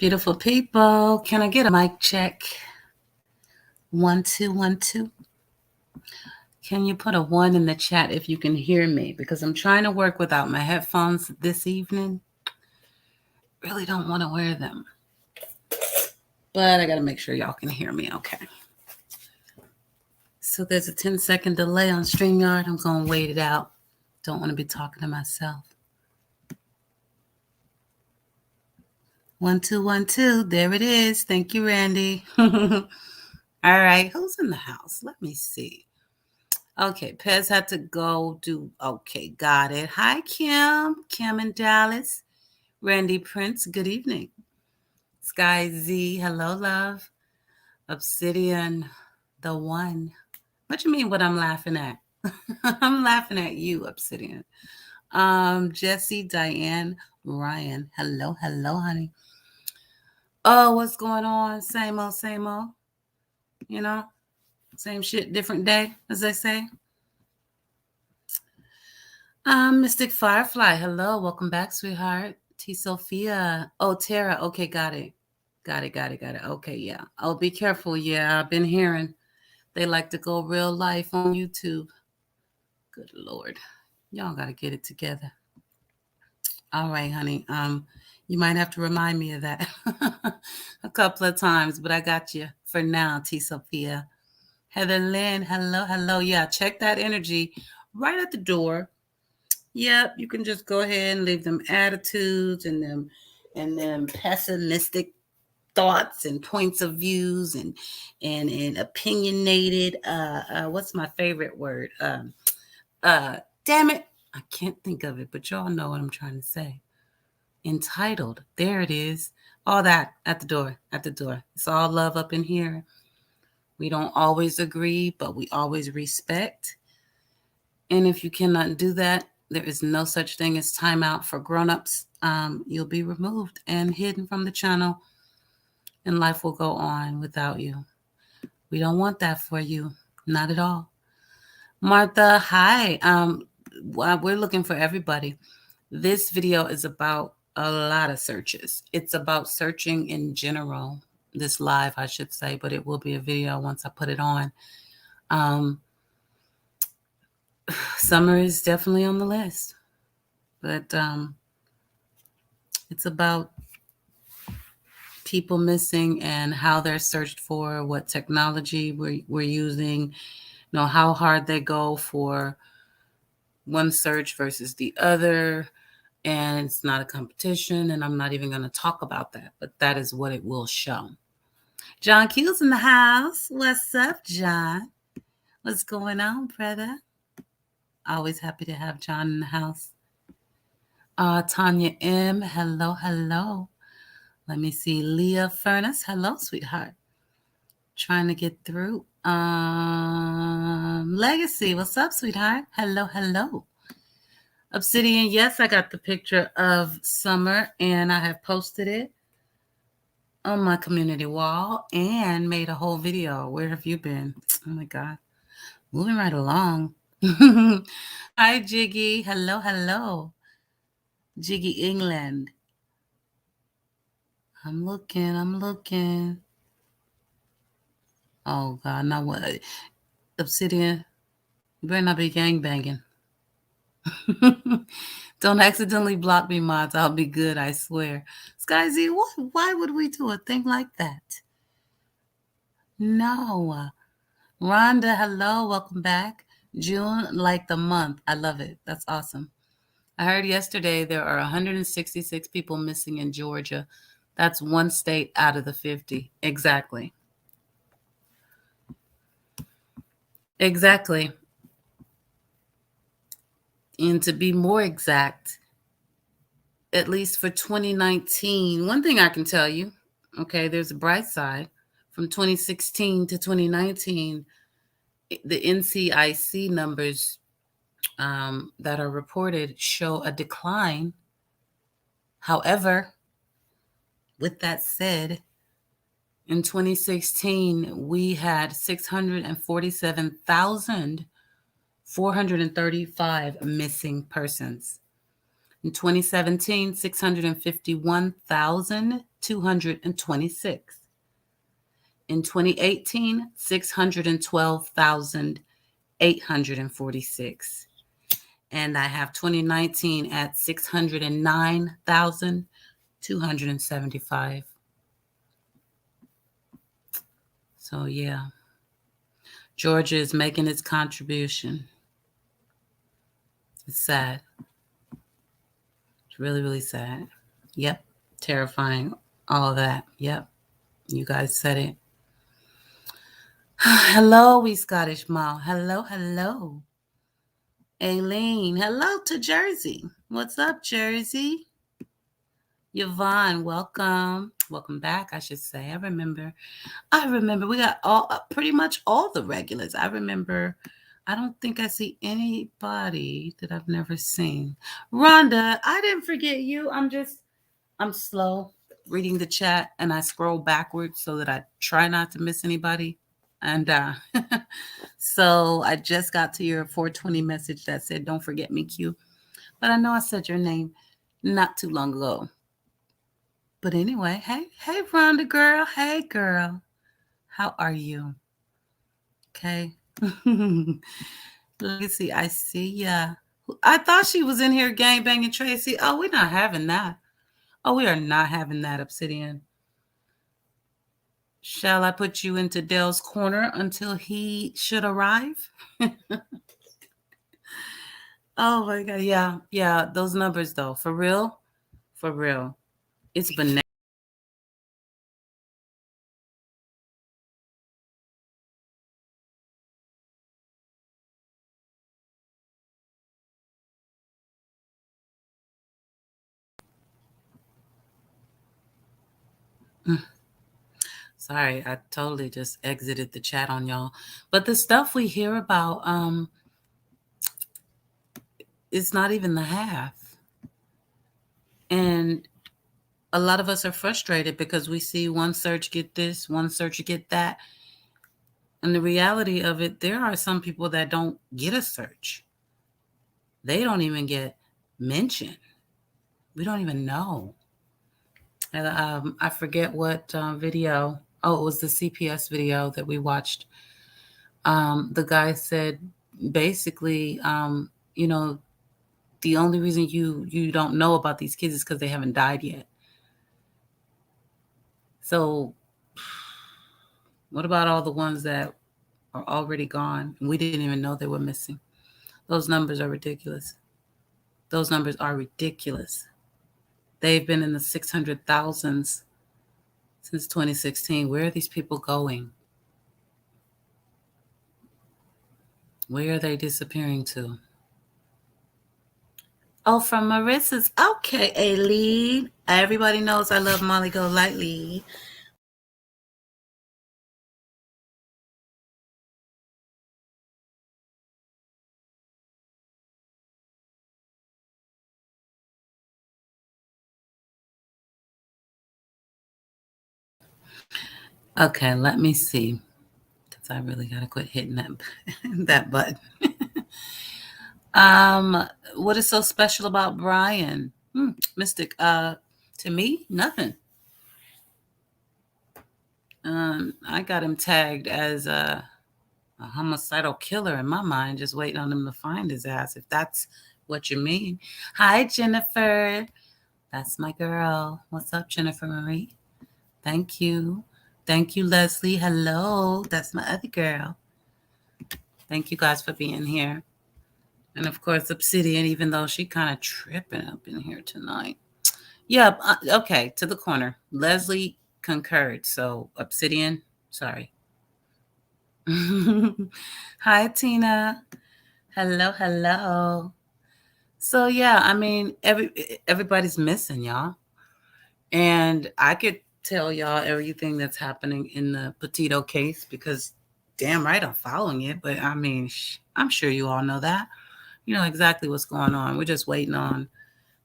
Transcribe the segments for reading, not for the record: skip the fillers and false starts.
Beautiful people, can I get a mic check? 1, 2, 1, 2. Can you put a 1 in the chat if you can hear me? Because I'm trying to work without my headphones this evening. Really don't want to wear them. But I got to make sure y'all can hear me okay. So there's a 10-second delay on StreamYard. I'm going to wait it out. Don't want to be talking to myself. 1, 2, 1, 2. There it is. Thank you, Randy. All right. Who's in the house? Let me see. Okay, Pez had to go do. Okay, got it. Hi, Kim. Kim in Dallas. Randy Prince, good evening. Sky Z, hello, love. Obsidian, the one. What you mean what I'm laughing at? I'm laughing at you, Obsidian. Jesse, Diane, Ryan, hello, honey. Oh, what's going on? Same old, same old. You know, same shit, different day, as they say. Mystic Firefly, hello, welcome back, sweetheart. T. Sophia. Oh, Tara. Okay, got it. Got it. Okay, yeah. Oh, be careful. Yeah, I've been hearing they like to go real life on YouTube. Good Lord. Y'all got to get it together. All right, honey. You might have to remind me of that a couple of times, but I got you for now, T. Sophia. Heather Lynn, hello. Yeah, check that energy right at the door. Yep, you can just go ahead and leave them attitudes and them pessimistic thoughts and points of views and opinionated what's my favorite word? Damn it, I can't think of it, but y'all know what I'm trying to say. Entitled. There it is. All that at the door. It's all love up in here. We don't always agree, but we always respect. And if you cannot do that, there is no such thing as timeout for grown-ups. You'll be removed and hidden from the channel, and life will go on without you. We don't want that for you. Not at all. Martha, hi. We're looking for everybody. This video is about a lot of searches. It's about searching in general. This live, I should say, but it will be a video once I put it on. Summer is definitely on the list, but it's about people missing and how they're searched for, what technology we're using, how hard they go for one search versus the other. And it's not a competition, and I'm not even going to talk about that, but that is what it will show. John Q's in the house. What's up, John? What's going on, brother? Always happy to have John in the house. Tanya M, hello. Let me see. Leah Furnace, hello, sweetheart. Trying to get through. Legacy, what's up, sweetheart? Hello. Obsidian, yes, I got the picture of Summer, and I have posted it on my community wall and made a whole video. Where have you been? Oh, my God. Moving right along. Hi, Jiggy. Hello. Jiggy England. I'm looking. Oh, God. Now what? Obsidian, you better not be gangbanging. Don't accidentally block me, mods. I'll be good, I swear. Sky Z, why would we do a thing like that? No. Rhonda, hello. Welcome back. June, like the month. I love it. That's awesome. I heard yesterday there are 166 people missing in Georgia. That's one state out of the 50. Exactly. And to be more exact, at least for 2019, one thing I can tell you, okay, there's a bright side. From 2016 to 2019, the NCIC numbers that are reported show a decline. However, with that said, in 2016, we had 647,435 missing persons. In 2017, 651,000 226. In 2018, 612,846. And I have 2019 at 609,275. So, yeah, Georgia is making its contribution. It's sad. It's really, really sad. Yep. Terrifying. All of that. Yep. You guys said it. Hello, we Scottish Mall. Hello, hello. Aileen. Hello to Jersey. What's up, Jersey? Yvonne, welcome. Welcome back, I should say. I remember we got all pretty much all the regulars. I don't think I see anybody that I've never seen. Rhonda, I didn't forget you. I'm slow reading the chat and I scroll backwards so that I try not to miss anybody. And so I just got to your 420 message that said, don't forget me, Q. But I know I said your name not too long ago. But anyway, hey, Rhonda girl. Hey, girl. How are you? Okay. Legacy, I see ya. I thought she was in here gang banging Tracy. Oh, we're not having that. Oh, we are not having that, Obsidian. Shall I put you into Dale's corner until he should arrive? Oh my God. Yeah. Those numbers though, for real. It's bananas. Sorry, I totally just exited the chat on y'all. But the stuff we hear about, it's not even the half. And a lot of us are frustrated because we see one search get this, one search get that. And the reality of it, there are some people that don't get a search. They don't even get mentioned. We don't even know. And I forget what video. Oh, it was the CPS video that we watched. The guy said basically, the only reason you don't know about these kids is because they haven't died yet. So what about all the ones that are already gone and we didn't even know they were missing? Those numbers are ridiculous. They've been in the 600,000s since 2016. Where are these people going? Where are they disappearing to? Oh, from Marissa's. Okay, Aileen. Everybody knows I love Molly Golightly. Okay, let me see. Because I really got to quit hitting that button. What is so special about Brian? Mystic, to me, nothing. I got him tagged as a homicidal killer in my mind, just waiting on him to find his ass, if that's what you mean. Hi, Jennifer. That's my girl. What's up, Jennifer Marie? Thank you. Thank you, Leslie. Hello. That's my other girl. Thank you guys for being here. And of course, Obsidian, even though she kind of tripping up in here tonight. Yeah, okay, to the corner. Leslie concurred. So, Obsidian, sorry. Hi, Tina. Hello. So, yeah, I mean, everybody's missing, y'all. And I could tell y'all everything that's happening in the Petito case because damn right I'm following it. But I mean, I'm sure you all know that. You know exactly what's going on. We're just waiting on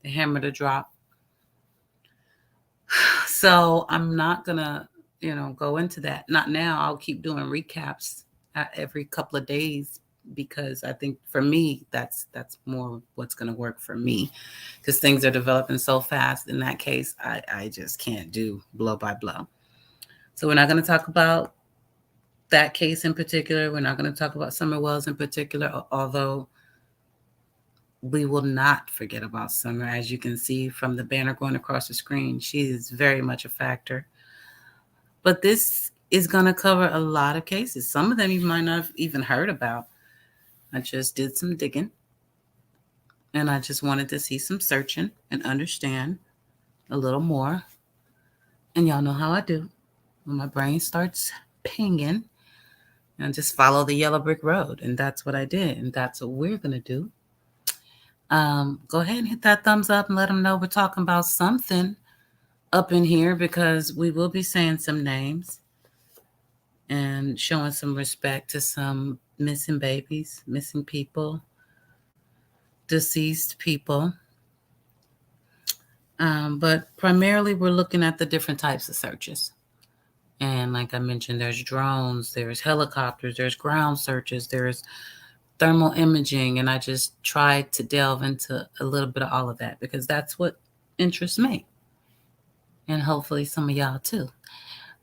the hammer to drop. So I'm not going to, go into that. Not now. I'll keep doing recaps every couple of days, because I think for me, that's more what's going to work for me, because things are developing so fast. In that case, I just can't do blow by blow. So we're not going to talk about that case in particular. We're not going to talk about Summer Wells in particular, although we will not forget about Summer. As you can see from the banner going across the screen, she is very much a factor. But this is going to cover a lot of cases. Some of them you might not have even heard about. I just did some digging, and I just wanted to see some searching and understand a little more. And y'all know how I do. When my brain starts pinging, and just follow the yellow brick road. And that's what I did. And that's what we're going to do. Go ahead and hit that thumbs up and let them know we're talking about something up in here, because we will be saying some names and showing some respect to some missing babies, missing people, deceased people. But primarily, we're looking at the different types of searches. And like I mentioned, there's drones, there's helicopters, there's ground searches, there's thermal imaging. And I just tried to delve into a little bit of all of that, because that's what interests me. And hopefully some of y'all too.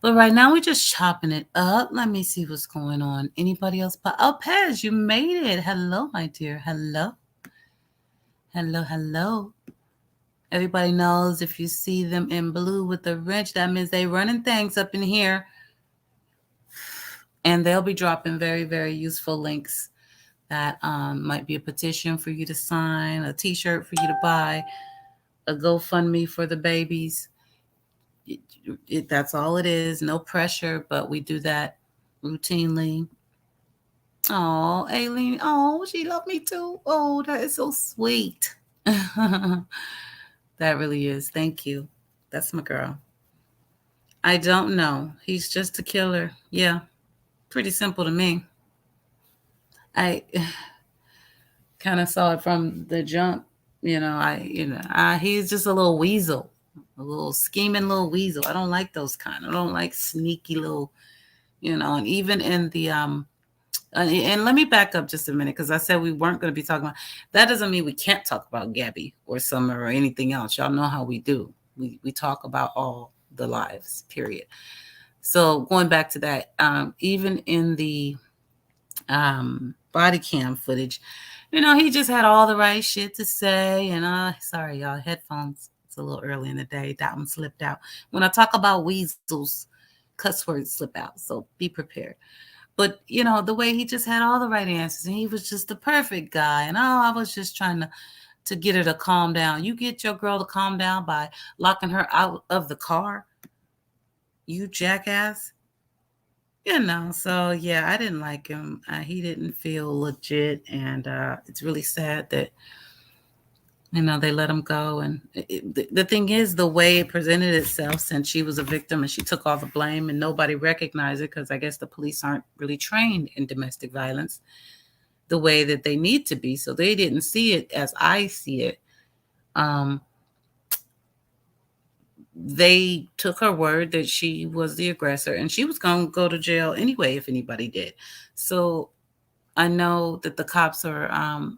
But right now we're just chopping it up. Let me see what's going on. Anybody else? Oh, Pez, you made it. Hello, my dear. Hello. Hello, hello. Everybody knows if you see them in blue with the wrench, that means they running things up in here. And they'll be dropping very, very useful links that might be a petition for you to sign, a t-shirt for you to buy, a GoFundMe for the babies. That's all it is. No pressure, but we do that routinely. Oh, Aileen. Oh, she loved me too. Oh, that is so sweet. That really is. Thank you. That's my girl. I don't know. He's just a killer. Yeah. Pretty simple to me. I kind of saw it from the jump. He's just a little weasel, a little scheming little weasel. I don't like those kind. I don't like sneaky little, and even in the and let me back up just a minute, because I said we weren't going to be talking about. That doesn't mean we can't talk about Gabby or Summer or anything else. Y'all know how we do. We talk about all the lives, period. So going back to that, even in the body cam footage, he just had all the right shit to say. And sorry, y'all, headphones. It's a little early in the day. That one slipped out. When I talk about weasels, cuss words slip out. So be prepared. But, the way he just had all the right answers, and he was just the perfect guy. And I was just trying to get her to calm down. You get your girl to calm down by locking her out of the car, you jackass. So yeah, I didn't like him. He didn't feel legit. And it's really sad that, they let him go. And the thing is, the way it presented itself, since she was a victim and she took all the blame and nobody recognized it, because I guess the police aren't really trained in domestic violence the way that they need to be. So they didn't see it as I see it. They took her word that she was the aggressor, and she was going to go to jail anyway if anybody did. So I know that the cops are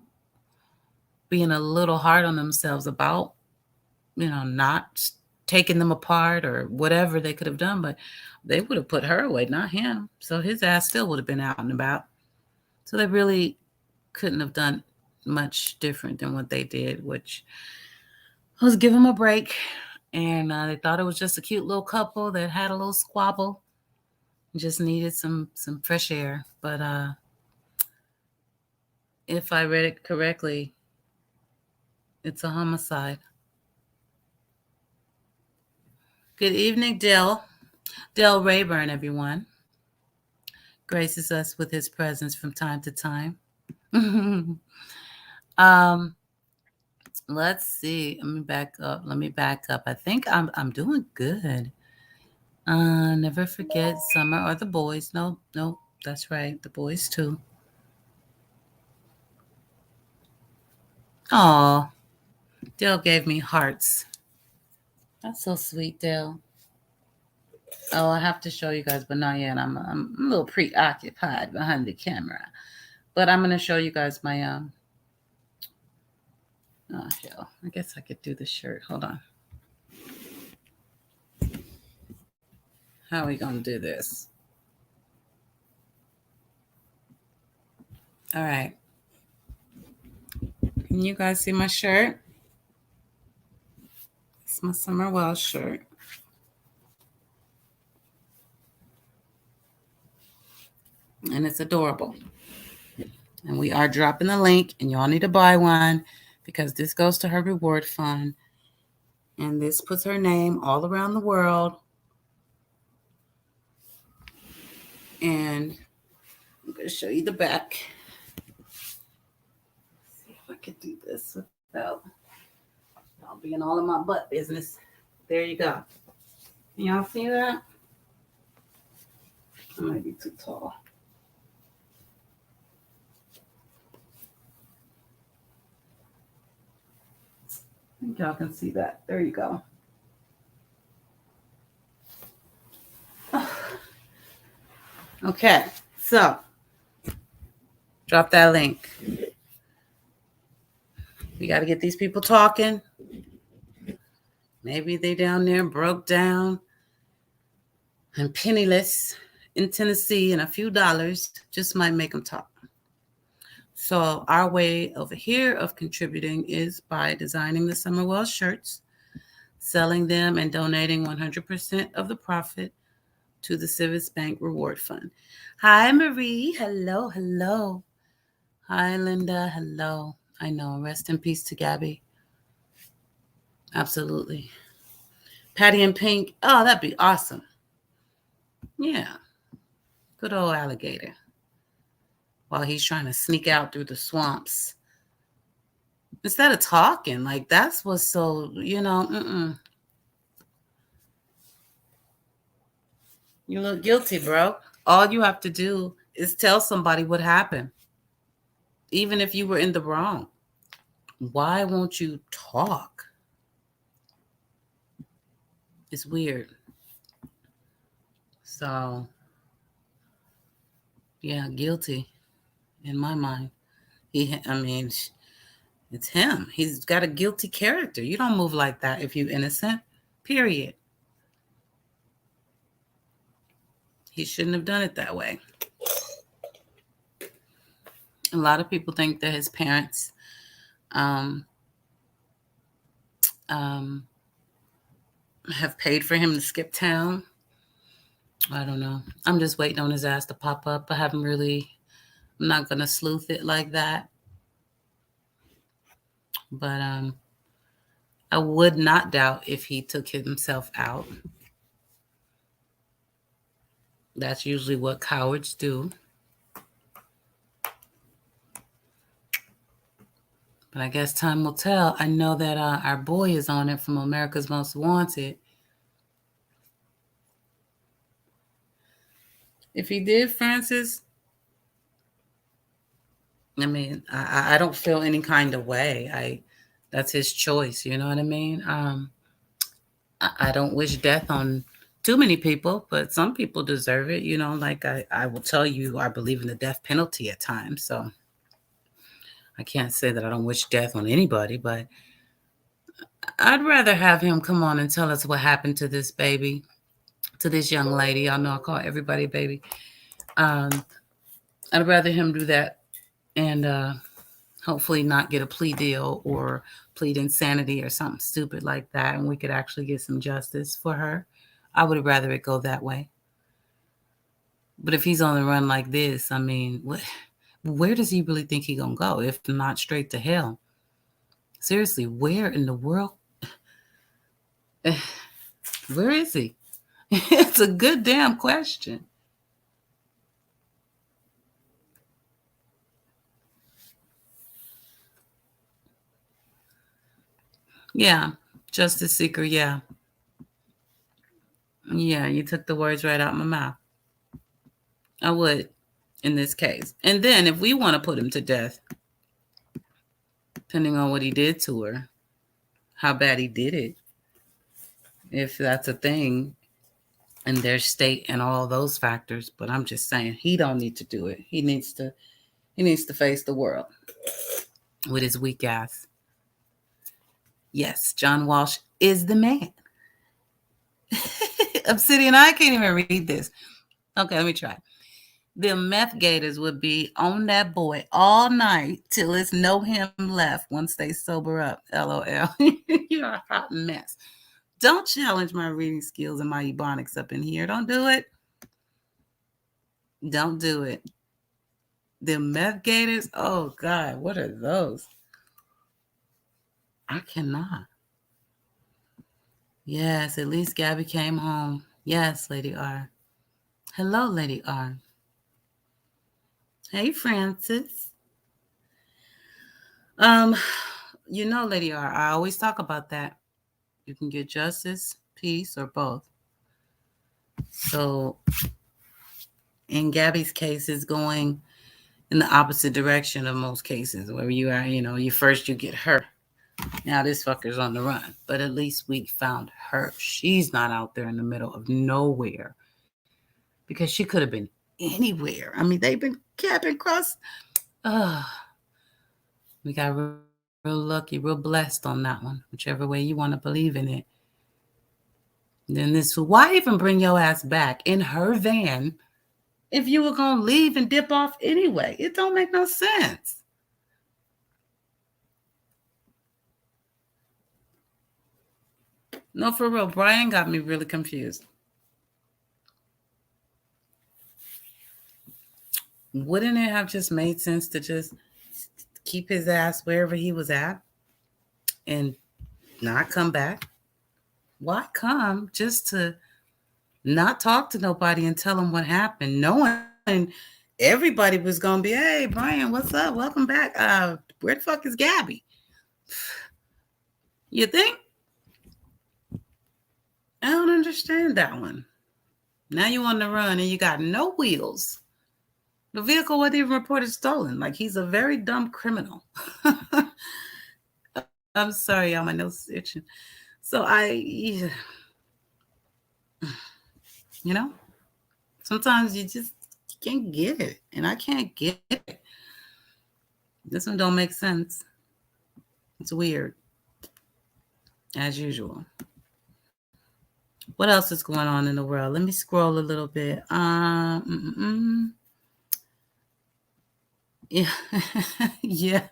being a little hard on themselves about, not taking them apart or whatever they could have done, but they would have put her away, not him. So his ass still would have been out and about. So they really couldn't have done much different than what they did, which was give them a break. And they thought it was just a cute little couple that had a little squabble, just needed some fresh air. But if I read it correctly, it's a homicide. Good evening, Dale Rayburn, everyone. Graces us with his presence from time to time. Let's see. Let me back up. I think I'm doing good. Never forget Summer or the boys. No, that's right. The boys too. Oh, Dale gave me hearts. That's so sweet, Dale. Oh, I have to show you guys, but not yet. I'm a little preoccupied behind the camera. But I'm going to show you guys my, oh, hell. I guess I could do the shirt. Hold on. How are we going to do this? All right. Can you guys see my shirt? It's my Summer Wells shirt. And it's adorable. And we are dropping the link, and y'all need to buy one because this goes to her reward fund. And this puts her name all around the world. And I'm going to show you the back. See if I can do this without y'all being all in my butt business. There you go. Can y'all see that? I might be too tall. I think y'all can see that. There you go. Okay, so drop that link. We got to get these people talking. Maybe they down there broke down and penniless in Tennessee, and a few dollars just might make them talk. So our way over here of contributing is by designing the Summer Wells shirts, selling them, and donating 100% of the profit to the Civis Bank Reward Fund. Hi, Marie. Hello, hello. Hi, Linda. Hello. I know. Rest in peace to Gabby. Absolutely. Patty and Pink. Oh, that'd be awesome. Yeah. Good old alligator. While he's trying to sneak out through the swamps. Instead of talking, like that's what's so, you look guilty, bro. All you have to do is tell somebody what happened. Even if you were in the wrong. Why won't you talk? It's weird. So, yeah, guilty in my mind. It's him. He's got a guilty character. You don't move like that if you're innocent, period. He shouldn't have done it that way. A lot of people think that his parents have paid for him to skip town. I don't know. I'm just waiting on his ass to pop up. I'm not going to sleuth it like that. But I would not doubt if he took himself out. That's usually what cowards do. But I guess time will tell. I know that our boy is on it from America's Most Wanted. If he did, Francis, I don't feel any kind of way. That's his choice. You know what I mean? I don't wish death on too many people, but some people deserve it. Like I will tell you, I believe in the death penalty at times. So I can't say that I don't wish death on anybody, but I'd rather have him come on and tell us what happened to this baby, to this young lady. Y'all know I call everybody baby. I'd rather him do that and hopefully not get a plea deal or plead insanity or something stupid like that, and we could actually get some justice for her. I would rather it go that way. But if he's on the run like this, where does he really think he's going to go if not straight to hell? Seriously, where in the world? Where is he? It's a good damn question. Yeah, Justice Seeker, yeah. Yeah, you took the words right out of my mouth. I would in this case. And then if we want to put him to death, depending on what he did to her, how bad he did it, if that's a thing, and their state and all those factors. But I'm just saying, he don't need to do it. He needs to He needs to face the world with his weak ass. Yes, John Walsh is the man. Obsidian, I can't even read this. Okay, let me try. The meth gators would be on that boy all night till it's no him left once they sober up. LOL. You're a hot mess. Don't challenge my reading skills and my ebonics up in here. Don't do it. Don't do it. The meth gators? Oh, God. What are those? I cannot. Yes, at least Gabby came home. Yes, Lady R. Hello, Lady R. Hey, Francis. Lady R, I always talk about that. You can get justice, peace, or both. So, in Gabby's case, it's going in the opposite direction of most cases. Where you are, you first you get her. Now this fucker's on the run. But at least we found her. She's not out there in the middle of nowhere. Because she could have been anywhere. I mean, they've been capping across. We got real lucky, real blessed on that one, whichever way you want to believe in it. Then why even bring your ass back in her van if you were going to leave and dip off anyway? It don't make no sense. No, for real. Brian got me really confused. Wouldn't it have just made sense to just keep his ass wherever he was at and not come back? Why come just to not talk to nobody and tell them what happened, knowing everybody was going to be, hey, Brian, what's up? Welcome back. Where the fuck is Gabby? You think? I don't understand that one. Now you on the run and you got no wheels. The vehicle wasn't even reported stolen. Like, he's a very dumb criminal. I'm sorry, y'all. My nose is itching. So sometimes you just can't get it. And I can't get it. This one don't make sense. It's weird. As usual. What else is going on in the world? Let me scroll a little bit. Yeah, yeah,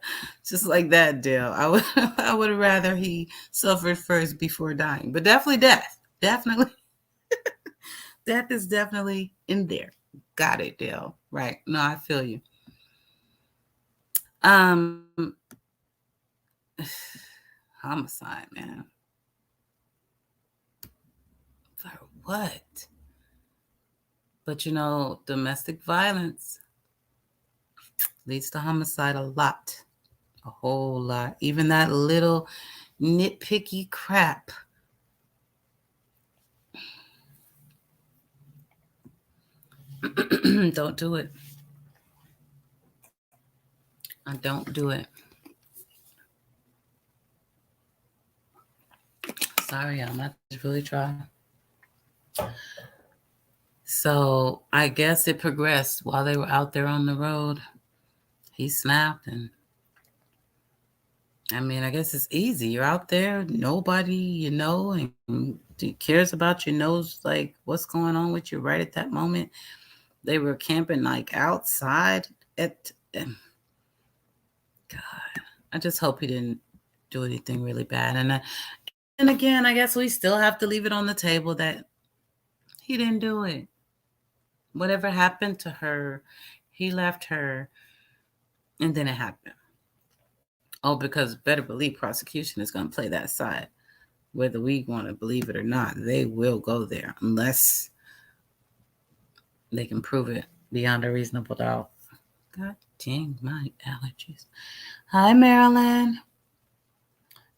just like that, Dale. I would rather he suffered first before dying, but definitely death. Definitely, death is definitely in there. Got it, Dale. Right? No, I feel you. Homicide, man. For what? But domestic violence leads to homicide a lot. A whole lot. Even that little nitpicky crap. Don't do it. I don't do it. Sorry, I'm not really trying. So I guess it progressed while they were out there on the road. He snapped, and I mean, I guess it's easy. You're out there, nobody and cares about your nose, like what's going on with you right at that moment. They were camping like outside at. God, I just hope he didn't do anything really bad. And again, I guess we still have to leave it on the table that he didn't do it. Whatever happened to her, he left her, and then it happened. Oh, because better believe prosecution is going to play that side. Whether we want to believe it or not, they will go there unless they can prove it beyond a reasonable doubt. God dang my allergies. Hi, Marilyn.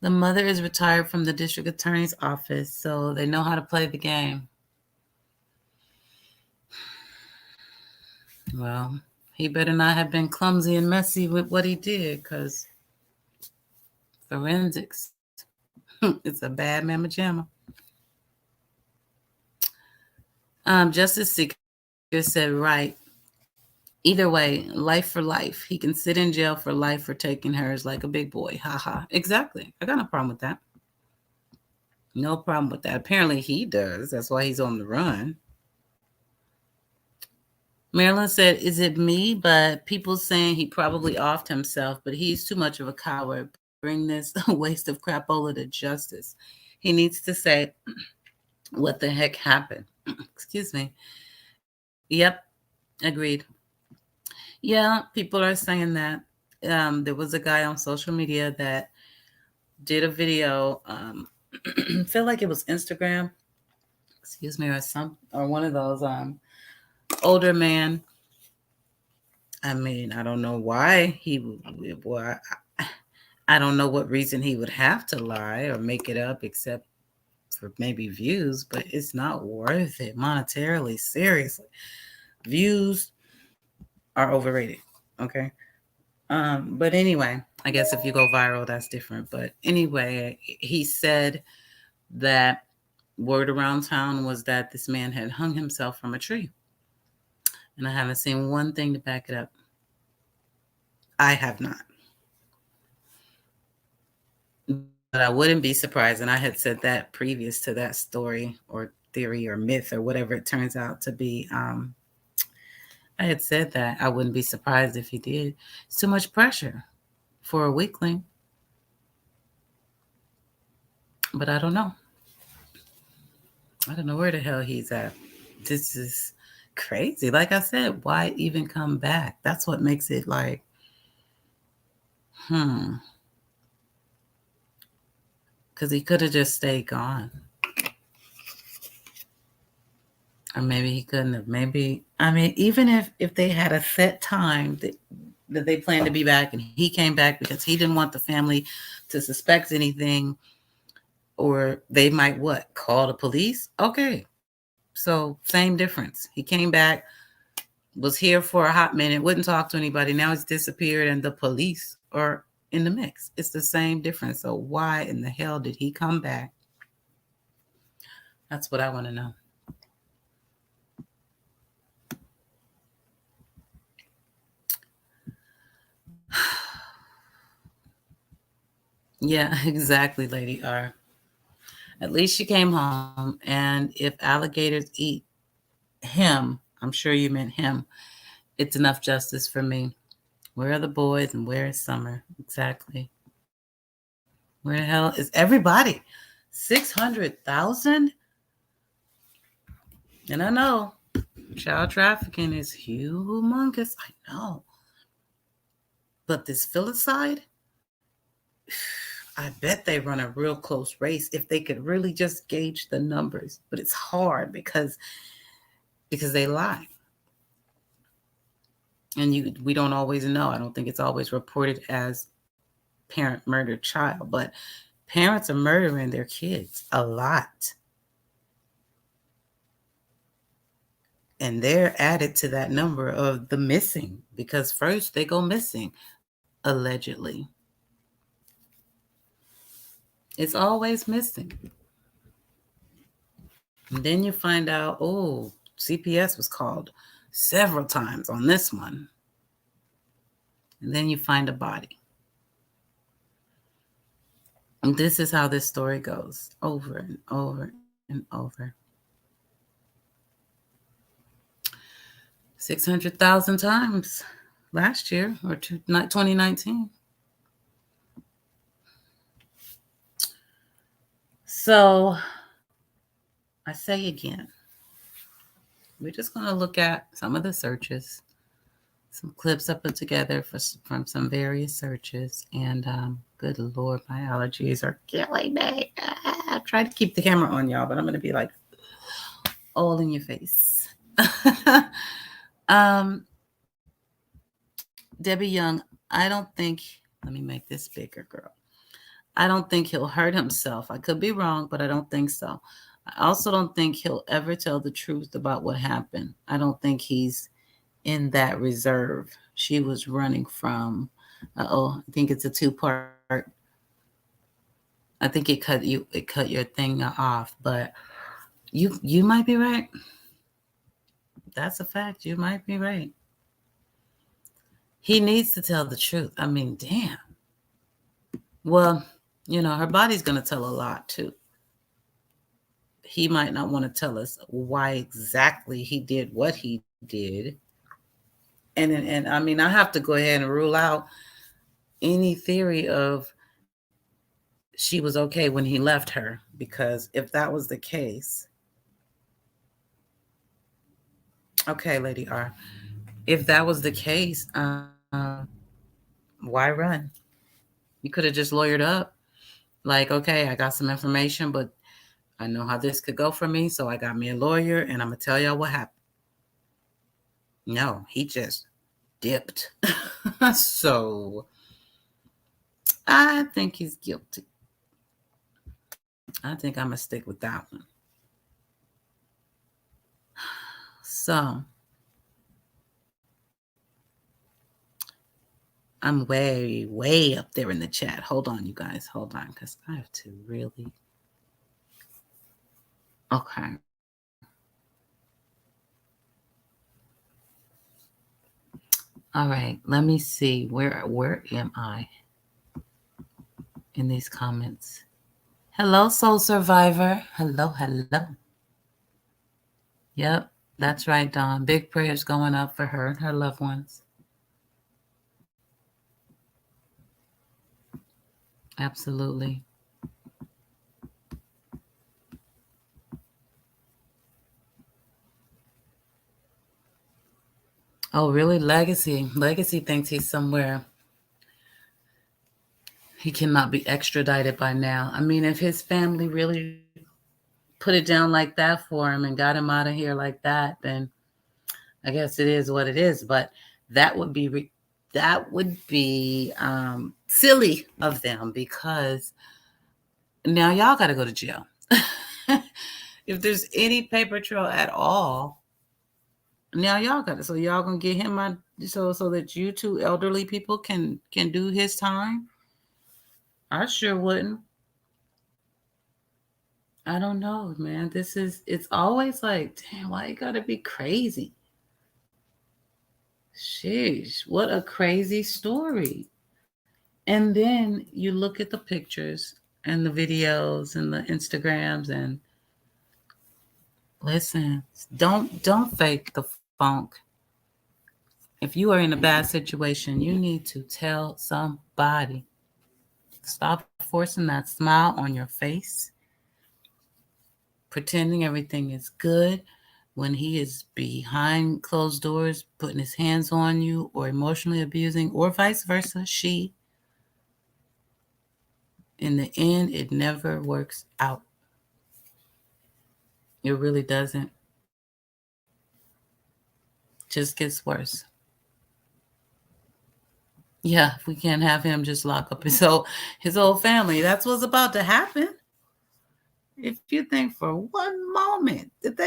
The mother is retired from the district attorney's office, so they know how to play the game. Well, he better not have been clumsy and messy with what he did, because forensics, it's a bad mamma jamma. Justice Seeker said, right, Either way, life for life. He can sit in jail for life for taking hers like a big boy. Haha. Exactly. I got no problem with that. No problem with that. Apparently he does. That's why he's on the run. Marilyn said, "Is it me? But people saying he probably offed himself, but he's too much of a coward. Bring this waste of crapola to justice. He needs to say what the heck happened." Excuse me. Yep, agreed. Yeah, people are saying that. There was a guy on social media that did a video. Feel like it was Instagram, excuse me, or one of those older man. I mean, I don't know why he would. Well, I don't know what reason he would have to lie or make it up, except for maybe views. But it's not worth it monetarily. Seriously, views are overrated. Okay. But anyway, I guess if you go viral, that's different. But anyway, he said that word around town was that this man had hung himself from a tree. And I haven't seen one thing to back it up. I have not. But I wouldn't be surprised. And I had said that previous to that story or theory or myth or whatever it turns out to be. I had said that I wouldn't be surprised if he did. It's too much pressure for a weakling. But I don't know. I don't know where the hell he's at. This is crazy. Like I said, why even come back? That's what makes it like, because he could have just stayed gone. Or maybe he couldn't have. Maybe, I mean, even if they had a set time that they planned to be back and he came back because he didn't want the family to suspect anything, or they might what? Call the police? Okay. So same difference. He came back, was here for a hot minute, wouldn't talk to anybody. Now he's disappeared and the police are in the mix. It's the same difference. So why in the hell did he come back? That's what I want to know. Yeah, exactly, Lady R. At least she came home. And if alligators eat him, I'm sure you meant him, it's enough justice for me. Where are the boys and where is Summer? Exactly. Where the hell is everybody? 600,000? And I know child trafficking is humongous. I know. But this filicide, I bet they run a real close race if they could really just gauge the numbers. But it's hard because they lie. And we don't always know. I don't think it's always reported as parent murdered child, but parents are murdering their kids a lot. And they're added to that number of the missing because first they go missing, allegedly. It's always missing. And then you find out, oh, CPS was called several times on this one. And then you find a body. And this is how this story goes over and over and over. 600,000 times last year or 2019. So I say again, we're just going to look at some of the searches, some clips I put together from some various searches. And good Lord, my allergies are killing me. I try to keep the camera on, y'all, but I'm going to be like all in your face. Debbie Young, I don't think, let me make this bigger, girl. I don't think he'll hurt himself. I could be wrong, but I don't think so. I also don't think he'll ever tell the truth about what happened. I don't think he's in that reserve she was running from. I think it's a two-part. I think it cut your thing off, but you might be right. That's a fact. You might be right. He needs to tell the truth. I mean, damn. Well, her body's going to tell a lot too. He might not want to tell us why exactly he did what he did. And I mean, I have to go ahead and rule out any theory of she was okay when he left her, because if that was the case, okay, Lady R, if that was the case, why run? You could have just lawyered up, like, okay, I got some information, but I know how this could go for me, so I got me a lawyer, and I'm gonna tell y'all what happened. No, he just dipped. So I think he's guilty. I think I'm gonna stick with that one. So I'm way, way up there in the chat. Hold on, you guys. Hold on, because I have to really. Okay. All right. Let me see. Where am I in these comments? Hello, Soul Survivor. Hello, hello. Yep, that's right, Dawn. Big prayers going up for her and her loved ones. Absolutely. Oh, really? Legacy. Legacy thinks he's somewhere. He cannot be extradited by now. I mean, if his family really put it down like that for him and got him out of here like that, then I guess it is what it is. But that would be silly of them, because now y'all got to go to jail. If there's any paper trail at all, now y'all got it. So y'all gonna get him out so that you two elderly people can do his time? I sure wouldn't. I don't know, man. It's always like, damn, why you gotta be crazy? Sheesh, what a crazy story. And then you look at the pictures and the videos and the Instagrams, and listen, don't fake the funk. If you are in a bad situation, you need to tell somebody. Stop forcing that smile on your face, pretending everything is good when he is behind closed doors, putting his hands on you or emotionally abusing, or vice versa, she. In the end, it never works out. It really doesn't. Just gets worse. Yeah, if we can't have him just lock up his whole family. That's what's about to happen. If you think for one moment that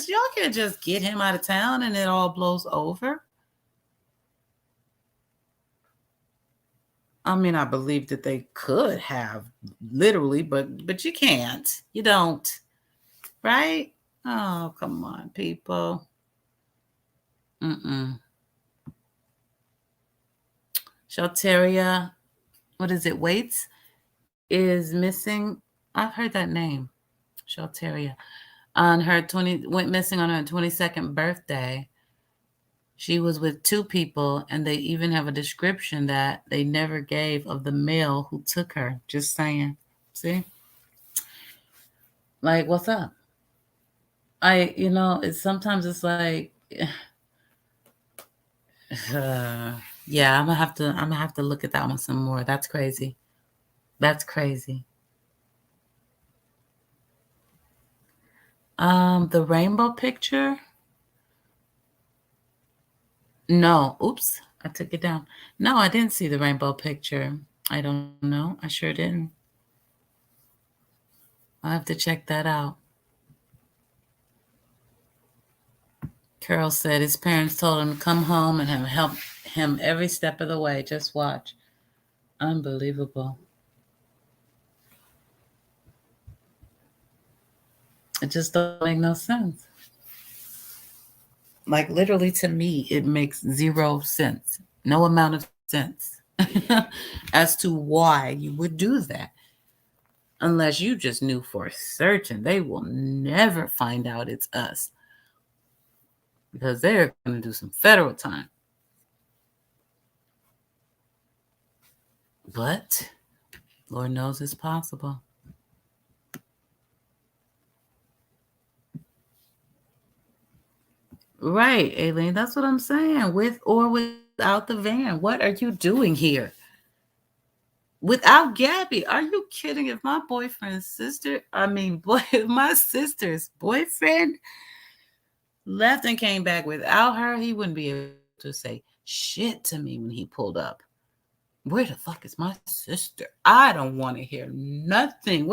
y'all can just get him out of town and it all blows over. I mean, I believe that they could have literally, but you can't. You don't. Right? Oh, come on, people. Mm-mm. Shelteria, what is it? Waits is missing. I've heard that name. Shelteria. Went missing on her 22nd birthday. She was with two people, and they even have a description that they never gave of the male who took her. Just saying. See? Like, what's up? Sometimes it's like, yeah, I'm gonna have to look at that one some more. That's crazy. That's crazy. The rainbow picture. No, oops, I took it down. No, I didn't see the rainbow picture. I don't know. I sure didn't. I'll have to check that out. Carol said his parents told him to come home and have helped him every step of the way. Just watch. Unbelievable. It just doesn't make no sense. Like, literally, to me, it makes zero sense. No amount of sense as to why you would do that. Unless you just knew for certain they will never find out it's us because they're going to do some federal time. But Lord knows it's possible. Right, Aileen, that's what I'm saying. With or without the van, what are you doing here? Without Gabby, are you kidding? If my boyfriend's sister, I mean, boy, my sister's boyfriend left and came back without her, he wouldn't be able to say shit to me when he pulled up. Where the fuck is my sister? I don't want to hear nothing.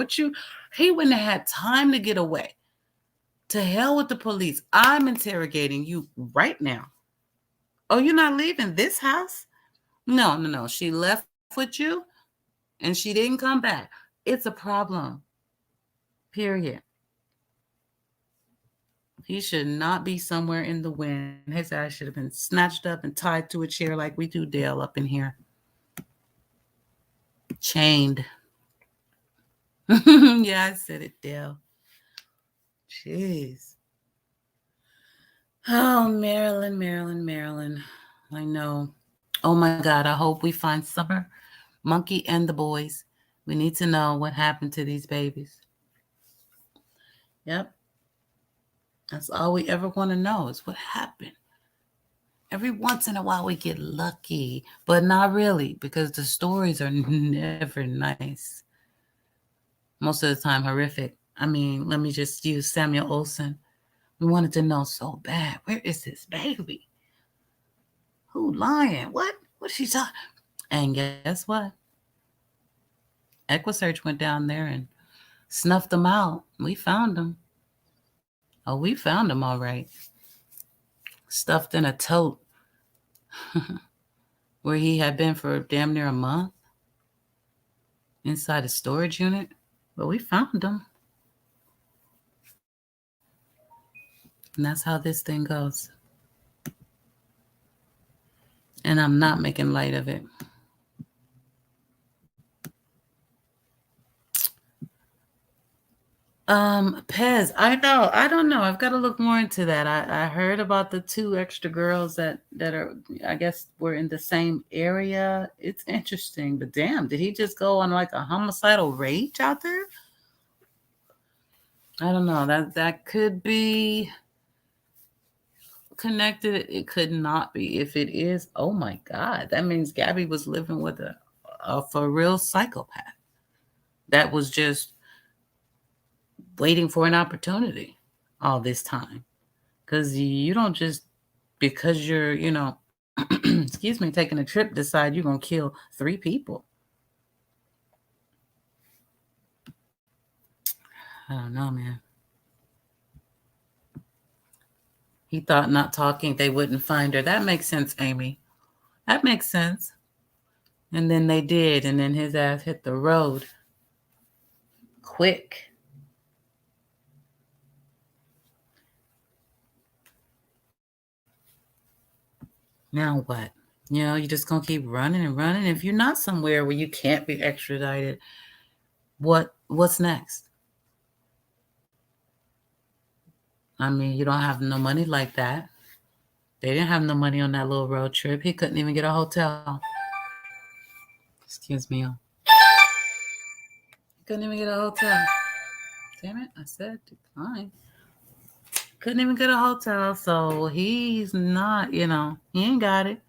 He wouldn't have had time to get away. To hell with the police. I'm interrogating you right now. Oh, you're not leaving this house? No. She left with you and she didn't come back. It's a problem. Period. He should not be somewhere in the wind. His ass should have been snatched up and tied to a chair like we do Dale up in here. Chained. Yeah, I said it, Dale. Jeez. Oh, Maryland. I know. Oh my God, I hope we find Summer, Monkey, and the boys. We need to know what happened to these babies. Yep. That's all we ever want to know is what happened. Every once in a while we get lucky, but not really because the stories are never nice. Most of the time horrific. I mean, let me just use Samuel Olsen. We wanted to know so bad. Where is this baby? Who lying? What? What she talking? And guess what? EquiSearch went down there and snuffed them out. We found them. Oh, we found them all right. Stuffed in a tote where he had been for damn near a month inside a storage unit. But we found them. And that's how this thing goes. And I'm not making light of it. Pez, I know. I don't know. I've got to look more into that. I heard about the two extra girls that are, I guess, were in the same area. It's interesting, but damn, did he just go on like a homicidal rage out there? I don't know. That could be connected. It could not be. If it is, oh my God, that means Gabby was living with a for real psychopath that was just waiting for an opportunity all this time. Because you don't just, because you're, excuse me, taking a trip, decide you're going to kill 3 people. I don't know, man. He thought not talking, they wouldn't find her. That makes sense, Amy. That makes sense. And then they did. And then his ass hit the road quick. Now what? You're just going to keep running and running. If you're not somewhere where you can't be extradited, what's next? I mean, you don't have no money like that. They didn't have no money on that little road trip. He couldn't even get a hotel. Excuse me. He couldn't even get a hotel. Damn it, I said decline. Couldn't even get a hotel, so he's not, he ain't got it.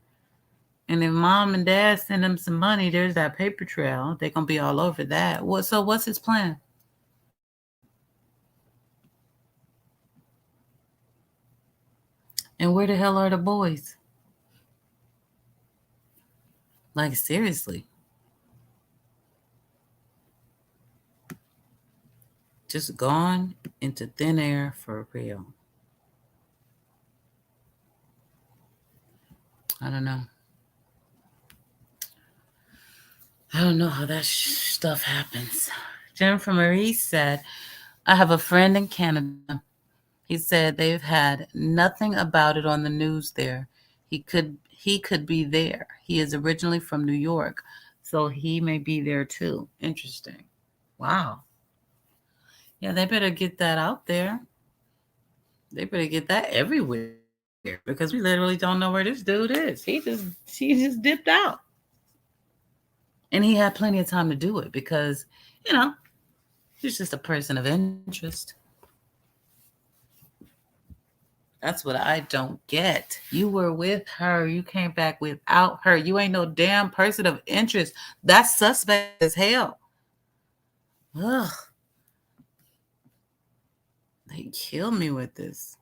And if mom and dad send him some money, there's that paper trail. They're going to be all over that. So what's his plan? And where the hell are the boys? Like, seriously. Just gone into thin air for real. I don't know. I don't know how that stuff happens. Jennifer Marie said, I have a friend in Canada. He said they've had nothing about it on the news there. He could be there. He is originally from New York, so he may be there too. Interesting. Wow. Yeah, they better get that out there. They better get that everywhere because we literally don't know where this dude is. He just dipped out. And he had plenty of time to do it because, you know, he's just a person of interest. That's what I don't get. You were with her. You came back without her. You ain't no damn person of interest. That's suspect as hell. Ugh, they kill me with this.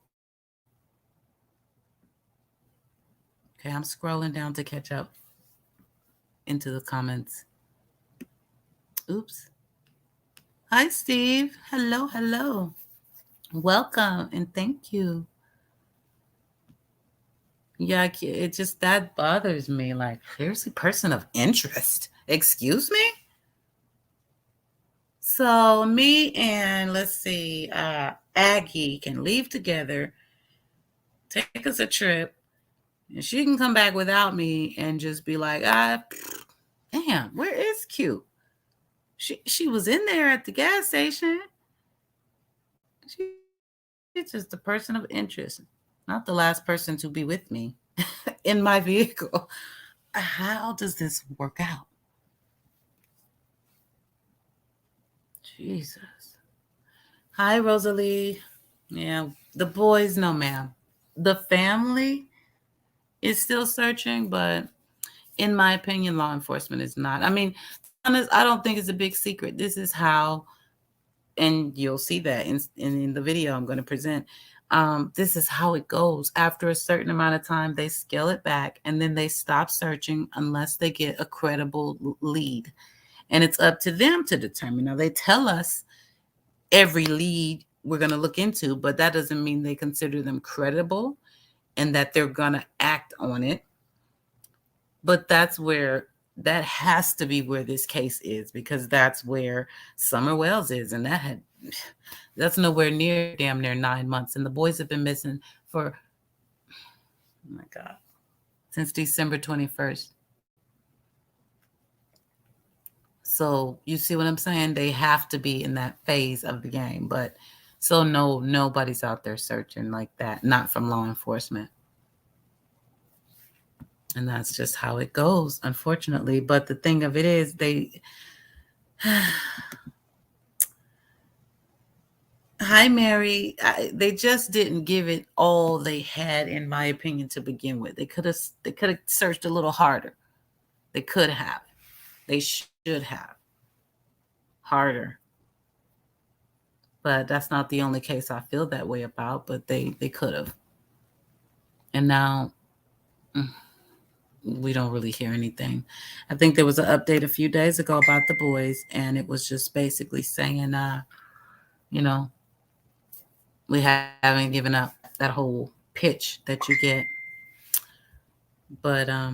Okay, I'm scrolling down to catch up into the comments. Oops. Hi, Steve. Hello, hello. Welcome and thank you. Yeah, it just that bothers me. Like, here's a person of interest. Excuse me? So me and let's see, Aggie can leave together, take us a trip, and she can come back without me and just be like, damn, where is Q? She was in there at the gas station. She's just a person of interest, not the last person to be with me in my vehicle. How does this work out? Jesus. Hi, Rosalie. Yeah, the boys, no, ma'am. The family is still searching, but in my opinion, law enforcement is not. I mean, honest, I don't think it's a big secret. This is how, and you'll see that in the video I'm going to present. This is how it goes. After a certain amount of time, they scale it back and then they stop searching unless they get a credible lead. And it's up to them to determine. Now, they tell us every lead we're going to look into, but that doesn't mean they consider them credible and that they're going to act on it. But that has to be where this case is because that's where Summer Wells is. And that's nowhere near damn near 9 months. And the boys have been missing for, oh my God, since December 21st. So you see what I'm saying? They have to be in that phase of the game. But so no, nobody's out there searching like that, not from law enforcement. And that's just how it goes, unfortunately. But the thing of it is, hi, Mary. They just didn't give it all they had, in my opinion, to begin with. They could have searched a little harder. They could have. They should have harder. But that's not the only case I feel that way about. But they could have. And now we don't really hear anything. I think there was an update a few days ago about the boys, and it was just basically saying, you know, we haven't given up, that whole pitch that you get. But I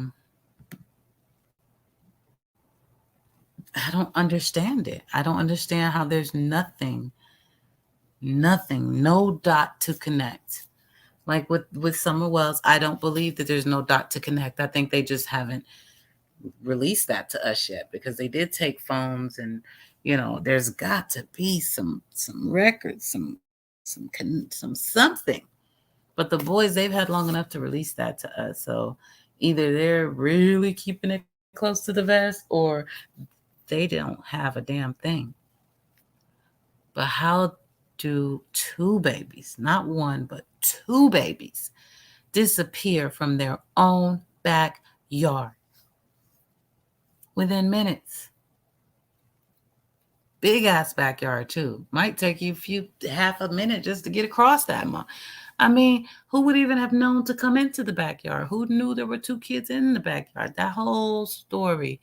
don't understand it. I don't understand how there's nothing, no dot to connect. Like with Summer Wells, I don't believe that there's no dot to connect. I think they just haven't released that to us yet because they did take phones and there's got to be some records, some something. But the boys, they've had long enough to release that to us. So either they're really keeping it close to the vest or they don't have a damn thing. But how do two babies, not one, but two babies, disappear from their own backyard within minutes? Big ass backyard too. Might take you half a minute just to get across that much. I mean, who would even have known to come into the backyard? Who knew there were two kids in the backyard? That whole story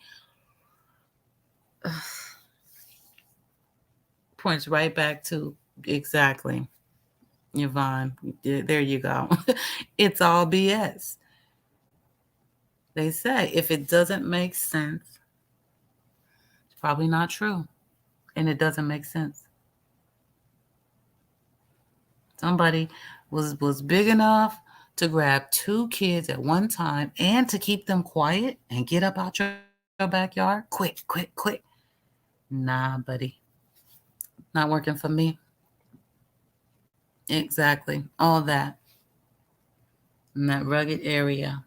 points right back to exactly, Yvonne. There you go. It's all BS. They say if it doesn't make sense, it's probably not true. And it doesn't make sense. Somebody was big enough to grab 2 kids at one time and to keep them quiet and get up out your backyard? Quick, quick, quick. Nah, buddy. Not working for me. Exactly. All that in that rugged area.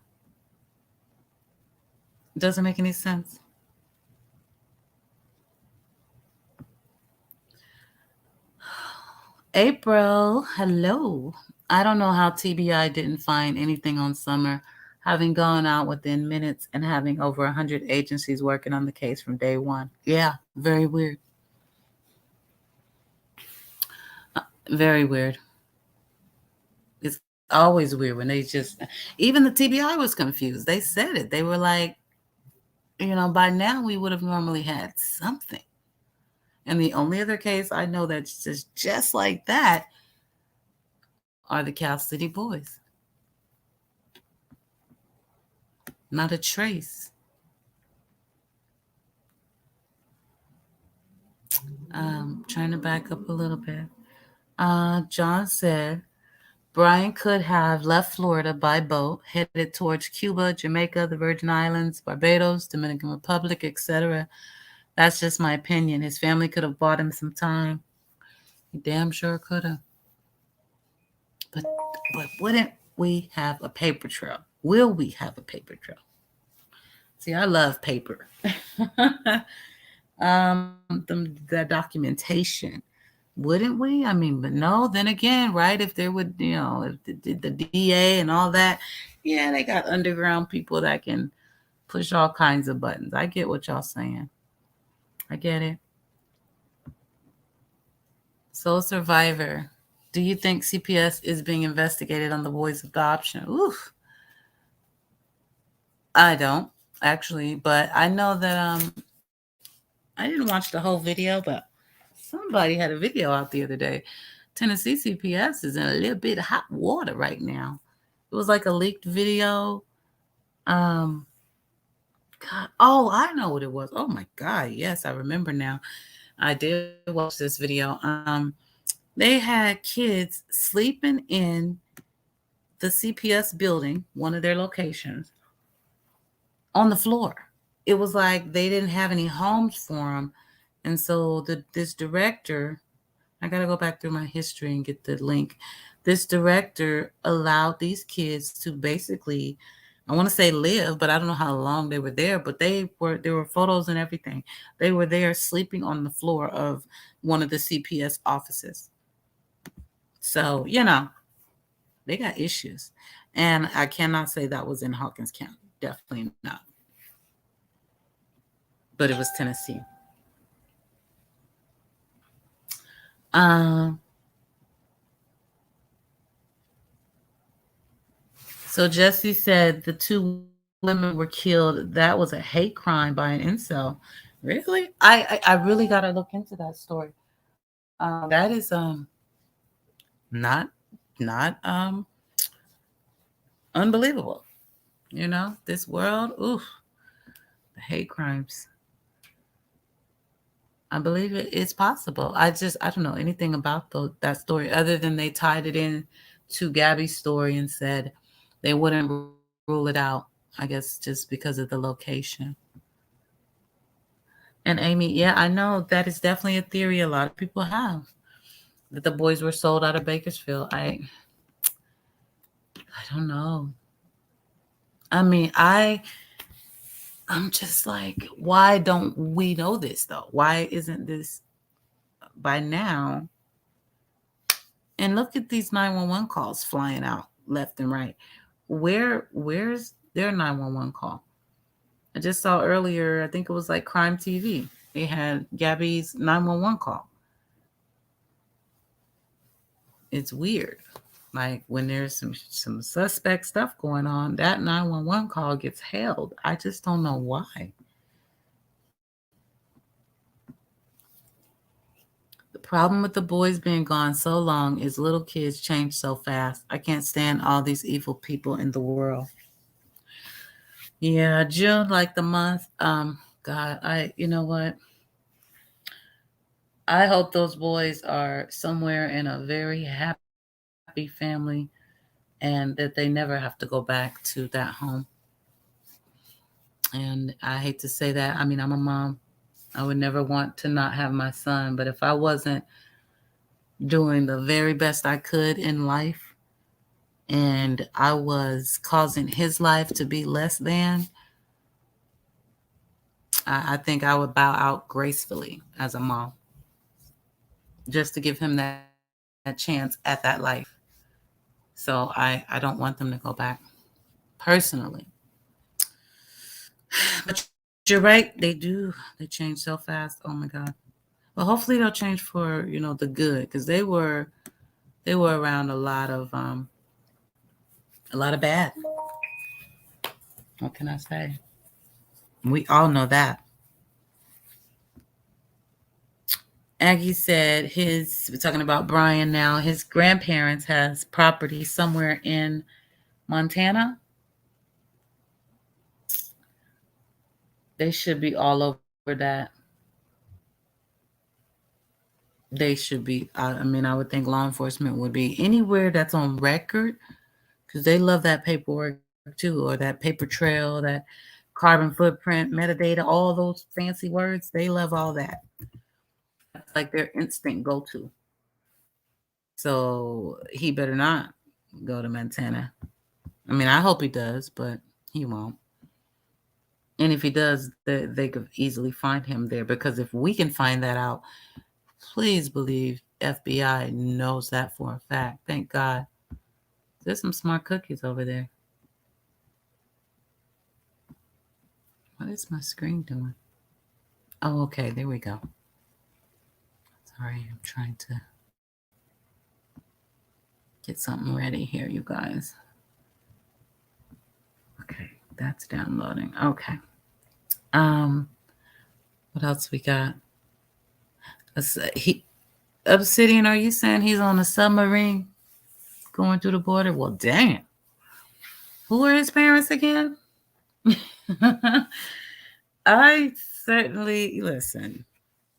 Doesn't make any sense. April, hello. I don't know how TBI didn't find anything on Summer, having gone out within minutes and having over 100 agencies working on the case from day one. Yeah, very weird. Very weird. It's always weird when they just, even the TBI was confused. They said it. They were like, by now we would have normally had something. And the only other case I know that's just like that are the Cal City boys. Not a trace. Trying to back up a little bit. John said Brian could have left Florida by boat, headed towards Cuba, Jamaica, the Virgin Islands, Barbados, Dominican Republic, etc. That's just my opinion. His family could have bought him some time. He damn sure could have. But wouldn't we have a paper trail? Will we have a paper trail? See, I love paper. The documentation. Wouldn't we? I mean, but no, then again, right? If there would, if the DA and all that, yeah, they got underground people that can push all kinds of buttons. I get what y'all saying. I get it. Soul Survivor. Do you think CPS is being investigated on the boys' adoption? Oof. I don't actually, but I know that I didn't watch the whole video, but somebody had a video out the other day. Tennessee CPS is in a little bit of hot water right now. It was like a leaked video. Um, God, oh, I know what it was. Oh my God, yes, I remember now. I did watch this video. They had kids sleeping in the CPS building, one of their locations, on the floor. It was like they didn't have any homes for them, and so this director, I got to go back through my history and get the link. This director allowed these kids to basically, I want to say live, but I don't know how long they were there, but there were photos and everything. They were there sleeping on the floor of one of the CPS offices. So, they got issues. And I cannot say that was in Hawkins County. Definitely not. But it was Tennessee. Um, So Jesse said the 2 women were killed. That was a hate crime by an incel. Really? I really got to look into that story. That is not unbelievable. This world, oof, the hate crimes. I believe it's possible. I don't know anything about that story other than they tied it in to Gabby's story and said they wouldn't rule it out. I guess just because of the location. And Amy, yeah, I know that is definitely a theory a lot of people have that the boys were sold out of Bakersfield. I don't know. I mean, I'm just like, why don't we know this though? Why isn't this by now? And look at these 911 calls flying out left and right. Where's their 911 call? I just saw earlier, I think it was like Crime TV. They had Gabby's 911 call. It's weird. Like when there's some suspect stuff going on, that 911 call gets held. I just don't know why. The problem with the boys being gone so long is little kids change so fast. I can't stand all these evil people in the world. Yeah, June, like the month. God, you know what? I hope those boys are somewhere in a very happy family and and that they never have to go back to that home. And I hate to say that. I mean, I'm a mom. I would never want to not have my son, but if I wasn't doing the very best I could in life and I was causing his life to be less than, I think I would bow out gracefully as a mom just to give him that chance at that life. So I don't want them to go back personally. But you're right, they do. They change so fast. Oh my God. Well, hopefully they'll change for, the good, because they were around a lot of bad. What can I say? We all know that. Aggie said we're talking about Brian now, his grandparents has property somewhere in Montana. They should be all over that. They should be. I mean, I would think law enforcement would be anywhere that's on record, because they love that paperwork too, or that paper trail, that carbon footprint, metadata, all those fancy words. They love all that. That's like their instant go to. So he better not go to Montana. I mean, I hope he does, but he won't. And if he does, they could easily find him there, because if we can find that out, please believe FBI knows that for a fact. Thank God. There's some smart cookies over there. What is my screen doing? Oh, okay. There we go. Sorry, I'm trying to get something ready here, you guys. Okay, that's downloading. Okay. What else we got? Obsidian, are you saying he's on a submarine going through the border? Well, damn. Who are his parents again? I certainly listen.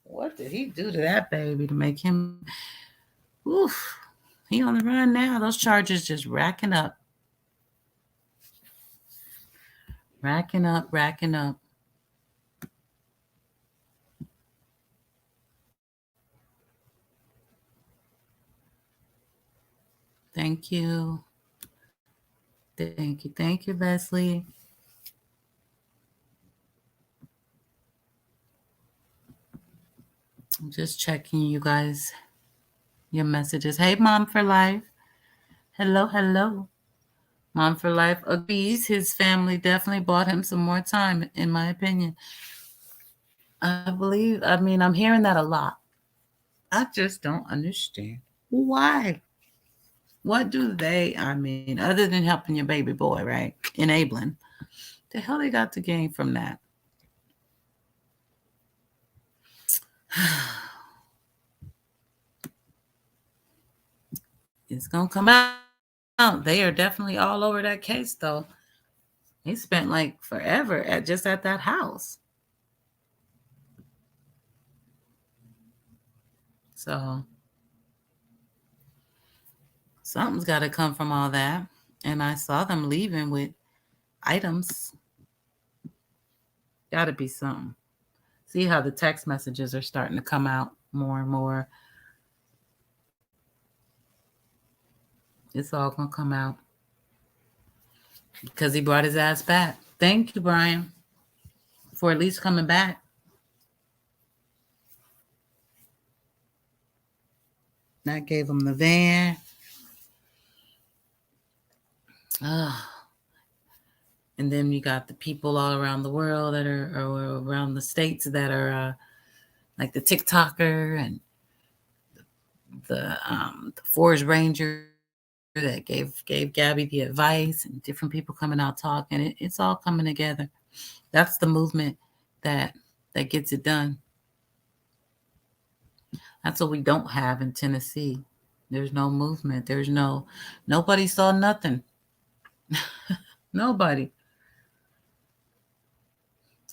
What did he do to that baby to make him? Oof. He on the run now. Those charges just racking up. Racking up, racking up. Thank you. Thank you, Leslie. I'm just checking you guys, your messages. Hey, Mom for Life. Hello, hello. Mom for Life agrees. His family definitely bought him some more time, in my opinion. I mean, I'm hearing that a lot. I just don't understand. Why? What do I mean, other than helping your baby boy, right? Enabling. The hell they got to gain from that? It's going to come out. They are definitely all over that case, though. They spent like forever at that house. So something's got to come from all that. And I saw them leaving with items. Got to be something. See how the text messages are starting to come out more and more. It's all going to come out because he brought his ass back. Thank you, Brian, for at least coming back. That gave him the van. And then you got the people all around the world that are or around the states that are like the TikToker and the Forest Ranger that gave Gabby the advice, and different people coming out talking. It's all coming together. That's the movement that gets it done. That's what we don't have in Tennessee. There's no movement. Nobody saw nothing. Nobody.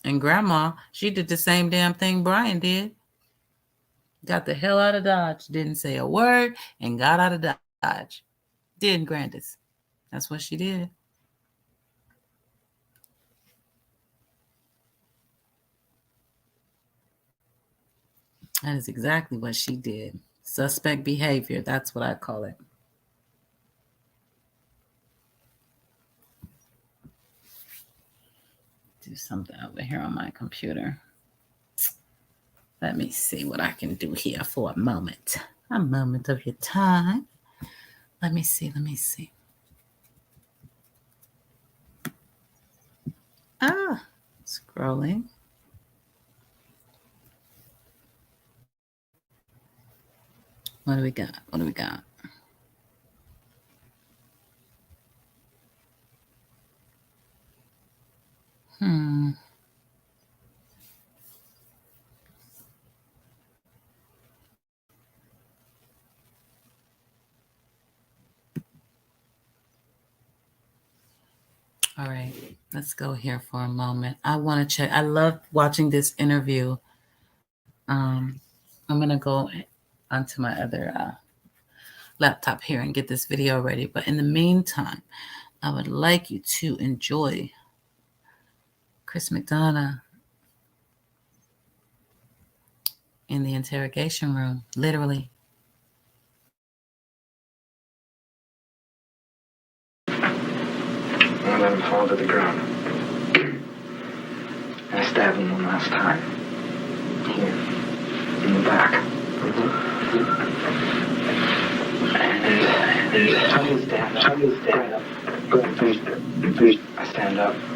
And Grandma, she did the same damn thing Brian did. Got the hell out of Dodge. Didn't say a word and got out of Dodge. Didn't Grandis? That's what she did. That is exactly what she did. Suspect behavior. That's what I call it. Do something over here on my computer. Let me see what I can do here for a moment. A moment of your time. Let me see. Scrolling. What do we got? All right, let's go here for a moment. I want to check. I love watching this interview. I'm going to go onto my other laptop here and get this video ready. But in the meantime, I would like you to enjoy Chris McDonough in the interrogation room, literally. I let him fall to the ground. And I stabbed him one last time. Here. In the back. And how do you stand up? Go ahead, please. I stand up. I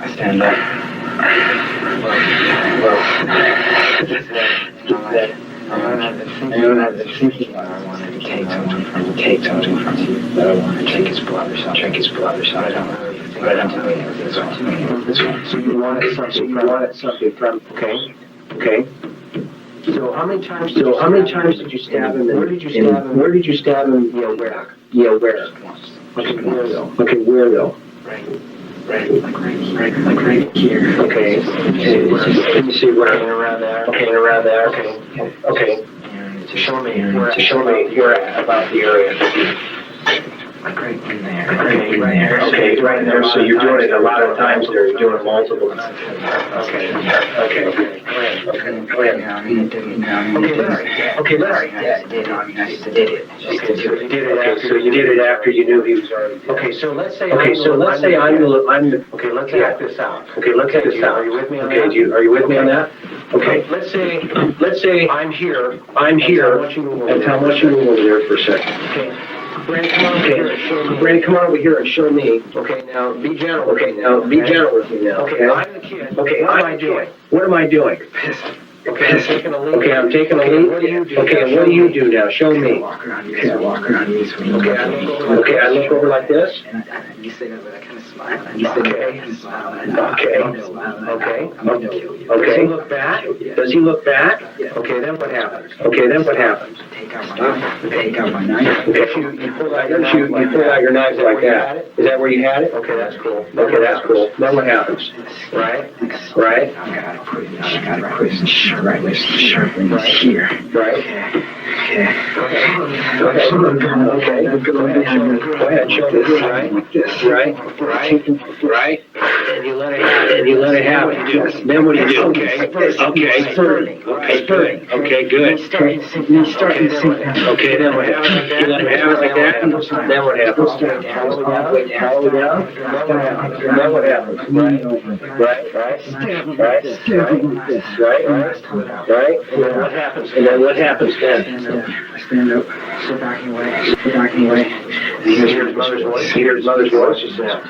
don't have the thinking. I wanted to take something from you. But I wanted to drink his blood or something. I don't really think. But I don't really know this one. So you wanted something from. Okay. So how many times did you stab him? Where did you stab him? Where? Once. Okay, where though? Right, like right here. Okay. Can you see where? Around there. Okay. Show me where about the area. Like right in there. Okay, right there. So you're doing it a lot of times there. You're doing it multiple times. Okay. Go ahead. Okay, Larry. Yeah, I did. I did it. Okay, so you did it after you knew he was already dead. Okay, so let's say I'm the. Okay, let's act this out. Are you with me on that? Are you with me on that? Okay. Let's say I'm here. And tell me what you move over there for a second. Okay. Brandon, come on over here and show me. Okay, now be gentle. With me now. Okay, I'm the kid. Okay, what am I doing? You're pissed. Okay, I'm taking a lead. What do you do? Okay, what do you do now? Show me. Walk around you. Okay, I look over like this. And you say that with a kind of smile. Okay. Does he look back? Okay, then what happens? Take out my knife. Okay, you pull out your knife like that. Is that where you had it? Okay, that's cool. Then what happens? Right? I gotta put it sharp here. Right? Okay. Go ahead, show this. Right? And you let it happen. Then what do you do? Okay, burning. Okay, good. Okay, then what happens? You let him have it like that? Then what happens? All the way down? Then what happens? Right? And then what happens then? I stand up, sit back and away. And you hear his mother's voice.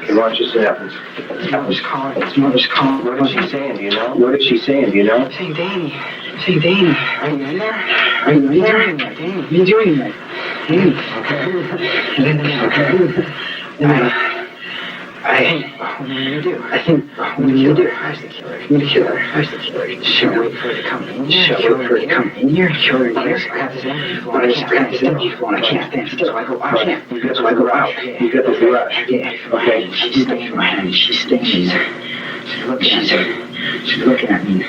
Watch this happens. His mother's calling. What is she saying, do you know? Saying, Danny, are you in there? Danny? What are you doing there? Danny. Okay. What are you gonna do? Where's the killer? She'll wait for her to come in here. Kill her in here. I have this energy flow. I can't stand still. So I go out. You got the garage. Yeah. Okay. She's sticking my hand. She's looking at me.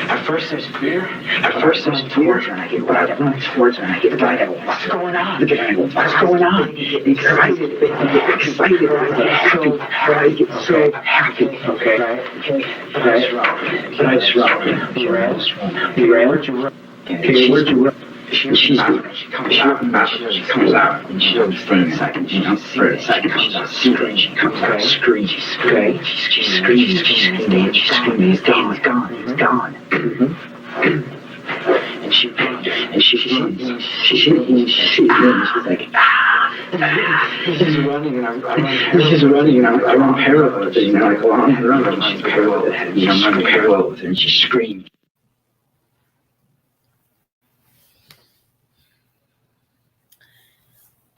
At first there's fear. At first there's towards her, and I get right up. Towards her, and I get right up. What's going on? Look at her. What's going on? Excited. Excited. I get so happy. Okay. Okay. Nice run. You ran. You ran. Where'd you run? Okay. Where'd you run? She comes out, and she goes for a second, she comes out screaming, she comes out screaming, she's screaming, she's screaming, his dad's gone, he's gone. And she's like, she's running, and I run parallel with her, you know, like along her run, and she's parallel with her, I'm running parallel with her, and she screams.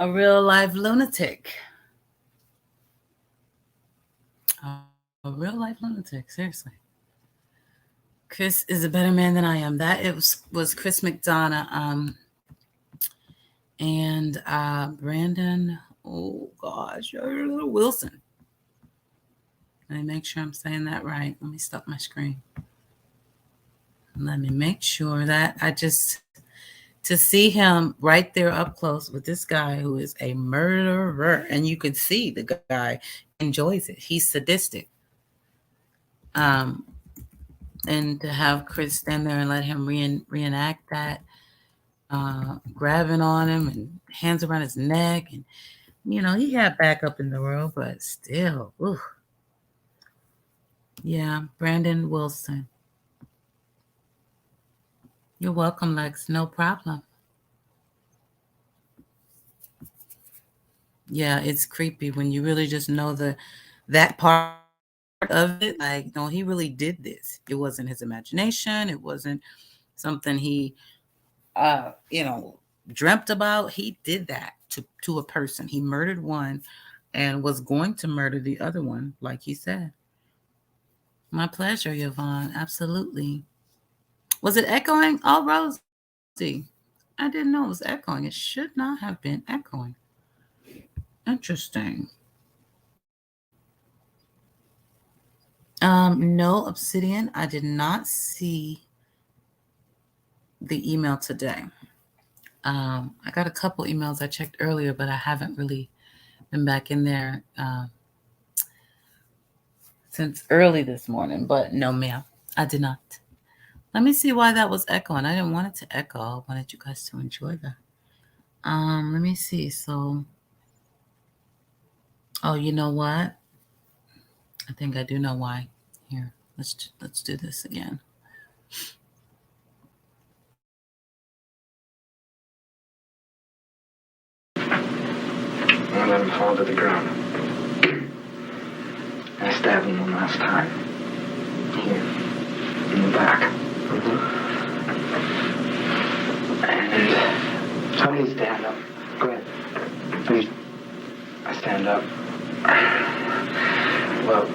A real life lunatic. A real life lunatic, seriously. Chris is a better man than I am. That it was Chris McDonough. And Brandon, oh gosh, Wilson. Let me make sure I'm saying that right. Let me stop my screen. Let me make sure that to see him right there up close with this guy who is a murderer, and you can see the guy enjoys it. He's sadistic. And to have Chris stand there and let him reenact that, grabbing on him and hands around his neck, and you know, he got back up in the world, but still, ooh. Yeah, Brandon Wilson. You're welcome, Lex. No problem. Yeah, it's creepy when you really just know that part of it. Like, no, he really did this. It wasn't his imagination. It wasn't something he, dreamt about. He did that to a person. He murdered one and was going to murder the other one, like he said. My pleasure, Yvonne. Absolutely. Was it echoing? Oh, Rosie. I didn't know it was echoing. It should not have been echoing. Interesting. No, Obsidian. I did not see the email today. I got a couple emails I checked earlier, but I haven't really been back in there since early this morning. But no, ma'am, I did not. Let me see why that was echoing. I didn't want it to echo. I wanted you guys to enjoy that. Let me see. So, oh, you know what? I think I do know why. Here, let's do this again. I let him fall to the ground. I stabbed him one last time. Here, in the back. And tell me to stand up. Go ahead. Please. I stand up. Well,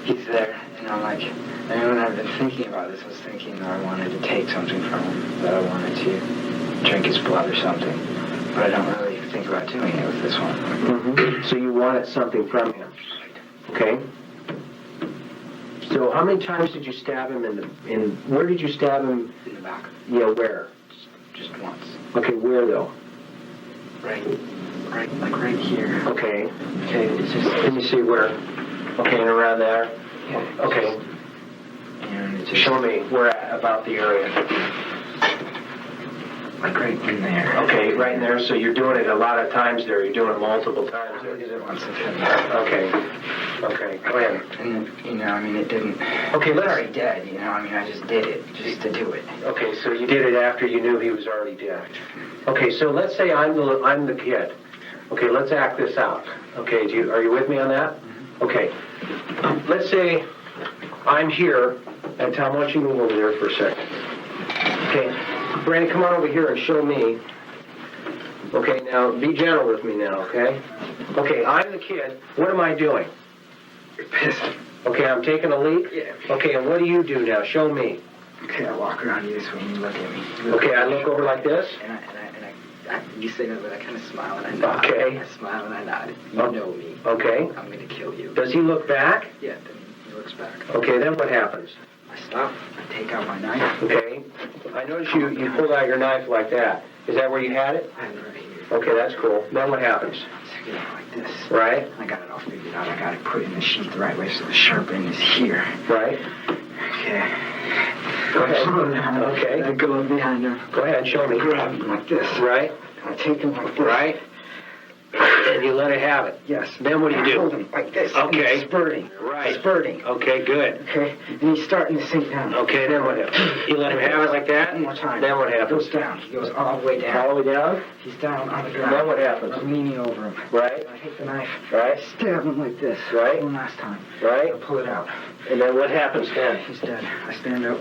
he's there, and I'm like, and when I've been thinking about this, I was thinking that I wanted to take something from him, that I wanted to drink his blood or something, but I don't really think about doing it with this one. Mm-hmm. So you wanted something from him, okay? So how many times did you stab him where did you stab him? In the back. Yeah, where? Just once. Okay, where though? Right here. Okay. Okay, it's just... Let me see where. Okay, and around there? Yeah, okay. And it's just... Show me where about the area. Like right in there. Okay, right in there. So you're doing it a lot of times there. You're doing it multiple times there. I did it once and Okay. Okay, go ahead. And, it didn't... Okay, He's already dead, I just did it, just to do it. Okay, so you did it after you knew he was already dead. Okay, so let's say I'm the kid. Okay, let's act this out. Okay, are you with me on that? Okay. Let's say I'm here, and Tom, why don't you move over there for a second? Okay, Brandon, come on over here and show me. Okay, now be gentle with me now, okay? Okay, I'm the kid. What am I doing? You're pissed. Okay, I'm taking a leak? Yeah. Okay, and what do you do now? Show me. Okay, I walk around you this way and you look at me. Okay, I look over like this? And you say that, but I kind of smile and I nod. Okay. I smile and I nod. You know me. Okay. I'm going to kill you. Does he look back? Yeah, then he looks back. Okay, then what happens? I I stop. I take out my knife. Okay. I noticed you pulled out your knife like that. Is that where you had it? I have it right here. Okay, that's cool. Then what happens? It's like this. Right? I got it all figured out. I got it put in the sheath the right way so the sharp end is here. Right? Okay. Go ahead. Okay. Okay. I go in behind him. Go ahead, show me. Grab him like this. Right? I take him like this. Right? And you let it have it. Yes. Then what do you do? I hold him like this. Okay. And he's spurting. Right. Spurting. Okay, good. Okay. And he's starting to sink down. Okay, then what happens? You let him have it like that? One more time. Then what He happens? goes down. He goes all the way down. All the way down? He's down on the ground. Then what happens? I'm leaning over him. Right? I take the knife. Right? I stab him like this. Right. One last time. Right? I pull it out. And then what happens then? He's dead. I stand up.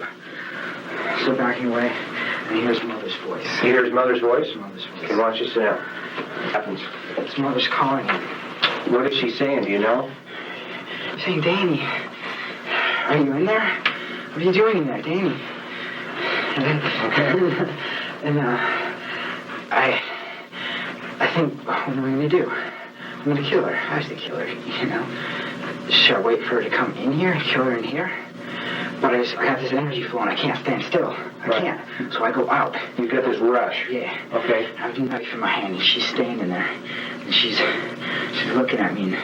Start backing away. And here's Mother's voice. You hear his mother's voice? Mother's voice. Okay, why don't you sit down? What happens? His mother's calling him. What is she saying? Do you know? Saying, Danny, are you in there? What are you doing in there, Danny? And I think, what am I going to do? I'm going to kill her. I have to kill her, you know. Should I wait for her to come in here and kill her in here? But I got this energy flow and I can't stand still. I Right. can't. So I go out. You get this rush. Yeah. Okay. I have a knife in my hand and she's standing there. And she's looking at me. And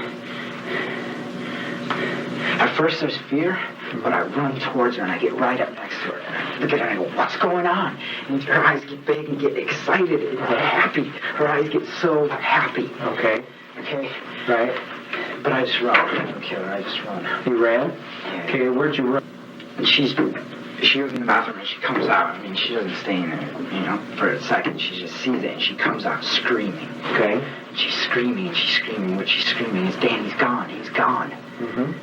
at first there's fear, but I run towards her and I get right up next to her. And I look at her and I go, what's going on? And her eyes get big and get excited and happy. Her eyes get so happy. Okay. Okay? Right. But I just run. I don't kill her. I just run. You ran? Yeah. Okay, where'd you run? And she was in the bathroom and she comes out. I mean, she doesn't stay in there, you know, for a second. She just sees it and she comes out screaming. Okay. She's screaming and she's screaming. What she's screaming is, Danny's gone. He's gone. Mm-hmm.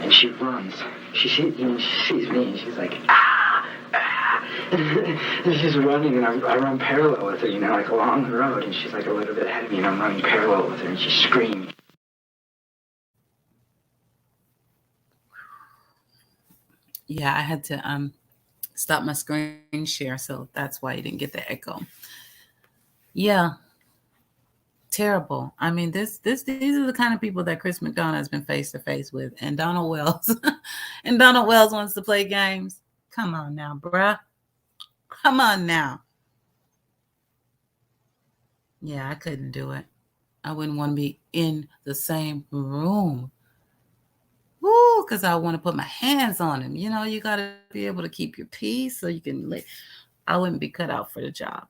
And she runs. She sees me and she's like, ah, ah. And she's running and I run parallel with her, you know, like along the road. And she's like a little bit ahead of me and I'm running parallel with her and she's screaming. Yeah, I had to stop my screen share, so that's why you didn't get the echo. Yeah, terrible. I mean, these are the kind of people that Chris McDonough has been face to face with, and Donald Wells, and Donald Wells wants to play games. Come on now, bruh. Come on now. Yeah, I couldn't do it. I wouldn't want to be in the same room. Woo, because I want to put my hands on him. You know, you got to be able to keep your peace so you can live. I wouldn't be cut out for the job.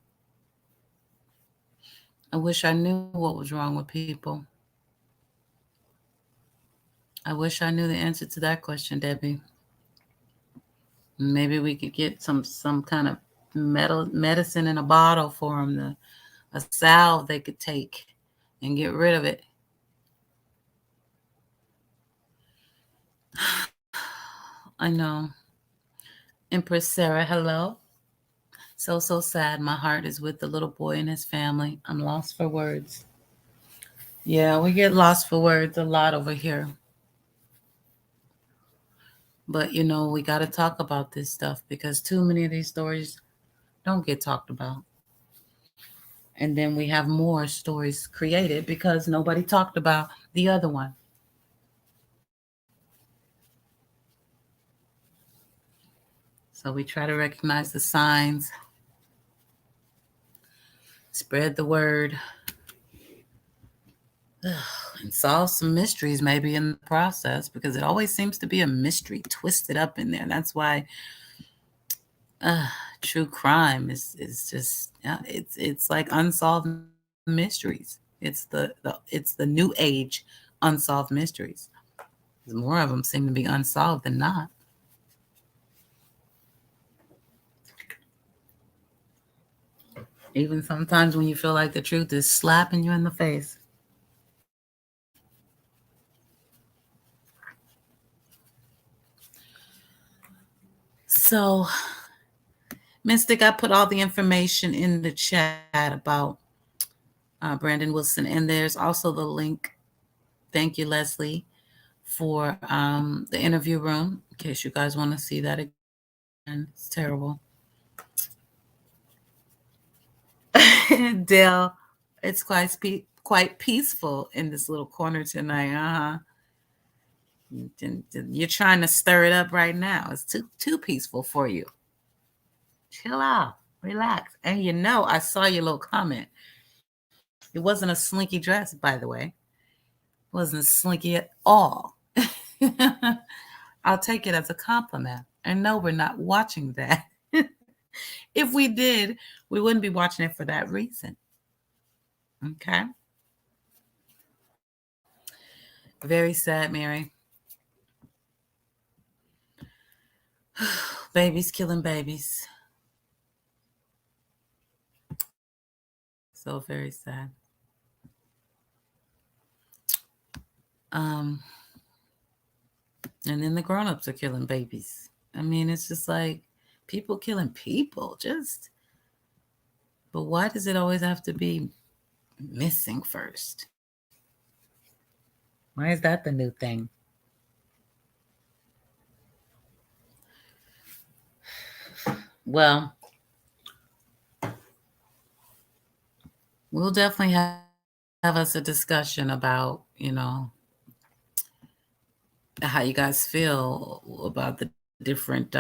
I wish I knew what was wrong with people. I wish I knew the answer to that question, Debbie. Maybe we could get some kind of medicine in a bottle for them, a salve they could take and get rid of it. I know. Empress Sarah, hello. So sad. My heart is with the little boy and his family. I'm lost for words. Yeah, we get lost for words a lot over here. But, you know, we got to talk about this stuff because too many of these stories don't get talked about. And then we have more stories created because nobody talked about the other one. So we try to recognize the signs, spread the word, and solve some mysteries maybe in the process because it always seems to be a mystery twisted up in there. That's why true crime is just it's like unsolved mysteries. It's the new age unsolved mysteries. More of them seem to be unsolved than not. Even sometimes when you feel like the truth is slapping you in the face. So, Mystic, I put all the information in the chat about Brandon Wilson, and there's also the link. Thank you, Leslie, for the interview room, in case you guys want to see that again. It's terrible. Dale, it's quite peaceful in this little corner tonight. You're trying to stir it up right now. It's too peaceful for you. Chill out, relax. And I saw your little comment. It wasn't a slinky dress, by the way. It wasn't slinky at all. I'll take it as a compliment. And no, we're not watching that. If we did, we wouldn't be watching it for that reason. Okay. Very sad, Mary. Babies killing babies. So very sad. And then the grown-ups are killing babies. I mean, it's just like people killing people. But why does it always have to be missing first? Why is that the new thing? Well, we'll definitely have us a discussion about, how you guys feel about the different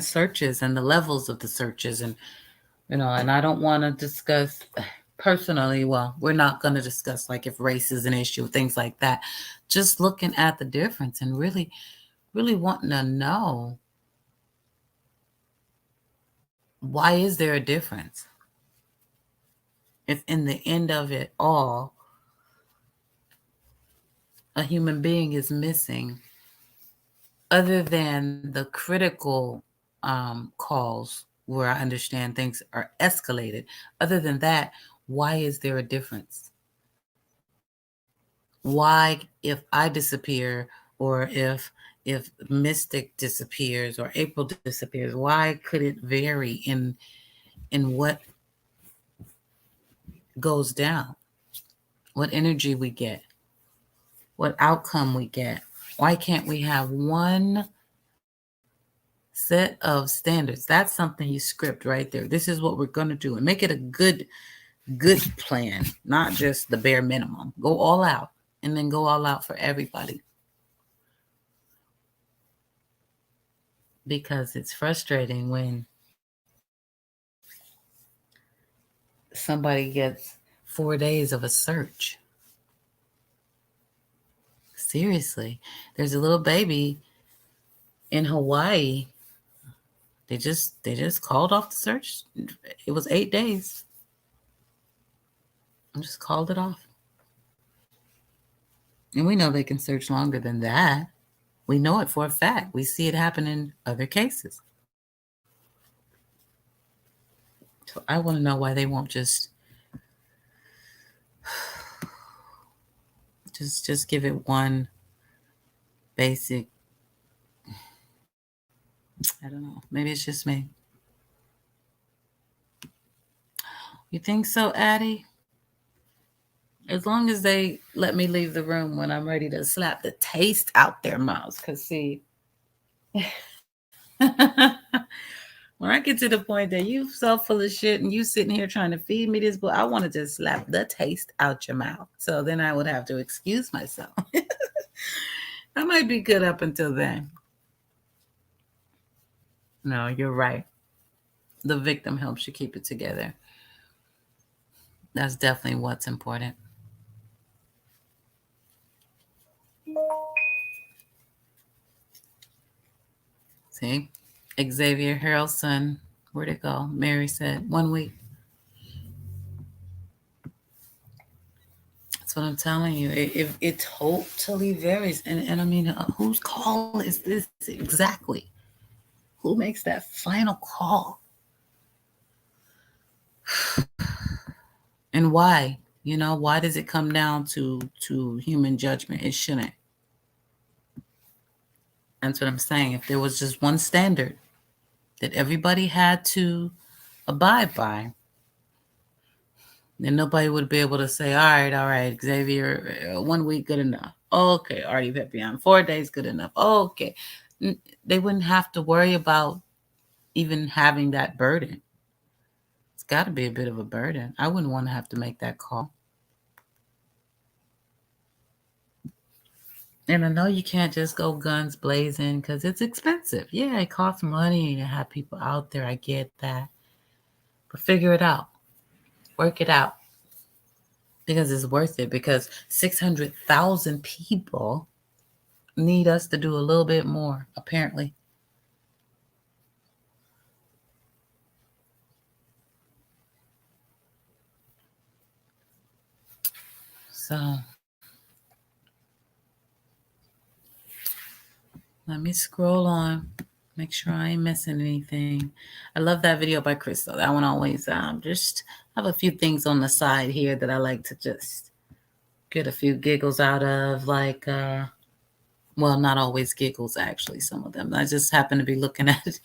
searches and the levels of the searches, and and I don't want to discuss personally. Well, we're not going to discuss like if race is an issue, things like that. Just looking at the difference and really wanting to know, why is there a difference? If in the end of it all, a human being is missing, other than the critical calls where I understand things are escalated, other than that, why is there a difference? Why, if I disappear, or if Mystic disappears or April disappears, why could it vary in what goes down, what energy we get, what outcome we get? Why can't we have one set of standards? That's something you script right there. This is what we're going to do, and make it a good plan, not just the bare minimum. Go all out, and then go all out for everybody. Because it's frustrating when somebody gets 4 days of a search. Seriously, there's a little baby in Hawaii. They just called off the search. It was 8 days. I just called it off. And we know they can search longer than that. We know it for a fact. We see it happen in other cases. So I want to know why they won't just give it one basic. I don't know. Maybe it's just me. You think so, Addie? As long as they let me leave the room when I'm ready to slap the taste out their mouths. Because, see, when I get to the point that you so full of shit and you sitting here trying to feed me this book, I want to just slap the taste out your mouth. So then I would have to excuse myself. I might be good up until then. No, you're right. The victim helps you keep it together. That's definitely what's important. See, Xavier Harrelson, where'd it go? Mary said 1 week. That's what I'm telling you. It totally varies. And I mean, whose call is this exactly? Who makes that final call? And why? Why does it come down to human judgment? It shouldn't. That's what I'm saying. If there was just one standard that everybody had to abide by, then nobody would be able to say, all right, Xavier, 1 week, good enough. Okay, Artie Pepion, 4 days, good enough. Okay. They wouldn't have to worry about even having that burden. It's got to be a bit of a burden. I wouldn't want to have to make that call. And I know you can't just go guns blazing because it's expensive. Yeah, it costs money to have people out there. I get that. But figure it out. Work it out. Because it's worth it. Because 600,000 people need us to do a little bit more, apparently. So let me scroll on. Make sure I ain't missing anything. I love that video by Crystal. That one always just have a few things on the side here that I like to just get a few giggles out of. Like well, not always giggles, actually, some of them. I just happen to be looking at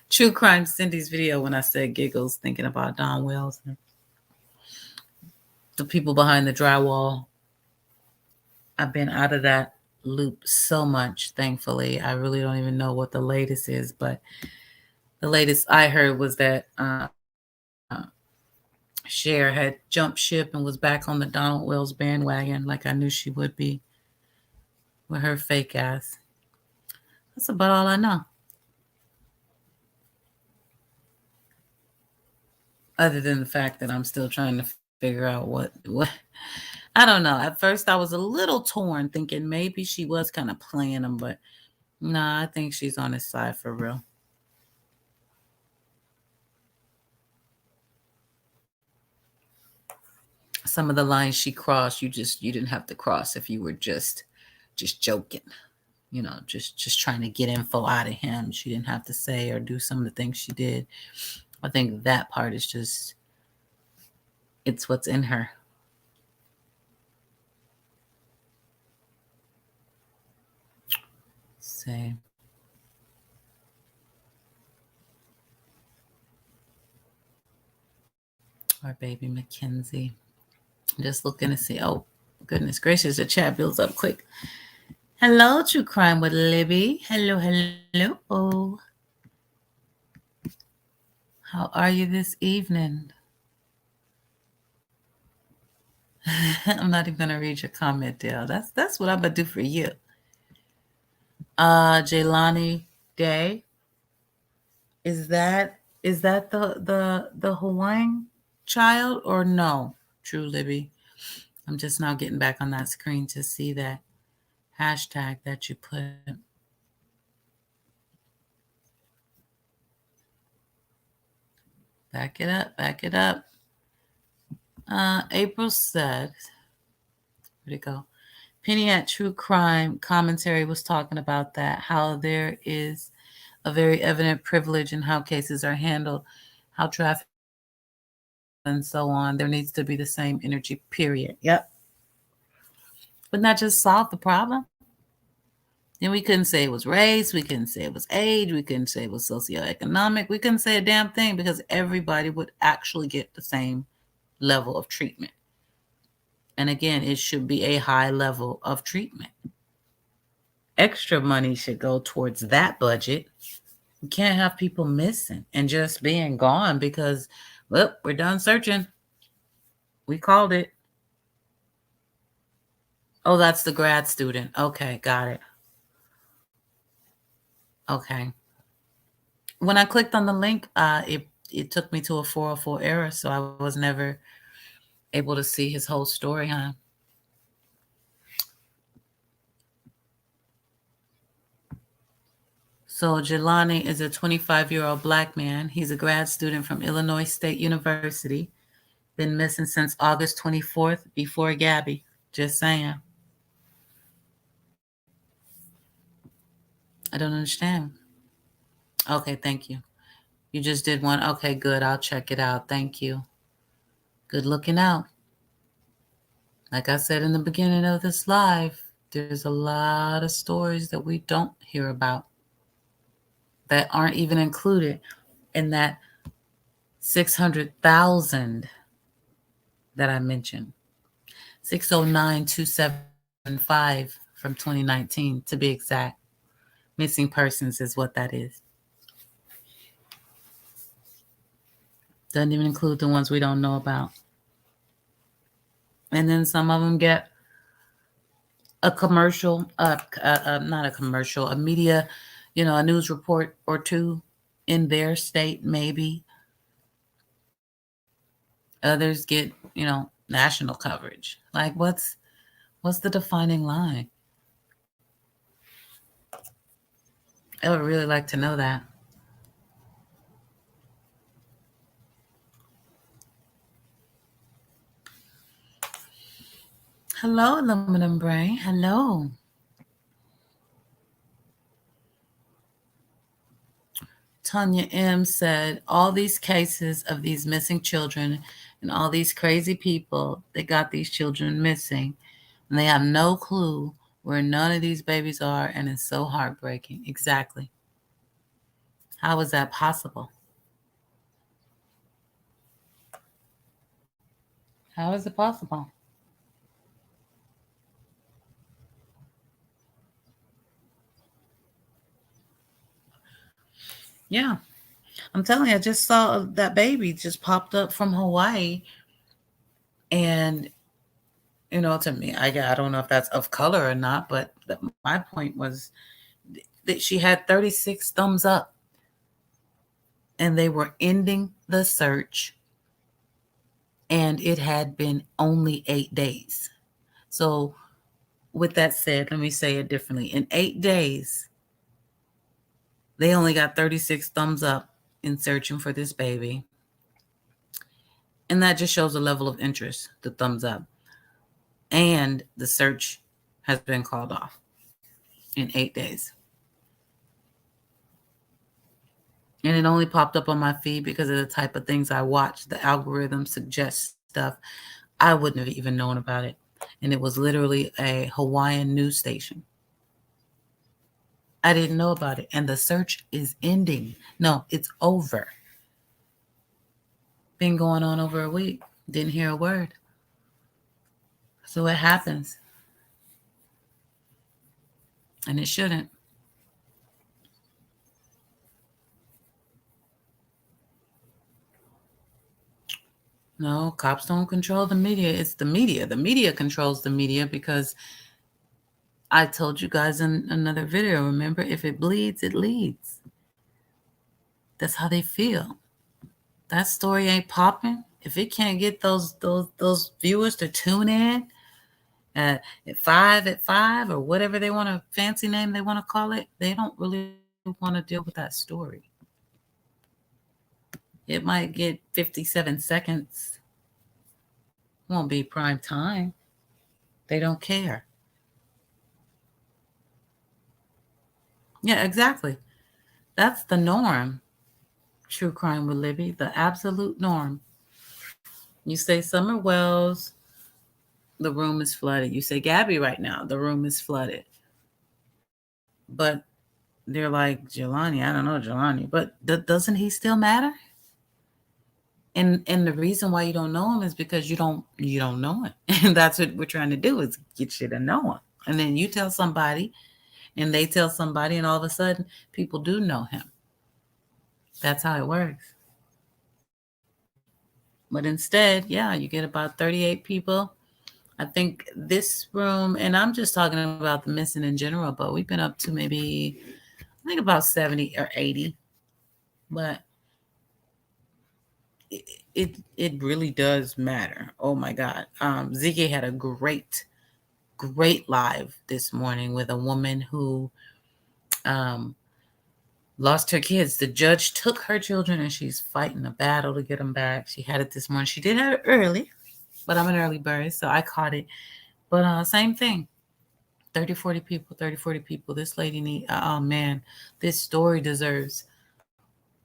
True Crime Cindy's video when I said giggles, thinking about Don Wells and the people behind the drywall. I've been out of that loop so much, thankfully. I really don't even know what the latest is, but the latest I heard was that Cher had jumped ship and was back on the Donald Wells bandwagon like I knew she would be with her fake ass. That's about all I know. Other than the fact that I'm still trying to figure out what I don't know. At first I was a little torn, thinking maybe she was kind of playing him, but nah, I think she's on his side for real. Some of the lines she crossed, you didn't have to cross if you were just joking. You know, just trying to get info out of him. She didn't have to say or do some of the things she did. I think that part is just, it's what's in her. Say. Our baby Mackenzie. Just looking to see. Oh, goodness gracious, the chat builds up quick. Hello, True Crime with Libby. Hello, hello. Oh. How are you this evening? I'm not even gonna read your comment, Dale. That's what I'm gonna do for you. Jaylani Day. Is that the Hawaiian child or no? True Libby. I'm just now getting back on that screen to see that hashtag that you put. Back it up, back it up. April said, where'd it go? Penny at True Crime Commentary was talking about that, how there is a very evident privilege in how cases are handled, how traffic and so on. There needs to be the same energy, period. Yep. Wouldn't that just solve the problem? Then we couldn't say it was race. We couldn't say it was age. We couldn't say it was socioeconomic. We couldn't say a damn thing because everybody would actually get the same level of treatment. And again, it should be a high level of treatment. Extra money should go towards that budget. You can't have people missing and just being gone because, well, we're done searching. We called it. Oh, that's the grad student. Okay, got it. Okay. When I clicked on the link, it took me to a 404 error, so I was never able to see his whole story, huh? So Jelani is a 25-year-old black man. He's a grad student from Illinois State University. Been missing since August 24th before Gabby. Just saying. I don't understand. Okay, thank you. You just did one. Okay, good. I'll check it out. Thank you. Good looking out. Like I said in the beginning of this live, there's a lot of stories that we don't hear about that aren't even included in that 600,000 that I mentioned. 609,275 from 2019, to be exact. Missing persons is what that is. Doesn't even include the ones we don't know about. And then some of them get a commercial, not a commercial, a media, a news report or two in their state, maybe. Others get, national coverage. Like, what's the defining line? I would really like to know that. Hello, Aluminum Brain. Hello. Tanya M said, all these cases of these missing children and all these crazy people that got these children missing, and they have no clue where none of these babies are, and it's so heartbreaking. Exactly. How is that possible? How is it possible? Yeah. I'm telling you, I just saw that baby just popped up from Hawaii. And, to me, I don't know if that's of color or not, but my point was that she had 36 thumbs up. And they were ending the search. And it had been only 8 days. So, with that said, let me say it differently. In 8 days, they only got 36 thumbs up in searching for this baby. And that just shows the level of interest, the thumbs up. And the search has been called off in 8 days. And it only popped up on my feed because of the type of things I watch. The algorithm suggests stuff. I wouldn't have even known about it. And it was literally a Hawaiian news station. I didn't know about it. And the search is ending. No, it's over. Been going on over a week. Didn't hear a word. So it happens. And it shouldn't. No, cops don't control the media. It's the media. The media controls the media because I told you guys in another video, remember, if it bleeds, it leads. That's how they feel. That story ain't popping. If it can't get those viewers to tune in at 5 or whatever they want, a fancy name they want to call it, they don't really want to deal with that story. It might get 57 seconds. Won't be prime time. They don't care. Yeah, exactly. That's the norm. True Crime with Libby, the absolute norm. You say Summer Wells, the room is flooded. You say Gabby right now, the room is flooded. But they're like, Jelani, I don't know Jelani, but doesn't he still matter? And the reason why you don't know him is because you don't know him. And that's what we're trying to do, is get you to know him. And then you tell somebody and they tell somebody, and all of a sudden people do know him. That's how it works. But instead, yeah, you get about 38 people. I think this room, and I'm just talking about the missing in general, but we've been up to maybe, I think about 70 or 80. But it really does matter. Oh my God. Ziggy had a great live this morning with a woman who lost her kids. The judge took her children and she's fighting a battle to get them back. She had it this morning. She did have it early, but I'm an early bird, so I caught it. But same thing. 30, 40 people. This lady oh man, this story deserves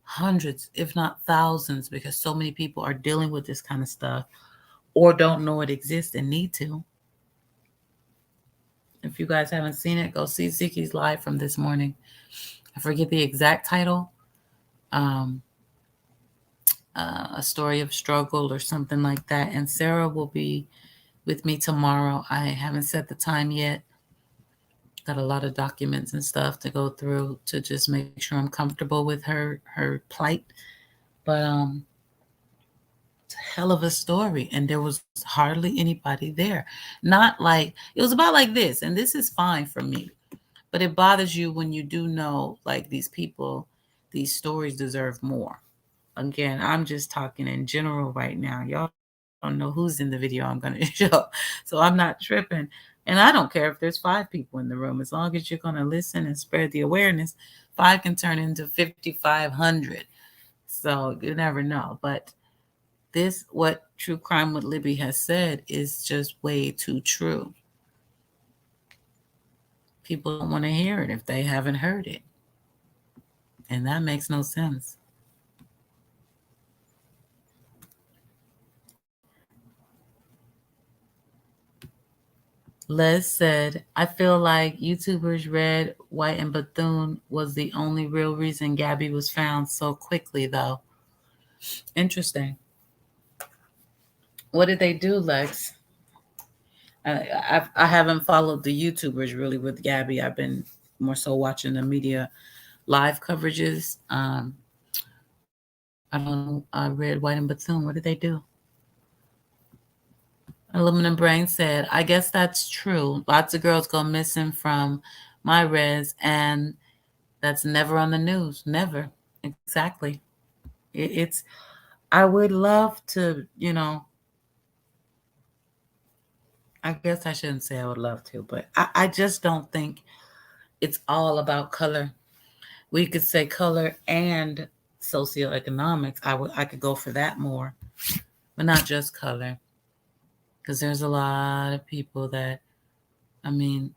hundreds, if not thousands, because so many people are dealing with this kind of stuff or don't know it exists and need to. If you guys haven't seen it, go see Ziki's live from this morning. I forget the exact title. A story of struggle or something like that. And Sarah will be with me tomorrow. I haven't set the time yet. Got a lot of documents and stuff to go through to just make sure I'm comfortable with her plight. But hell of a story, and there was hardly anybody there. Not like it was about like this, and this is fine for me, but it bothers you when you do know like these people, these stories deserve more. Again, I'm just talking in general right now. Y'all don't know who's in the video I'm going to show, so I'm not tripping. And I don't care if there's 5 people in the room, as long as you're going to listen and spread the awareness. 5 can turn into 5,500. So you never know. But this, what True Crime with Libby has said, is just way too true. People don't want to hear it if they haven't heard it. And that makes no sense. Les said, I feel like YouTubers read White and Bethune was the only real reason Gabby was found so quickly, though. Interesting. What did they do, Lex? I haven't followed the YouTubers really with Gabby. I've been more so watching the media live coverages. I don't know. I read White and Bethune. What did they do? Aluminum Brain said, I guess that's true. Lots of girls go missing from my res, and that's never on the news. Never. Exactly. It's, I would love to, I guess I shouldn't say I would love to, but I just don't think it's all about color. We could say color and socioeconomics. I could go for that more, but not just color. Because there's a lot of people that, I mean,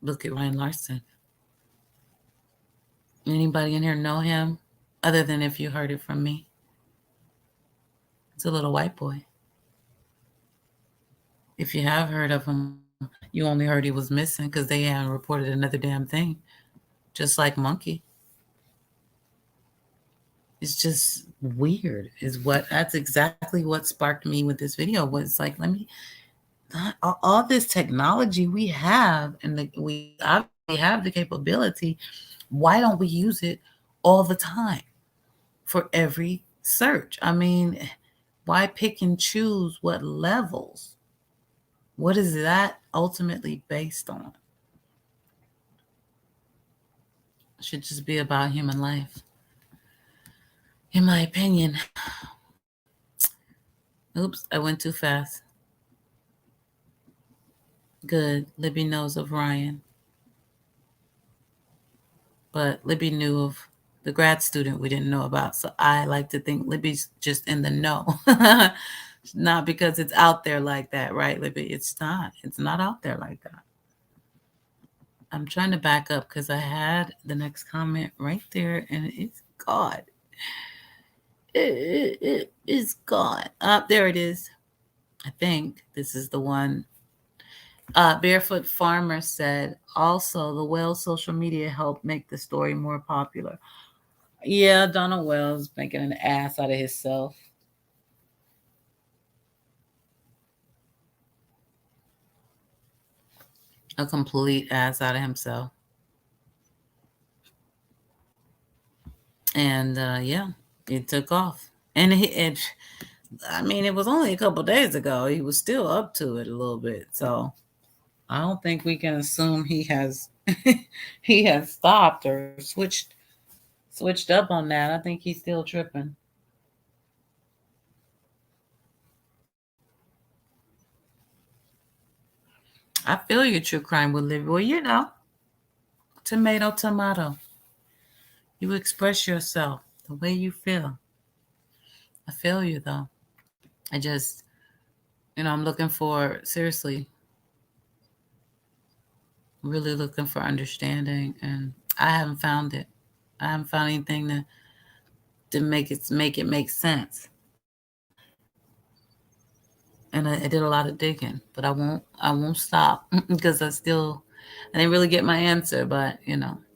look at Ryan Larson. Anybody in here know him other than if you heard it from me? It's a little white boy. If you have heard of him, you only heard he was missing because they haven't reported another damn thing. Just like Monkey. It's just weird. That's exactly what sparked me with this video. Was like, all this technology we have, and we obviously have the capability. Why don't we use it all the time for every search? I mean, why pick and choose what levels? What is that ultimately based on? It should just be about human life, in my opinion. Oops, I went too fast. Good. Libby knows of Ryan. But Libby knew of the grad student we didn't know about. So I like to think Libby's just in the know. Not because it's out there like that, right, Libby? It's not. It's not out there like that. I'm trying to back up because I had the next comment right there, and it's gone. It is gone. There it is. I think this is the one. Barefoot Farmer said, also, the Wells social media helped make the story more popular. Yeah, Donald Wells making an ass out of himself. A complete ass out of himself. And yeah, it took off. And it was only a couple days ago. He was still up to it a little bit. So I don't think we can assume he has he has stopped or switched up on that. I think he's still tripping. I feel you, True Crime with Libby. Well, tomato. You express yourself the way you feel. I feel you, though. I just, I'm looking for, seriously, really looking for understanding, and I haven't found it. I haven't found anything to make it make sense. And I did a lot of digging, but I won't stop because I didn't really get my answer. But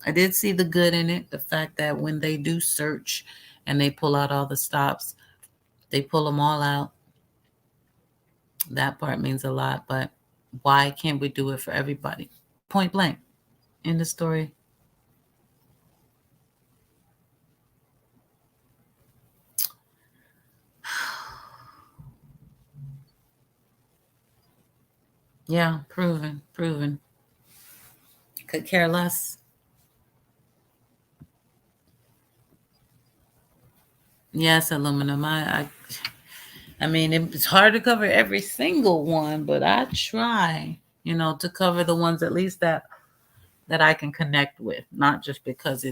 I did see the good in it. The fact that when they do search and they pull out all the stops, they pull them all out. That part means a lot. But why can't we do it for everybody? Point blank. In the story. Yeah, proven. Could care less. Yes, aluminum. I mean, it's hard to cover every single one, but I try, to cover the ones at least that I can connect with, not just because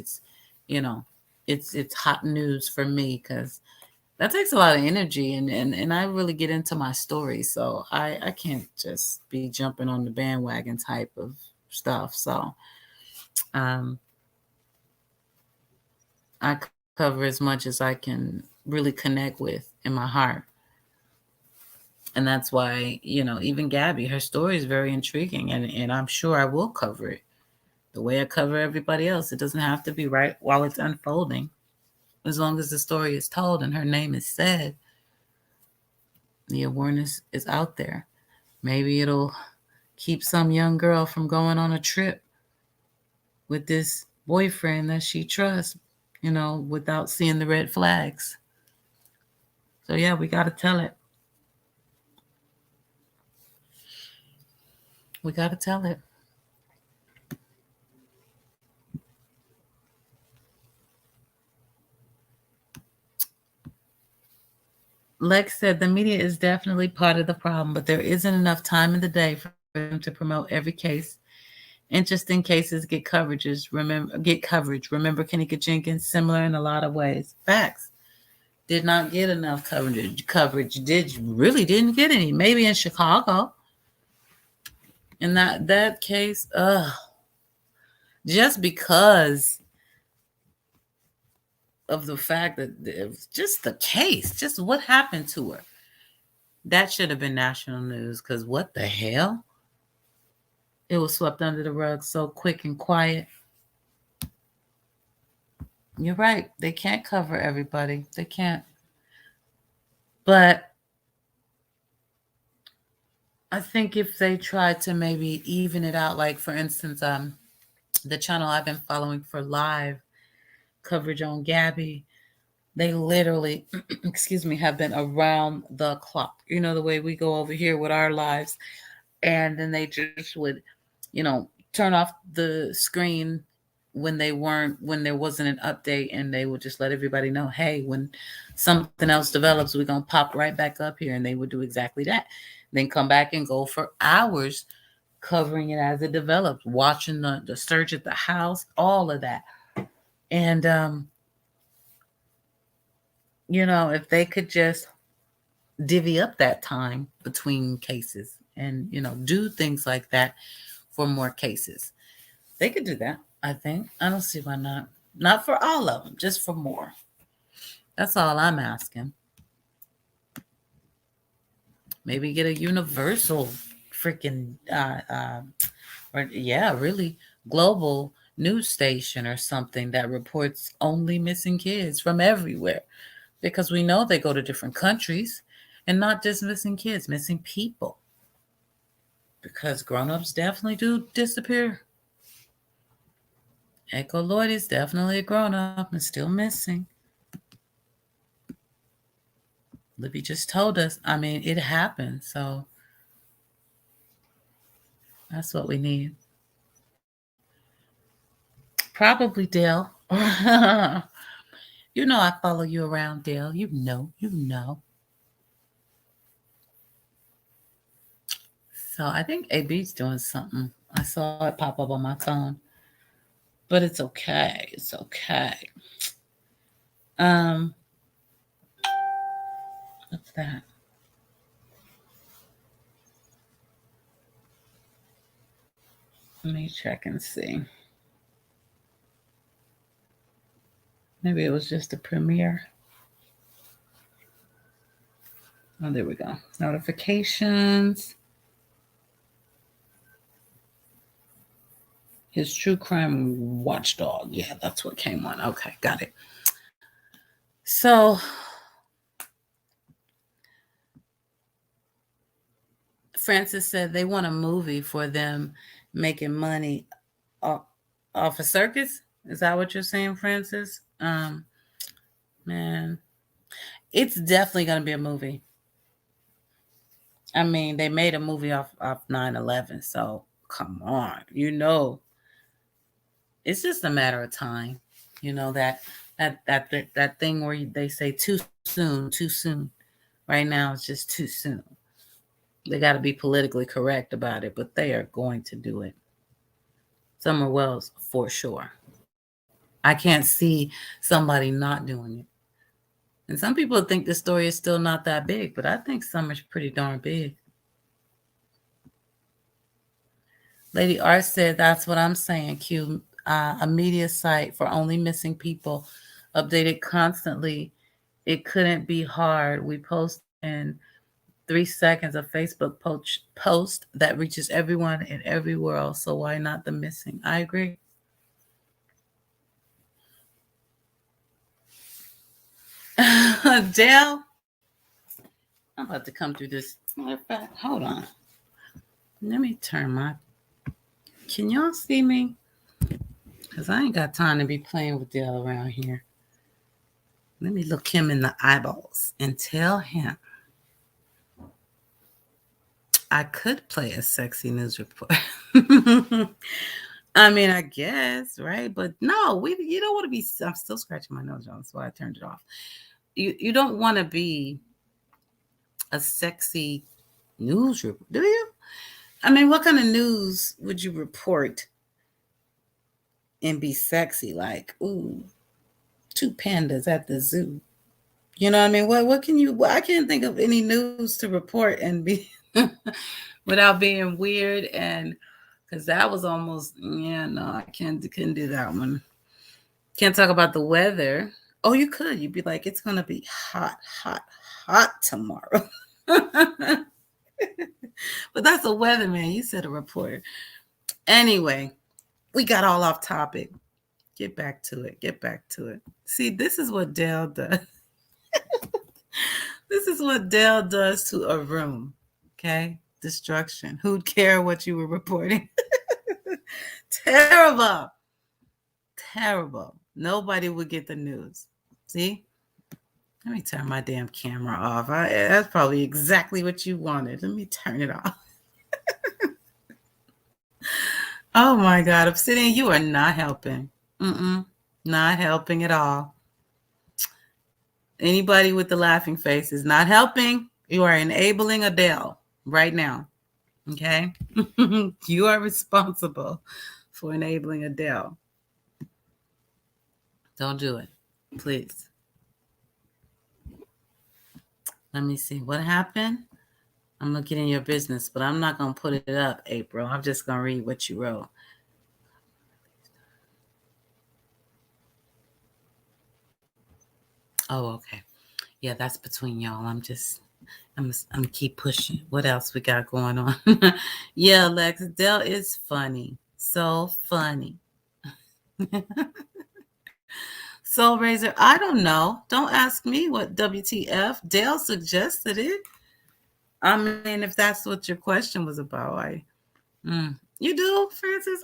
you know, it's hot news for me, because that takes a lot of energy, and I really get into my story, so I can't just be jumping on the bandwagon type of stuff. So um, I cover as much as I can really connect with in my heart. And that's why, even Gabby, her story is very intriguing, and I'm sure I will cover it the way I cover everybody else. It doesn't have to be right while it's unfolding. As long as the story is told and her name is said, the awareness is out there. Maybe it'll keep some young girl from going on a trip with this boyfriend that she trusts, without seeing the red flags. So, yeah, we got to tell it. We got to tell it. Lex said the media is definitely part of the problem, but there isn't enough time in the day for them to promote every case. Interesting cases get coverage. Remember Kenneka Jenkins, similar in a lot of ways. Facts. Did not get enough coverage. Didn't get any. Maybe in Chicago. In that case, just because of the fact that it was just the case, just what happened to her. That should have been national news, because what the hell? It was swept under the rug so quick and quiet. You're right. They can't cover everybody. They can't. But I think if they tried to maybe even it out, like for instance, the channel I've been following for live coverage on Gabby, they literally, excuse me, have been around the clock. The way we go over here with our lives, and then they just would, turn off the screen when there wasn't an update, and they would just let everybody know, hey, when something else develops, we're gonna pop right back up here, and they would do exactly that. Then come back and go for hours covering it as it develops, watching the search at the house, all of that. And if they could just divvy up that time between cases and do things like that for more cases, they could do that. I think. I don't see why not. Not for all of them, just for more. That's all I'm asking. Maybe get a universal freaking really global news station or something that reports only missing kids from everywhere, because we know they go to different countries, and not just missing kids, missing people, because grown-ups definitely do disappear. Echo Lloyd is definitely a grown-up and still missing. Libby just told us. I mean, it happened, so that's what we need. Probably Dale. I follow you around, Dale. You know. So I think AB's doing something. I saw it pop up on my phone. But it's okay. It's okay. What's that? Let me check and see. Maybe it was just a premiere. Oh, there we go. Notifications. His true crime watchdog. Yeah, that's what came on. Okay, got it. So, Francis said they want a movie for them making money off a circus. Is that what you're saying, Francis? Man, it's definitely going to be a movie. I mean, they made a movie off 9/11, so come on, it's just a matter of time. That thing where they say too soon, too soon. Right now, it's just too soon. They got to be politically correct about it, but they are going to do it. Summer Wells, for sure. I can't see somebody not doing it. And some people think the story is still not that big, but I think Summer's pretty darn big. Lady Art said, that's what I'm saying, Q. A media site for only missing people, updated constantly. It couldn't be hard. We post in 3 seconds a Facebook post that reaches everyone in every world. So why not the missing? I agree. Dale, I'm about to come through this. Matter of fact, hold on. Let me turn my. Can y'all see me? Because I ain't got time to be playing with Dale around here. Let me look him in the eyeballs and tell him I could play a sexy news report. I mean, I guess, right? But no, you don't want to be. I'm still scratching my nose, John. That's why I turned it off. You don't want to be a sexy news report, do you? I mean, what kind of news would you report and be sexy? Like, ooh, 2 pandas at the zoo. You know what I mean? What can you? I can't think of any news to report and be without being weird, and because that was almost no, I couldn't do that one. Can't talk about the weather. Oh, you could. You'd be like, it's gonna be hot, hot, hot tomorrow. But that's a weatherman. You said a reporter. Anyway, we got all off topic. Get back to it. Get back to it. See, this is what Dale does. This is what Dale does to a room. Okay? Destruction. Who'd care what you were reporting? Terrible. Terrible. Nobody would get the news. See? Let me turn my damn camera off. That's probably exactly what you wanted. Let me turn it off. Oh my God. Obsidian, you are not helping. Not helping at all. Anybody with the laughing face is not helping. You are enabling Adele right now. Okay? You are responsible for enabling Adele. Don't do it, please. Let me see what happened. I'm looking in your business, but I'm not going to put it up, April. I'm just going to read what you wrote. Oh, okay. Yeah, that's between y'all. I'm keep pushing. What else we got going on? Yeah, Lex, Dell is funny. So funny. Soul Razor, I don't know. Don't ask me what WTF. Dale suggested it. I mean, if that's what your question was about, you do, Francis.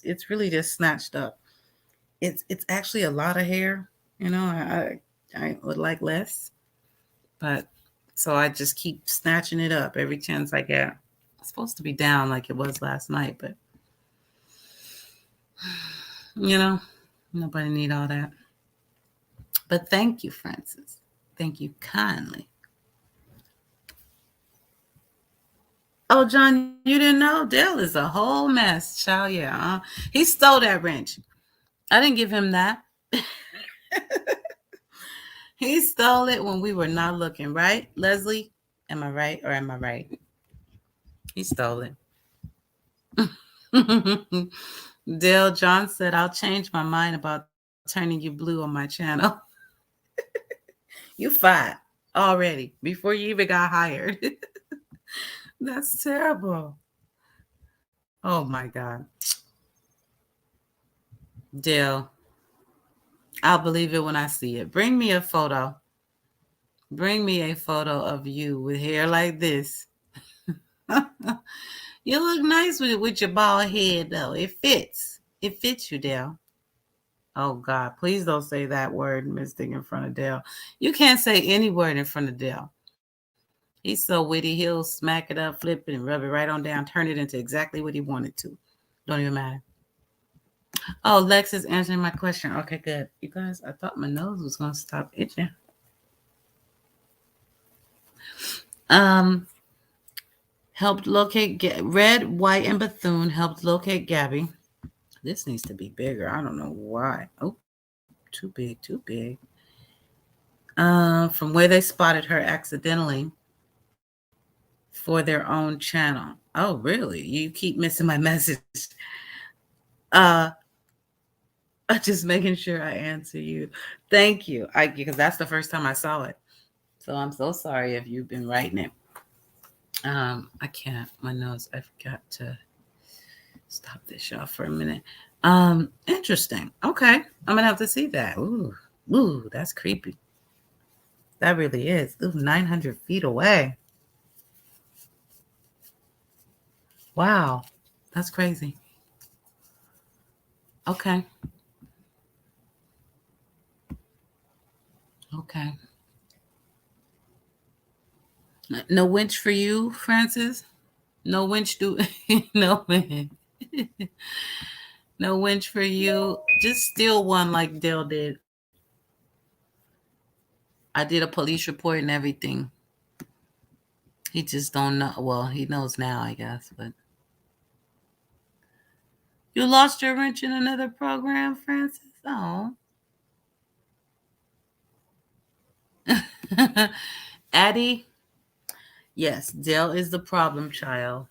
It's really just snatched up. It's actually a lot of hair. You know, I would like less, but so I just keep snatching it up every chance I get. It's supposed to be down like it was last night, but you know, nobody need all that. But thank you, Francis. Thank you kindly. Oh, John, you didn't know? Dale is a whole mess. Child, yeah. He stole that wrench. I didn't give him that. He stole it when we were not looking, right? Leslie, am I right or am I right? He stole it. Dale John said, I'll change my mind about turning you blue on my channel. You fired already before you even got hired. That's terrible. Oh my God. Dale, I'll believe it when I see it. Bring me a photo. Bring me a photo of you with hair like this. You look nice with your bald head, though. It fits. It fits you, Dale. Oh, God. Please don't say that word, Mystic, in front of Dale. You can't say any word in front of Dale. He's so witty. He'll smack it up, flip it, and rub it right on down, turn it into exactly what he wanted to. Don't even matter. Oh, Lex is answering my question. Okay, good. You guys, I thought my nose was going to stop itching. Helped locate Red, White, and Bethune helped locate Gabby. This needs to be bigger. I don't know why. Oh, too big, too big. From where they spotted her accidentally for their own channel. Oh, really? You keep missing my message. I'm just making sure I answer you. Thank you. Because that's the first time I saw it. So I'm so sorry if you've been writing it. I can't. My nose. I forgot to stop this y'all for a minute. Interesting. Okay. I'm gonna have to see that. Ooh, that's creepy. That really is. Ooh, 900 feet away. Wow. That's crazy. Okay. Okay. No winch for you, Francis? No winch no winch. No winch for you. Just steal one like Dale did. I did a police report and everything. He just don't know. Well, he knows now, I guess, but you lost your wrench in another program, Francis? Oh. Addie, yes, Dale is the problem child.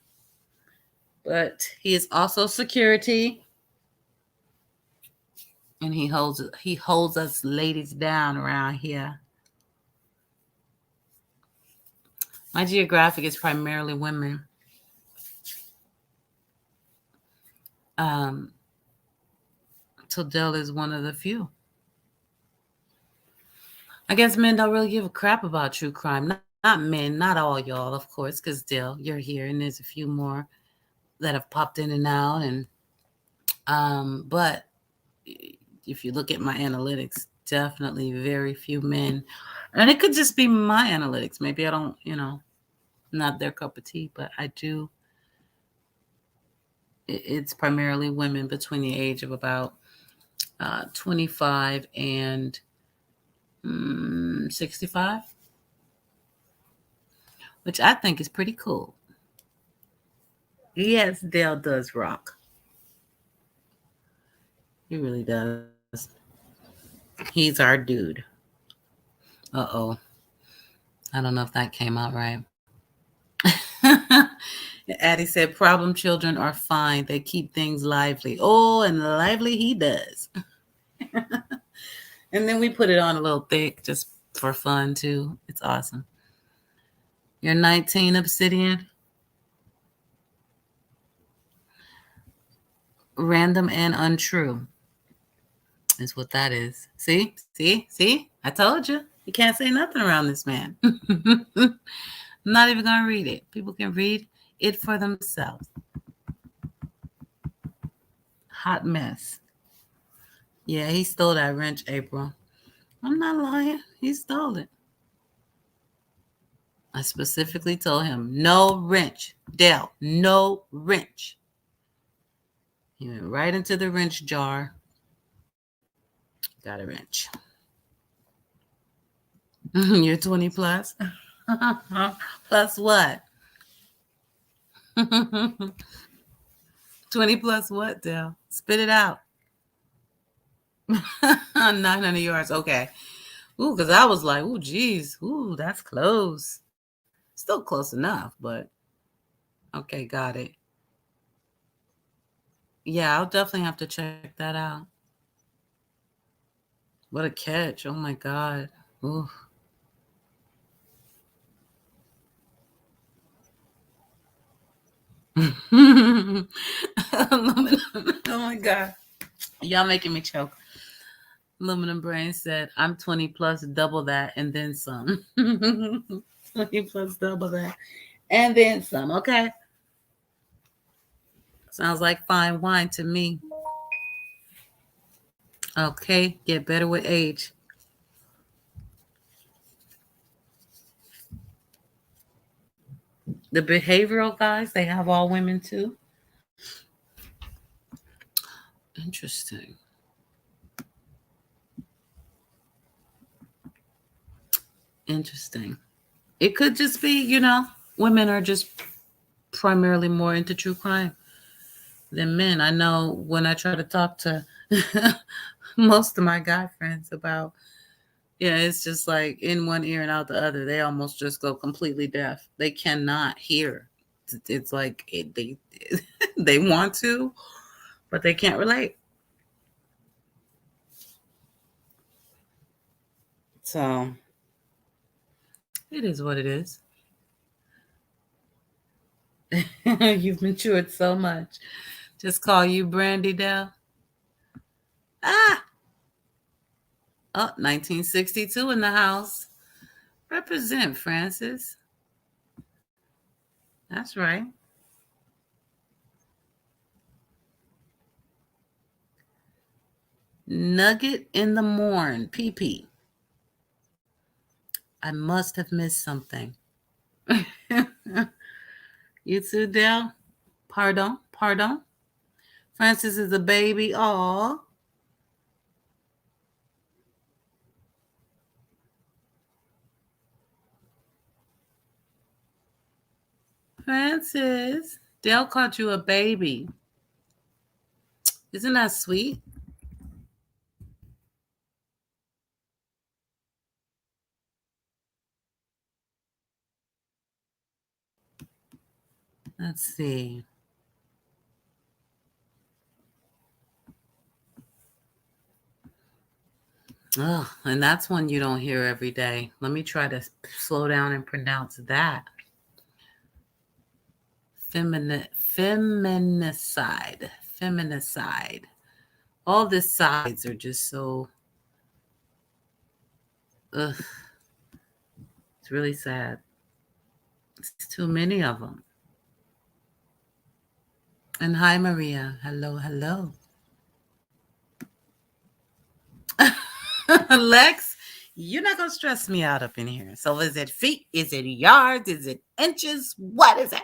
But he is also security. And he holds us ladies down around here. My geographic is primarily women. So Dale is one of the few. I guess men don't really give a crap about true crime. Not men, not all y'all, of course, because Dale, you're here, and there's a few more that have popped in and out. And but if you look at my analytics, definitely very few men. And it could just be my analytics. Maybe I don't, not their cup of tea, but I do. It's primarily women between the age of about 25 and 65, which I think is pretty cool. Yes, Dale does rock. He really does. He's our dude. Uh-oh. I don't know if that came out right. Addie said, problem children are fine. They keep things lively. Oh, and lively he does. And then we put it on a little thick just for fun, too. It's awesome. You're 19, Obsidian. Random and untrue is what that is. See? I told you. You can't say nothing around this man. I'm not even going to read it. People can read it for themselves. Hot mess. Yeah, he stole that wrench, April. I'm not lying. He stole it. I specifically told him, no wrench. Dale, no wrench. He went right into the wrench jar. Got a wrench. You're 20 plus? Plus what? 20 plus what, Dale? Spit it out. 900 yards. Okay. Ooh, because I was like, ooh, geez. Ooh, that's close. Still close enough, but okay, got it. Yeah, I'll definitely have to check that out. What a catch. Oh my God. Ooh. Oh my God. Y'all making me choke. Aluminum Brain said, I'm 20 plus double that and then some. 20 plus double that and then some. Okay. Sounds like fine wine to me. Okay. Get better with age. The behavioral guys, they have all women too. Interesting. Interesting. It could just be, women are just primarily more into true crime than men. I know when I try to talk to most of my guy friends about, yeah, it's just like in one ear and out the other. They almost just go completely deaf. They cannot hear. It's like they they want to, but they can't relate. So it is what it is. You've matured so much. Just call you Brandy Dell. Ah, oh, 1962 in the house. Represent, Francis. That's right. Nugget in the morn. PP. I must have missed something. You too, Dell? Pardon? Pardon? Francis is a baby. Aw. Francis. Dell called you a baby. Isn't that sweet? Let's see. Oh, and that's one you don't hear every day. Let me try to slow down and pronounce that. Feminicide. Feminicide. All the sides are just so, ugh, it's really sad. It's too many of them. And hi, Maria. Hello, hello. Lex, you're not going to stress me out up in here. So is it feet? Is it yards? Is it inches? What is it?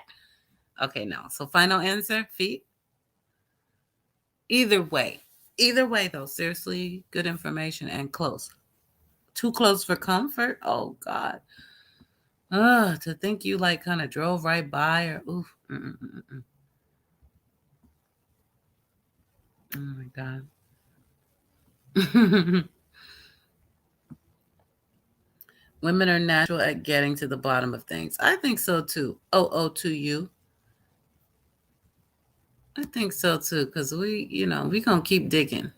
Okay, no. So final answer, feet? Either way, though, seriously, good information and close. Too close for comfort? Oh, God. To think you like kind of drove right by or, oof. Oh, my God. Women are natural at getting to the bottom of things. I think so, too. to you. I think so, too, because we going to keep digging.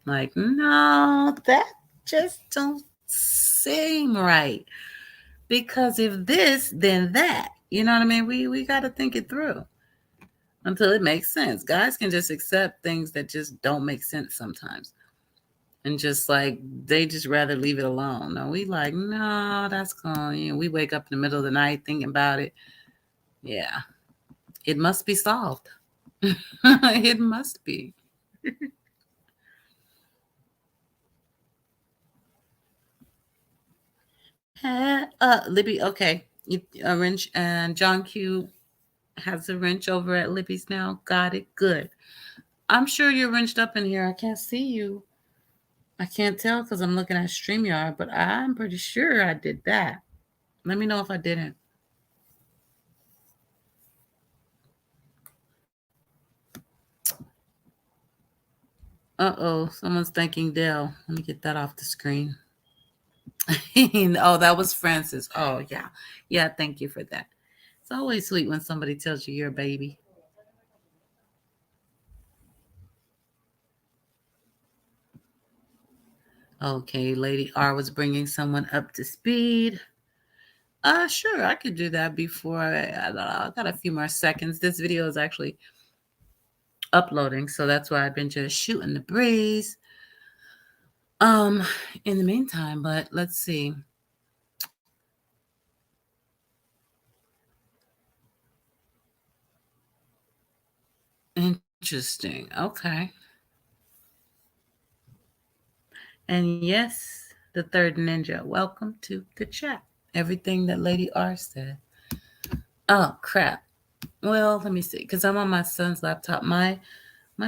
Like, no, that just don't seem right. Because if this, then that. You know what I mean? We got to think it through until it makes sense. Guys can just accept things that just don't make sense sometimes. And just like, they just rather leave it alone. No, we like, no, that's gone. We wake up in the middle of the night thinking about it. Yeah, it must be solved. It must be. Libby, okay. A wrench, and John Q has a wrench over at Libby's now. Got it. Good. I'm sure you're wrenched up in here. I can't see you. I can't tell because I'm looking at StreamYard, but I'm pretty sure I did that. Let me know if I didn't. Uh-oh, someone's thanking Dell. Let me get that off the screen. Oh, that was Francis. Oh, yeah. Yeah, thank you for that. It's always sweet when somebody tells you you're a baby. Okay, Lady R was bringing someone up to speed. Sure, I could do that before I got a few more seconds. This video is actually uploading, so that's why I've been just shooting the breeze. In the meantime, but let's see. Interesting. Okay. And yes, the third ninja, welcome to the chat. Everything that Lady R said. Oh crap. Well, let me see, because I'm on my son's laptop. My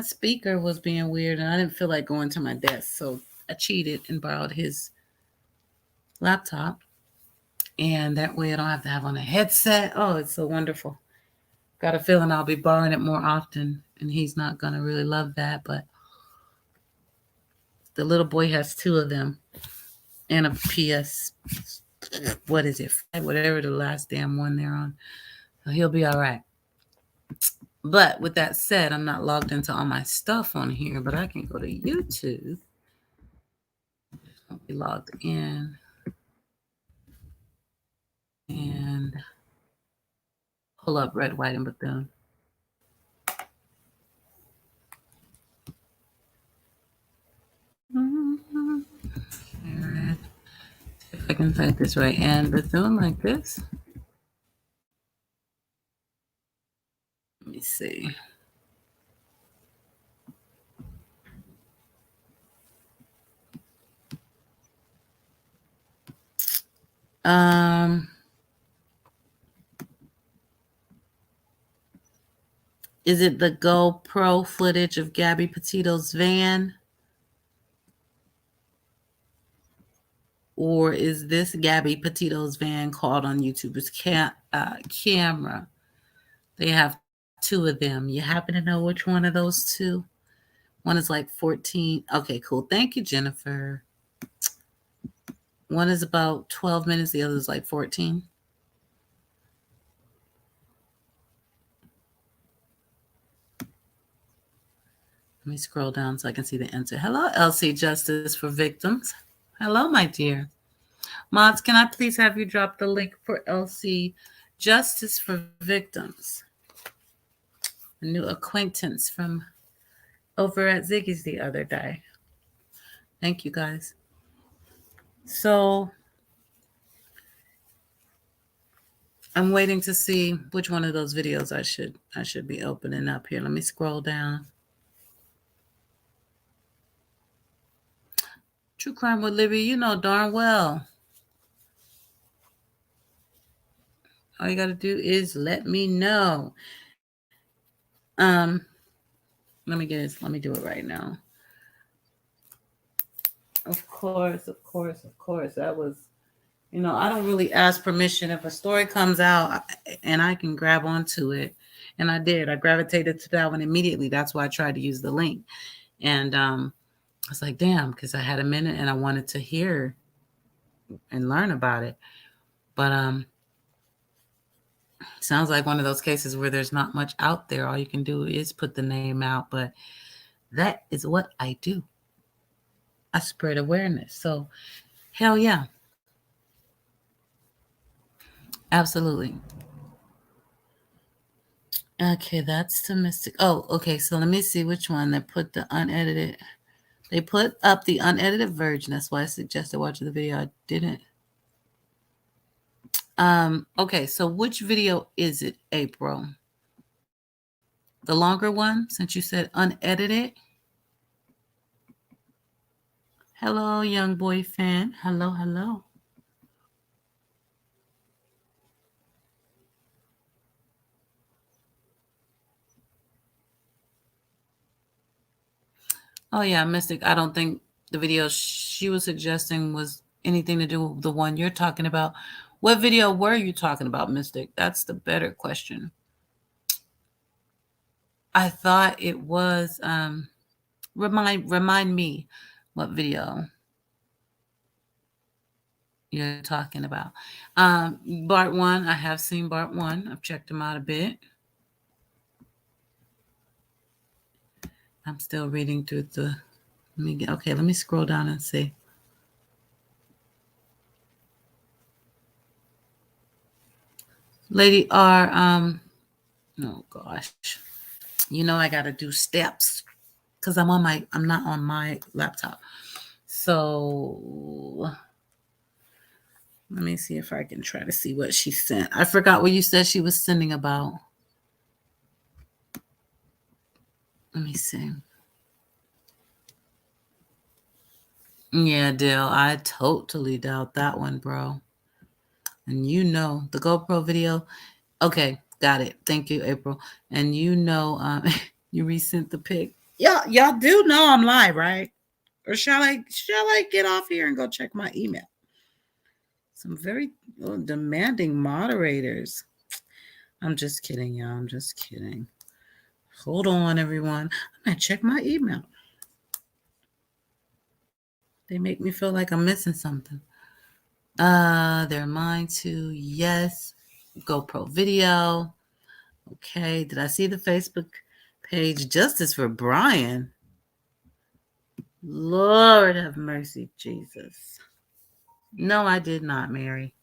speaker was being weird, and I didn't feel like going to my desk, so I cheated and borrowed his laptop, and that way I don't have to have on a headset. Oh, it's so wonderful. Got a feeling I'll be borrowing it more often, and he's not gonna really love that, but the little boy has two of them and a PS. What is it? Whatever the last damn one they're on. So he'll be all right. But with that said, I'm not logged into all my stuff on here, but I can go to YouTube. I'll be logged in and pull up Red, White, and Bethune. If I can type this right, and Bethune like this. Let me see. Is it the GoPro footage of Gabby Petito's van? Or is this Gabby Petito's van called on YouTuber's camera? They have two of them. You happen to know which one of those two? One is like 14. Okay, cool. Thank you, Jennifer. One is about 12 minutes. The other is like 14. Let me scroll down so I can see the answer. Hello, LC Justice for Victims. Hello, my dear. Mods, can I please have you drop the link for LC Justice for Victims? A new acquaintance from over at Ziggy's the other day. Thank you, guys. So I'm waiting to see which one of those videos I should be opening up here. Let me scroll down. True Crime with Libby, you know darn well. All you got to do is let me know. Let me get this. Let me do it right now. Of course. That was, I don't really ask permission. If a story comes out and I can grab onto it, and I did. I gravitated to that one immediately. That's why I tried to use the link. And I was like, damn, because I had a minute and I wanted to hear and learn about it. But sounds like one of those cases where there's not much out there. All you can do is put the name out. But that is what I do. I spread awareness. So, hell yeah. Absolutely. Okay, that's the Mystic. Oh, okay. So let me see which one they put the unedited. They put up the unedited version. That's why I suggested watching the video. I didn't. Okay, so which video is it, April? The longer one, since you said unedited? Hello, young boy fan. Hello. Oh, yeah, Mystic. I don't think the video she was suggesting was anything to do with the one you're talking about. What video were you talking about, Mystic? That's the better question. I thought it was remind me what video you're talking about. Bart 1, I have seen Bart 1. I've checked him out a bit. I'm still reading through the let me scroll down and see. Lady R, oh gosh. I gotta do steps because I'm not on my laptop. So let me see if I can try to see what she sent. I forgot what you said she was sending about. Let me see. Yeah, Dale, I totally doubt that one, bro. And the GoPro video, Okay, got it. Thank you, April. And you know, you resent the pic. Y'all do know I'm live, right? Or shall I get off here and go check my email? Some very demanding moderators. I'm just kidding, y'all. I'm just kidding. Hold on, everyone. I'm gonna check my email. They make me feel like I'm missing something. They're mine too. Yes. GoPro video. Okay. Did I see the Facebook page? Justice for Brian. Lord have mercy, Jesus. No, I did not, Mary.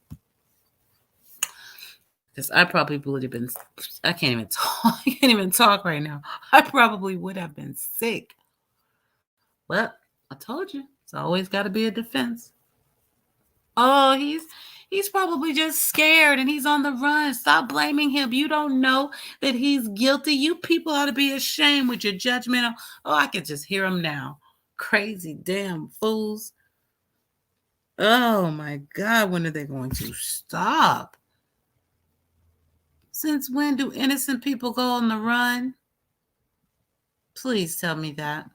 Because I probably would have been. I can't even talk. I can't even talk right now. I probably would have been sick. Well, I told you. It's always got to be a defense. Oh, he's probably just scared and he's on the run. Stop blaming him. You don't know that he's guilty. You people ought to be ashamed with your judgment. Oh, I can just hear him now. Crazy damn fools. Oh my God, when are they going to stop? Since when do innocent people go on the run? Please tell me that.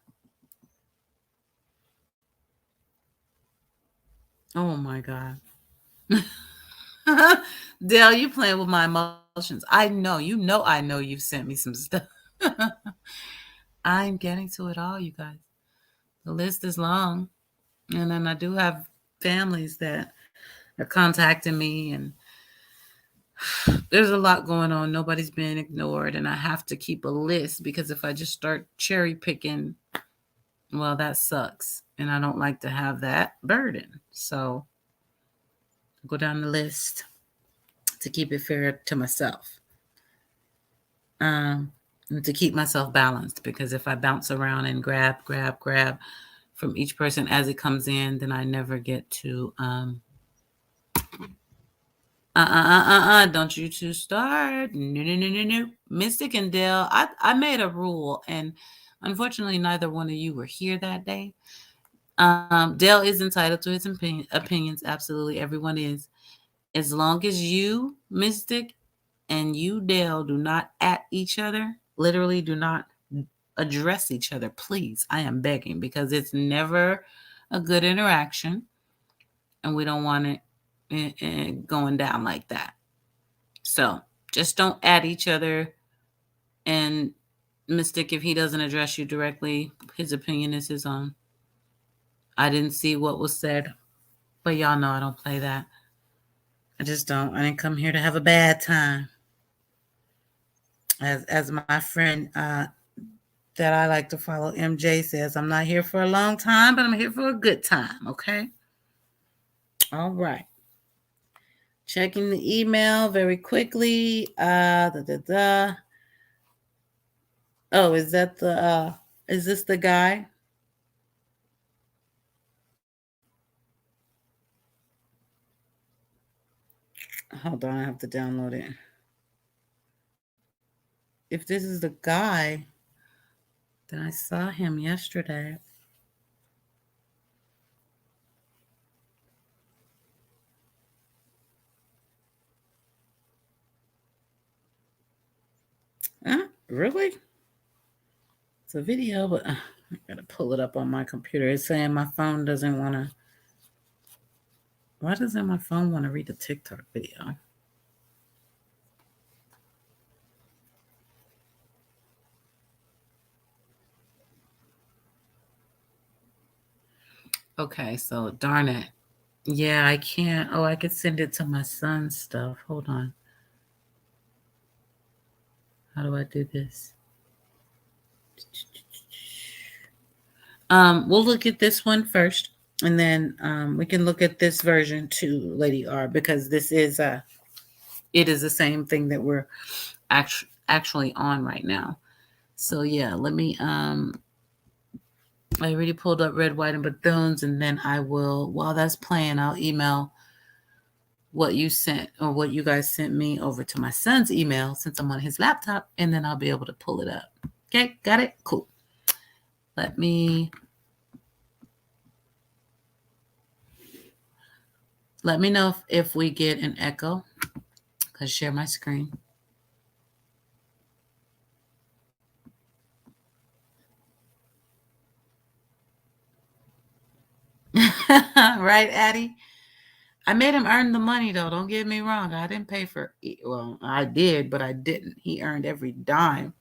Oh my God. Dale, you playing with my emotions. I know you've sent me some stuff. I'm getting to it all, you guys. The list is long. And then I do have families that are contacting me, and there's a lot going on. Nobody's being ignored, and I have to keep a list because if I just start cherry picking, well, that sucks. And I don't like to have that burden. So I'll go down the list to keep it fair to myself. And to keep myself balanced, because if I bounce around and grab from each person as it comes in, then I never get to don't you two start. No. Mystic and Dale, I made a rule, and unfortunately neither one of you were here that day. Dale is entitled to his opinions. Absolutely, everyone is. As long as you, Mystic, and you, Dale, do not at each other, literally do not address each other, please. I am begging, because it's never a good interaction, and we don't want it going down like that. So just don't at each other. And Mystic, if he doesn't address you directly, his opinion is his own. I didn't see what was said, but y'all know I don't play that. I just don't. I didn't come here to have a bad time. As my friend that I like to follow, MJ, says, I'm not here for a long time, but I'm here for a good time, okay? All right. Checking the email very quickly. Oh, is this the guy? Hold on, I have to download it. If this is the guy, then I saw him yesterday. Really? It's a video, but I gotta pull it up on my computer. It's saying my phone doesn't want to. Why doesn't my phone want to read the TikTok video? Okay, so darn it. Yeah, I can't. Oh, I could send it to my son's stuff. Hold on. How do I do this? We'll look at this one first, and then we can look at this version too, Lady R, because this is it is the same thing that we're actually on right now. So yeah, let me I already pulled up Red, White, and Bethune, and then I will, while that's playing, I'll email what you sent or what you guys sent me over to my son's email since I'm on his laptop, and then I'll be able to pull it up. Okay, got it? Cool. Let me know if we get an echo, because share my screen. Right, Addie? I made him earn the money, though. Don't get me wrong. I didn't pay for it. Well, I did, but I didn't. He earned every dime.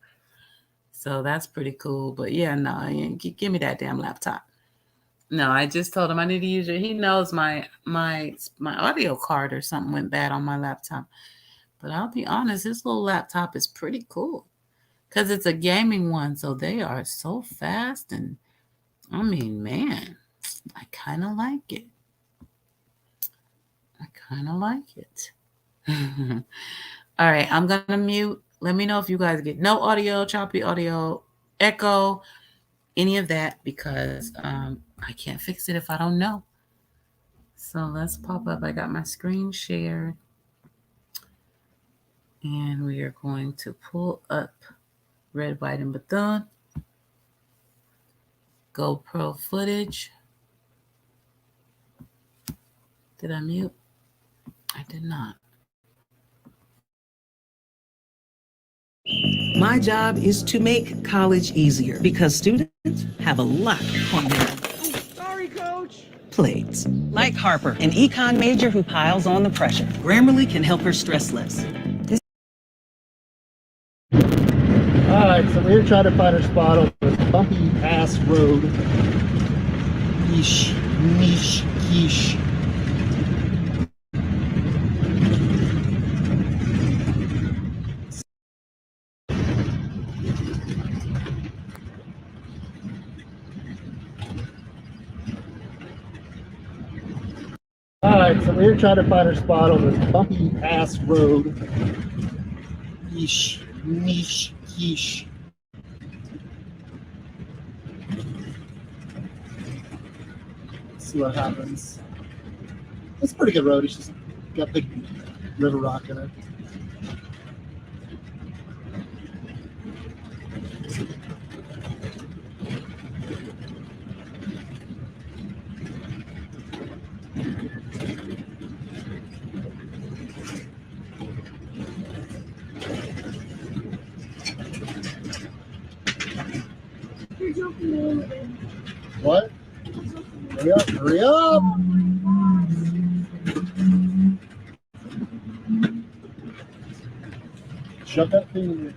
So that's pretty cool. But yeah, no, give me that damn laptop. No, I just told him I need to use it. He knows my audio card or something went bad on my laptop. But I'll be honest, this little laptop is pretty cool because it's a gaming one. So they are so fast. And I mean, man, I kind of like it. All right, I'm going to mute. Let me know if you guys get no audio, choppy audio, echo, any of that, because I can't fix it if I don't know. So let's pop up. I got my screen shared. And we are going to pull up Red, White, and Bethune. GoPro footage. Did I mute? I did not. My job is to make college easier because students have a lot on their plates. Like Harper, an econ major who piles on the pressure. Grammarly can help her stress less. All right, so we're trying to find a spot on this bumpy ass road. Yeesh, yeesh, yeesh. All right, so we're trying to find a spot on this bumpy ass road. Yeesh, yeesh, yeesh. See what happens. It's a pretty good road. It's just got big river rock in it. What? Hurry up, hurry up! Shut that thing.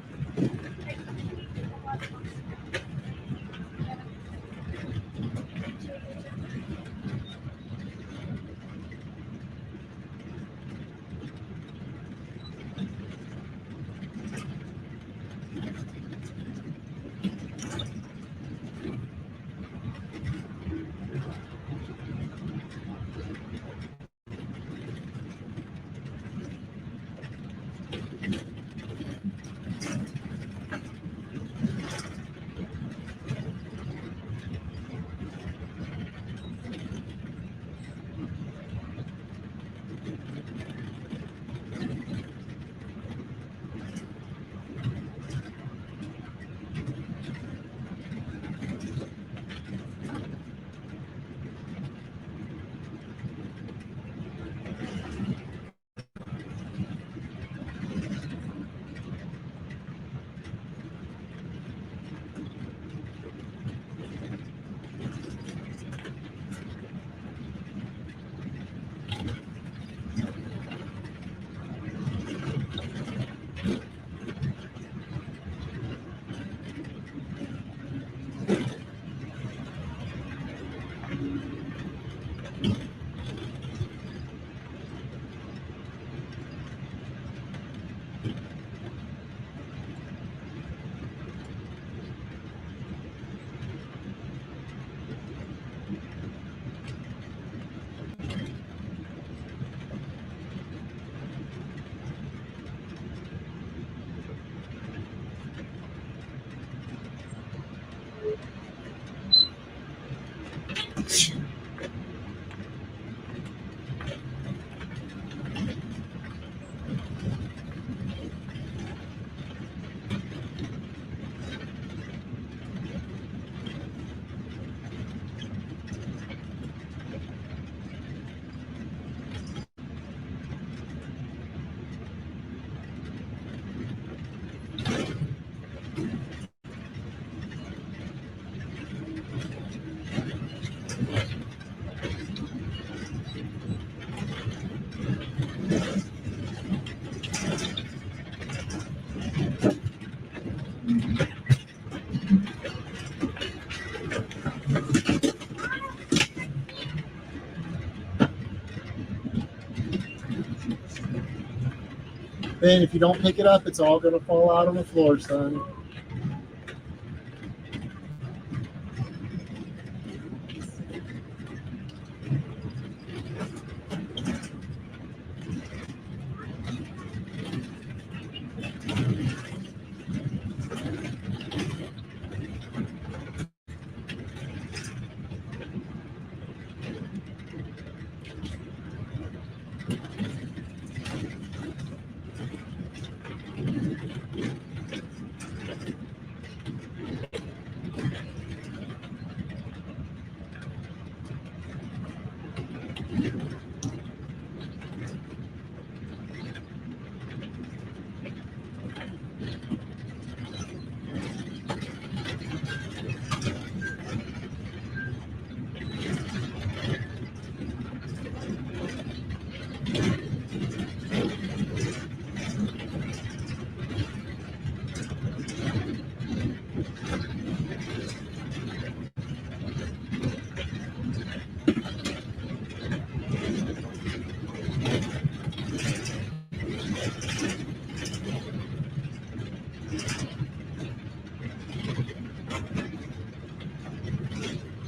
Ben, if you don't pick it up, it's all gonna fall out on the floor, son.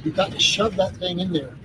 You got to shove that thing in there.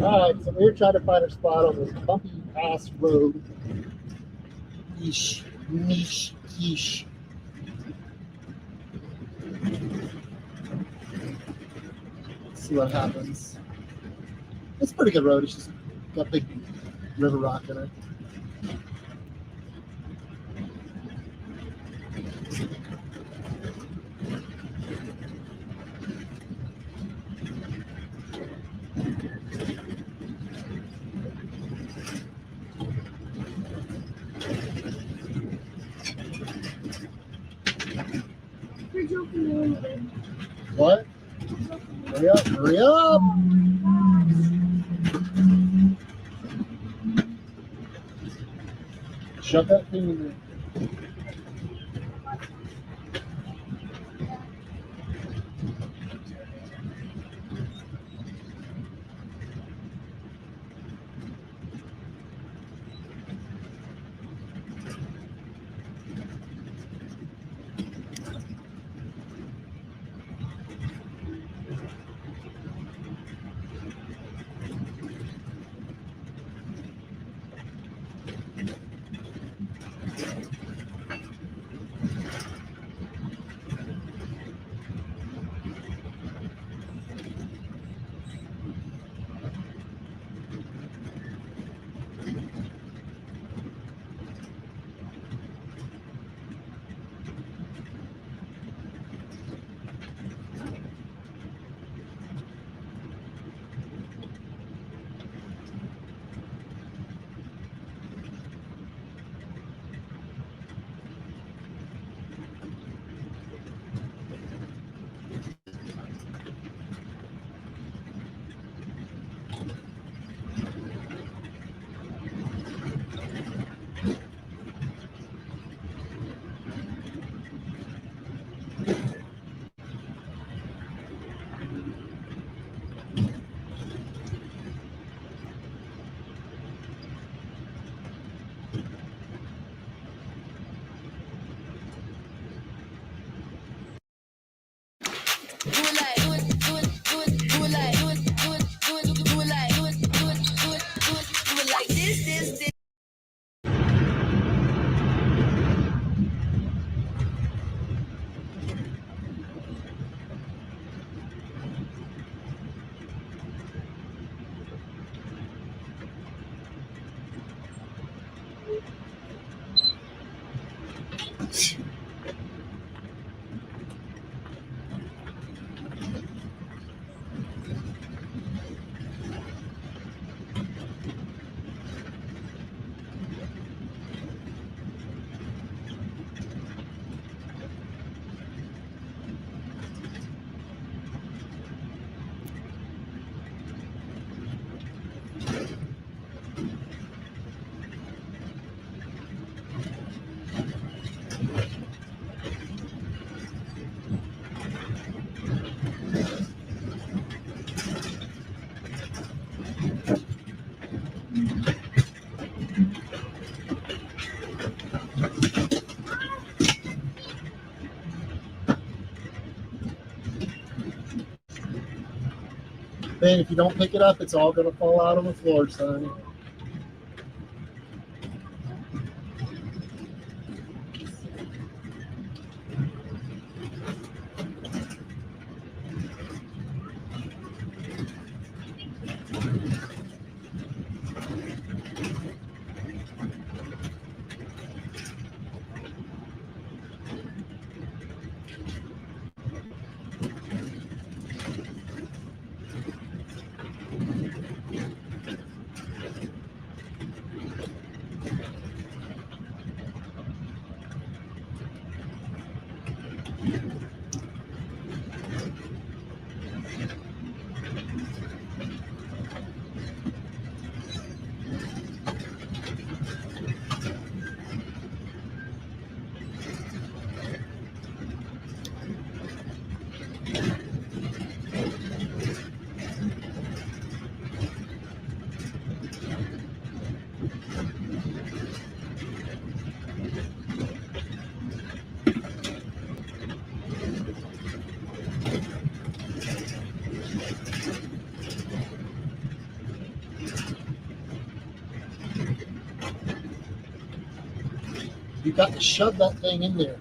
All right, so we're trying to find a spot on this bumpy ass road. Yeesh, niche, yeesh. Let's see what happens. It's a pretty good road. It's just got big river rock in it. What? Hurry up, hurry up! Shove that thing in there. Bane, if you don't pick it up, it's all gonna fall out on the floor, son. You got to shove that thing in there.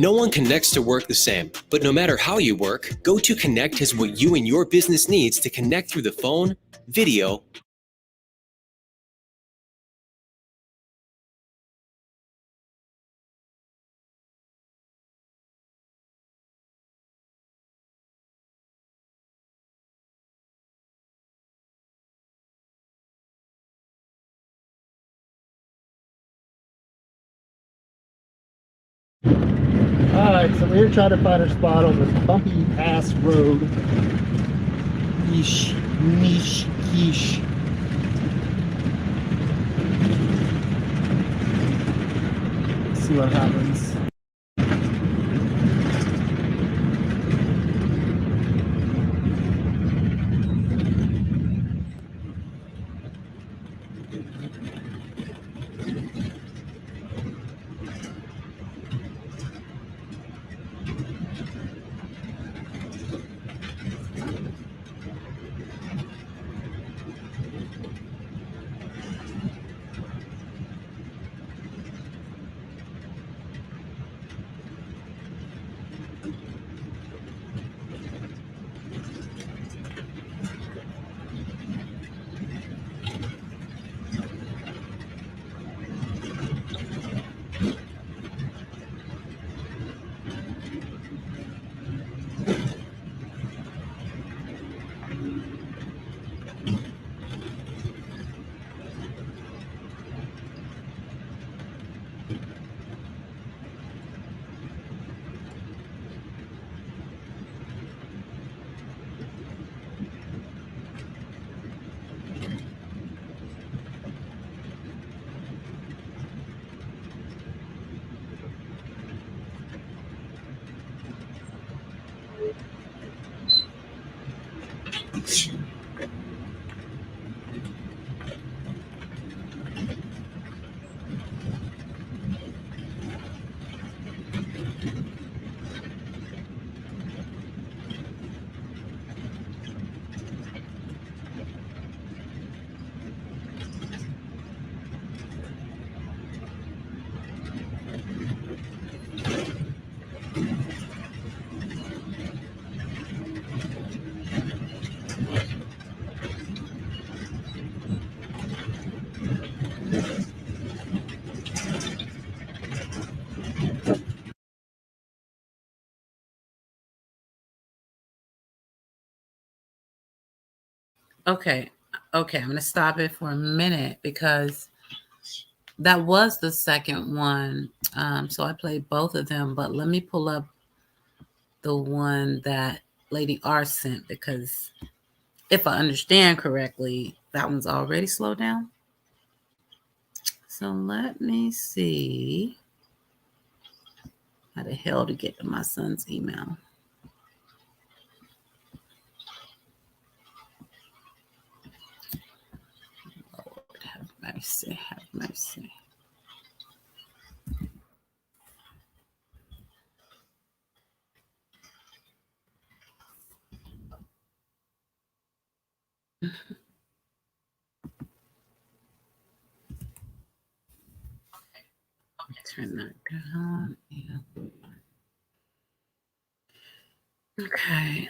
No one connects to work the same, but no matter how you work, GoToConnect has what you and your business needs to connect through the phone, video, Alright, so we're here trying to find our spot on this bumpy ass road. Yeesh, yeesh, yeesh. See what happens. Okay. Okay. I'm going to stop it for a minute because that was the second one. So I played both of them, but let me pull up the one that Lady R sent because if I understand correctly, that one's already slowed down. So let me see how the hell to get to my son's email. Lord, have mercy, have mercy. Turn that down. Yeah. Okay.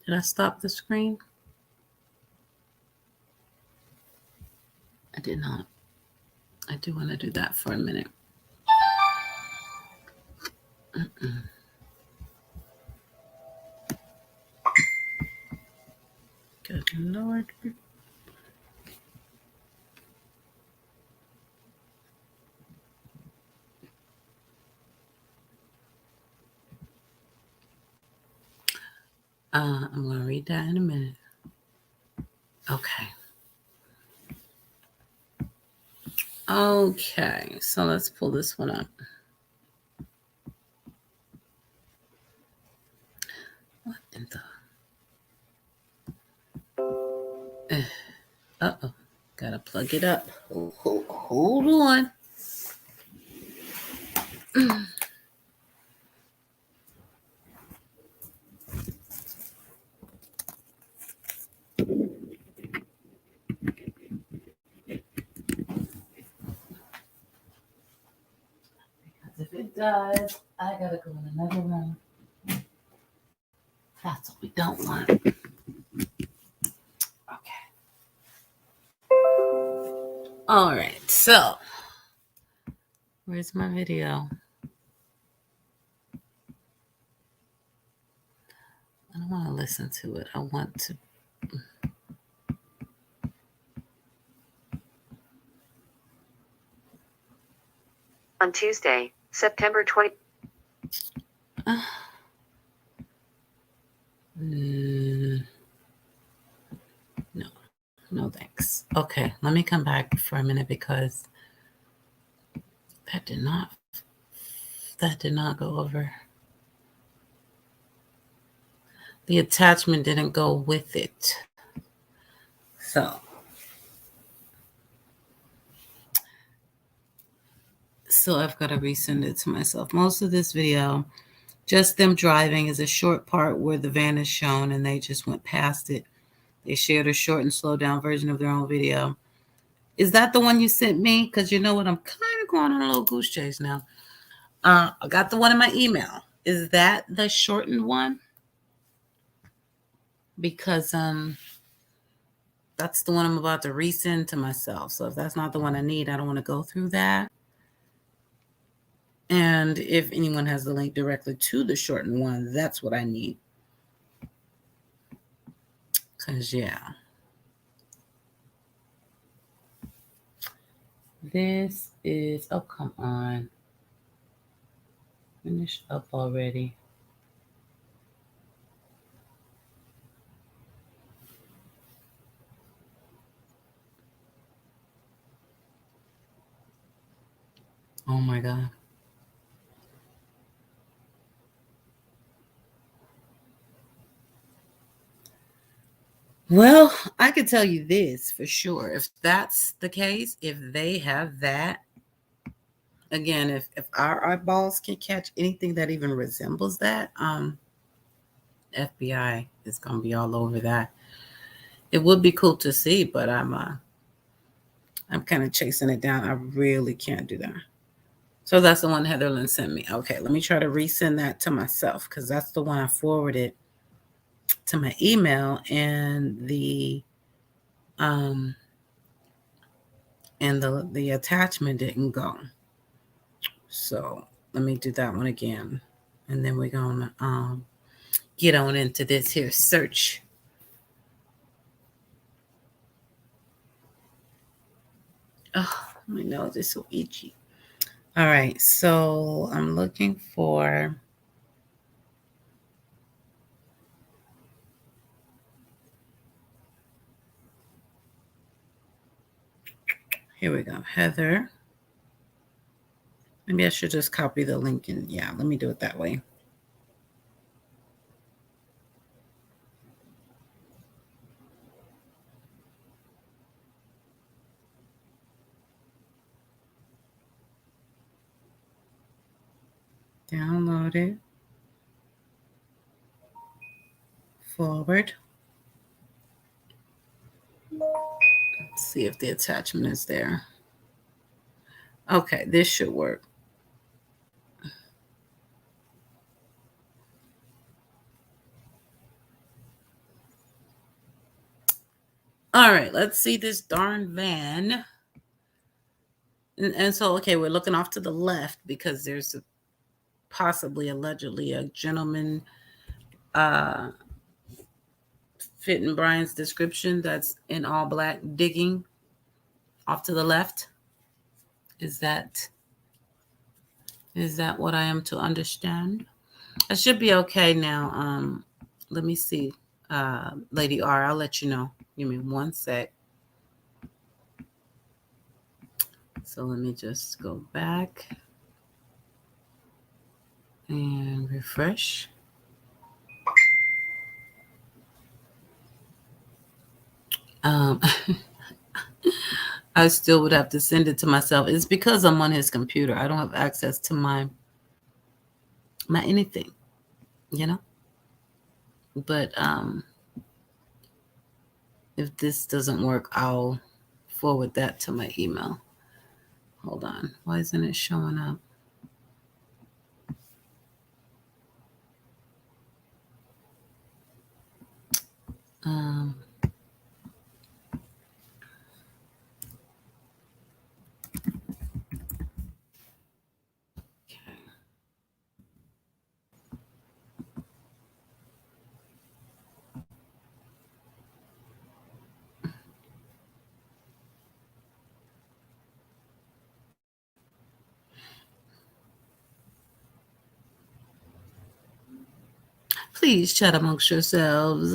Did I stop the screen? I did not. I do want to do that for a minute. Good Lord. I'm going to read that in a minute. Okay. Okay, so let's pull this one up. What in the... Uh-oh. Gotta plug it up. Hold on. If it does, I gotta go in another room. That's what we don't want. Okay. All right. So, where's my video? I don't want to listen to it. I want to. On Tuesday, September 20. No thanks. Okay, let me come back for a minute because that did not go over. The attachment didn't go with it. So I've got to resend it to myself. Most of this video, just them driving, is a short part where the van is shown and they just went past it. They shared a short and slowed down version of their own video. Is that the one you sent me? Because you know what? I'm kind of going on a little goose chase now. I got the one in my email. Is that the shortened one? Because that's the one I'm about to resend to myself. So if that's not the one I need, I don't want to go through that. And if anyone has the link directly to the shortened one, that's what I need. Because, yeah. This is, oh, come on. Finish up already. Oh, my God. Well, I can tell you this for sure. If that's the case, if they have that, again, if our eyeballs can catch anything that even resembles that, FBI is going to be all over that. It would be cool to see, but I'm kind of chasing it down. I really can't do that. So that's the one Heatherlyn sent me. Okay, let me try to resend that to myself because that's the one I forwarded to my email, and the attachment didn't go. So let me do that one again, and then we're gonna get on into this here search. Oh, my nose is so itchy. All right, so I'm looking for. Here we go, Heather. Maybe I should just copy the link and yeah, let me do it that way. Download it. Forward. Let's see if the attachment is there. Okay, this should work. All right, let's see this darn van. And so, okay, we're looking off to the left because there's possibly, allegedly, a gentleman fitting Brian's description that's in all black digging off to the left. Is that what I am to understand? I should be okay now. Let me see. Lady R, I'll let you know. Give me one sec. So let me just go back and refresh. I still would have to send it to myself. It's because I'm on his computer. I don't have access to my anything, you know? But if this doesn't work, I'll forward that to my email. Hold on. Why isn't it showing up? Please chat amongst yourselves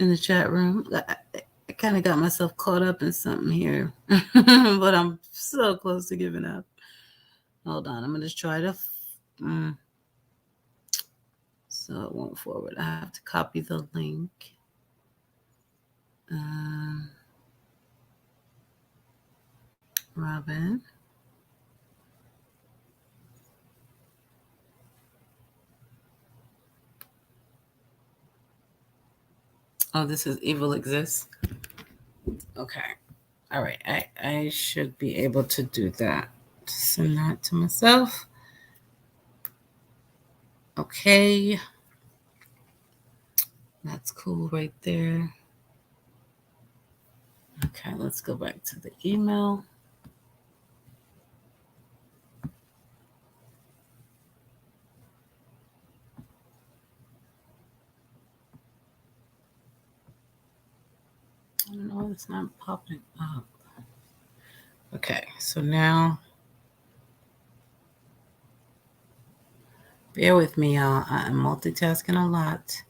in the chat room. I kind of got myself caught up in something here, but I'm so close to giving up. Hold on. I'm going to try to. So it won't forward. I have to copy the link. Robin. Oh, this is Evil Exists. Okay. All right. I should be able to do that. Send that to myself. Okay. That's cool right there. Okay, let's go back to the email. I don't know, it's not popping up. Okay, so now, bear with me, y'all. I'm multitasking a lot.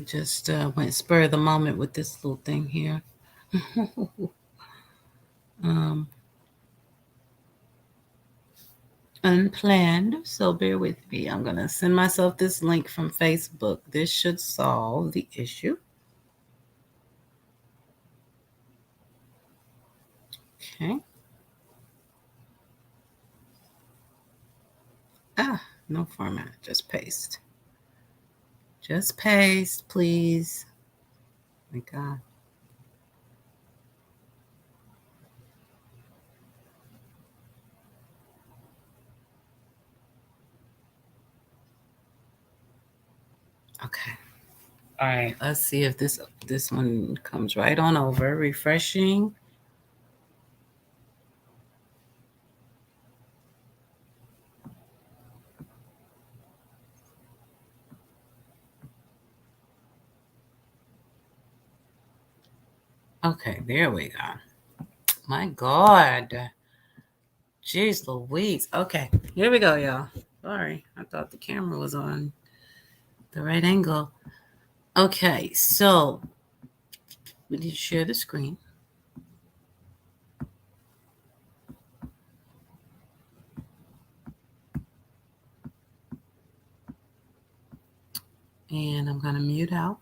Just went spur of the moment with this little thing here. Unplanned, so bear with me. I'm going to send myself this link from Facebook. This should solve the issue. Okay. No format, just paste. Just paste, please. Oh my God. Okay. All right. Let's see if this one comes right on over. Refreshing. Okay, there we go. My God. Jeez Louise. Okay, here we go, y'all. Sorry, I thought the camera was on the right angle. Okay, so we need to share the screen. And I'm going to mute out.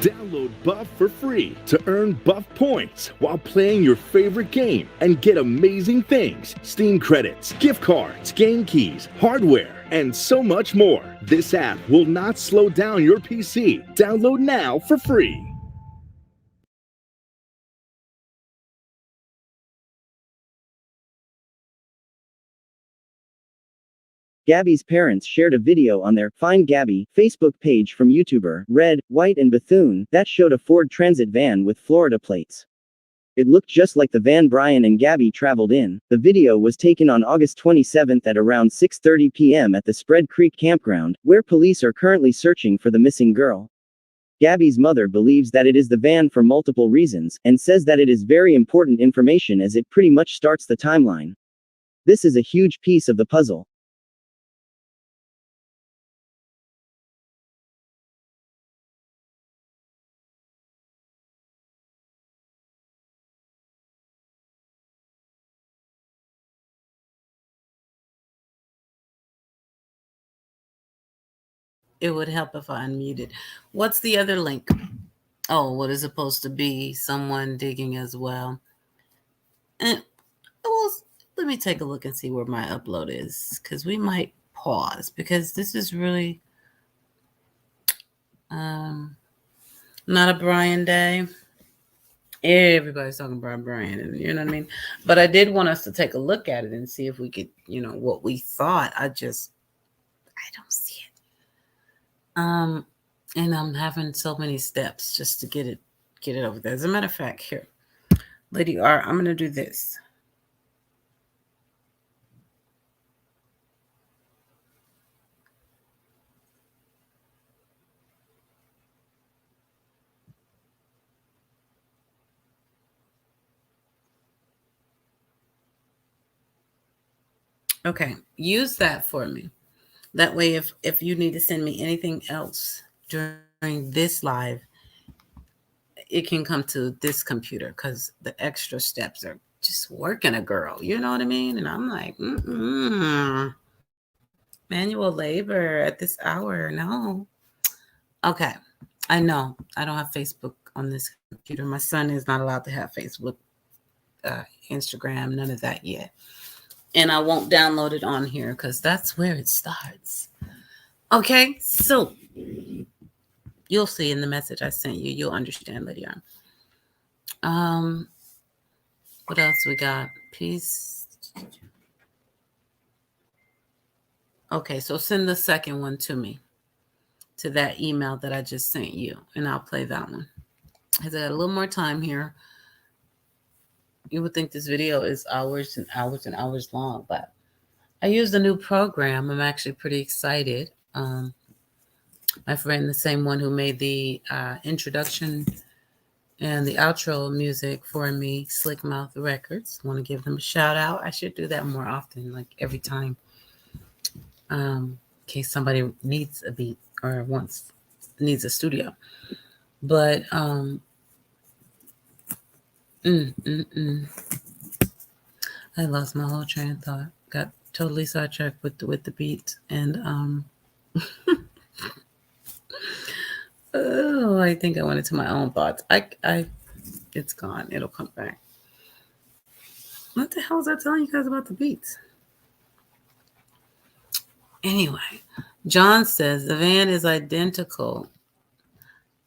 Download Buff for free to earn Buff points while playing your favorite game and get amazing things: Steam credits, gift cards, game keys, hardware, and so much more. This app will not slow down your PC. Download now for free. Gabby's parents shared a video on their Find Gabby Facebook page from YouTuber Red, White and Bethune that showed a Ford Transit van with Florida plates. It looked just like the van Brian and Gabby traveled in. The video was taken on August 27th at around 6:30 p.m. at the Spread Creek campground, where police are currently searching for the missing girl. Gabby's mother believes that it is the van for multiple reasons, and says that it is very important information as it pretty much starts the timeline. This is a huge piece of the puzzle. It would help if I unmuted. What's the other link? Oh, what is supposed to be someone digging as well. And well, let me take a look and see where my upload is, because we might pause, because this is really not a Brian day. Everybody's talking about Brian, and you know what I mean? But I did want us to take a look at it and see if we could, what we thought. I don't see it. And I'm having so many steps just to get it over there. As a matter of fact, here, Lady R, I'm gonna do this. Okay, use that for me. That way, if you need to send me anything else during this live, it can come to this computer, because the extra steps are just working a girl. You know what I mean? And I'm like, manual labor at this hour. No. Okay. I know I don't have Facebook on this computer. My son is not allowed to have Facebook, Instagram, none of that yet. And I won't download it on here because that's where it starts. Okay, so you'll see in the message I sent you. You'll understand later on. What else we got? Peace. Okay, so send the second one to me, to that email that I just sent you, and I'll play that one. Because I got a little more time here. You would think this video is hours and hours and hours long, but I used a new program. I'm actually pretty excited. My friend, the same one who made the introduction and the outro music for me, Slick Mouth Records. I want to give them a shout out. I should do that more often, like every time, in case somebody needs a beat or needs a studio. But I lost my whole train of thought. Got totally sidetracked with the beats, and oh, I think I went into my own thoughts. It's gone. It'll come back. What the hell was I telling you guys about the beats? Anyway, John says the van is identical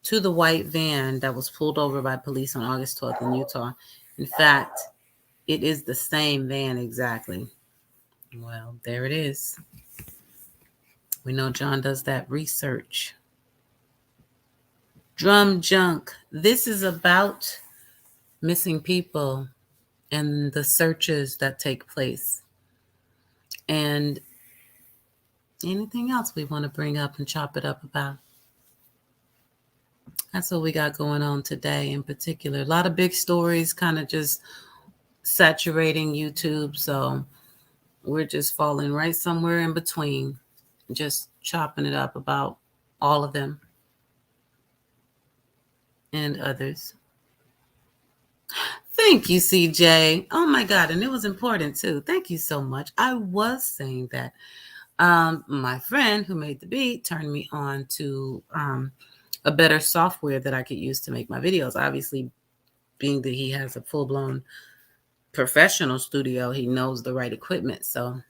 to the white van that was pulled over by police on August 12th in Utah. In fact, it is the same van exactly. Well, there it is. We know John does that research. Drum Junk. This is about missing people and the searches that take place. And anything else we want to bring up and chop it up about. That's what we got going on today in particular. A lot of big stories kind of just saturating YouTube. So we're just falling right somewhere in between, just chopping it up about all of them and others. Thank you, CJ. Oh my God. And it was important too. Thank you so much. I was saying that my friend who made the beat turned me on to a better software that I could use to make my videos. Obviously, being that he has a full-blown professional studio, he knows the right equipment. So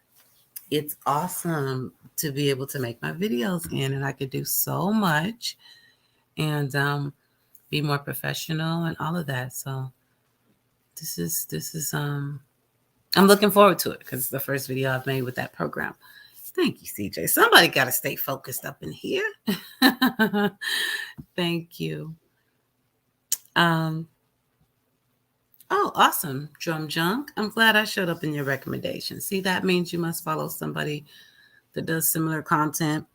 it's awesome to be able to make my videos in, and I could do so much and be more professional and all of that. So this is I'm looking forward to it because it's the first video I've made with that program. Thank you, CJ. Somebody got to stay focused up in here. Thank you. Oh, awesome, Drum Junk. I'm glad I showed up in your recommendation. See, that means you must follow somebody that does similar content.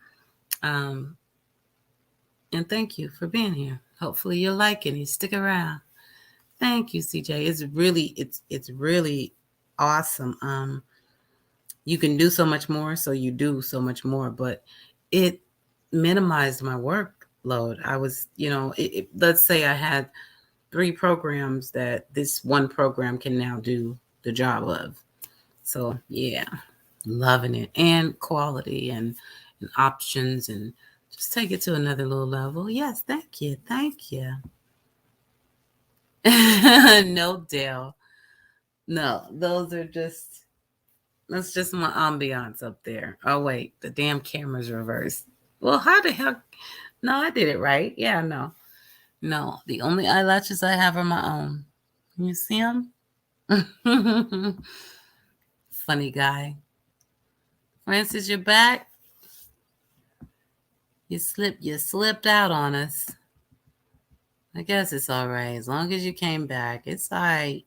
And thank you for being here. Hopefully you'll like it and you stick around. Thank you, CJ. It's really awesome. You can do so much more, so you do so much more, but it minimized my workload. I was, let's say I had 3 programs that this one program can now do the job of. So yeah, loving it. And quality and options and just take it to another little level. Yes, thank you. Thank you. No, Dale. No, that's just my ambiance up there. Oh, wait, the damn camera's reversed. Well, how the hell? No, I did it right. Yeah, no. No, the only eyelashes I have are my own. You see them? Funny guy. Francis, you're back. You slipped out on us. I guess it's all right. As long as you came back, it's all right.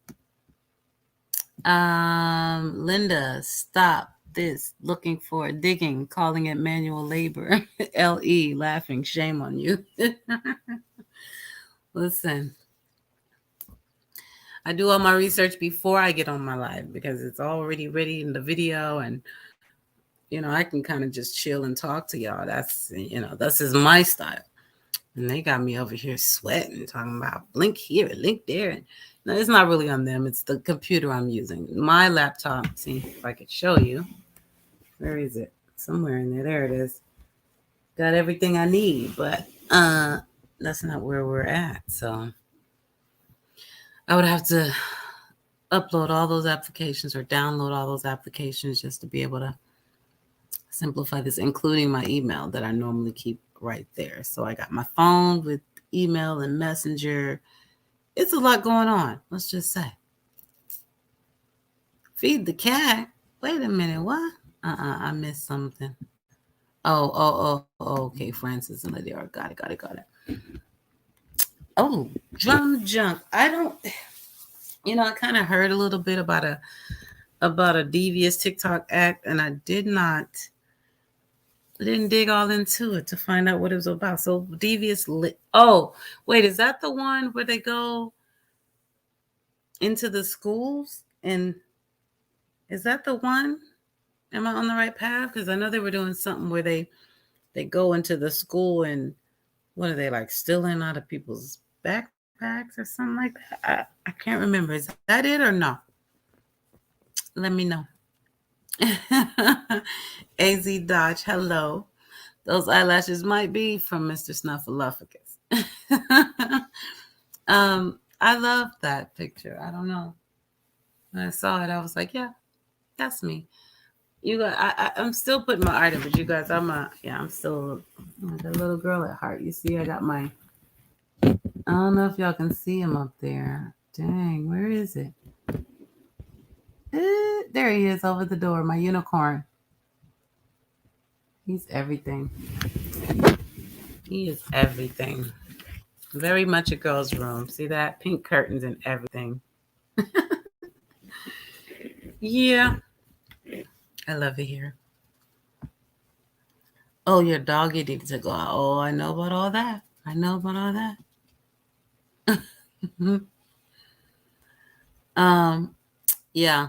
Linda, stop this. Looking for digging, calling it manual labor. LE, laughing. Shame on you. Listen, I do all my research before I get on my live because it's already ready in the video, and I can kind of just chill and talk to y'all. That's this is my style. And they got me over here sweating, talking about link here, link there. And no, it's not really on them. It's the computer I'm using. My laptop. See if I could show you. Where is it? Somewhere in there. There it is. Got everything I need, but that's not where we're at. So I would have to upload all those applications or download all those applications just to be able to simplify this, including my email that I normally keep right there. So I got my phone with email and messenger. It's a lot going on. Let's just say. Feed the cat. Wait a minute. What? I missed something. Oh, okay. Francis and Lydia. Got it. Oh, Drum Junk. I kind of heard a little bit about a devious TikTok act, and I didn't dig all into it to find out what it was about. So devious. Oh, wait, is that the one where they go into the schools? And is that the one? Am I on the right path? Because I know they were doing something where they go into the school and what are they like stealing out of people's backpacks or something like that? I can't remember. Is that it or no? Let me know. AZ Dodge, hello. Those eyelashes might be from Mr. Snuffleupagus. I love that picture. I don't know. When I saw it, I was like, yeah, that's me. You guys, I'm still putting my art in, but you guys, I'm still like a little girl at heart. You see, I got my I don't know if y'all can see him up there. Dang, where is it? There he is over the door, my unicorn. He's everything. He is everything. Very much a girl's room. See that? Pink curtains and everything. Yeah. I love it here. Oh, your doggy needs to go out. Oh, I know about all that. I know about all that. Yeah.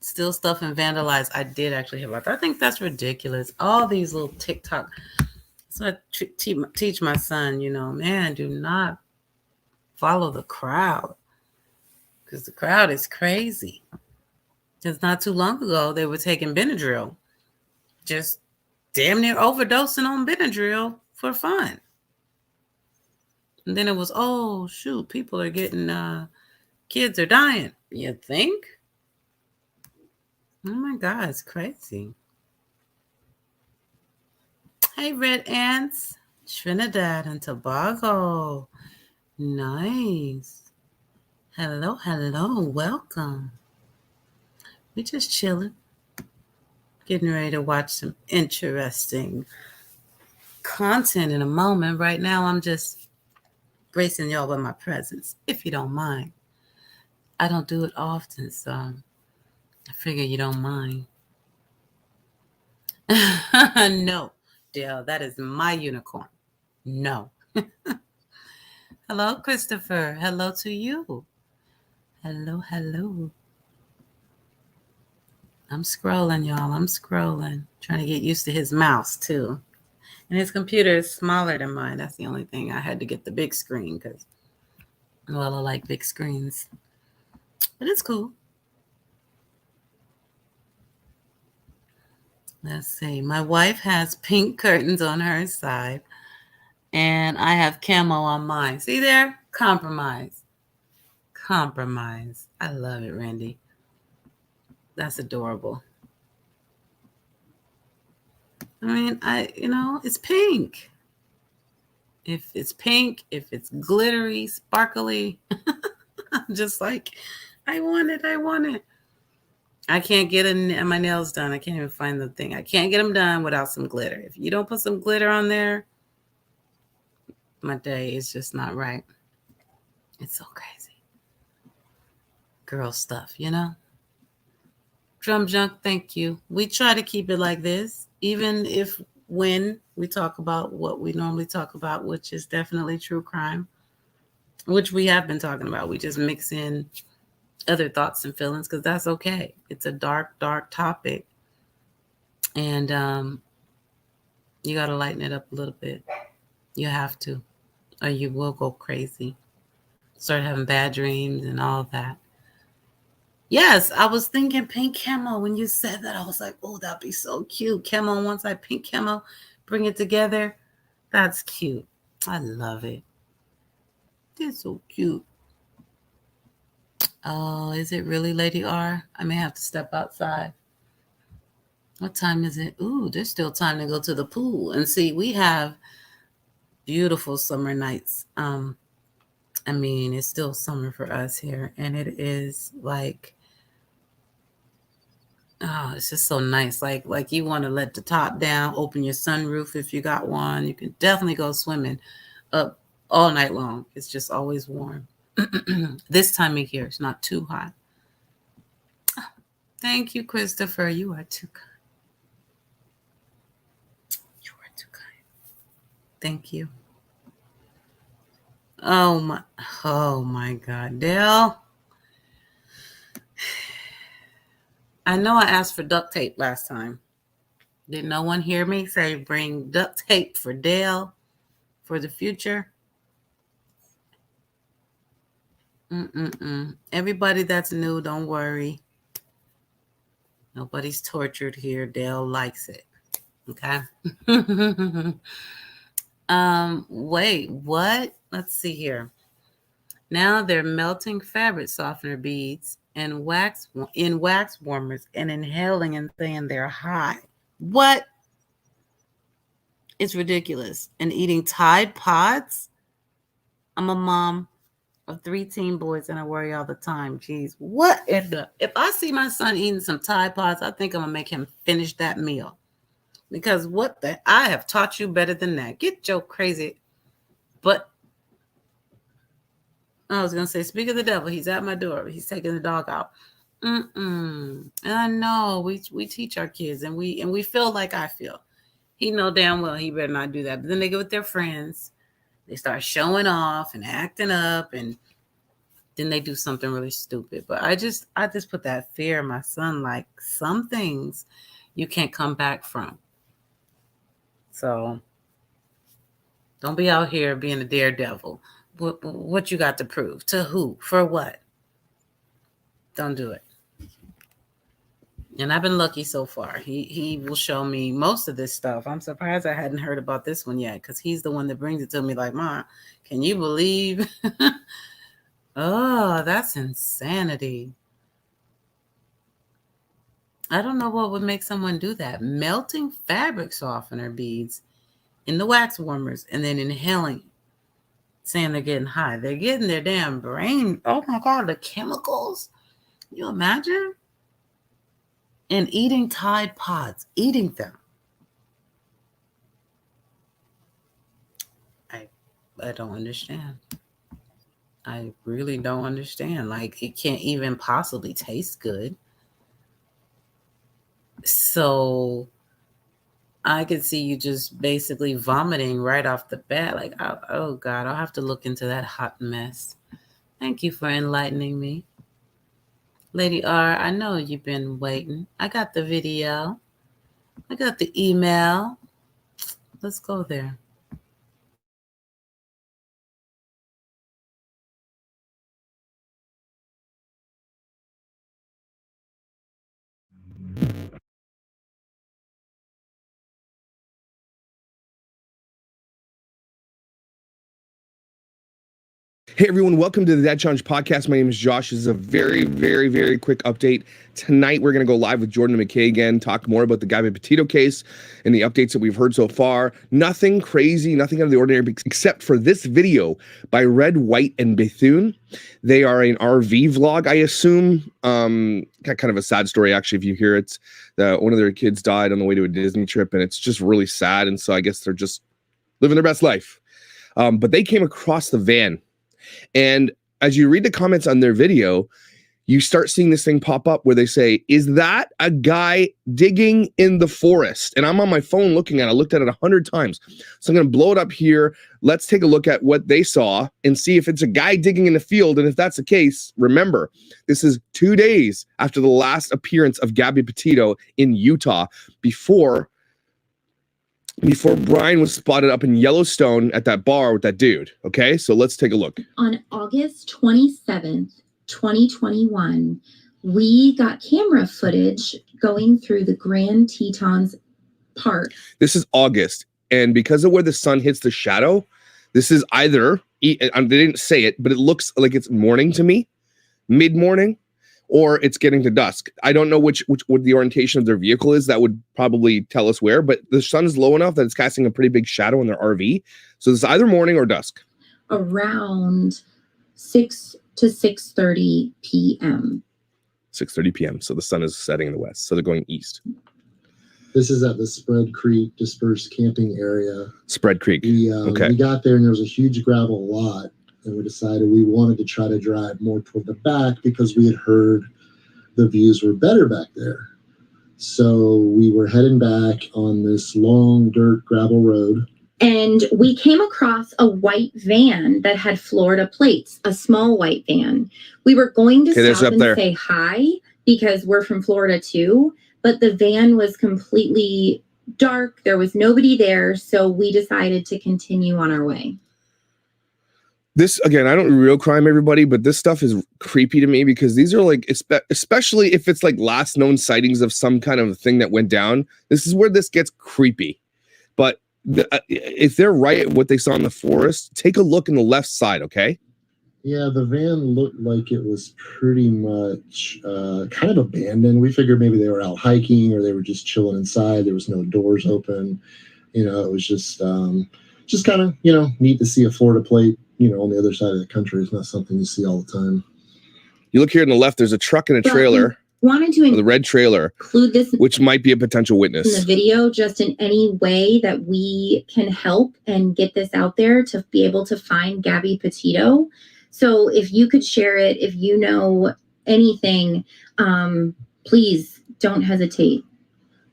Still stuff and vandalized. I did actually hear about that. I think that's ridiculous. All these little TikTok. So I teach my son, man, do not follow the crowd. Because the crowd is crazy. Just not too long ago, they were taking Benadryl. Just damn near overdosing on Benadryl for fun. And then it was, oh, shoot, people are getting, kids are dying. You think? Oh, my God, it's crazy. Hey, Red Ants, Trinidad and Tobago. Nice. Hello, welcome. We just chilling. Getting ready to watch some interesting content in a moment. Right now, I'm just gracing y'all with my presence, if you don't mind. I don't do it often, so I figure you don't mind. No, Dale, that is my unicorn. No. Hello, Christopher. Hello to you. Hello. I'm scrolling, y'all. I'm scrolling. Trying to get used to his mouse, too. And his computer is smaller than mine. That's the only thing. I had to get the big screen because, well, I like big screens. But it's cool. Let's see. My wife has pink curtains on her side, and I have camo on mine. See there? Compromise. I love it, Randy. That's adorable. I mean, it's pink. If it's pink, if it's glittery, sparkly, I'm just like, I want it. I can't get my nails done. I can't even find the thing. I can't get them done without some glitter. If you don't put some glitter on there, my day is just not right. It's so crazy. Girl stuff, Drum Junk, thank you. We try to keep it like this, even if when we talk about what we normally talk about, which is definitely true crime, which we have been talking about. We just mix in other thoughts and feelings because that's okay. It's a dark topic. And you got to lighten it up a little bit. You have to, or you will go crazy. Start having bad dreams and all that. Yes, I was thinking pink camo. When you said that, I was like, oh, that'd be so cute. Camo on one side, pink camo, bring it together. That's cute. I love it. It's so cute. Oh, is it really, Lady R? I may have to step outside. What time is it? Ooh, there's still time to go to the pool. And see, we have beautiful summer nights. I mean, it's still summer for us here. And it is like, oh, it's just so nice. Like you want to let the top down, open your sunroof if you got one. You can definitely go swimming up all night long. It's just always warm. This time of year, it's not too hot. Oh, thank you, Christopher. You are too kind. You are too kind. Thank you. Oh my God, Dale. I know I asked for duct tape last time. Did no one hear me say bring duct tape for Dale for the future? Everybody that's new, don't worry. Nobody's tortured here. Dale likes it. Okay. Wait, what? Let's see here. Now they're melting fabric softener beads and wax warmers and inhaling and saying they're high. What? It's ridiculous. And eating Tide Pods? I'm a mom of 3 teen boys, and I worry all the time. Jeez, what if I see my son eating some Tide Pods, I think I'm gonna make him finish that meal. Because I have taught you better than that. Get your crazy. But I was gonna say, speak of the devil, he's at my door. He's taking the dog out. And I know we teach our kids, and we feel like I feel. He know damn well he better not do that. But then they get with their friends, they start showing off and acting up, and then they do something really stupid. But I just put that fear in my son, like some things you can't come back from. So don't be out here being a daredevil. What you got to prove? To who? For what? Don't do it. And I've been lucky so far. He will show me most of this stuff. I'm surprised I hadn't heard about this one yet, because he's the one that brings it to me like, Mom, can you believe? Oh, that's insanity. I don't know what would make someone do that. Melting fabric softener beads in the wax warmers and then inhaling, saying they're getting high. They're getting their damn brain. Oh my God, the chemicals. Can you imagine? And eating Tide Pods, eating them. I don't understand. I really don't understand. Like, it can't even possibly taste good. So I could see you just basically vomiting right off the bat. Like, oh God, I'll have to look into that hot mess. Thank you for enlightening me. Lady R, I know you've been waiting. I got the video. I got the email. Let's go there. Hey everyone, welcome to the Dad Challenge podcast. My name is Josh. This is a very, very, very quick update. Tonight we're going to go live with Jordan McKay again, talk more about the Gabby Petito case and the updates that we've heard so far. Nothing crazy, nothing out of the ordinary, except for this video by Red, White, and Bethune. They are an RV vlog, I assume. Kind of a sad story, actually, if you hear it. One of their kids died on the way to a Disney trip, and it's just really sad. And so I guess they're just living their best life. But they came across the van. And as you read the comments on their video, you start seeing this thing pop up where they say, is that a guy digging in the forest? And I'm on my phone looking at it. I looked at it 100 times. So I'm going to blow it up here. Let's take a look at what they saw and see if it's a guy digging in the field. And if that's the case, remember, this is 2 days after the last appearance of Gabby Petito in Utah before Brian was spotted up in Yellowstone at that bar with that dude. Okay, so let's take a look. On August 27th, 2021, we got camera footage going through the Grand Tetons Park. This is August, and because of where the sun hits the shadow, this is either, they didn't say it, but it looks like it's morning to me, mid-morning, or it's getting to dusk. I don't know which what the orientation of their vehicle is. That would probably tell us where, but the sun is low enough that it's casting a pretty big shadow on their RV. So it's either morning or dusk. Around 6 to 6:30 p.m. 6:30 p.m. So the sun is setting in the west. So they're going east. This is at the Spread Creek dispersed camping area. Spread Creek. Okay. We got there and there was a huge gravel lot. And we decided we wanted to try to drive more toward the back because we had heard the views were better back there. So we were heading back on this long dirt gravel road. And we came across a white van that had Florida plates, a small white van. We were going to stop and say hi because we're from Florida too, but the van was completely dark. There was nobody there. So we decided to continue on our way. This, again, I don't real crime everybody, but this stuff is creepy to me because these are like, especially if it's like last known sightings of some kind of thing that went down. This is where this gets creepy. But if they're right at what they saw in the forest, take a look in the left side, okay? Yeah, the van looked like it was pretty much kind of abandoned. We figured maybe they were out hiking or they were just chilling inside. There was no doors open. You know, it was just just kind of, neat to see a Florida plate, on the other side of the country. It's not something you see all the time. You look here on the left, there's a truck and a trailer. Wanted to the red trailer, include this, which might be a potential witness in the video, just in any way that we can help and get this out there to be able to find Gabby Petito. So if you could share it, if you know anything, please don't hesitate.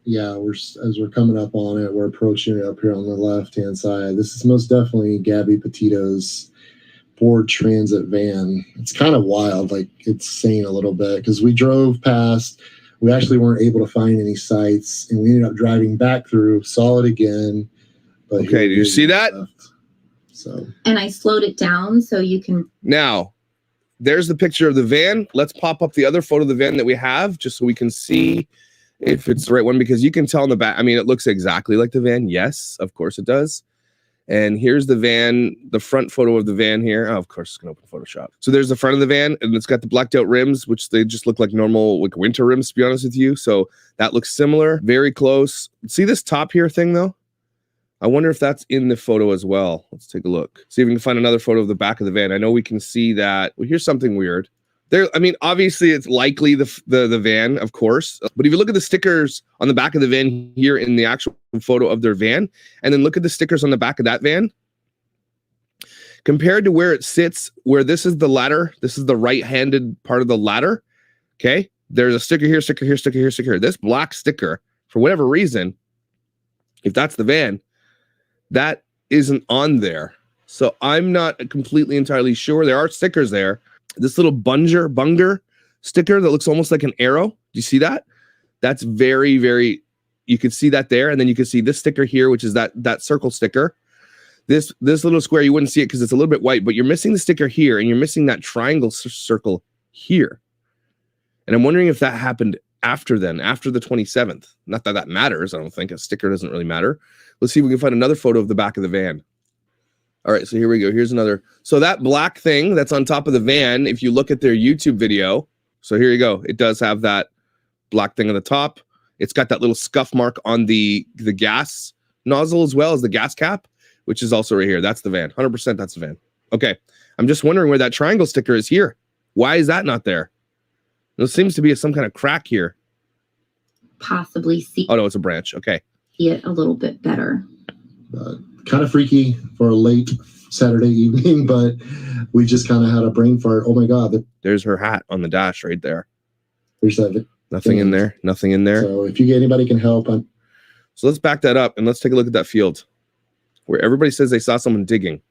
Yeah, as we're coming up on it, we're approaching it up here on the left-hand side. This is most definitely Gabby Petito's Ford Transit van. It's kind of wild, like it's saying a little bit, because we drove past, we actually weren't able to find any sites, and we ended up driving back through, saw it again. But okay, do you see that? So, and I slowed it down so you can. Now, there's the picture of the van. Let's pop up the other photo of the van that we have, just so we can see if it's the right one, because you can tell in the back. I mean, it looks exactly like the van. Yes, of course it does. And here's the van, the front photo of the van here. Oh, of course, it's going to open Photoshop. So there's the front of the van, and it's got the blacked out rims, which they just look like normal, like winter rims, to be honest with you. So that looks similar, very close. See this top here thing, though? I wonder if that's in the photo as well. Let's take a look. See if we can find another photo of the back of the van. I know we can see that. Well, here's something weird. There, I mean, obviously it's likely the van, of course. But if you look at the stickers on the back of the van here in the actual photo of their van, and then look at the stickers on the back of that van, compared to where it sits, where this is the ladder, this is the right-handed part of the ladder, okay? There's a sticker here, sticker here, sticker here, sticker here. This black sticker, for whatever reason, if that's the van, that isn't on there. So I'm not completely entirely sure. There are stickers there. This little bunger sticker that looks almost like an arrow. Do you see that? That's very, very, you can see that there. And then you can see this sticker here, which is that circle sticker. This little square, you wouldn't see it because it's a little bit white, but you're missing the sticker here and you're missing that triangle circle here. And I'm wondering if that happened after the 27th. Not that that matters. I don't think a sticker doesn't really matter. Let's see if we can find another photo of the back of the van. All right, so here we go. Here's another. So that black thing that's on top of the van, if you look at their YouTube video, so here you go. It does have that black thing on the top. It's got that little scuff mark on the gas nozzle as well as the gas cap, which is also right here. That's the van. 100% that's the van. Okay, I'm just wondering where that triangle sticker is here. Why is that not there? There seems to be some kind of crack here. Possibly see. Oh, no, it's a branch. Okay. See it a little bit better. Kind of freaky for a late Saturday evening, but we just kind of had a brain fart. Oh my God. There's her hat on the dash right there. There's that. Nothing in there. Nothing in there. So if anybody can help. So let's back that up and let's take a look at that field where everybody says they saw someone digging.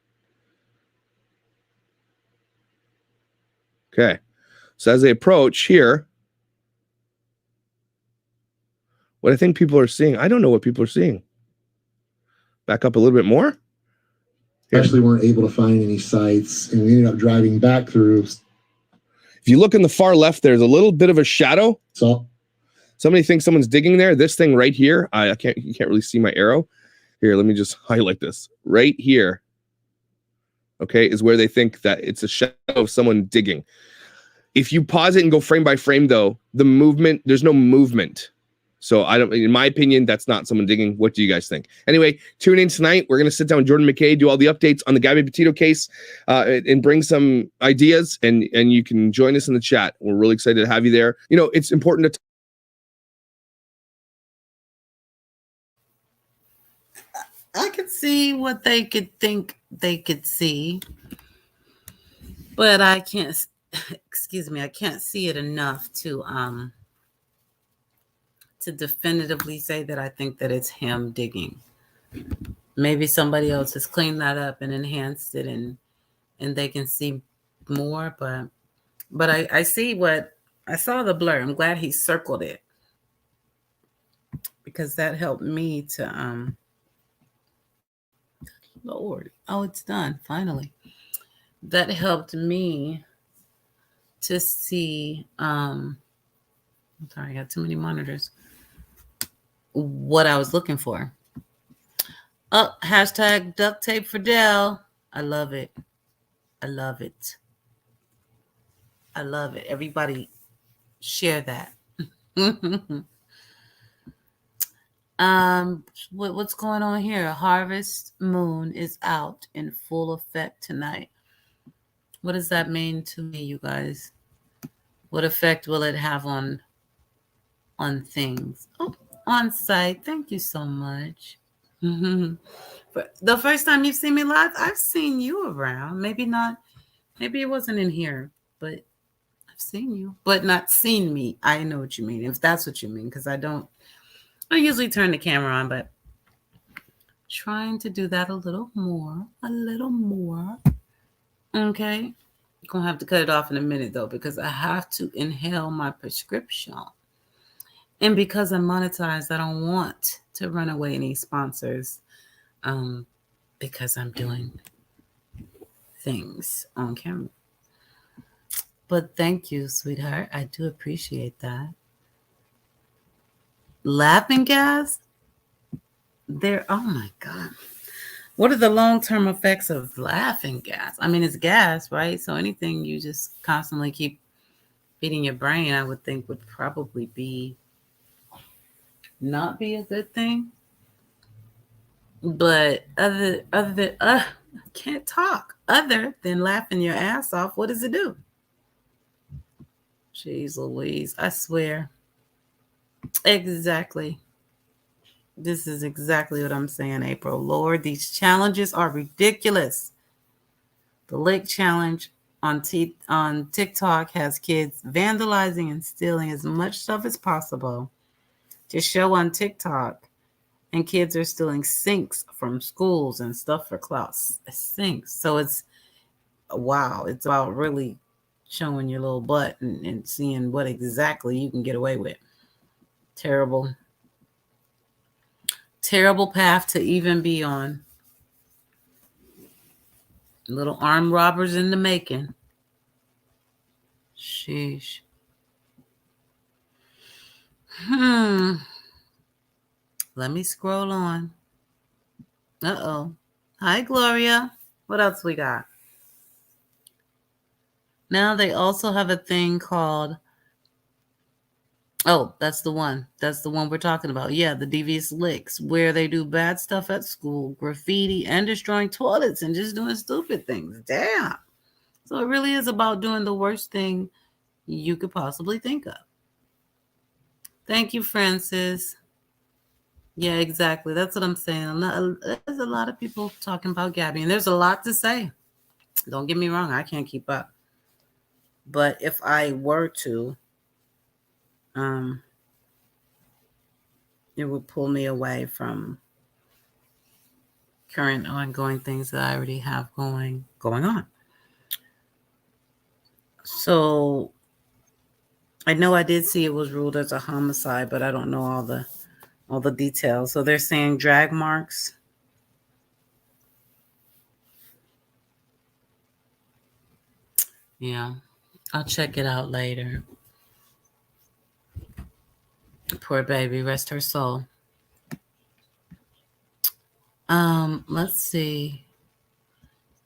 Okay. So as they approach here, what I think people are seeing, I don't know what people are seeing. Back up a little bit more. Actually weren't able to find any sites, and we ended up driving back through. If you look in the far left, there's a little bit of a shadow. So somebody thinks someone's digging there. This thing right here, you can't really see my arrow. Here, let me just highlight this. Right here, okay, is where they think that it's a shadow of someone digging. If you pause it and go frame by frame, though, the movement, there's no movement. So in my opinion, that's not someone digging. What do you guys think? Anyway, tune in tonight. We're going to sit down with Jordan McKay, do all the updates on the Gabby Petito case, and bring some ideas, and you can join us in the chat. We're really excited to have you there. You know, it's important to I could see what they could think they could see, but I can't, excuse me, I can't see it enough to definitively say that I think that it's him digging. Maybe somebody else has cleaned that up and enhanced it, and they can see more, but I see what I saw the blur. I'm glad he circled it because that helped me to Lord, oh, it's done finally. That helped me to see I'm sorry, I got too many monitors. What I was looking for. Oh, hashtag duct tape for Dell. I love it. I love it. I love it. Everybody share that. What's going on here? Harvest moon is out in full effect tonight. What does that mean to me, you guys? What effect will it have on things? Oh, on site. Thank you so much. But the first time you've seen me live, I've seen you around. Maybe not. Maybe it wasn't in here, but I've seen you, but not seen me. I know what you mean. If that's what you mean, because I usually turn the camera on, but trying to do that a little more. Okay. Gonna have to cut it off in a minute though, because I have to inhale my prescription. And because I'm monetized, I don't want to run away any sponsors. Because I'm doing things on camera. But thank you, sweetheart. I do appreciate that. Laughing gas? Oh my God. What are the long-term effects of laughing gas? I mean, it's gas, right? So anything you just constantly keep feeding your brain, I would think would probably not be a good thing. But other than I can't talk. Other than laughing your ass off, what does it do? Jeez Louise, I swear. Exactly. This is exactly what I'm saying, April. Lord, these challenges are ridiculous. The lick challenge on TikTok has kids vandalizing and stealing as much stuff as possible to show on TikTok. And kids are stealing sinks from schools and stuff for clout. Sinks. So it's about really showing your little butt and seeing what exactly you can get away with. Terrible path to even be on. Little armed robbers in the making. Sheesh. Let me scroll on. Uh-oh. Hi, Gloria. What else we got? Now they also have a thing called... Oh, that's the one. That's the one we're talking about. Yeah, the Devious Licks, where they do bad stuff at school, graffiti, and destroying toilets and just doing stupid things. Damn. So it really is about doing the worst thing you could possibly think of. Thank you, Francis. Yeah, exactly. That's what I'm saying. There's a lot of people talking about Gabby, and there's a lot to say. Don't get me wrong. I can't keep up. But if I were to, it would pull me away from current ongoing things that I already have going on. So I know I did see it was ruled as a homicide, but I don't know all the details. So they're saying drag marks. Yeah, I'll check it out later. Poor baby, rest her soul. Let's see.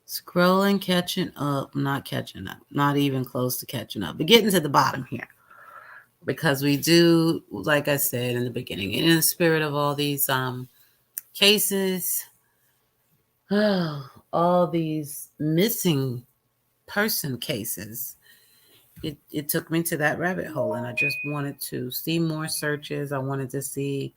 Scrolling, catching up, not catching up, not even close to catching up, but getting to the bottom here. Because we do, like I said in the beginning, in the spirit of all these cases, all these missing person cases, it took me to that rabbit hole, and I just wanted to see more searches. I wanted to see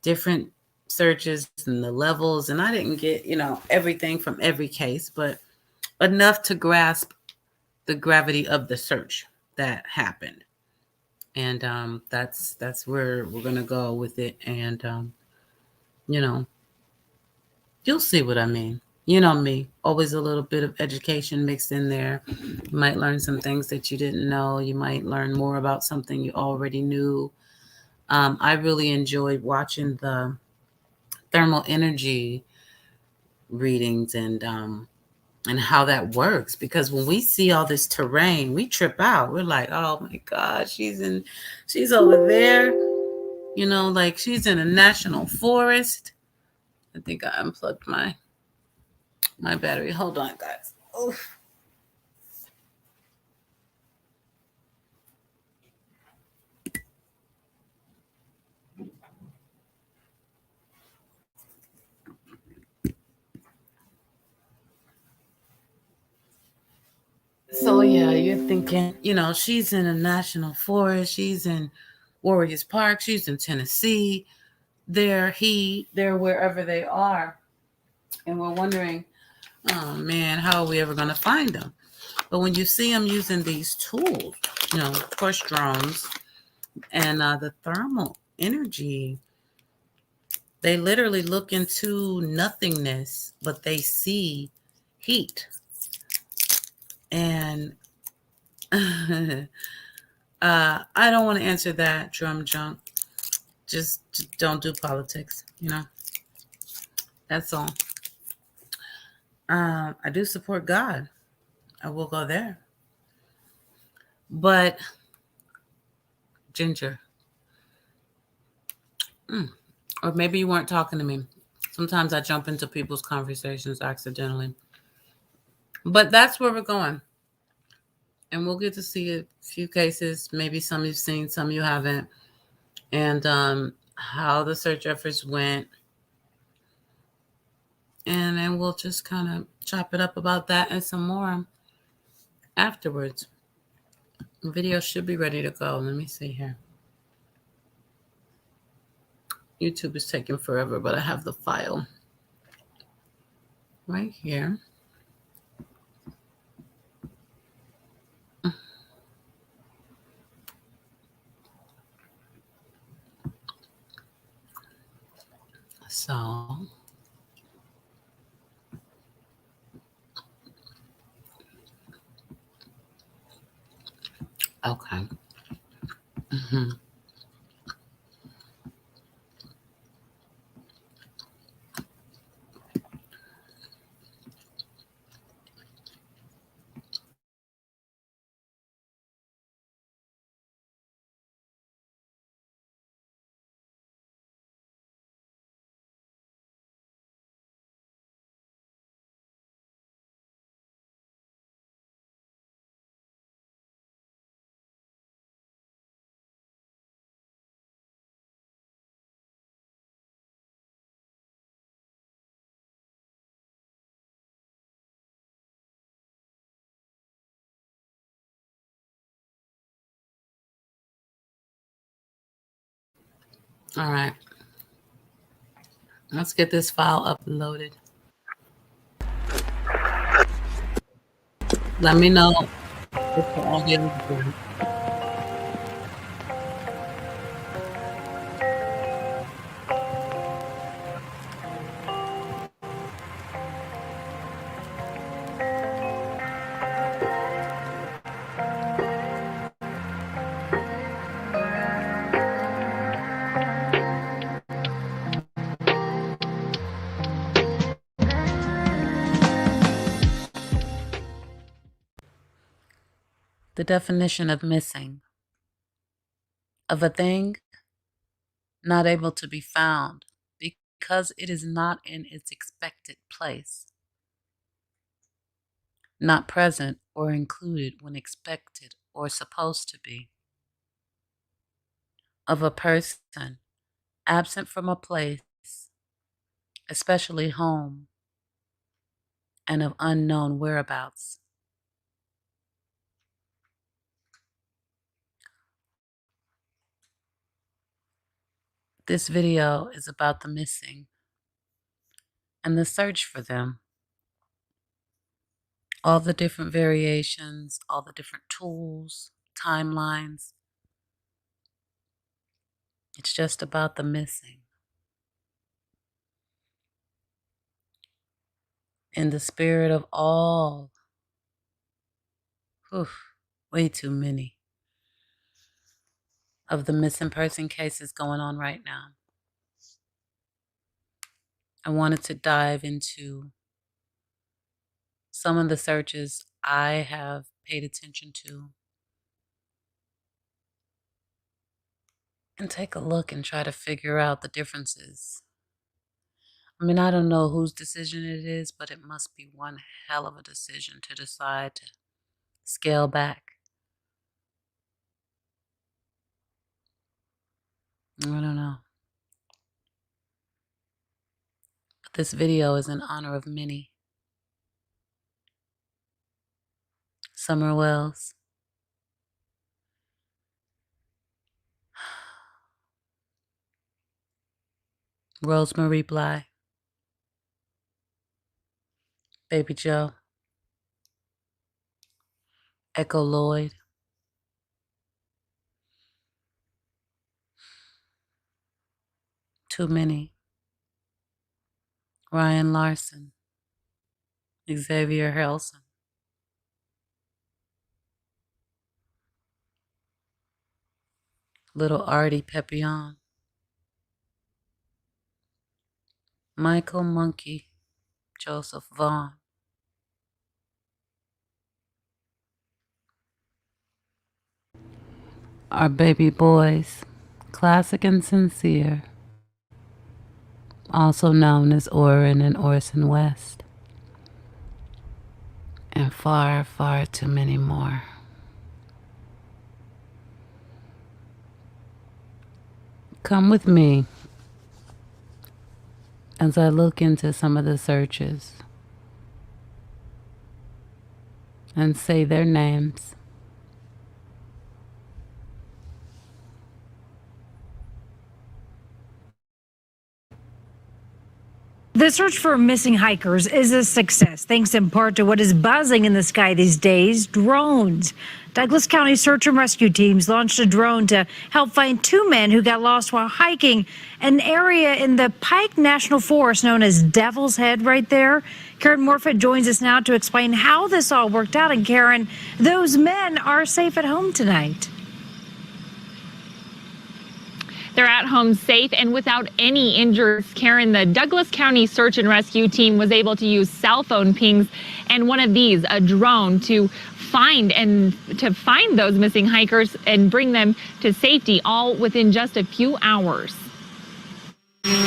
different searches and the levels, and I didn't get, everything from every case, but enough to grasp the gravity of the search that happened. And that's where we're gonna go with it. And you'll see what I mean. You know me, always a little bit of education mixed in there. You might learn some things that you didn't know. You might learn more about something you already knew. I really enjoyed watching the thermal energy readings and how that works, because when we see all this terrain, we trip out. We're like, oh my God, she's over there, like she's in a national forest. I think I unplugged my battery. Hold on, guys. Oof. So yeah, you're thinking, she's in a national forest, she's in Warriors Park, she's in Tennessee, they're wherever they are. And we're wondering, oh man, how are we ever going to find them? But when you see them using these tools, of course, drones and the thermal energy, they literally look into nothingness, but they see heat. And I don't want to answer that, Drum Junk. Just don't do politics, That's all. I do support God. I will go there. But Ginger, or maybe you weren't talking to me. Sometimes I jump into people's conversations accidentally. But that's where we're going. And we'll get to see a few cases. Maybe some you've seen, some you haven't. And how the search efforts went. And then we'll just kind of chop it up about that and some more afterwards. The video should be ready to go. Let me see here. YouTube is taking forever, but I have the file right here. So, okay. All right. Let's get this file uploaded. Let me know if the audio is good. The definition of missing: of a thing not able to be found because it is not in its expected place, not present or included when expected or supposed to be. Of a person absent from a place, especially home, and of unknown whereabouts. This video is about the missing and the search for them. All the different variations, all the different tools, timelines. It's just about the missing. In the spirit of all, way too many of the missing person cases going on right now, I wanted to dive into some of the searches I have paid attention to and take a look and try to figure out the differences. I mean, I don't know whose decision it is, but it must be one hell of a decision to decide to scale back. I don't know. But this video is in honor of many. Summer Wells. Rosemary Bly. Baby Joe. Echo Lloyd. Too many. Ryan Larson. Xavier Harrelson. Little Artie Pepion. Michael Monkey. Joseph Vaughn. Our baby boys, Classic and Sincere, also known as Orrin and Orson West, and far, far too many more. Come with me as I look into some of the searches and say their names. The search for missing hikers is a success, thanks in part to what is buzzing in the sky these days, drones. Douglas County search and rescue teams launched a drone to help find two men who got lost while hiking an area in the Pike National Forest known as Devil's Head right there. Karen Morfitt joins us now to explain how this all worked out. And Karen, those men are safe at home tonight. They're at home safe and without any injuries. Karen, the Douglas County search and rescue team was able to use cell phone pings and one of these, a drone, to find those missing hikers and bring them to safety, all within just a few hours.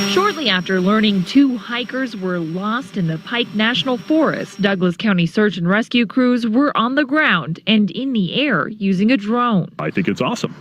Shortly after learning two hikers were lost in the Pike National Forest, Douglas County search and rescue crews were on the ground and in the air using a drone. I think it's awesome.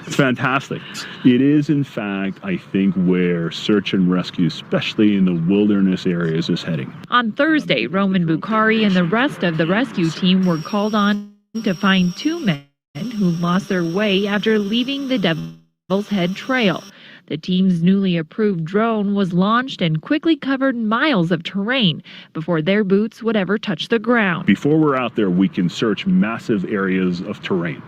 It's fantastic. It is, in fact, I think, where search and rescue, especially in the wilderness areas, is heading. On Thursday, Roman Bukhari and the rest of the rescue team were called on to find two men who lost their way after leaving the Devil's Head Trail. The team's newly approved drone was launched and quickly covered miles of terrain before their boots would ever touch the ground. Before we're out there, we can search massive areas of terrain.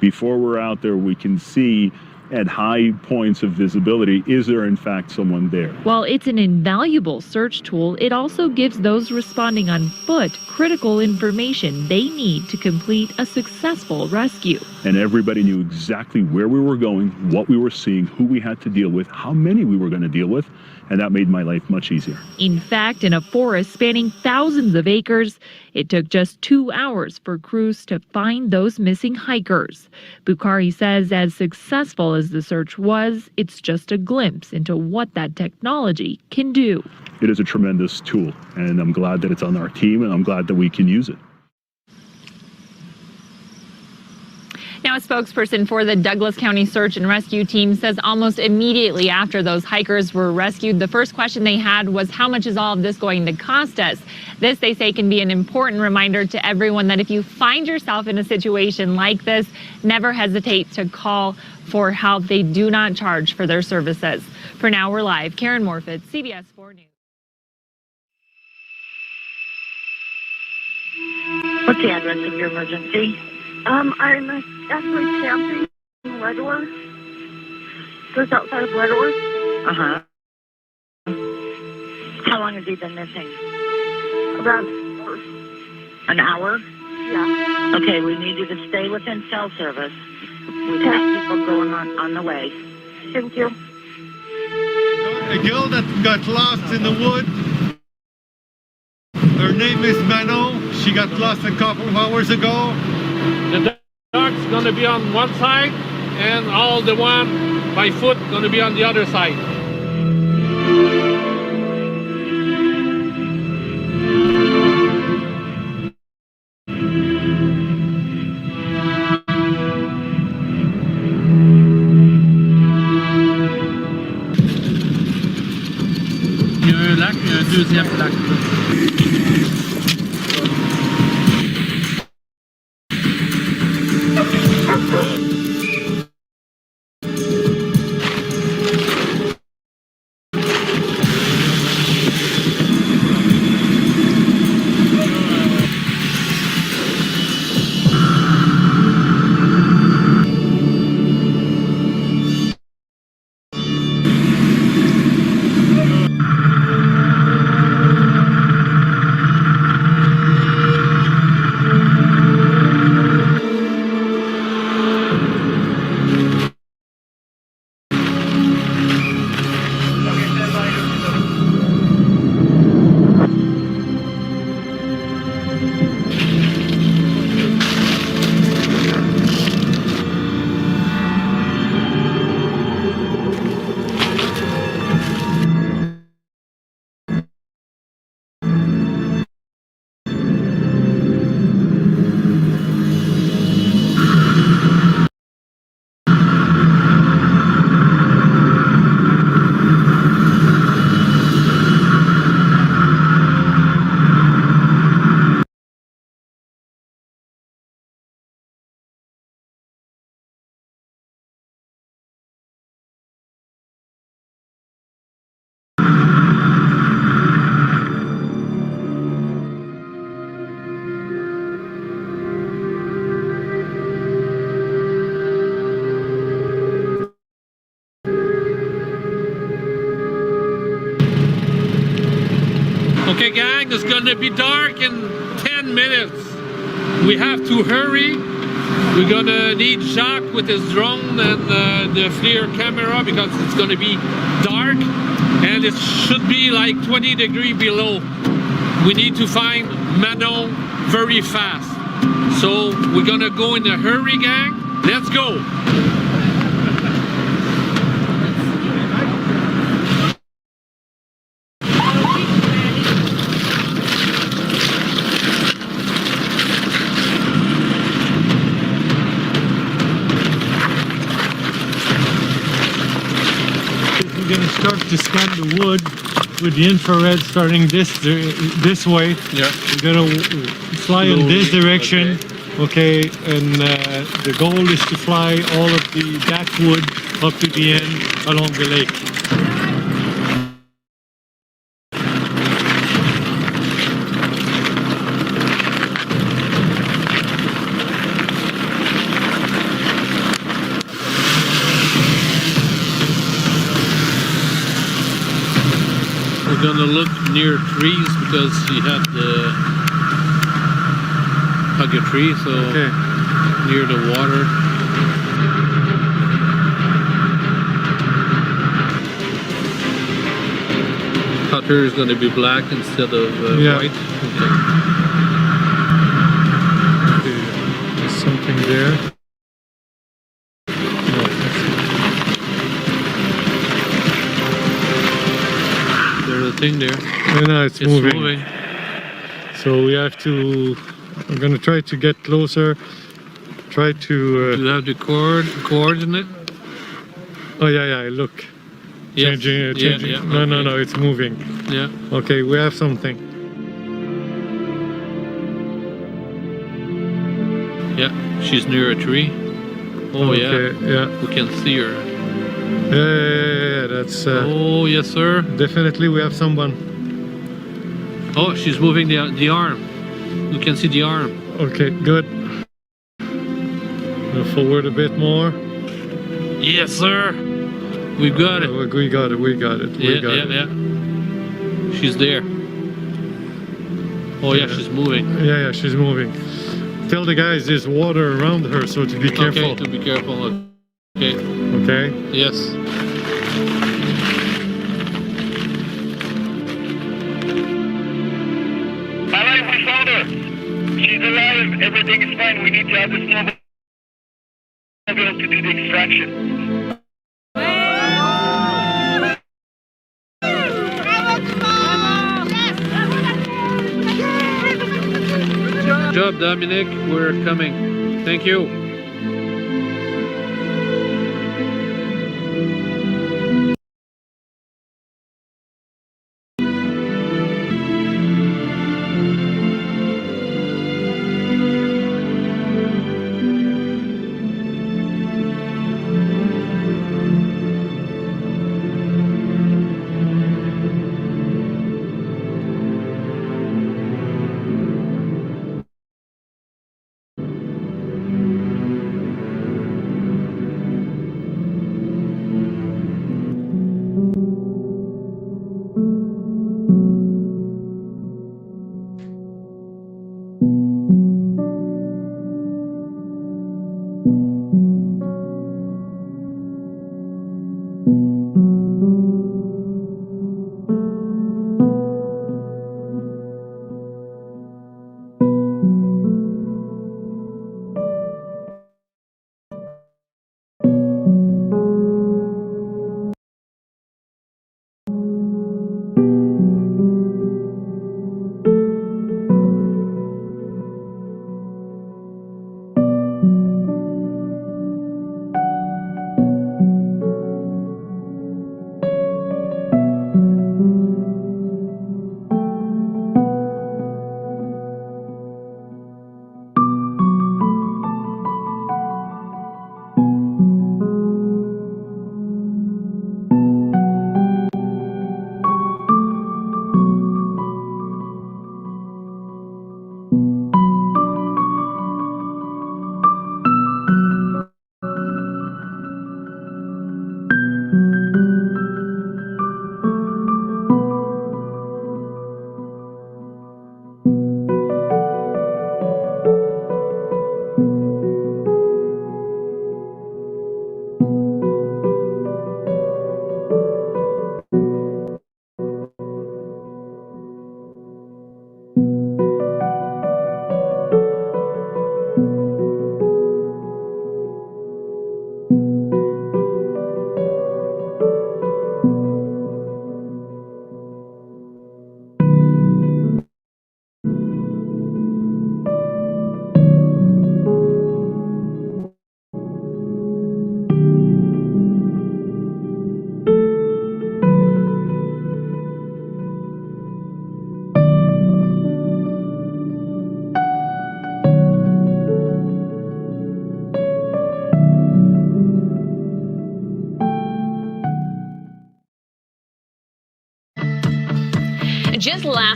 Before we're out there, we can see at high points of visibility, is there in fact someone there? While it's an invaluable search tool, it also gives those responding on foot critical information they need to complete a successful rescue. And everybody knew exactly where we were going, what we were seeing, who we had to deal with, how many we were going to deal with, and that made my life much easier. In fact, in a forest spanning thousands of acres, it took just 2 hours for crews to find those missing hikers. Bukhari says as successful as the search was, it's just a glimpse into what that technology can do. It is a tremendous tool, and I'm glad that it's on our team, and I'm glad that we can use it. Now, a spokesperson for the Douglas County search and rescue team says almost immediately after those hikers were rescued, the first question they had was, how much is all of this going to cost us? This, they say, can be an important reminder to everyone that if you find yourself in a situation like this, never hesitate to call for help. They do not charge for their services. For now, we're live. Karen Morfitt, CBS 4 News. What's the address of your emergency? I'm actually camping in Leadworth. Just outside of Leadworth. Uh-huh. How long has he been missing? About an hour. Yeah. Okay, we need you to stay within cell service. We've got people going on the way. Thank you. A girl that got lost in the woods. Her name is Mano. She got lost a couple of hours ago. The dog's gonna be on one side, and all the one by foot gonna be on the other side. Il y a un lac, un deuxième lac. Okay, gang, it's gonna be dark in 10 minutes. We have to hurry. We're gonna need Jacques with his drone and the FLIR camera because it's gonna be dark and it should be like 20 degrees below. We need to find Manon very fast. So we're gonna go in a hurry, gang. Let's go. We're going to start to scan the wood with the infrared starting this way. Yeah. We're going to fly in this direction. Okay, and the goal is to fly all of that wood up to the end along the lake. We're gonna look near trees because he had the hug a tree, so near the water. Cutter is gonna be black instead of white. Okay, there's something there. There's a thing there. No, it's moving. So we have to. I'm gonna try to get closer. Try to. Do you have the coordinate? Oh yeah. Look. Yes. Changing. Yeah, No, it's moving. Yeah. Okay, we have something. Yeah, she's near a tree. Oh Okay, yeah. We can see her. Yeah, that's. Oh yes, sir. Definitely, we have someone. Oh, she's moving the arm. You can see the arm. Okay, good. Forward a bit more. Yes, sir. We got it. We got it. Yeah. She's there. Oh yeah, she's moving. Yeah, she's moving. Tell the guys there's water around her, so to be careful. Okay, to be careful. Okay. Okay. Yes. Alright, we found her. She's alive. Everything is fine. We need to have the snowmobile to do the extraction. Good job, Dominic. We're coming. Thank you.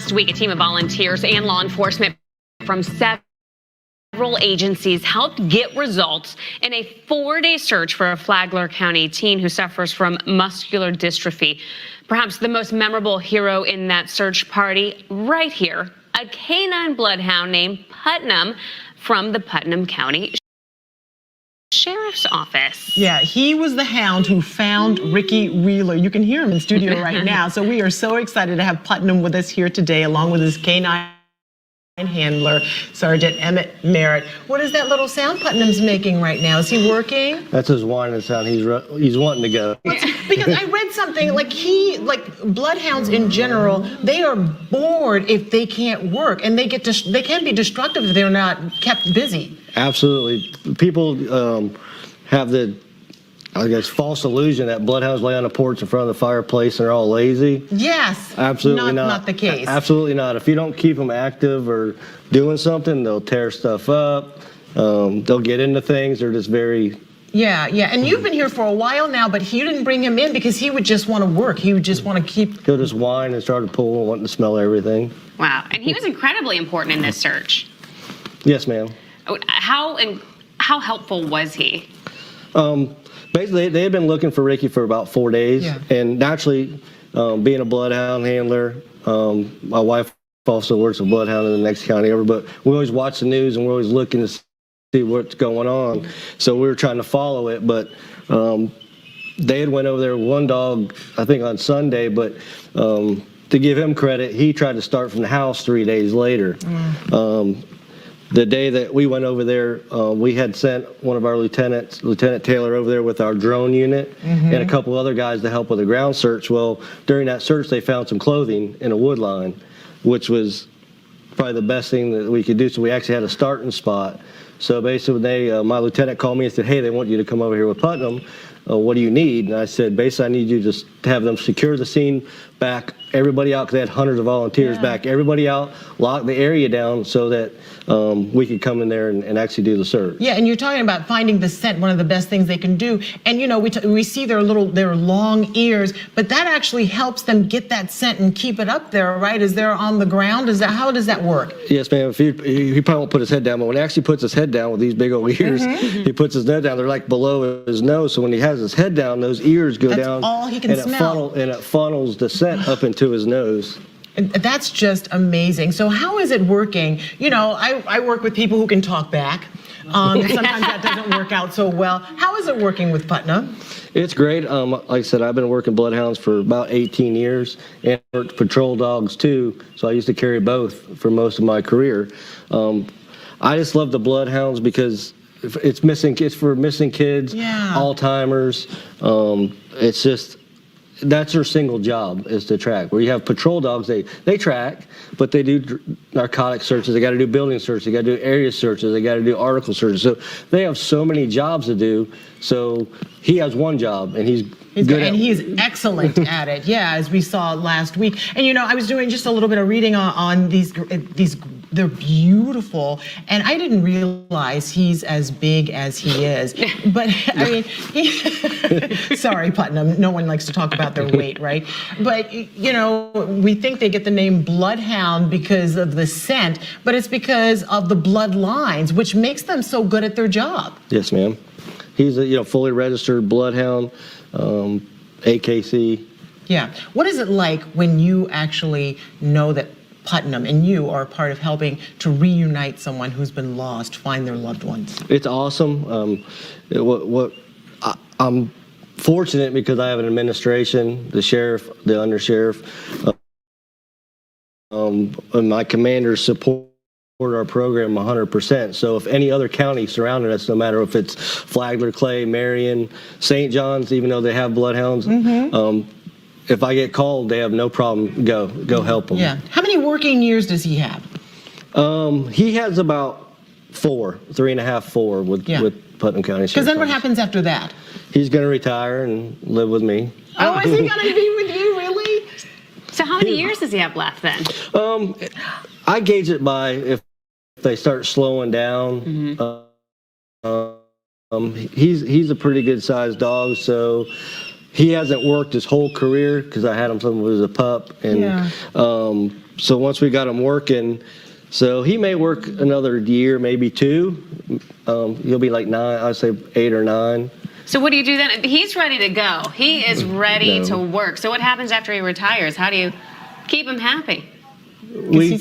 Last week, a team of volunteers and law enforcement from several agencies helped get results in a 4-day search for a Flagler County teen who suffers from muscular dystrophy. Perhaps the most memorable hero in that search party right here, a canine bloodhound named Putnam from the Putnam County Sheriff's Office. Yeah, he was the hound who found Ricky Wheeler. You can hear him in studio right now. So we are so excited to have Putnam with us here today, along with his canine handler, Sergeant Emmett Merritt. What is that little sound Putnam's making right now? Is he working? That's his whining sound. He's wanting to go. Because I read something like bloodhounds in general, they are bored if they can't work, and they can be destructive if they're not kept busy. Absolutely. People have the, I guess, false illusion that bloodhounds lay on the porch in front of the fireplace and they're all lazy. Yes. Absolutely not the case. Absolutely not. If you don't keep them active or doing something, they'll tear stuff up. They'll get into things. They're just very... Yeah. And you've been here for a while now, but you didn't bring him in because he would just want to work. He would just want to keep... He'll just whine and start to pull and wanting to smell everything. Wow, and he was incredibly important in this search. Yes, ma'am. How helpful was he? Basically, they had been looking for Ricky for about 4 days, and naturally, being a bloodhound handler, my wife also works a bloodhound in the next county over, but we always watch the news and we're always looking to see what's going on. So we were trying to follow it, but they had went over there with one dog, I think on Sunday, but to give him credit, he tried to start from the house 3 days later. The day that we went over there, we had sent one of our lieutenants, Lieutenant Taylor, over there with our drone unit and a couple other guys to help with the ground search. Well, during that search, they found some clothing in a wood line, which was probably the best thing that we could do. So we actually had a starting spot. So basically, my lieutenant called me and said, "Hey, they want you to come over here with Putnam. What do you need?" And I said, basically, I need you just to have them secure the scene, back everybody out, because they had hundreds of volunteers, back everybody out, lock the area down so that we could come in there and actually do the search. Yeah, and you're talking about finding the scent, one of the best things they can do. And you know, we see their long ears, but that actually helps them get that scent and keep it up there, right? Is they're on the ground? How does that work? Yes, ma'am. He probably won't put his head down, but when he actually puts his head down with these big old ears, he puts his head down. They're like below his nose, so when he has his head down, those ears go down. All he can smell. And it funnels the scent up into his nose. And that's just amazing. So how is it working? You know, I work with people who can talk back. Sometimes that doesn't work out so well. How is it working with Putnam? It's great. Like I said, I've been working bloodhounds for about 18 years and worked patrol dogs too. So I used to carry both for most of my career. I just love the bloodhounds because it's for missing kids, Alzheimer's. It's just, that's their single job, is to track. Where you have patrol dogs, they track, but they do narcotic searches. They got to do building searches. They got to do area searches. They got to do article searches. So they have so many jobs to do. So he has one job, and he's good and he's excellent at it. Yeah, as we saw last week. And you know, I was doing just a little bit of reading on these. They're beautiful, and I didn't realize he's as big as he is. But I mean, sorry, Putnam. No one likes to talk about their weight, right? But you know, we think they get the name Bloodhound because of the scent, but it's because of the bloodlines, which makes them so good at their job. Yes, ma'am. He's a fully registered bloodhound, AKC. Yeah. What is it like when you actually know that Putnam and you are part of helping to reunite someone who's been lost, find their loved ones? It's awesome. I'm fortunate because I have an administration, the sheriff, the undersheriff, and my commanders support our program 100%. So if any other county surrounding us, no matter if it's Flagler, Clay, Marion, St. John's, even though they have bloodhounds, if I get called, they have no problem. Go help them. Yeah. How many working years does he have? He has about 3.5, 4 with Putnam County. Because then what happens after that? He's going to retire and live with me. Oh, is he going to be with you, really? So how many years does he have left then? I gauge it by if they start slowing down. He's a pretty good sized dog, so he hasn't worked his whole career because I had him since he was a pup, and so once we got him working, so he may work another year, maybe 2. He'll be like 9, I'd say 8 or 9. So what do you do then? He's ready to go. He is ready to work. So what happens after he retires? How do you keep him happy? We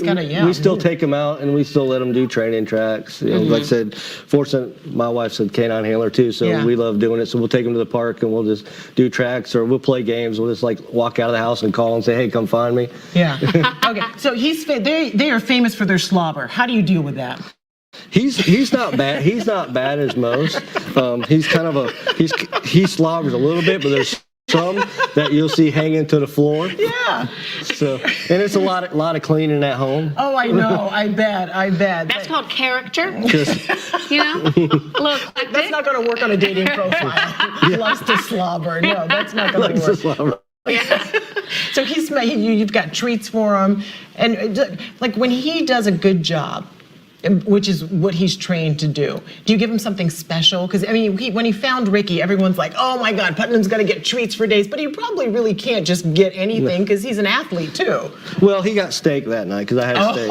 still take him out and we still let him do training tracks. You know, like I said, fortunately, my wife's a canine handler too, so we love doing it. So we'll take him to the park and we'll just do tracks, or we'll play games. We'll just like walk out of the house and call and say, "Hey, come find me." Yeah. Okay. So they are famous for their slobber. How do you deal with that? He's not bad. He's not bad as most. He's kind of he slobbers a little bit, but there's some that you'll see hanging to the floor. Yeah. So, and it's a lot of cleaning at home. Oh, I know. I bet. That's called character. Just, you know, look. That's not going to work on a dating profile. Loves to slobber. No, that's not going to work. Yeah. So you've got treats for him, and like when he does a good job, which is what he's trained to do you give him something special? Because I mean, when he found Ricky, everyone's like, "Oh my God, Putnam's going to get treats for days," but he probably really can't just get anything because he's an athlete too. Well, he got steak that night because I had steak.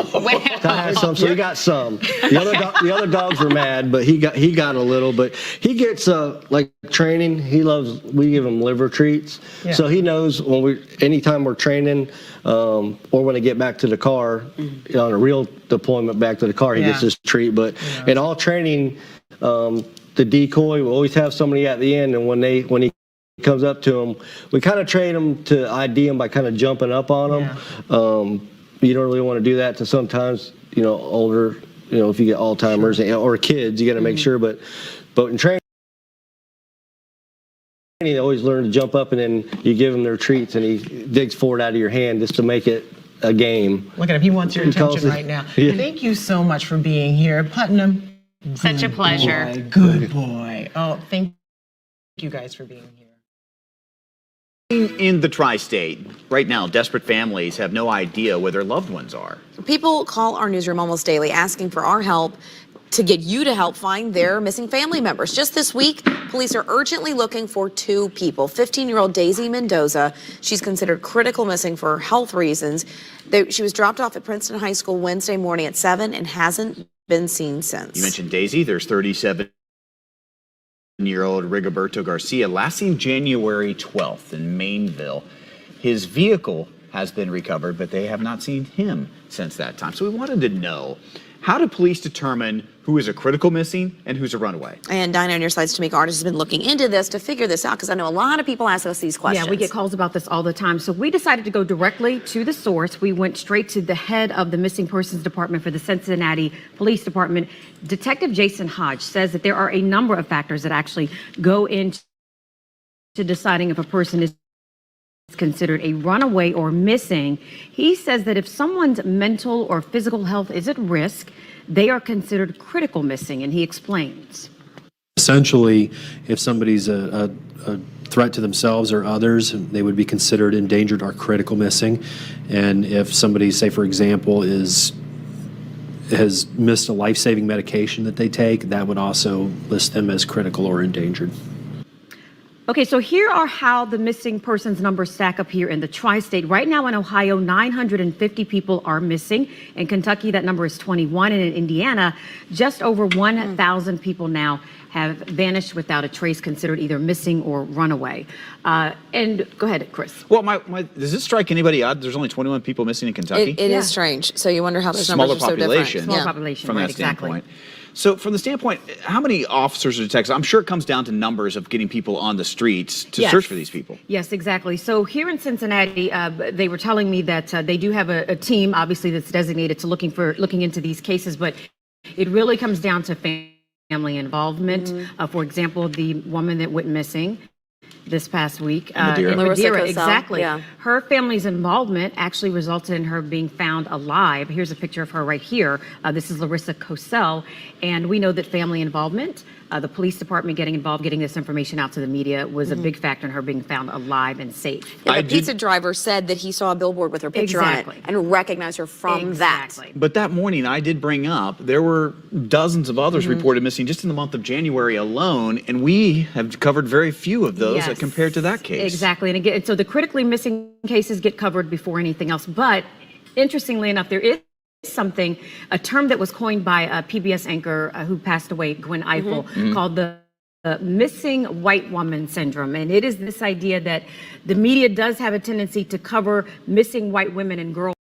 I had some, so he got some. The other dogs were mad, but he got a little. But he gets like training. We give him liver treats, so he knows anytime we're training, or when I get back to the car on a real deployment back to the car, he gets his treat. But in all training, the decoy will always have somebody at the end, and when he comes up to him, we kind of train him to ID him by kind of jumping up on him. You don't really want to do that to sometimes older, if you get Alzheimer's or kids, you got to make sure. But in training, they always learn to jump up, and then you give him their treats, and he digs for it out of your hand just to make it a game. Look at him. He wants your attention right now. Yeah. Thank you so much for being here, Putnam. Such a pleasure. Good boy. Oh, thank you guys for being here. In the tri-state, right now, desperate families have no idea where their loved ones are. People call our newsroom almost daily asking for our help to get you to help find their missing family members. Just this week, police are urgently looking for 2 people. 15-year-old Daisy Mendoza, she's considered critical missing for health reasons. She was dropped off at Princeton High School Wednesday morning at 7 and hasn't been seen since. You mentioned Daisy. There's 37-year-old Rigoberto Garcia, last seen January 12th in Mainville. His vehicle has been recovered, but they have not seen him since that time. So we wanted to know, how do police determine who is a critical missing and who's a runaway? And Dinah on your side's Tamika Artist has been looking into this to figure this out, because I know a lot of people ask us these questions. Yeah, we get calls about this all the time. So we decided to go directly to the source. We went straight to the head of the Missing Persons Department for the Cincinnati Police Department. Detective Jason Hodge says that there are a number of factors that actually go into deciding if a person is considered a runaway or missing. He says that if someone's mental or physical health is at risk, they are considered critical missing, and he explains. Essentially, if somebody's a threat to themselves or others, they would be considered endangered or critical missing. And if somebody, say for example, has missed a life-saving medication that they take, that would also list them as critical or endangered. Okay, so here are how the missing persons numbers stack up here in the tri-state. Right now in Ohio, 950 people are missing. In Kentucky, that number is 21. And in Indiana, just over 1,000 people now have vanished without a trace, considered either missing or runaway. And go ahead, Chris. Well, does this strike anybody odd? There's only 21 people missing in Kentucky? It is strange. So you wonder how those numbers are so different. Smaller population, from right, that standpoint. exactly. So from the standpoint, how many officers or detectives? I'm sure it comes down to numbers of getting people on the streets to search for these people. Yes, exactly. So here in Cincinnati, they were telling me that they do have a team, obviously, that's designated to looking into these cases, but it really comes down to family involvement. For example, the woman that went missing this past week, Madeira, exactly. Yeah. Her family's involvement actually resulted in her being found alive. Here's a picture of her right here. This is Larissa Cosell, and we know that family involvement The police department getting involved, getting this information out to the media was a big factor in her being found alive and safe. Yeah, the pizza driver said that he saw a billboard with her picture on it and recognized her from that. But that morning, I did bring up there were dozens of others reported missing just in the month of January alone, and we have covered very few of those compared to that case. Exactly. And again, so the critically missing cases get covered before anything else. But interestingly enough, there is a term that was coined by a PBS anchor who passed away, Gwen Eiffel, called the missing white woman syndrome. And it is this idea that the media does have a tendency to cover missing white women and girls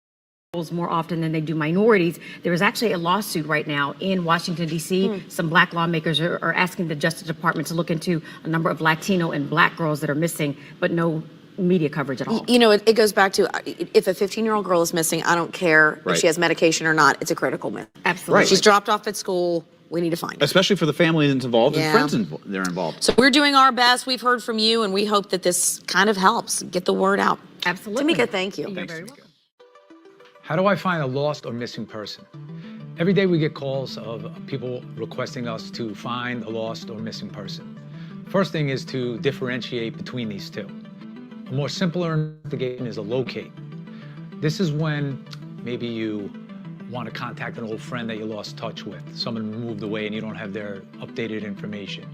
more often than they do minorities. There is actually a lawsuit right now in Washington, D.C. Some black lawmakers are asking the Justice Department to look into a number of Latino and black girls that are missing, but no media coverage at all. You know, it goes back to if a 15-year-old girl is missing, I don't care if she has medication or not. It's a critical miss. Absolutely. Right. She's dropped off at school. We need to find her. Especially for the family that's involved and friends they're involved. So we're doing our best. We've heard from you, and we hope that this kind of helps get the word out. Absolutely. Tamika, thank you. You're very welcome. How do I find a lost or missing person? Every day we get calls of people requesting us to find a lost or missing person. First thing is to differentiate between these two. A more simpler investigation is a locate. This is when maybe you want to contact an old friend that you lost touch with, someone moved away and you don't have their updated information,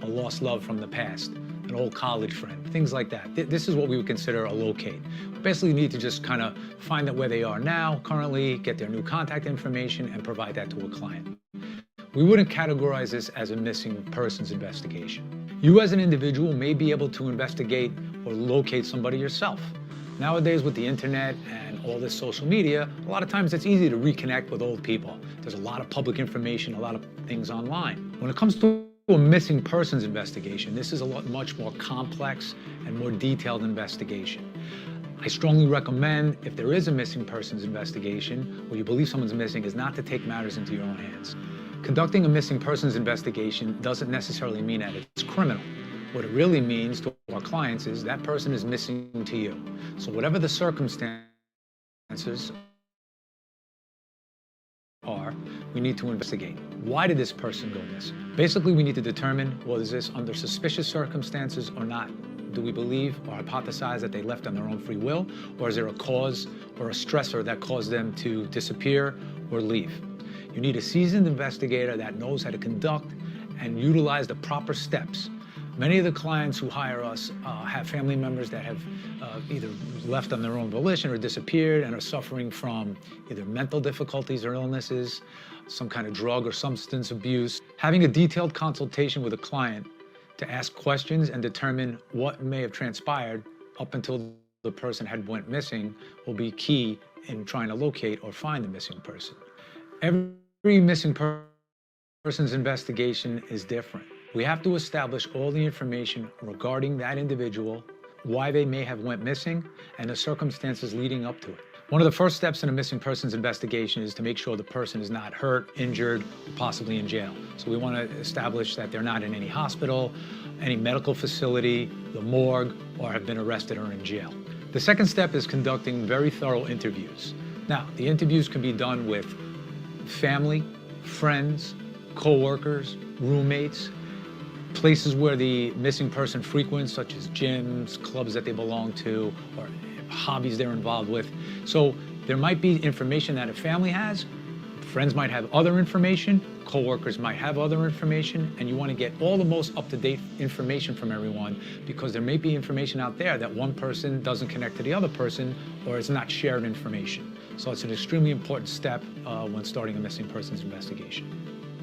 a lost love from the past, an old college friend, things like that. This is what we would consider a locate. We basically need to just kind of find out where they are now, currently, get their new contact information, and provide that to a client. We wouldn't categorize this as a missing persons investigation. You as an individual may be able to investigate or locate somebody yourself. Nowadays with the internet and all this social media, a lot of times it's easy to reconnect with old people. There's a lot of public information, a lot of things online. When it comes to a missing persons investigation, this is a much more complex and more detailed investigation. I strongly recommend, if there is a missing persons investigation or you believe someone's missing, is not to take matters into your own hands. Conducting a missing persons investigation doesn't necessarily mean that it's criminal. What it really means to our clients is that person is missing to you. So whatever the circumstances are, we need to investigate. Why did this person go missing? Basically, we need to determine, well, is this under suspicious circumstances or not? Do we believe or hypothesize that they left on their own free will? Or is there a cause or a stressor that caused them to disappear or leave? You need a seasoned investigator that knows how to conduct and utilize the proper steps. Many of the clients who hire us have family members that have either left on their own volition or disappeared and are suffering from either mental difficulties or illnesses, some kind of drug or substance abuse. Having a detailed consultation with a client to ask questions and determine what may have transpired up until the person had went missing will be key in trying to locate or find the missing person. Every missing person's investigation is different. We have to establish all the information regarding that individual, why they may have went missing, and the circumstances leading up to it. One of the first steps in a missing persons investigation is to make sure the person is not hurt, injured, possibly in jail. So we want to establish that they're not in any hospital, any medical facility, the morgue, or have been arrested or in jail. The second step is conducting very thorough interviews. Now, the interviews can be done with family, friends, co-workers, roommates, places where the missing person frequents, such as gyms, clubs that they belong to, or hobbies they're involved with. So there might be information that a family has, friends might have other information, co-workers might have other information, and you want to get all the most up-to-date information from everyone, because there may be information out there that one person doesn't connect to the other person, or it's not shared information. So it's an extremely important step when starting a missing persons investigation.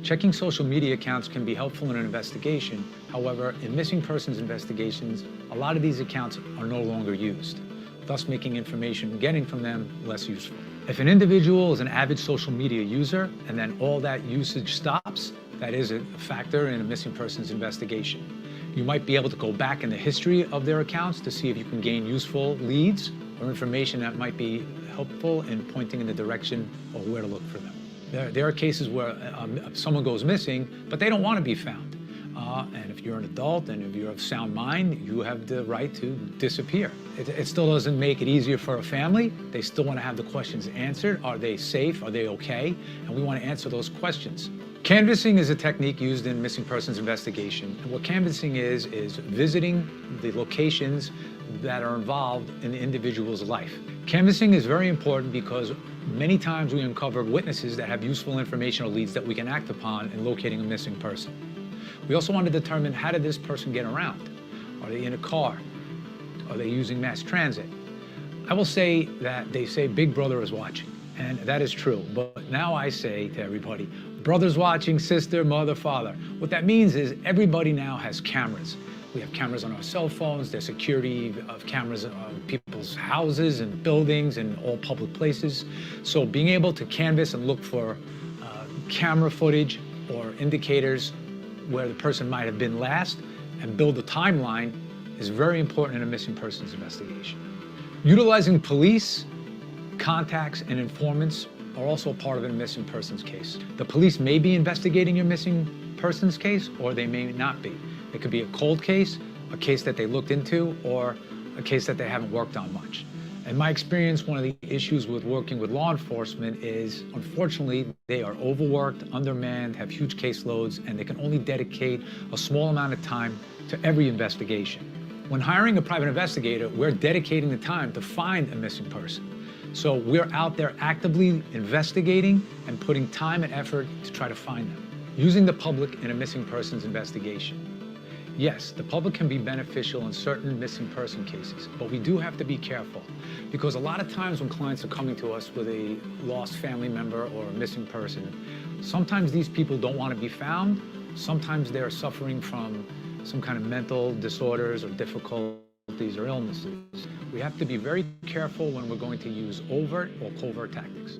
Checking social media accounts can be helpful in an investigation. However, in missing persons investigations, a lot of these accounts are no longer used, thus making information getting from them less useful. If an individual is an avid social media user and then all that usage stops, that is a factor in a missing persons investigation. You might be able to go back in the history of their accounts to see if you can gain useful leads or information that might be helpful in pointing in the direction of where to look for them. There are cases where someone goes missing, but they don't want to be found. And if you're an adult and if you're of sound mind, you have the right to disappear. It still doesn't make it easier for a family. They still want to have the questions answered. Are they safe? Are they okay? And we want to answer those questions. Canvassing is a technique used in missing persons investigation. And what canvassing is visiting the locations that are involved in the individual's life. Canvassing is very important because many times we uncover witnesses that have useful information or leads that we can act upon in locating a missing person. We also want to determine, how did this person get around? Are they in a car? Are they using mass transit? I will say that they say Big Brother is watching, and that is true. But now I say to everybody, brother's watching, sister, mother, father. What that means is everybody now has cameras. We have cameras on our cell phones. There's security of cameras on people's houses and buildings and all public places. So being able to canvass and look for camera footage or indicators where the person might have been last and build a timeline is very important in a missing persons investigation. Utilizing police, contacts, and informants are also part of a missing persons case. The police may be investigating your missing persons case, or they may not be. It could be a cold case, a case that they looked into, or a case that they haven't worked on much. In my experience, one of the issues with working with law enforcement is, unfortunately, they are overworked, undermanned, have huge caseloads, and they can only dedicate a small amount of time to every investigation. When hiring a private investigator, we're dedicating the time to find a missing person. So we're out there actively investigating and putting time and effort to try to find them. Using the public in a missing persons investigation. Yes, the public can be beneficial in certain missing person cases, but we do have to be careful, because a lot of times when clients are coming to us with a lost family member or a missing person, sometimes these people don't want to be found. Sometimes they're suffering from some kind of mental disorders or difficulties or illnesses. We have to be very careful when we're going to use overt or covert tactics.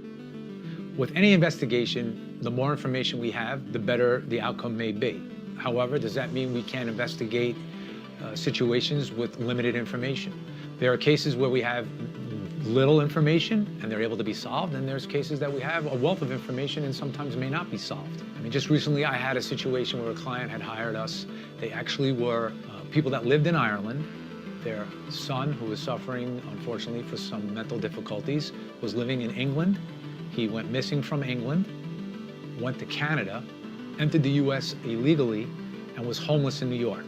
With any investigation, the more information we have, the better the outcome may be. However, does that mean we can't investigate situations with limited information? There are cases where we have little information and they're able to be solved, and there's cases that we have a wealth of information and sometimes may not be solved. I mean, just recently I had a situation where a client had hired us. They actually were people that lived in Ireland. Their son, who was suffering, unfortunately, for some mental difficulties, was living in England. He went missing from England, went to Canada, entered the U.S. illegally, and was homeless in New York.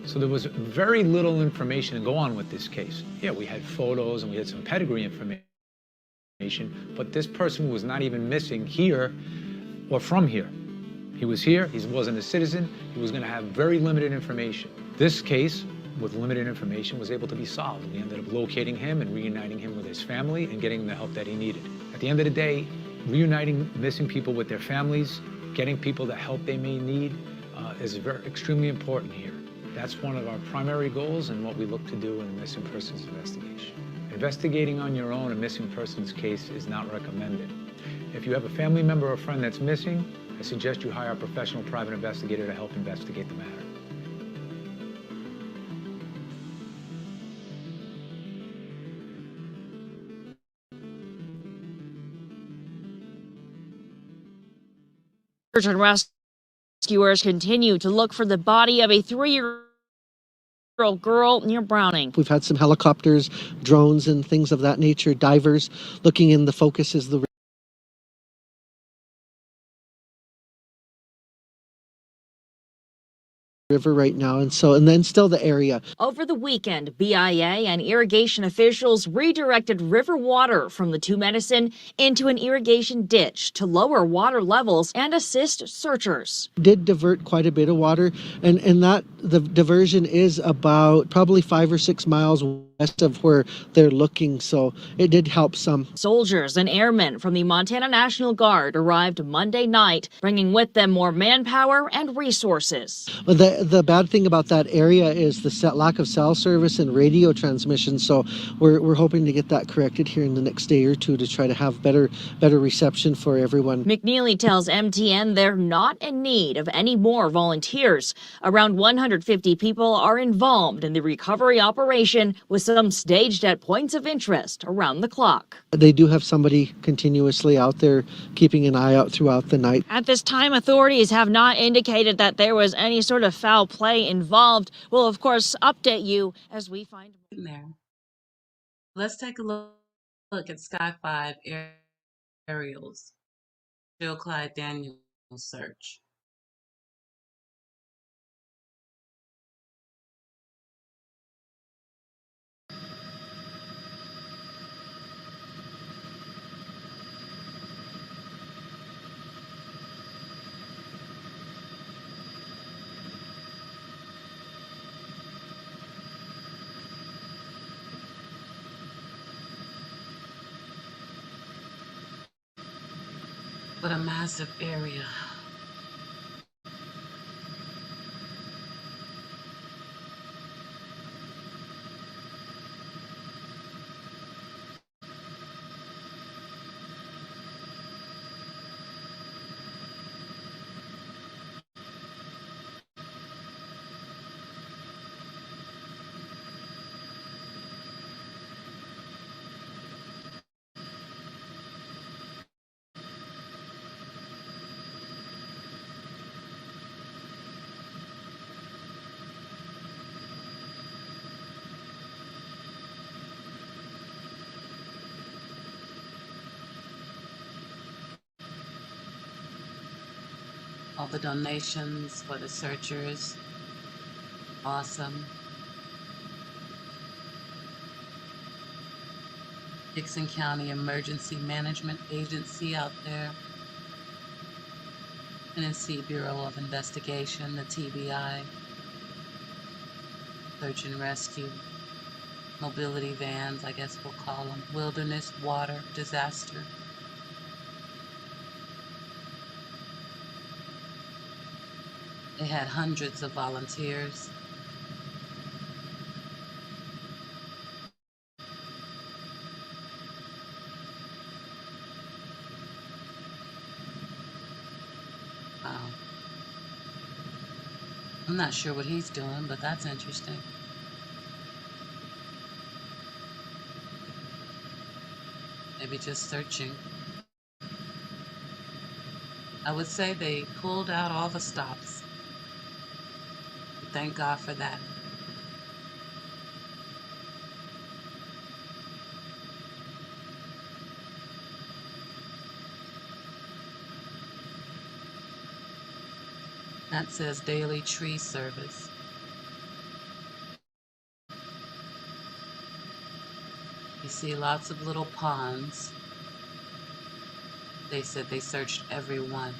So there was very little information to go on with this case. Yeah, we had photos and we had some pedigree information, but this person was not even missing here or from here. He was here, he wasn't a citizen, he was going to have very limited information. This case, with limited information, was able to be solved. We ended up locating him and reuniting him with his family and getting the help that he needed. At the end of the day, reuniting missing people with their families, getting people the help they may need is extremely important here. That's one of our primary goals and what we look to do in a missing persons investigation. Investigating on your own a missing persons case is not recommended. If you have a family member or friend that's missing, I suggest you hire a professional private investigator to help investigate the matter. Search and rescuers continue to look for the body of a 3-year-old girl near Browning. We've had some helicopters, drones, and things of that nature, divers looking in. The focus is the river right now, and then still the area. Over the weekend, BIA and irrigation officials redirected river water from the Two Medicine into an irrigation ditch to lower water levels and assist searchers. Did divert quite a bit of water, and that the diversion is about probably 5 or 6 miles west of where they're looking, so it did help some. Soldiers and airmen from the Montana National Guard arrived Monday night, bringing with them more manpower and resources. The bad thing about that area is the lack of cell service and radio transmission, so we're hoping to get that corrected here in the next day or two to try to have better reception for everyone. McNeely tells MTN they're not in need of any more volunteers. Around 150 people are involved in the recovery operation, with some staged at points of interest around the clock. They do have somebody continuously out there keeping an eye out throughout the night. At this time, authorities have not indicated that there was any sort of foul play involved. We'll, of course, update you as we find there. Let's take a look at Sky 5 aerials. Jill Clyde Daniels search. But a massive area. All the donations for the searchers. Awesome. Dixon County Emergency Management Agency out there. Tennessee Bureau of Investigation, the TBI. Search and rescue. Mobility vans, I guess we'll call them. Wilderness water disaster. They had hundreds of volunteers. Wow. I'm not sure what he's doing, but that's interesting. Maybe just searching. I would say they pulled out all the stops. Thank God for that. That says daily tree service. You see lots of little ponds. They said they searched every one.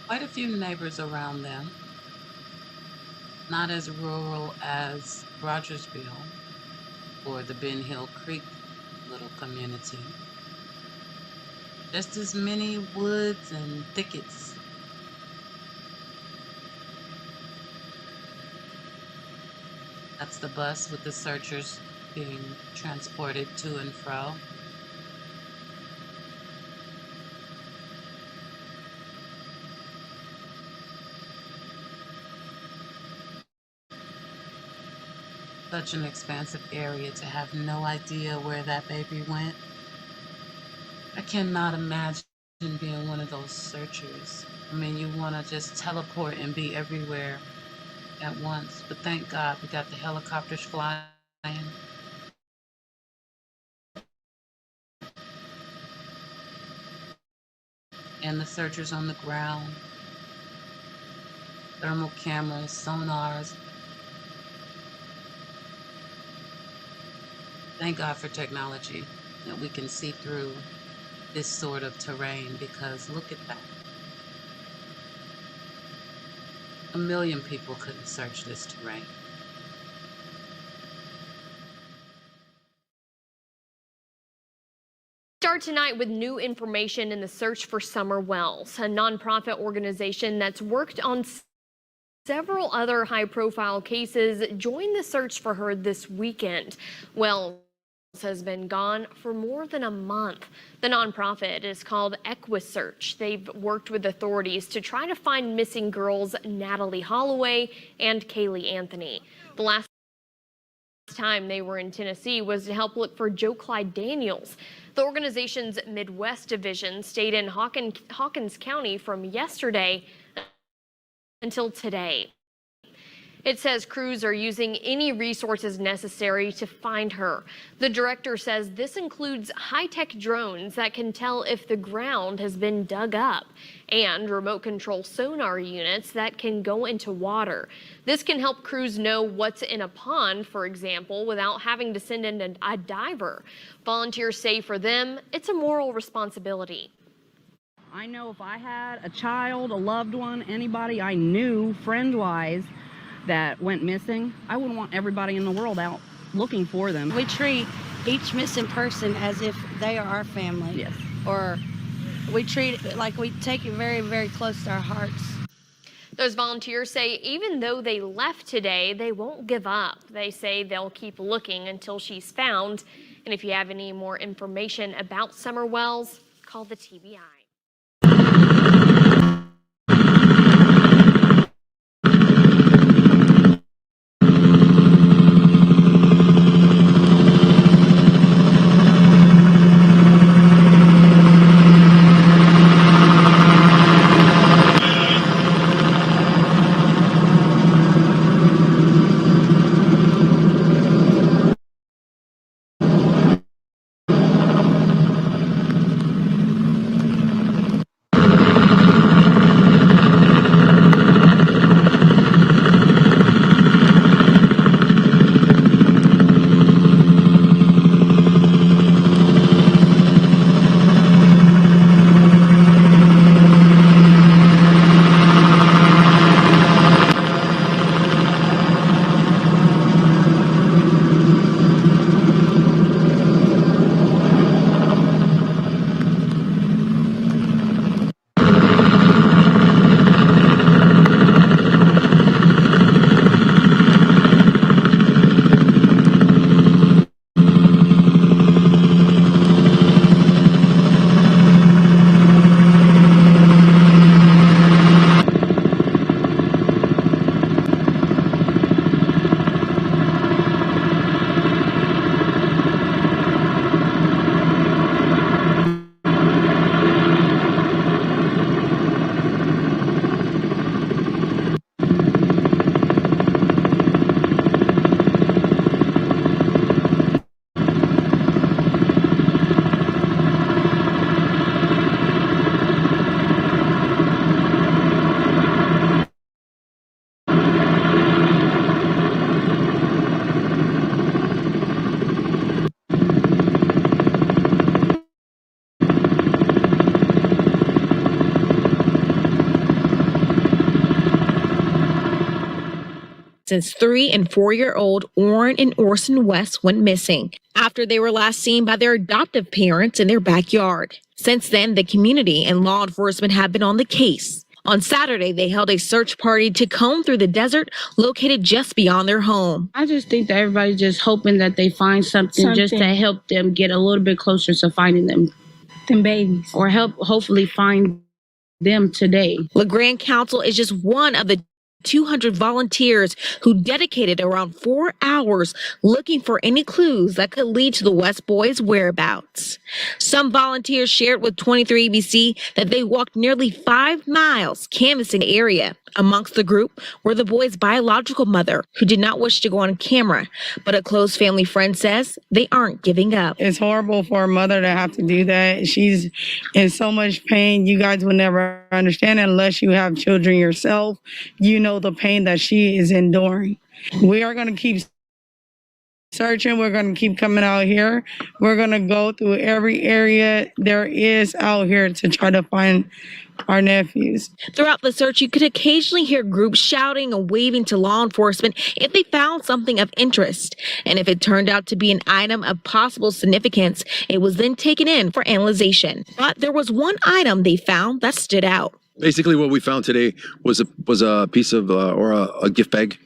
Quite a few neighbors around them. Not as rural as Rogersville or the Ben Hill Creek little community. Just as many woods and thickets. That's the bus with the searchers being transported to and fro. Such an expansive area to have no idea where that baby went. I cannot imagine being one of those searchers. I mean, you want to just teleport and be everywhere at once. But thank God we got the helicopters flying. And the searchers on the ground. Thermal cameras, sonars. Thank God for technology that we can see through this sort of terrain, because look at that. 1 million people couldn't search this terrain. Start tonight with new information in the search for Summer Wells, a nonprofit organization that's worked on several other high-profile cases. Joined the search for her this weekend. Wells has been gone for more than a month. The nonprofit is called EquiSearch. They've worked with authorities to try to find missing girls Natalie Holloway and Kaylee Anthony. The last time they were in Tennessee was to help look for Joe Clyde Daniels. The organization's Midwest division stayed in Hawkins County from yesterday until today. It says crews are using any resources necessary to find her. The director says this includes high-tech drones that can tell if the ground has been dug up and remote control sonar units that can go into water. This can help crews know what's in a pond, for example, without having to send in a diver. Volunteers say for them, it's a moral responsibility. I know if I had a child, a loved one, anybody I knew friend-wise that went missing, I wouldn't want everybody in the world out looking for them. We treat each missing person as if they are our family. Yes. Or we treat it like we take it very, very close to our hearts. Those volunteers say even though they left today, they won't give up. They say they'll keep looking until she's found. And if you have any more information about Summer Wells, call the TBI. Since 3- and 4-year-old Orrin and Orson West went missing after they were last seen by their adoptive parents in their backyard. Since then, the community and law enforcement have been on the case. On Saturday, they held a search party to comb through the desert located just beyond their home. I just think that everybody's just hoping that they find something just to help them get a little bit closer to finding them babies, or hopefully find them today. LeGrand Council is just one of the 200 volunteers who dedicated around 4 hours looking for any clues that could lead to the West boys' whereabouts. Some volunteers shared with 23 ABC that they walked nearly 5 miles canvassing the area. Amongst the group were the boys' biological mother, who did not wish to go on camera, but a close family friend says they aren't giving up. It's horrible for a mother to have to do that. She's in so much pain. You guys will never understand it unless you have children yourself. You know the pain that she is enduring. We are going to keep searching. We're going to keep coming out here. We're going to go through every area there is out here to try to find our nephews. Throughout the search, you could occasionally hear groups shouting and waving to law enforcement if they found something of interest. And if it turned out to be an item of possible significance, it was then taken in for analyzation. But there was one item they found that stood out. Basically, what we found today was a piece of or a gift bag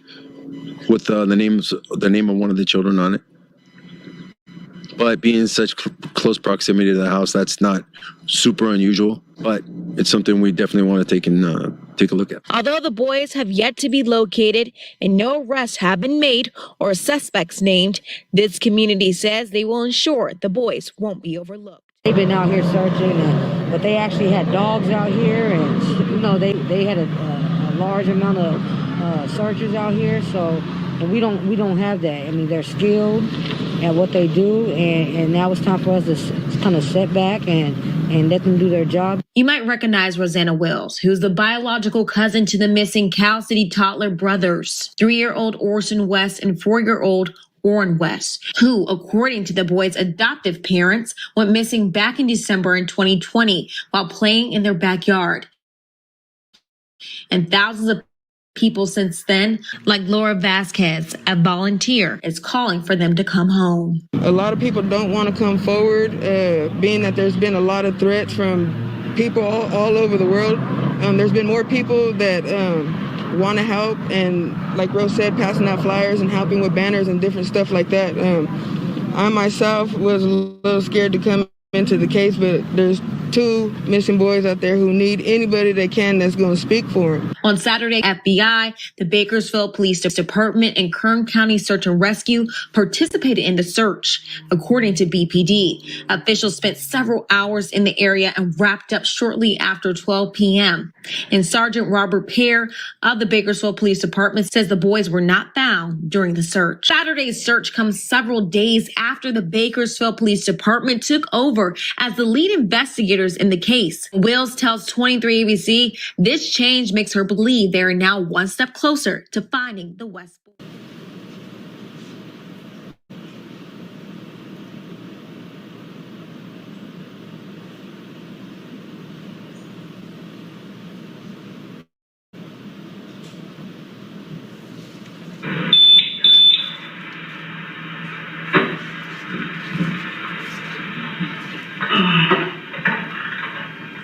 with the name of one of the children on it. but being in such close proximity to the house, that's not super unusual, but it's something we definitely want to take a look at. Although the boys have yet to be located and no arrests have been made or suspects named, this community says they will ensure the boys won't be overlooked. They've been out here searching, but they actually had dogs out here, and they had a large amount of searchers out here. So we don't have that. I mean, they're skilled at what they do, and now it's time for us to kind of sit back and let them do their job. You might recognize Rosanna Wills, who's the biological cousin to the missing Cal City toddler brothers, 3-year-old Orson West and 4-year-old Warren West, who, according to the boys' adoptive parents, went missing back in December in 2020 while playing in their backyard. And thousands of people since then, like Laura Vasquez, a volunteer, is calling for them to come home. A lot of people don't want to come forward, being that there's been a lot of threats from people all over the world. There's been more people that want to help, and like Rose said, passing out flyers and helping with banners and different stuff like that. I myself was a little scared to come into the case, but there's 2 missing boys out there who need anybody they can that's going to speak for them. On Saturday, FBI, the Bakersfield Police Department, and Kern County Search and Rescue participated in the search. According to BPD, officials spent several hours in the area and wrapped up shortly after 12 p.m. And Sergeant Robert Pear of the Bakersfield Police Department says the boys were not found during the search. Saturday's search comes several days after the Bakersfield Police Department took over as the lead investigators in the case. Wills tells 23 ABC this change makes her believe they are now one step closer to finding the West boys.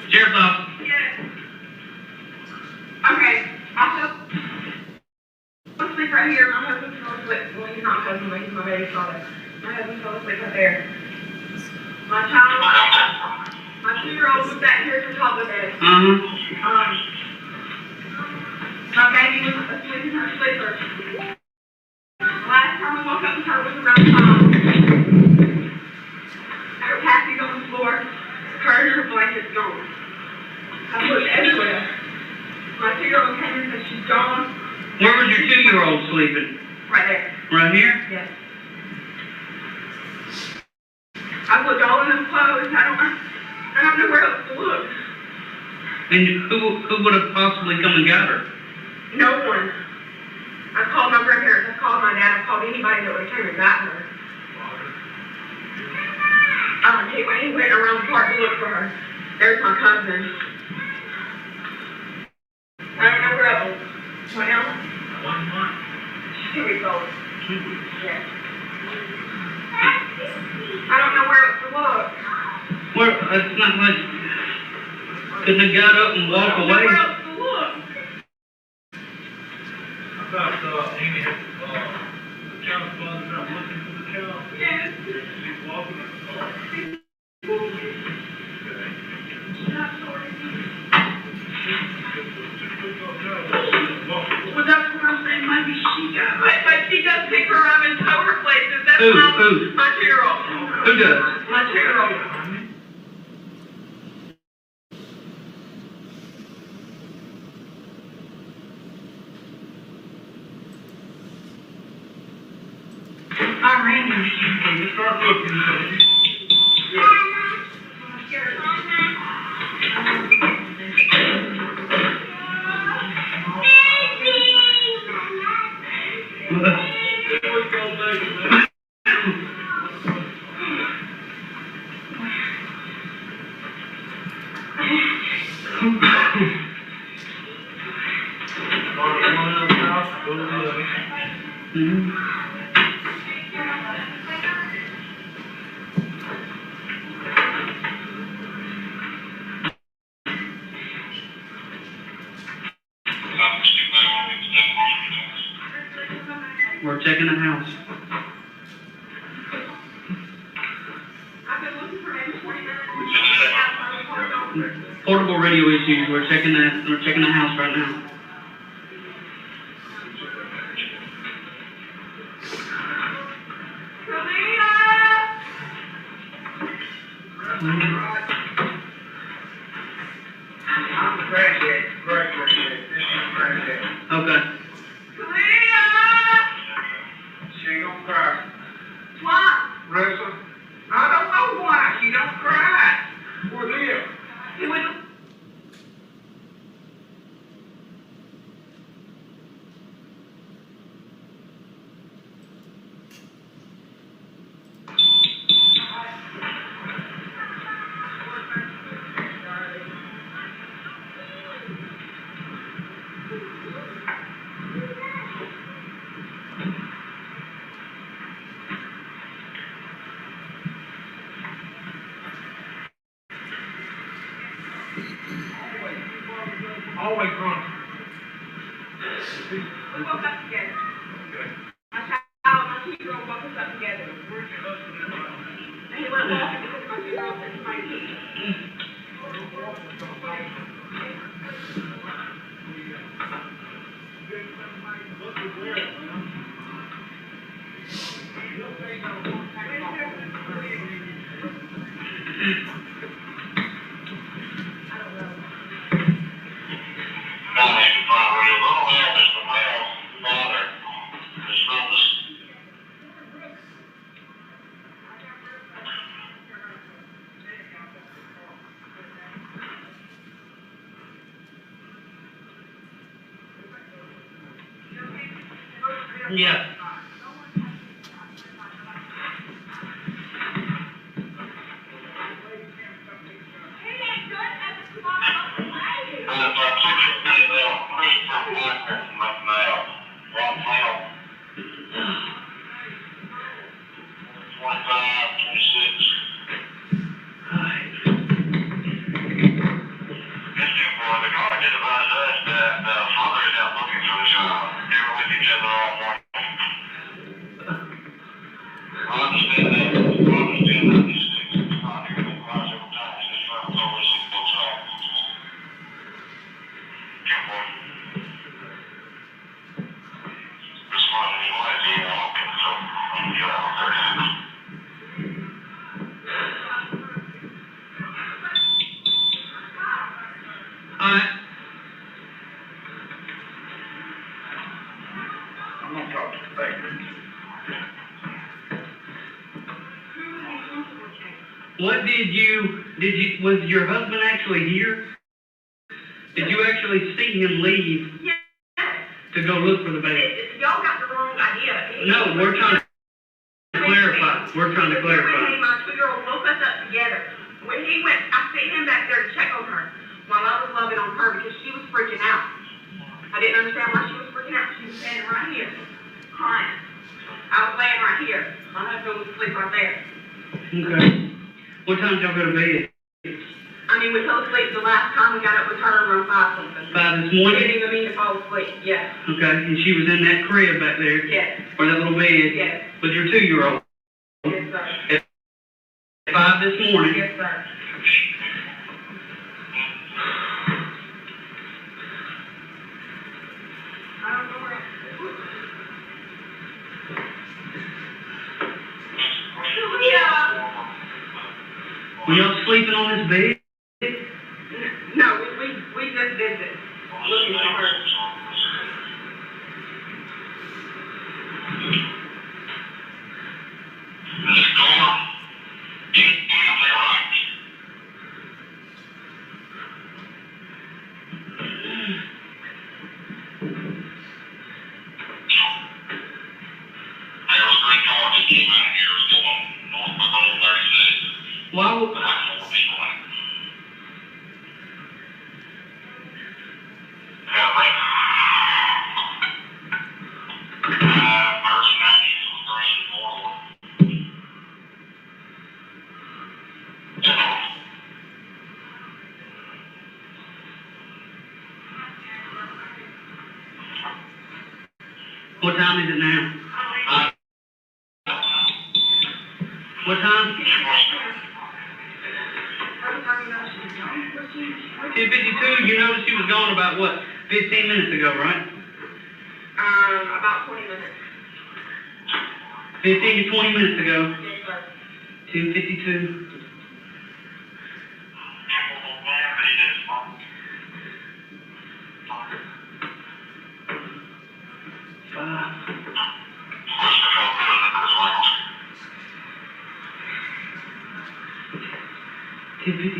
Sheriff's office. Yes. Okay. I'll sleep right here. My husband fell asleep. Well, he's not my husband, but he's my baby father. My husband fell asleep right there. My child, my 2-year-old was back here for toddler bed. My baby was asleep in her sleeper. Last time I woke up with her was around 5. Her package on the floor. Her and her blanket's gone. I looked everywhere. My 2-year-old came in and said she's gone. Where was your 2-year-old sleeping? Right there. Right here? Yes. I looked all in his clothes. I don't know where else to look. And who would have possibly come and got her? No one. I called my grandparents. I called my dad. I called anybody that would have came and got her. He went around the park to look for her. There's my cousin. I don't know where else. 12? 1 month. 2 weeks old. 2 weeks? Yes. I don't know where else to look. Where? It's not like. Couldn't have got up and walked away? Where else to look? I thought Amy had the child's father not looking for the child. Yes. She's walking. Well, that's what I'm saying. Maybe she does. But she does pick her up and tow her places. That's Who? my 2-year-old. Who does? My 2-year-old. You start looking. We're checking the house. Portable radio issues. We're checking that. We're checking the house right now. Okay. She ain't gonna cry. Why? Listen, I don't know why she don't cry. Where live? He went to always run. We woke up together. My child, my 2-year-old woke us up together. And he went walking because my 2-year-old said to my kid. Yeah. Alright. I'm gonna talk to the baby. What was your husband actually here? Did you actually see him leave Yes. to go look for the baby? Y'all got the wrong idea. No, we're trying to clarify. We're trying to clarify. My 2-year-old woke us up together. When he went, I sent him back there to check on her while I was loving on her because she was freaking out. I didn't understand why she was freaking out. She was standing right here, crying. I was laying right here. My husband was asleep right there. Okay. What time did y'all go to bed? I mean, we fell asleep the last time we got up with her around 5 something. 5 this We morning? didn't even mean to fall asleep. Yeah. Okay, and she was in that crib back there? Yes. Or that little bed? Yes. With your 2-year-old? Yes, sir. At 5 this morning? Yes, sir. I don't know where. Yeah. Were y'all sleeping on this bed? No, we just did this. Looking for her. Why would... What time is it now? What time? 10:52, you noticed she was gone about what, 15 minutes ago, right? About 20 minutes. 15 to 20 minutes ago. 10:52.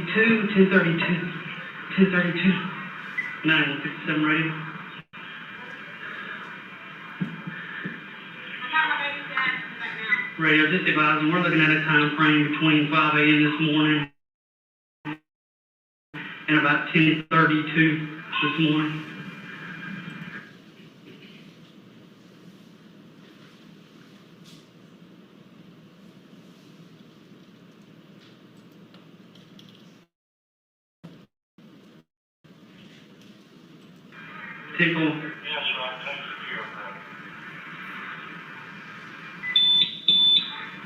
Ten 10:32, 10:32, 9157 radio. Radio, just advising, we're looking at a time frame between 5 a.m. this morning and about 10:32 this morning. Tickle. Yes, sir. I'm taking care of that.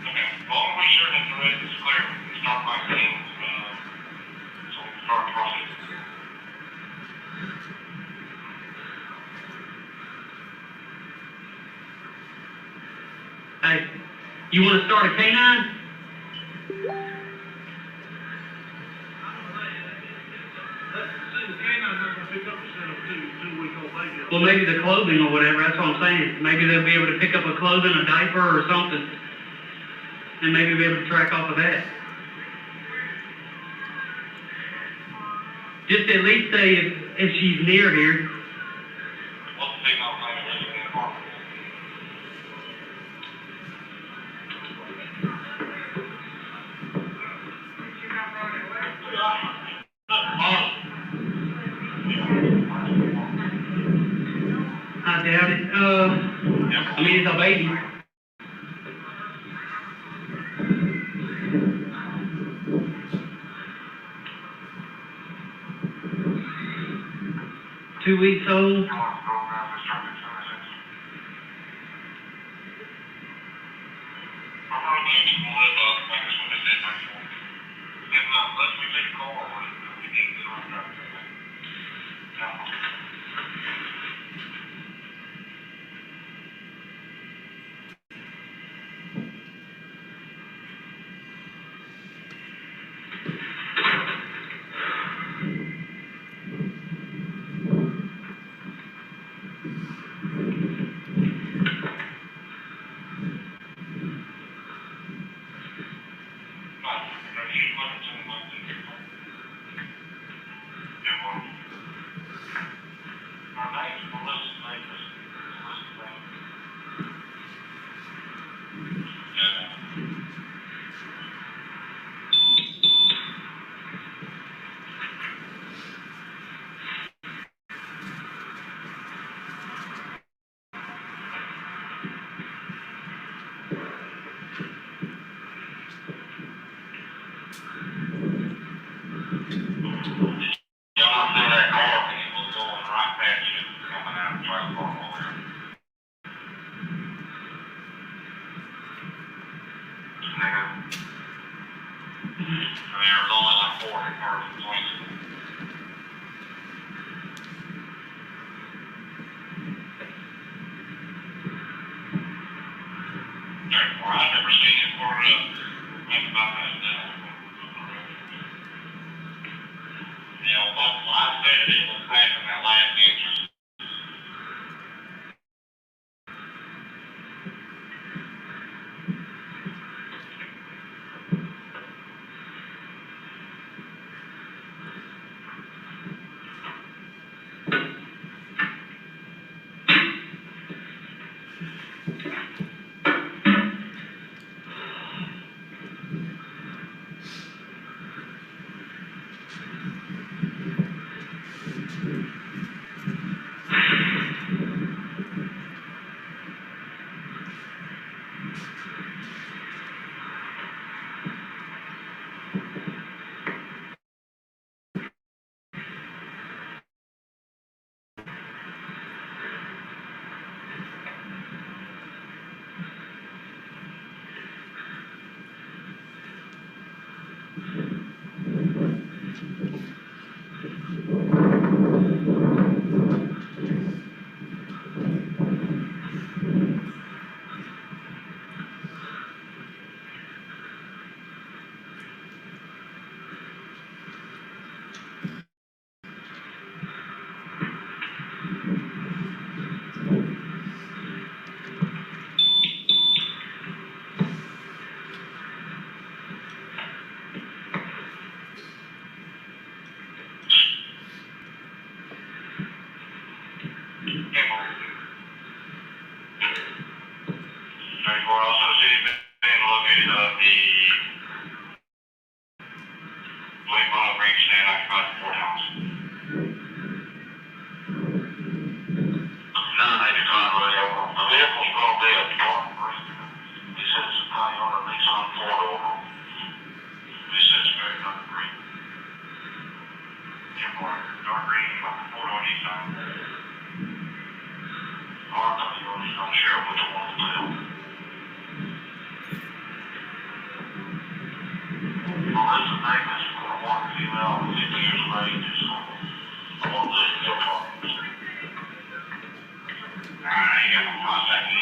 Okay. Well, I'll be sure that the rest is clear. Start by saying, so we can start the process. Hey, you want to start a K9? Well, maybe the clothing or whatever, that's what I'm saying. Maybe they'll be able to pick up a clothing, a diaper or something, and maybe be able to track off of that. Just at least say if she's near here. What's the signal saying? Where's the car? I doubt it. I mean, it's a baby. Two weeks old. Also, the city's been located of the Lake Bottom Creek stand occupied the courthouse. No, they declined radio. The vehicle's going to be a dark green. He said it's a Toyota Nissan 4-door. He said it's very dark green. Yeah, dark green, 4-door Nissan. I'm not sure which one to tell. Melissa Davis, one female, 50 years of age, is on the still talking. I ain't got no contact with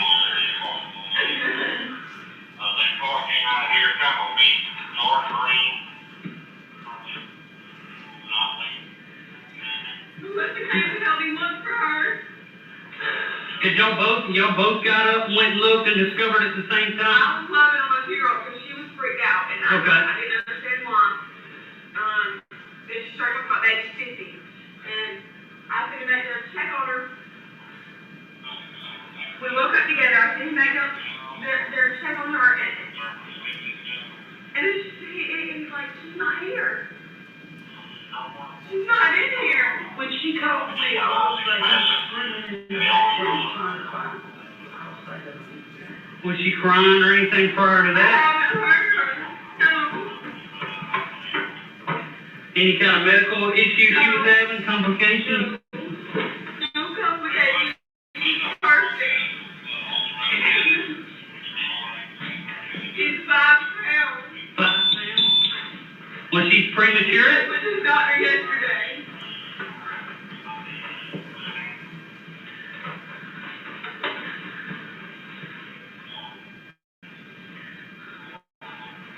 that car came out of here, kind of a beat, dark green. Melissa came to help me look for her. Did y'all both got up and went and looked and discovered at the same time? I was loving on my 2-year-old because she was freaked out, and I didn't understand why. Then she started talking about baby Sissy, and I said, make her check on her. We woke up together. I said, make her check on her, and he's like, she's not here. She's not in here. When she called me, I was Was she crying or anything prior to I that? haven't heard her. No. Any kind of medical issue she was having, complications? No complications. Perfect. She's 5 pounds. 5 pounds? Was she premature? I went to the doctor yesterday.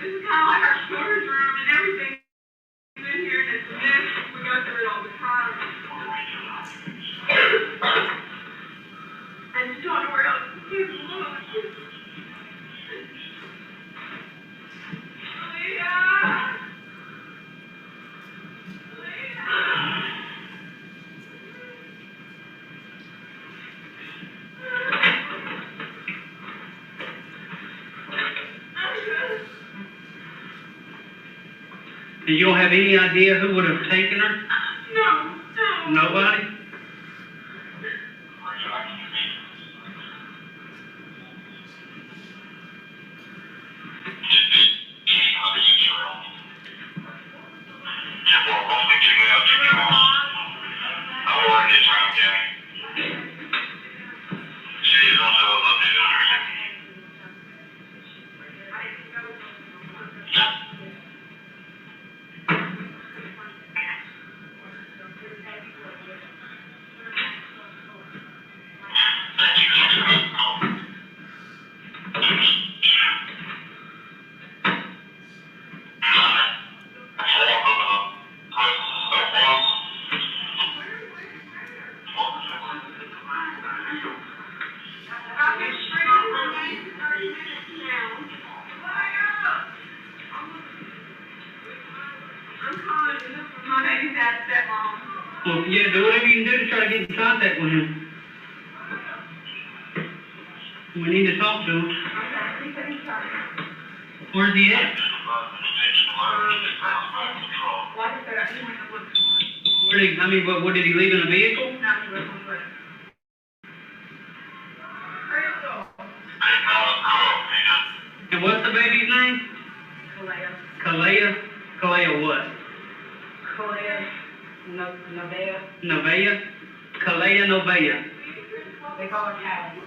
This is kind of like our storage room and everything in here, and it's a mess. We go through it all the time. I just don't know where else to look. Leah! And you don't have any idea who would have taken her? No. Nobody? Well, yeah, do whatever you can do to try to get in contact with him. We need to talk to him. Where's he at? What did he leave in a vehicle? And what's the baby's name? Kalea. Kalea what? Nevaeh. Nevaeh? Kalea Nevaeh. They call her Callie.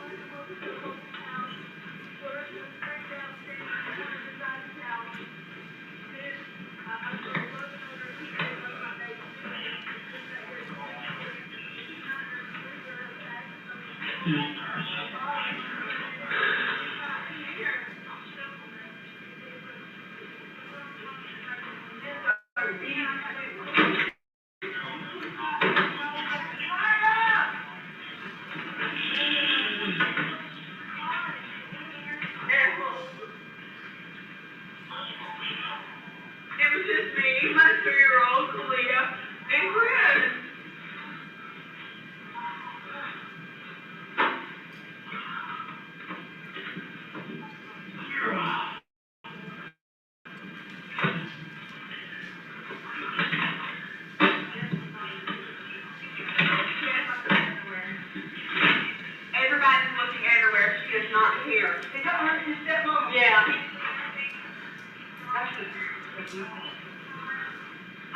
not here. Is that your stepmom? Yeah. I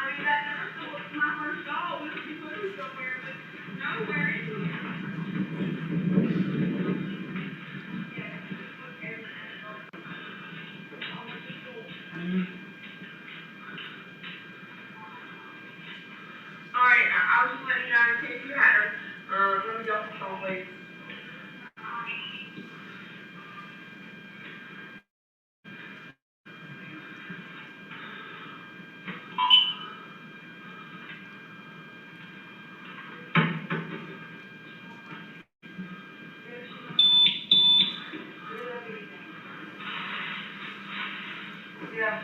mean, that was my first dog. We could be moved somewhere, but nowhere is here. All right, I was just letting you know in case you had her. Let me go control, please. Yeah.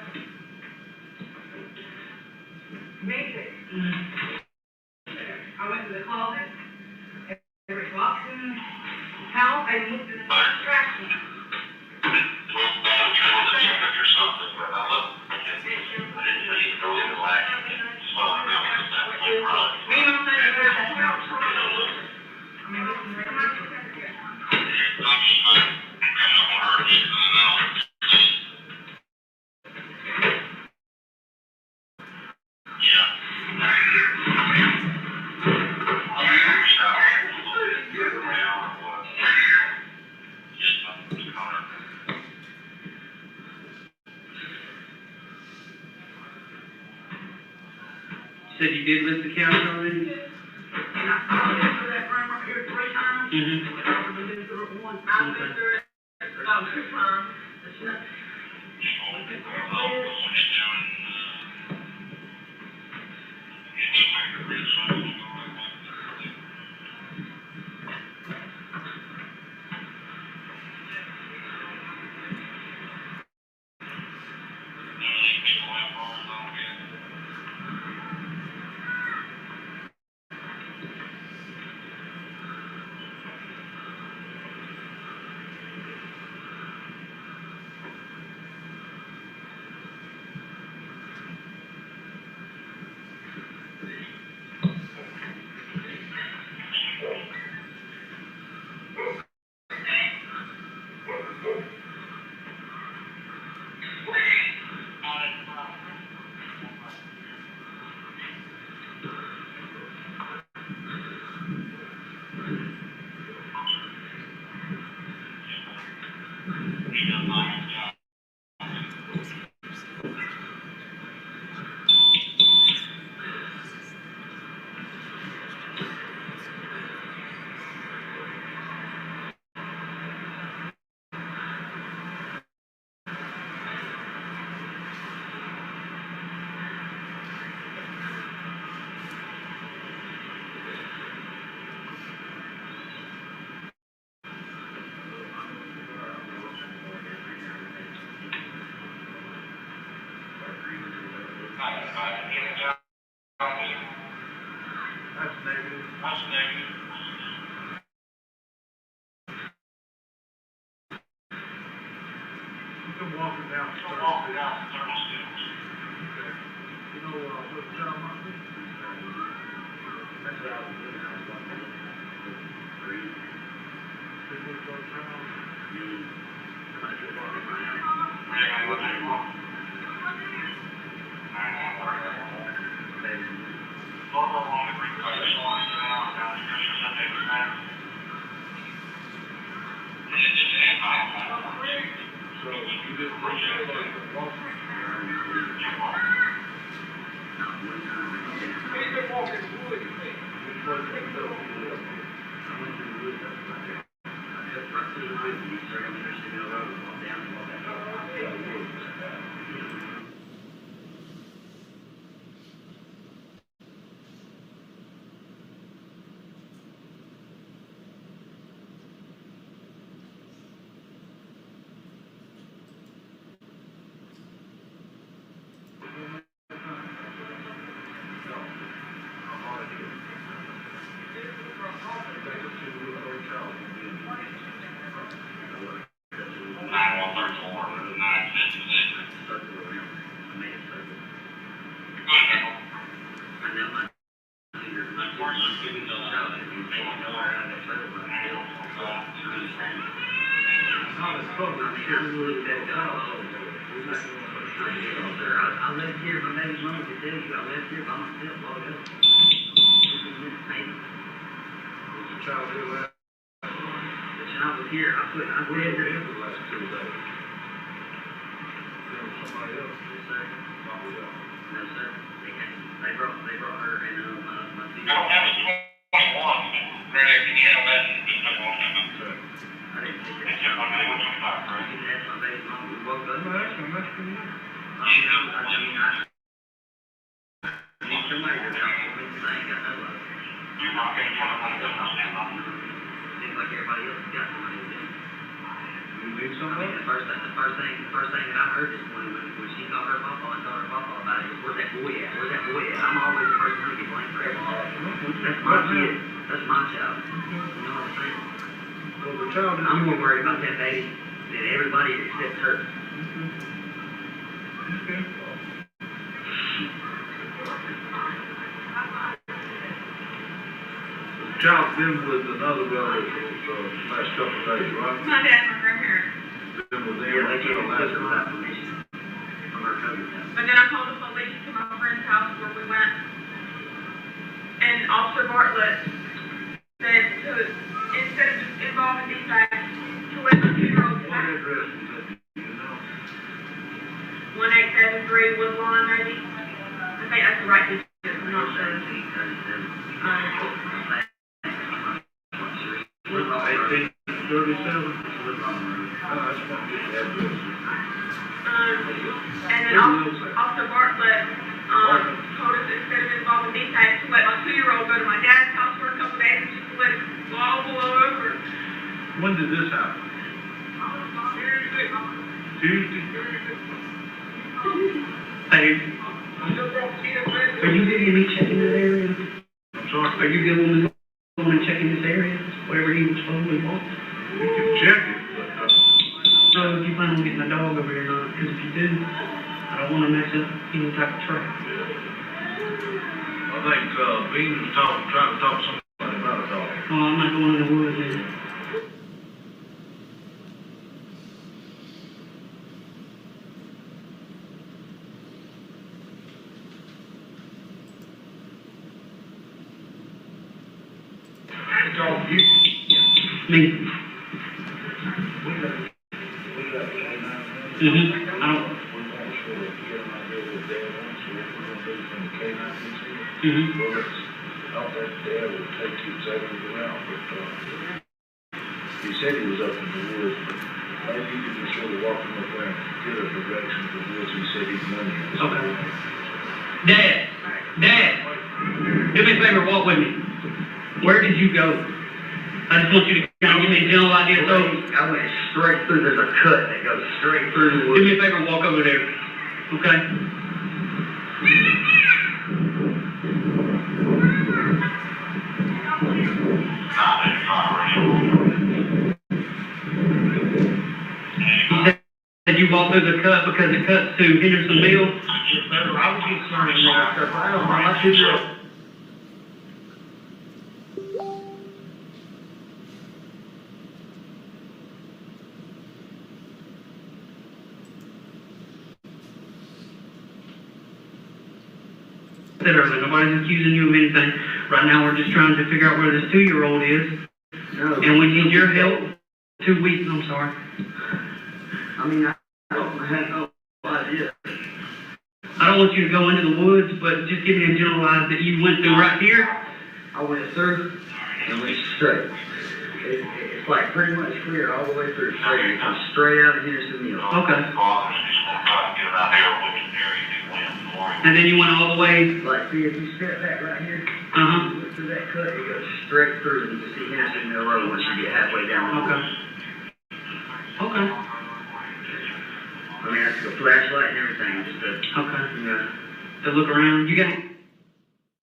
Amazing. I went to the closet, there was boxes in the house, I looked in the trash can. Said you did lift the couch already? I for that room right here 3 times. Mm-hmm. I've been through it once. I've been through it about 2 times. It's not. I left here, my baby's mom could tell you, I left here by myself, all up. The child was here, I said here. The last 2 days. Somebody else? Yes, sir. No, sir. They brought her and my sister. I don't have a 21, Greg, can you handle that? I didn't think that. It's just my baby was 25, right? You can ask my baby's mom, we woke up. I need somebody to talk to me, I ain't got no love. You're not getting one of them, seems like everybody else has got somebody to do. You need somebody? The first thing that I heard this morning when she called her papa and told her papa about it was, where's that boy at? Where's that boy at? I'm always the person to get blamed for everything. That's my kid. That's my child. You know what I'm saying? Well, the child is I'm more worried about that baby than everybody except her. Okay. The child's been with another relative for the last couple of days, right? My dad and my grandparents. Been with them until last night. From her cousin's house. But then I called the police to my friend's house where we went, and Officer Bartlett said to, instead of just involving these guys, to let the 2-year-old back. What address is that? Do you know? 1873 Woodlawn, maybe. I think that's the right digit. I'm not sure. 1837. And then Officer Bartlett told us instead of involving these guys to let my 2-year-old go to my dad's house for a couple days and just to let it blow over. When did this happen? Tuesday. Hey, are you getting me checking this area? I'm sorry? Are you getting going and checking this area? Whatever he was supposedly want? You can check it, but no, if you plan on getting a dog over here or not, because if you do, I don't want to mess up any type of track. I think Bean was trying to talk to somebody about a dog. Oh, I'm not going in the woods then. Me. I don't. He said he was up in the woods, but maybe you could just sort of walk him up there and get a direction of the woods. He said he's money. Okay. Dad, do me a favor, walk with me. Where did you go? I just want you to kind of give me a general idea. So I went straight through. There's a cut that goes straight through the woods. Do me a favor, walk over there. Okay. You said you walked through the cut because it cuts to Henderson Mill? Yes, sir. I was getting started in that stuff. I don't know. My 2-year-old. Nobody's accusing you of anything. Right now, we're just trying to figure out where this 2-year-old is. No. And we need your help. 2 weeks, I'm sorry. I mean, I don't have no idea. I don't want you to go into the woods, but just give me a general idea that you went through right here. I went through and went straight. It's like pretty much clear all the way through straight. It comes straight out of Henderson Mill. Okay. And then you went all the way. Like, see, if you step back right here, look through that cut, it goes straight through, and you can see Henderson Mill Road once you get halfway down. Okay. Okay. I mean, that's the flashlight and everything. Just to, okay. Yeah. To look around. You got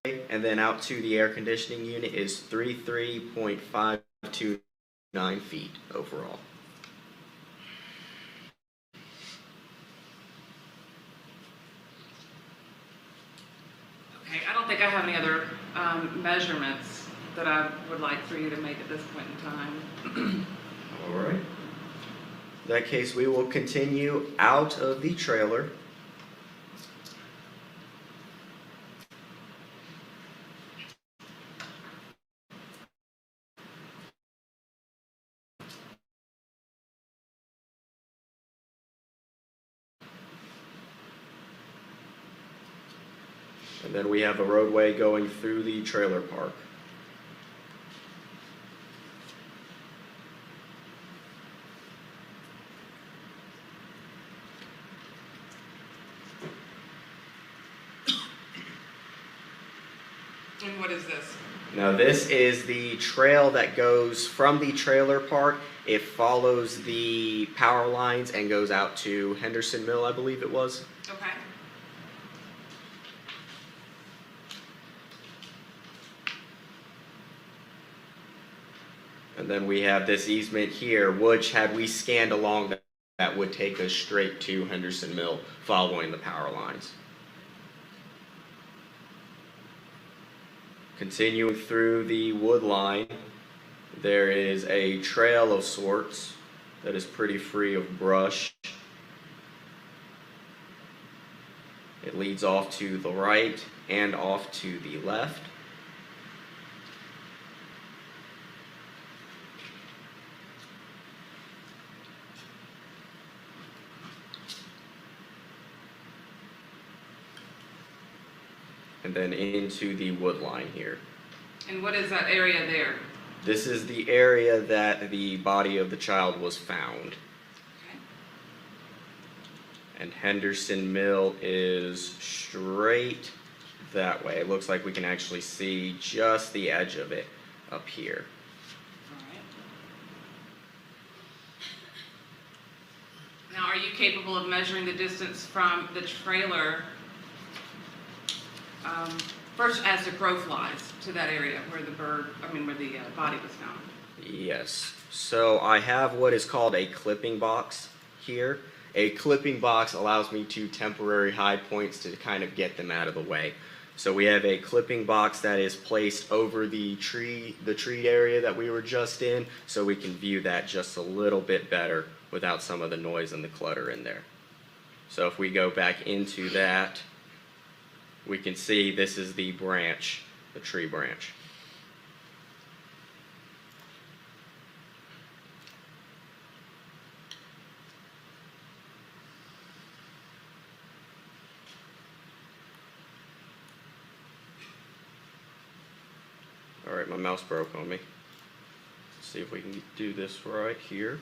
it. And then out to the air conditioning unit is 33.529 feet overall. Okay, I don't think I have any other measurements that I would like for you to make at this point in time. All right. In that case, we will continue out of the trailer. And then we have a roadway going through the trailer park. And what is this? Now this is the trail that goes from the trailer park. It follows the power lines and goes out to Henderson Mill, I believe it was. Okay. And then we have this easement here, which had we scanned along that would take us straight to Henderson Mill following the power lines. Continuing through the wood line, there is a trail of sorts that is pretty free of brush. It leads off to the right and off to the left. And then into the wood line here. And what is that area there? This is the area that the body of the child was found. Okay. And Henderson Mill is straight that way. It looks like we can actually see just the edge of it up here. All right. Now, are you capable of measuring the distance from the trailer first as the crow flies to that area where the body was found? Yes. So I have what is called a clipping box here. A clipping box allows me to temporarily hide points to kind of get them out of the way. So we have a clipping box that is placed over the tree area that we were just in, so we can view that just a little bit better without some of the noise and the clutter in there. So if we go back into that, we can see this is the branch, the tree branch. All right, my mouse broke on me. Let's see if we can do this right here.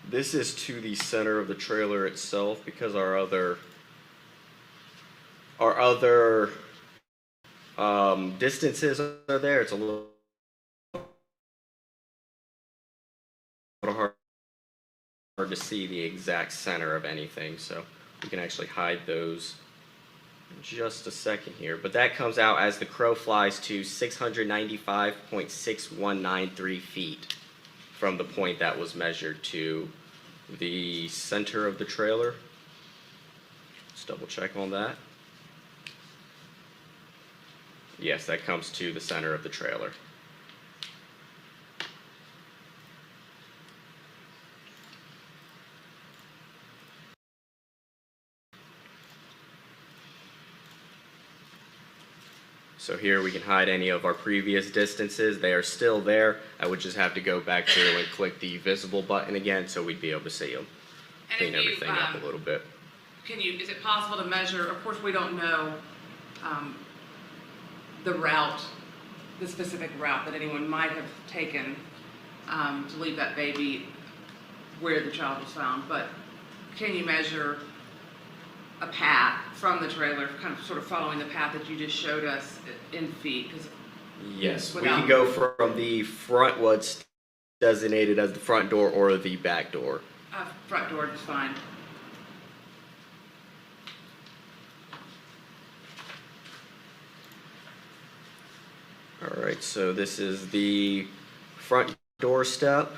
This is to the center of the trailer itself because our other distances are there. It's a little hard to see the exact center of anything, so we can actually hide those in just a second here. But that comes out as the crow flies to 695.6193 feet from the point that was measured to the center of the trailer. Let's double check on that. Yes, that comes to the center of the trailer. So here we can hide any of our previous distances. They are still there. I would just have to go back through and click the visible button again so we'd be able to see them. And Clean everything up a little bit. Is it possible to measure, of course we don't know the route, the specific route that anyone might have taken to leave that baby where the child was found, but can you measure a path from the trailer, kind of sort of following the path that you just showed us in feet? Yes, we can go from the front, what's designated as the front door, or the back door. Front door is fine. All right, so this is the front doorstep.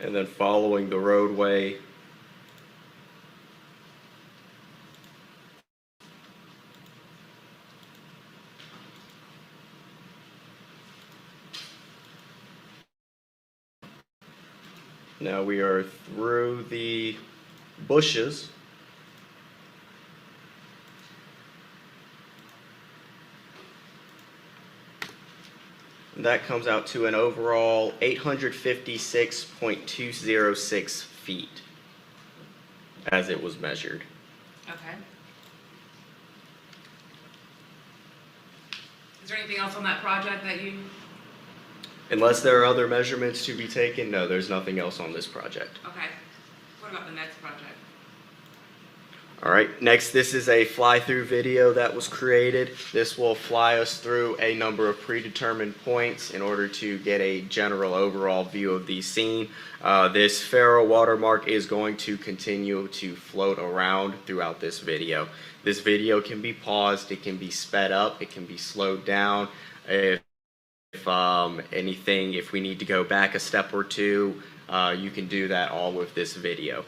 And then following the roadway, now we are through the bushes. That comes out to an overall 856.206 feet as it was measured. Okay. Is there anything else on that project that you? Unless there are other measurements to be taken, no, there's nothing else on this project. Okay. What about the next project? All right, next, this is a fly-through video that was created. This will fly us through a number of predetermined points in order to get a general overall view of the scene. This Faro watermark is going to continue to float around throughout this video. This video can be paused, it can be sped up, it can be slowed down. If we need to go back a step or two, you can do that all with this video.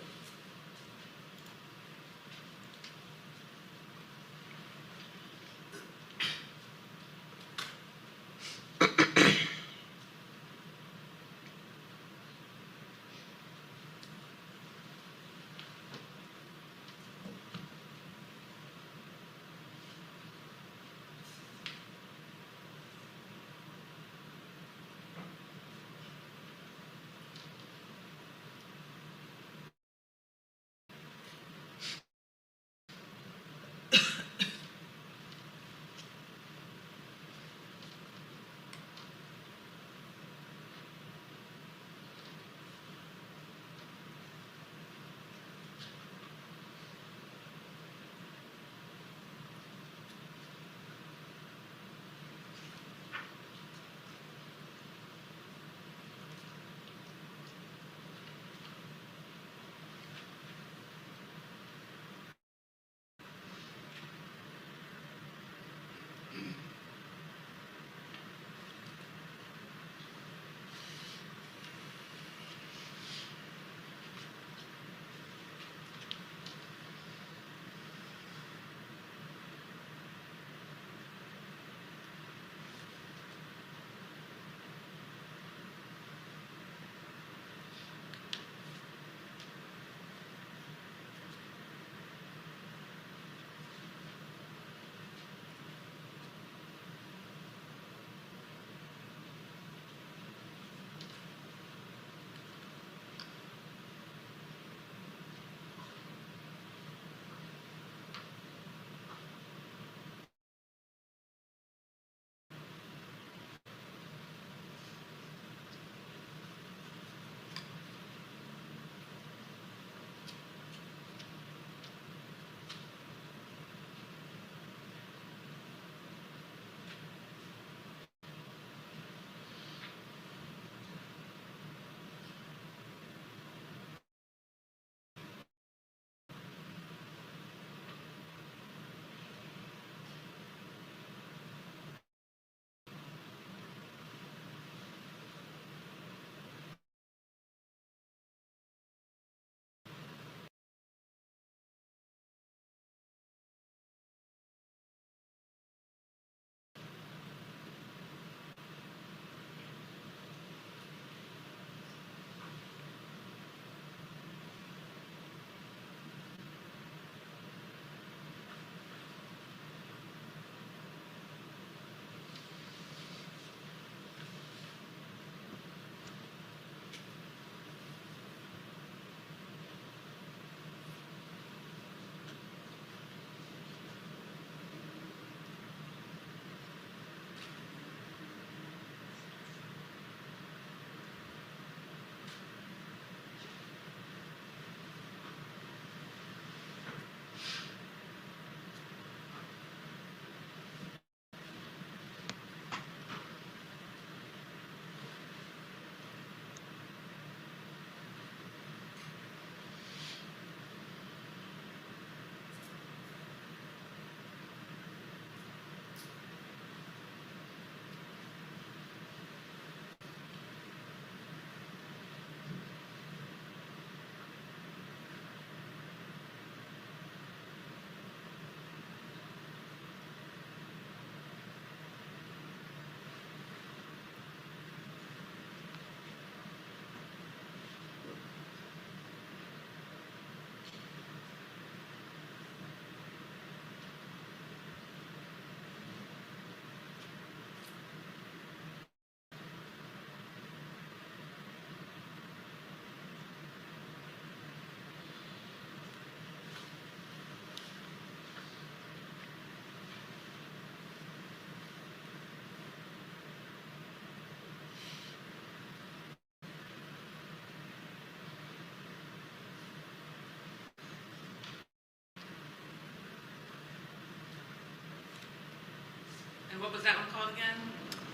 that one called again?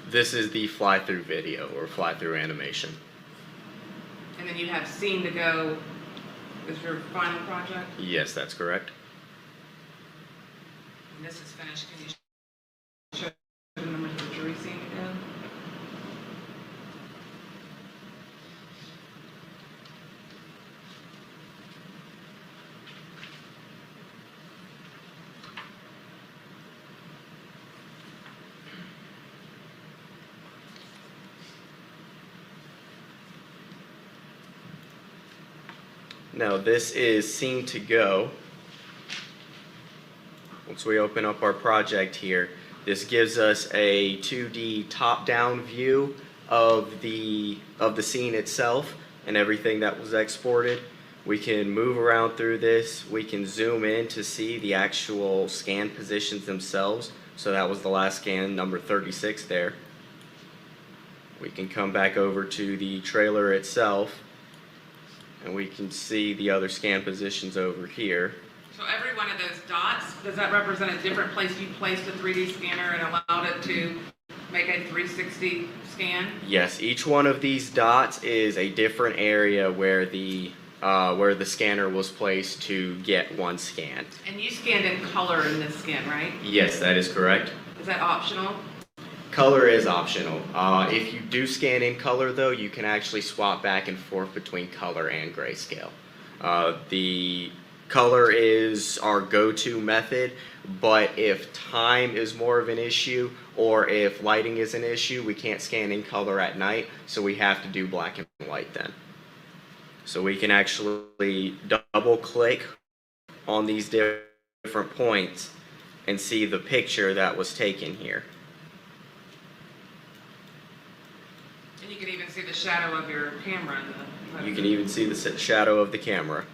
This is the fly-through video or fly-through animation. And then you have Scene to Go as your final project? Yes, that's correct. When this is finished, can you show the members of the jury Scene to Go? Now this is Scene to Go. Once we open up our project here, this gives us a 2D top-down view of the scene itself and everything that was exported. We can move around through this. We can zoom in to see the actual scan positions themselves. So that was the last scan, number 36 there. We can come back over to the trailer itself, and we can see the other scan positions over here. So every one of those dots, does that represent a different place you placed a 3D scanner and allowed it to make a 360 scan? Yes, each one of these dots is a different area where the scanner was placed to get one scan. And you scanned in color in this scan, right? Yes, that is correct. Is that optional? Color is optional. If you do scan in color though, you can actually swap back and forth between color and grayscale. The color is our go-to method, but if time is more of an issue or if lighting is an issue, we can't scan in color at night, so we have to do black and white then. So we can actually double click on these different points and see the picture that was taken here. And you can even see the shadow of your camera. You can even see the shadow of the camera.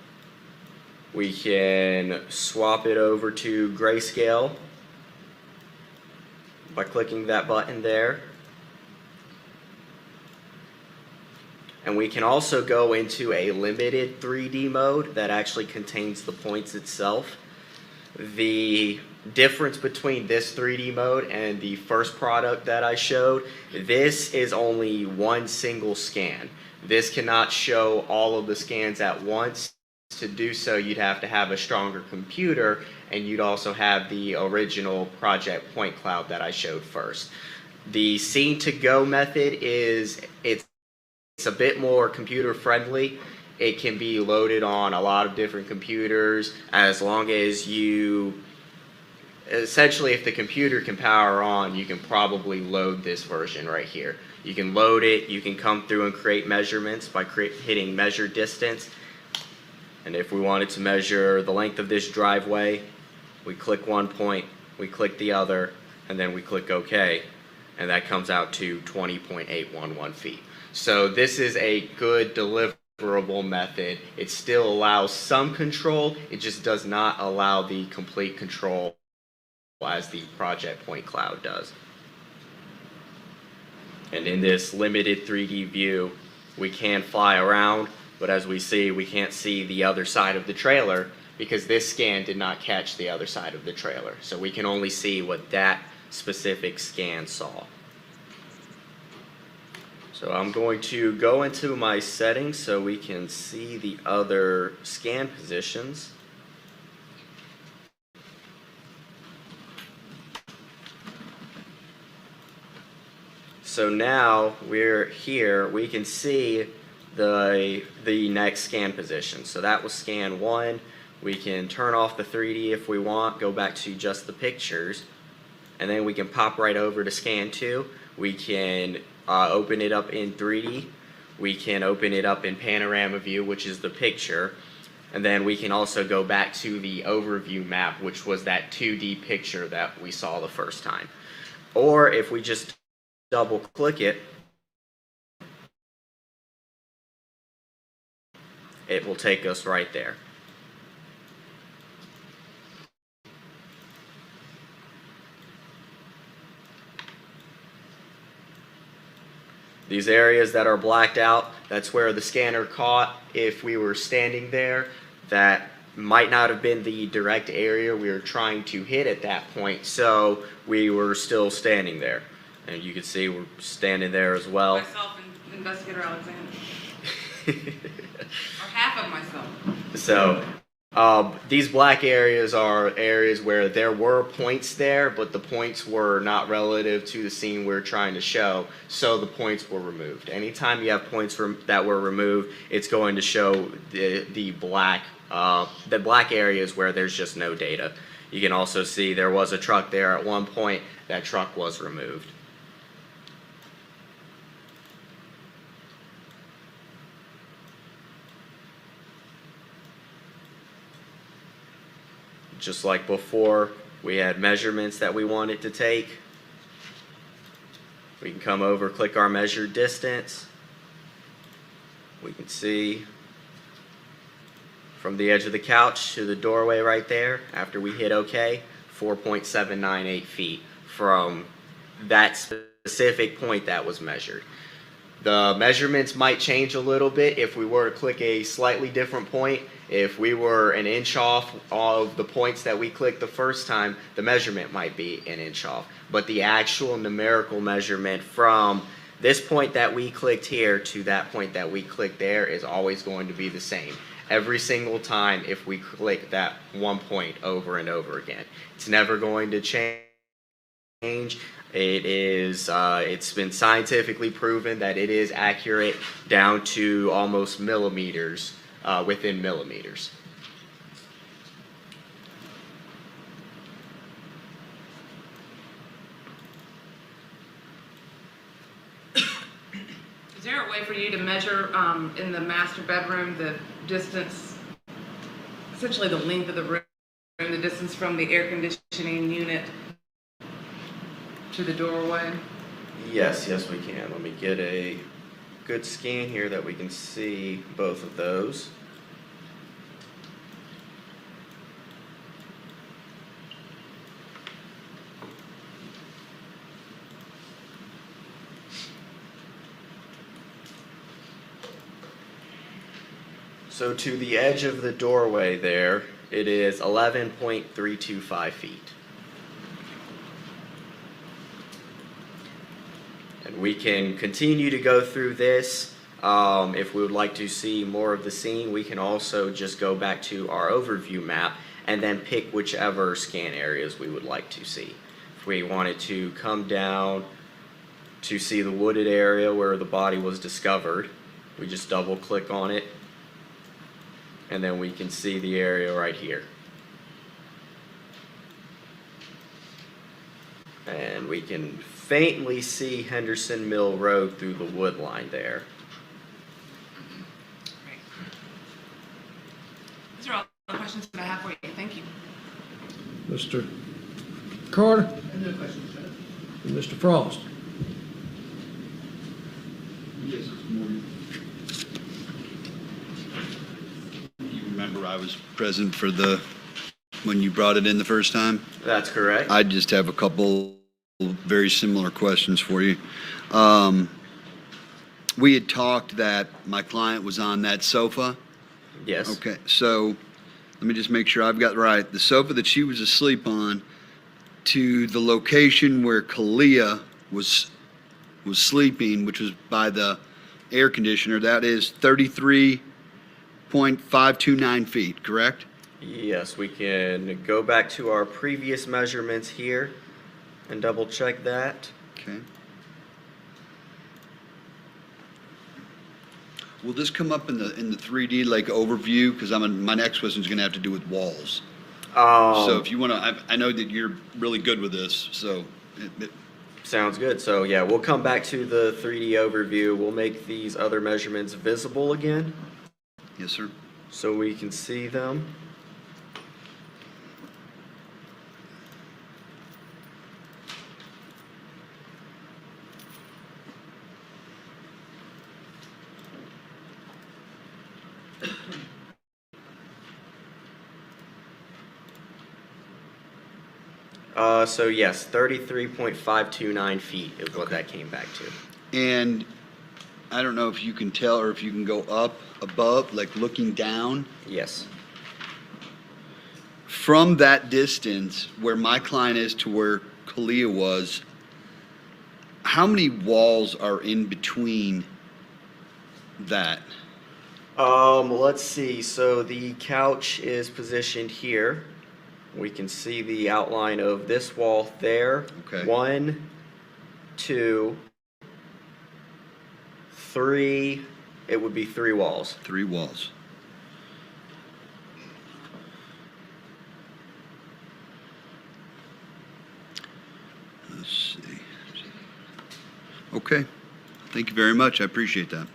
We can swap it over to grayscale by clicking that button there. And we can also go into a limited 3D mode that actually contains the points itself. The difference between this 3D mode and the first product that I showed, this is only one single scan. This cannot show all of the scans at once. To do so, you'd have to have a stronger computer, and you'd also have the original Project Point Cloud that I showed first. The Scene to Go method it's a bit more computer friendly. It can be loaded on a lot of different computers as long as essentially if the computer can power on, you can probably load this version right here. You can load it, you can come through and create measurements by hitting measure distance. And if we wanted to measure the length of this driveway, we click one point, we click the other, and then we click OK, and that comes out to 20.811 feet. So this is a good deliverable method. It still allows some control, it just does not allow the complete control as the Project Point Cloud does. And in this limited 3D view, we can fly around, but as we see, we can't see the other side of the trailer because this scan did not catch the other side of the trailer. So we can only see what that specific scan saw. So I'm going to go into my settings so we can see the other scan positions. So now we're here, we can see the next scan position. So that was scan 1. We can turn off the 3D if we want, go back to just the pictures, and then we can pop right over to scan 2. We can open it up in 3D. We can open it up in panorama view, which is the picture, and then we can also go back to the overview map, which was that 2D picture that we saw the first time. Or if we just double click it, it will take us right there. These areas that are blacked out, that's where the scanner caught if we were standing there. That might not have been the direct area we were trying to hit at that point, so we were still standing there. And you can see we're standing there as well. Myself and Investigator Alexander. Or half of myself. So these black areas are areas where there were points there, but the points were not relative to the scene we're trying to show, so the points were removed. Anytime you have points that were removed, it's going to show the black areas where there's just no data. You can also see there was a truck there at one point. That truck was removed. Just like before, we had measurements that we wanted to take. We can come over, click our measured distance. We can see from the edge of the couch to the doorway right there, after we hit OK, 4.798 feet from that specific point that was measured. The measurements might change a little bit if we were to click a slightly different point. If we were an inch off of the points that we clicked the first time, the measurement might be an inch off. But the actual numerical measurement from this point that we clicked here to that point that we clicked there is always going to be the same. Every single time if we click that one point over and over again. It's never going to change. It is, it's been scientifically proven that it is accurate down to almost millimeters, within millimeters. Is there a way for you to measure in the master bedroom the distance, essentially the length of the room, the distance from the air conditioning unit to the doorway? Yes, we can. Let me get a good scan here that we can see both of those. So to the edge of the doorway there, it is 11.325 feet. And we can continue to go through this. If we would like to see more of the scene, we can also just go back to our overview map and then pick whichever scan areas we would like to see. If we wanted to come down to see the wooded area where the body was discovered, we just double click on it. And then we can see the area right here. And we can faintly see Henderson Mill Road through the wood line there. Great. Those are all the questions that I have for you. Thank you. Mr. Carter? No questions, sir. And Mr. Frost? Yes, good morning. You remember I was present for when you brought it in the first time? That's correct. I just have a couple very similar questions for you. We had talked that my client was on that sofa. Yes. Okay, so let me just make sure I've got right. The sofa that she was asleep on to the location where Kalia was sleeping, which was by the air conditioner, that is 33.529 feet, correct? Yes, we can go back to our previous measurements here and double check that. Okay. Will this come up in the 3D like overview? Because my next question is going to have to do with walls. So if you want to, I know that you're really good with this, so. Sounds good. So yeah, we'll come back to the 3D overview. We'll make these other measurements visible again. Yes, sir. So we can see them. So yes, 33.529 feet is what that came back to. And I don't know if you can tell or if you can go up above, like looking down. Yes. from that distance where my client is to where Kalia was, how many walls are in between that? Let's see. So the couch is positioned here. We can see the outline of this wall there. Okay. 1, 2, 3. It would be 3 walls. 3 walls. Let's see. Okay. Thank you very much. I appreciate that.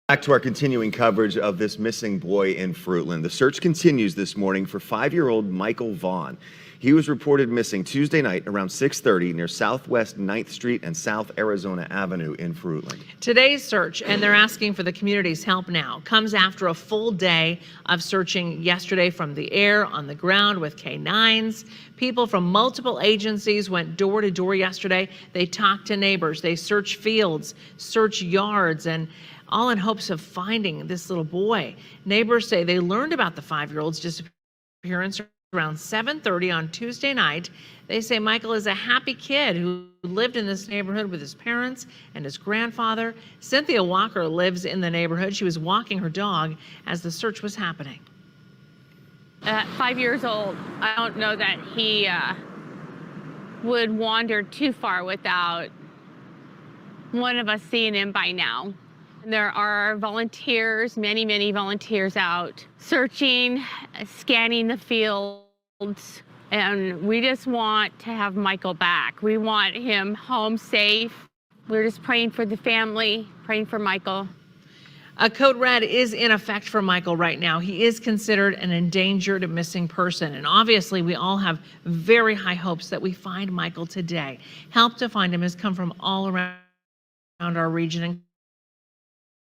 Back to our continuing coverage of this missing boy in Fruitland. The search continues this morning for 5-year-old Michael Vaughn. He was reported missing Tuesday night around 6:30 near Southwest 9th Street and South Arizona Avenue in Fruitland. Today's search, and they're asking for the community's help now, comes after a full day of searching yesterday from the air, on the ground with K9s. People from multiple agencies went door to door yesterday. They talked to neighbors, they searched fields, searched yards, and all in hopes of finding this little boy. Neighbors say they learned about the 5-year-old's disappearance around 7:30 on Tuesday night. They say Michael is a happy kid who lived in this neighborhood with his parents and his grandfather. Cynthia Walker lives in the neighborhood. She was walking her dog as the search was happening. At 5 years old, I don't know that he would wander too far without one of us seeing him by now. There are volunteers, many volunteers out searching, scanning the fields, and we just want to have Michael back. We want him home safe. We're just praying for the family, praying for Michael. A code red is in effect for Michael right now. He is considered an endangered missing person. And obviously, we all have very high hopes that we find Michael today. Help to find him has come from all around our region,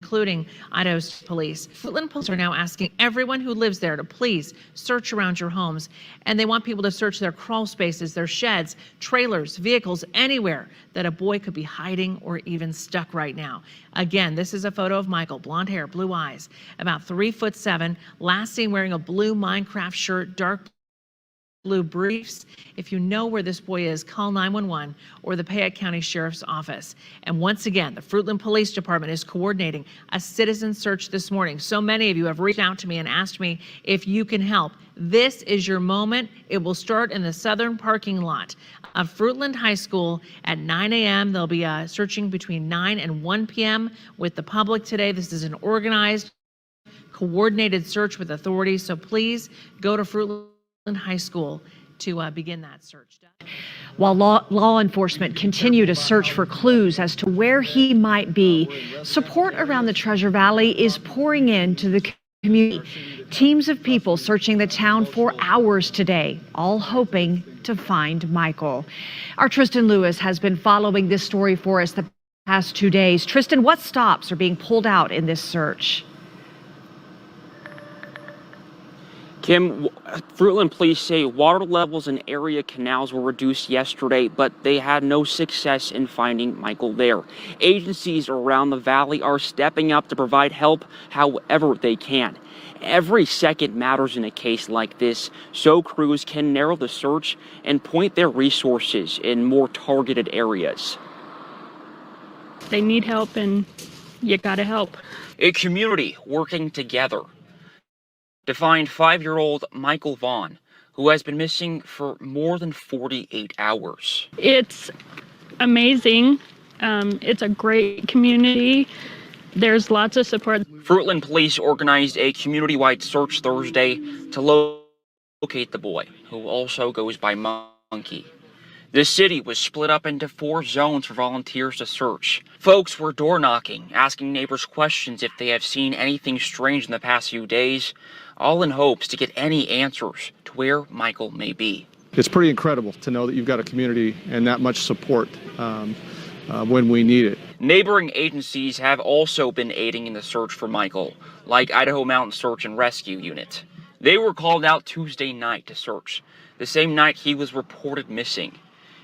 including Idaho State Police. Fruitland Police are now asking everyone who lives there to please search around your homes. And they want people to search their crawl spaces, their sheds, trailers, vehicles, anywhere that a boy could be hiding or even stuck right now. Again, this is a photo of Michael, blonde hair, blue eyes, about 3'7", last seen wearing a blue Minecraft shirt, dark blue briefs. If you know where this boy is, call 911 or the Payette County Sheriff's Office. And once again, the Fruitland Police Department is coordinating a citizen search this morning. So many of you have reached out to me and asked me if you can help. This is your moment. It will start in the southern parking lot of Fruitland High School at 9 a.m. They'll be searching between 9 and 1 p.m. with the public today. This is an organized, coordinated search with authorities. So please go to Fruitland High School to begin that search. While law enforcement continue to search for clues as to where he might be, support around the Treasure Valley is pouring into the community. Teams of people searching the town for hours today, all hoping to find Michael. Our Tristan Lewis has been following this story for us the past 2 days. Tristan, what stops are being pulled out in this search? Kim, Fruitland police say water levels in area canals were reduced yesterday, but they had no success in finding Michael there. Agencies around the valley are stepping up to provide help however they can. Every second matters in a case like this, so crews can narrow the search and point their resources in more targeted areas. They need help, and you gotta help. A community working together to find 5-year-old Michael Vaughn, who has been missing for more than 48 hours. It's amazing. It's a great community. There's lots of support. Fruitland police organized a community-wide search Thursday to locate the boy, who also goes by Monkey. The city was split up into 4 zones for volunteers to search. Folks were door knocking, asking neighbors questions if they have seen anything strange in the past few days, all in hopes to get any answers to where Michael may be. It's pretty incredible to know that you've got a community and that much support when we need it. Neighboring agencies have also been aiding in the search for Michael, like Idaho Mountain Search and Rescue Unit. They were called out Tuesday night to search, the same night he was reported missing.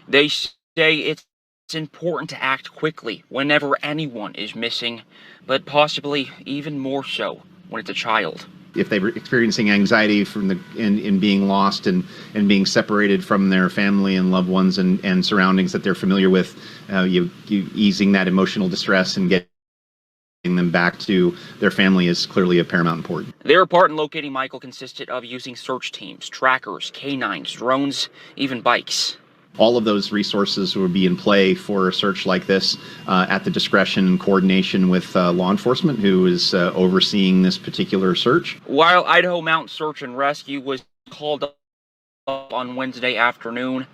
They say it's important to act quickly whenever anyone is missing, but possibly even more so when it's a child. if they were experiencing anxiety in being lost and being separated from their family and loved ones and surroundings that they're familiar with, you easing that emotional distress and getting them back to their family is clearly of paramount importance. Their part in locating Michael consisted of using search teams, trackers, canines, drones, even bikes. All of those resources would be in play for a search like this at the discretion and coordination with law enforcement who is overseeing this particular search. While Idaho Mountain Search and Rescue was called up on Wednesday afternoon,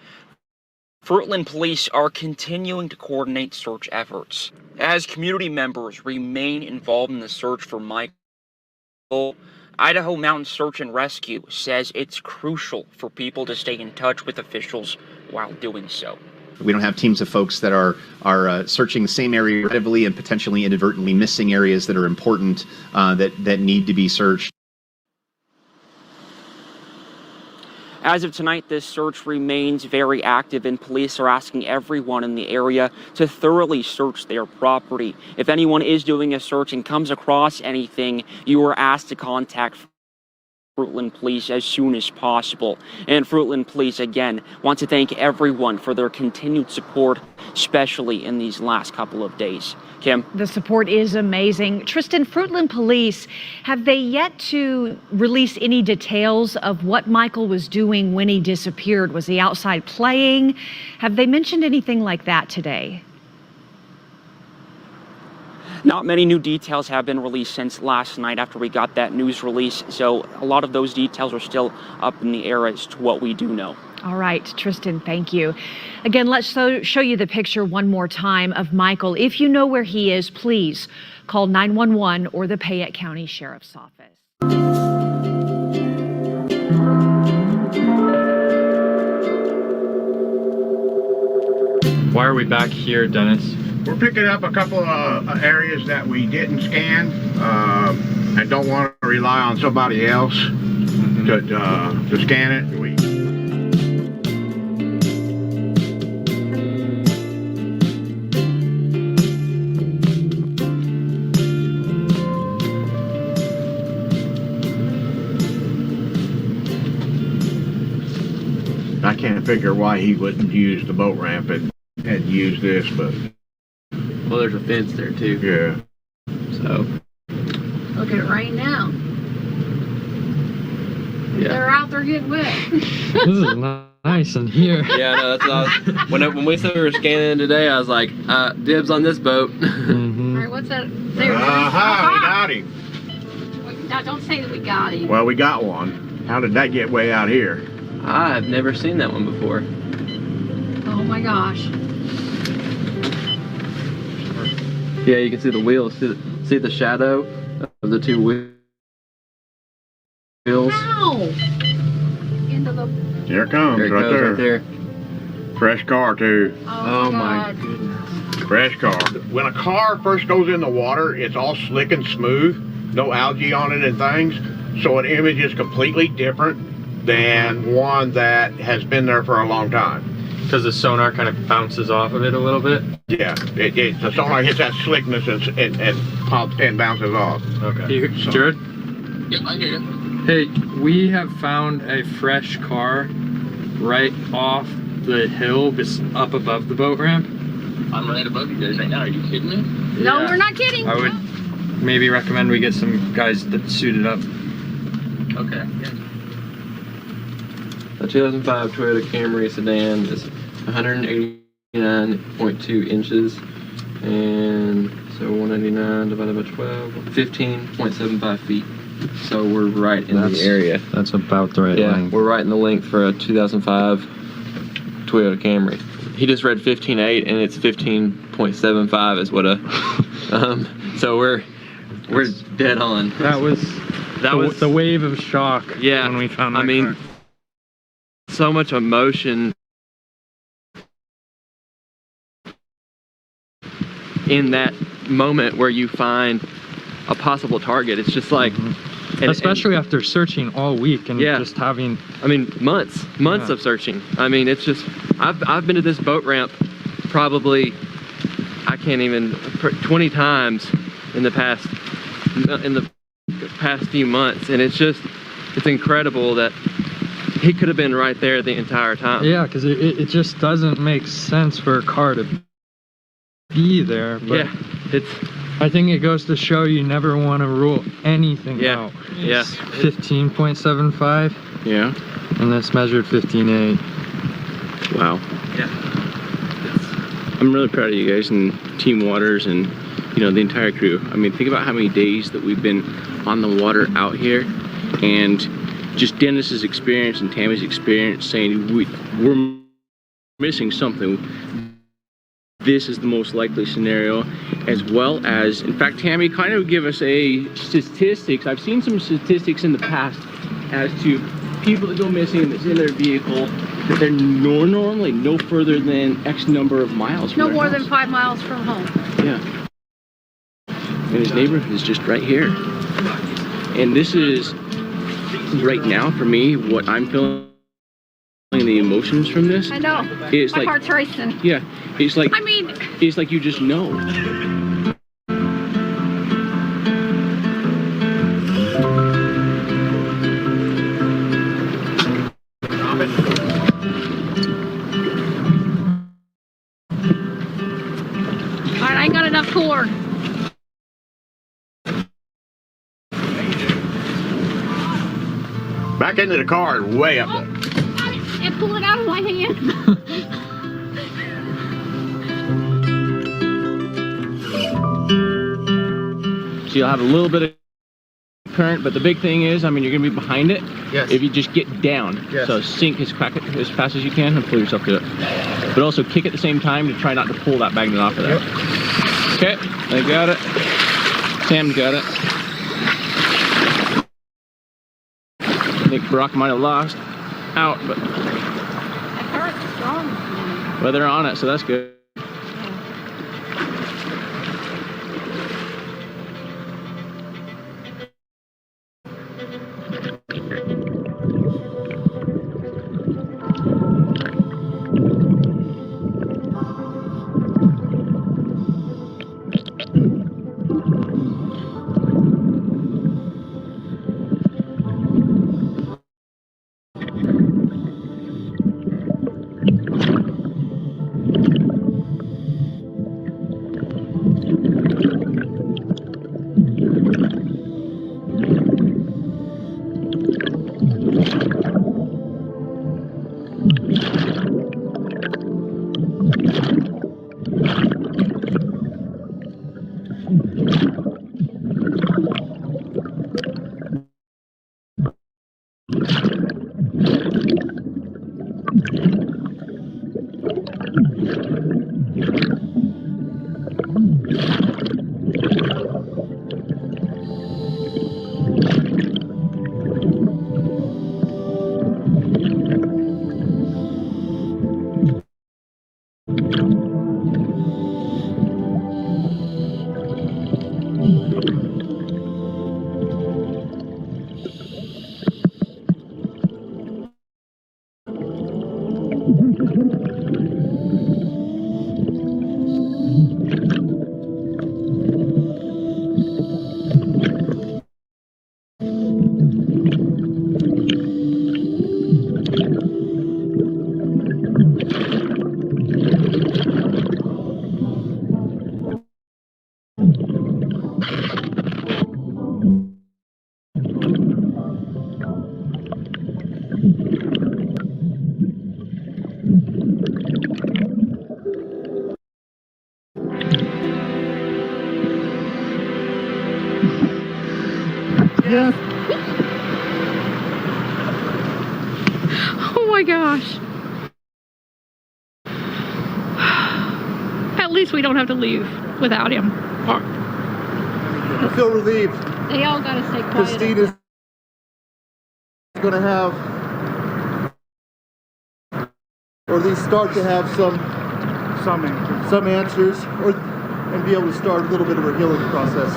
Fruitland police are continuing to coordinate search efforts. As community members remain involved in the search for Michael, Idaho Mountain Search and Rescue says it's crucial for people to stay in touch with officials while doing so. We don't have teams of folks that are searching the same area repetitively and potentially inadvertently missing areas that are important that need to be searched. As of tonight, this search remains very active, and police are asking everyone in the area to thoroughly search their property. If anyone is doing a search and comes across anything, you are asked to contact Fruitland Police as soon as possible. And Fruitland Police, again, want to thank everyone for their continued support, especially in these last couple of days. Kim? The support is amazing. Tristan, Fruitland Police, have they yet to release any details of what Michael was doing when he disappeared? Was he outside playing? Have they mentioned anything like that today? Not many new details have been released since last night after we got that news release, so a lot of those details are still up in the air as to what we do know. All right, Tristan, thank you. Again, let's show you the picture one more time of Michael. If you know where he is, please call 911 or the Payette County Sheriff's Office. Why are we back here, Dennis? We're picking up a couple of areas that we didn't scan and don't want to rely on somebody else to scan it. I can't figure why he wouldn't use the boat ramp and use this, but... Well, there's a fence there too. Yeah. So. Look at it right now. Yeah. They're out there getting wet. This is nice in here. Yeah, no, that's what I was. When we said we were scanning today, I was like, dibs on this boat. All right, what's that? There. We got him. Now, don't say that we got him. Well, we got one. How did that get way out here? I've never seen that one before. Oh my gosh. Yeah, you can see the wheels. See the shadow of the two wheels? Ow! Into the... Here it comes, there it right goes, there. Right there. Fresh car, too. Oh my goodness. Fresh car. When a car first goes in the water, it's all slick and smooth. No algae on it and things. So an image is completely different than one that has been there for a long time. Because the sonar kind of bounces off of it a little bit? Yeah, the sonar hits that slickness and pops and bounces off. Okay. Jared? Yeah, I hear you. Hey, we have found a fresh car right off the hill up above the boat ramp. I'm right above you guys right now. Are you kidding me? Yeah. No, we're not kidding. I would maybe recommend we get some guys that suited up. Okay. A 2005 Toyota Camry sedan is 189.2 inches, and so 199 divided by 12, 15.75 feet. So we're right in the area. That's about the right length. We're right in the length for a 2005 Toyota Camry. He just read 15.8, and it's 15.75 is what a. So we're dead on. That was the wave of shock. Yeah, when we found that car. So much emotion in that moment where you find a possible target. It's just like, especially after searching all week and just having, I mean, months of searching. I mean, it's just, I've been to this boat ramp probably, I can't even, 20 times in the the past few months, and it's incredible that he could have been right there the entire time. Yeah, because it just doesn't make sense for a car to be there. But yeah, I think it goes to show you never want to rule anything out. Yeah. 15.75. Yeah. And that's measured 15.8. Wow. Yeah. I'm really proud of you guys and Team Waters and the entire crew. I mean, think about how many days that we've been on the water out here, and just Dennis's experience and Tammy's experience saying we're missing something. This is the most likely scenario, as well as, in fact, Tammy kind of give us statistics. I've seen some statistics in the past as to people that go missing that's in their vehicle, that they're normally no further than X number of miles from No their more house. than 5 miles from home. Yeah. And his neighborhood is just right here. And this is, right now, for me, what I'm feeling, the emotions from this. I know. It's My like, heart's racing. yeah, it's like, I mean, it's like you just know. all right, I ain't got enough cooler. Back into the car and way up there. And pull it out of my hand. So you'll have a little bit of current, but the big thing is, I mean, you're gonna be behind it. Yes. If you just get down. Yes. So sink as fast as you can and pull yourself to it. But also kick at the same time to try not to pull that magnet off of there. Okay, I got it. Sam's got it. I think Brock might have lost out, but well, they're on it, so that's good. Yeah. Oh my gosh. At least we don't have to leave without him. I feel relieved. They all gotta stay quiet. Christine is going to have, or at least start to have some answers, and be able to start a little bit of a healing process.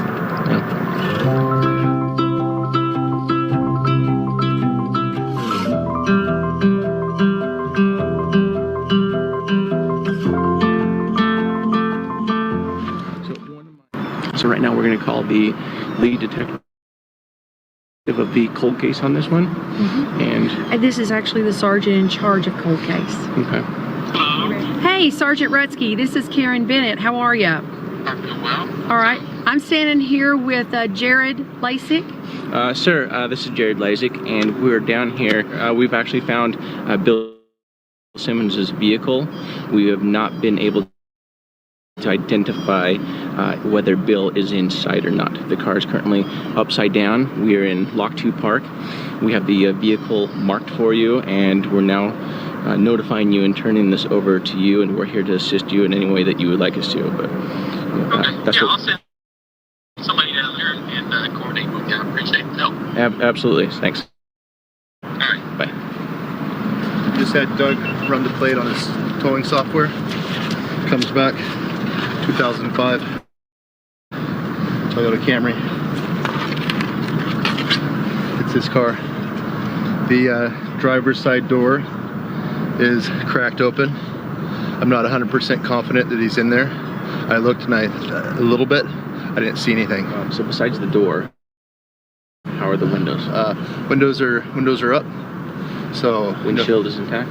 So right now we're going to call the lead detective of the cold case on this one. And This is actually the sergeant in charge of cold case. okay. Hey, Sergeant Rutsky, this is Karen Bennett. How are you? I'm doing well. All right. I'm standing here with Jared Lasik. Sir, this is Jared Lazik, and we're down here. We've actually found Bill Simmons' vehicle. We have not been able to identify whether Bill is inside or not. The car is currently upside down. We are in Lock 2 Park. We have the vehicle marked for you, and we're now notifying you and turning this over to you, and we're here to assist you in any way that you would like us to. But that's I'll send somebody down there and coordinate with you. I appreciate the help. Absolutely. Thanks. All right. Bye. Just had Doug run the plate on his towing software. Comes back 2005 Toyota Camry. It's his car. The driver's side door is cracked open. I'm not 100% confident that he's in there. I looked and a little bit. I didn't see anything. So besides the door, how are the windows? Windows are up. So windshield is intact.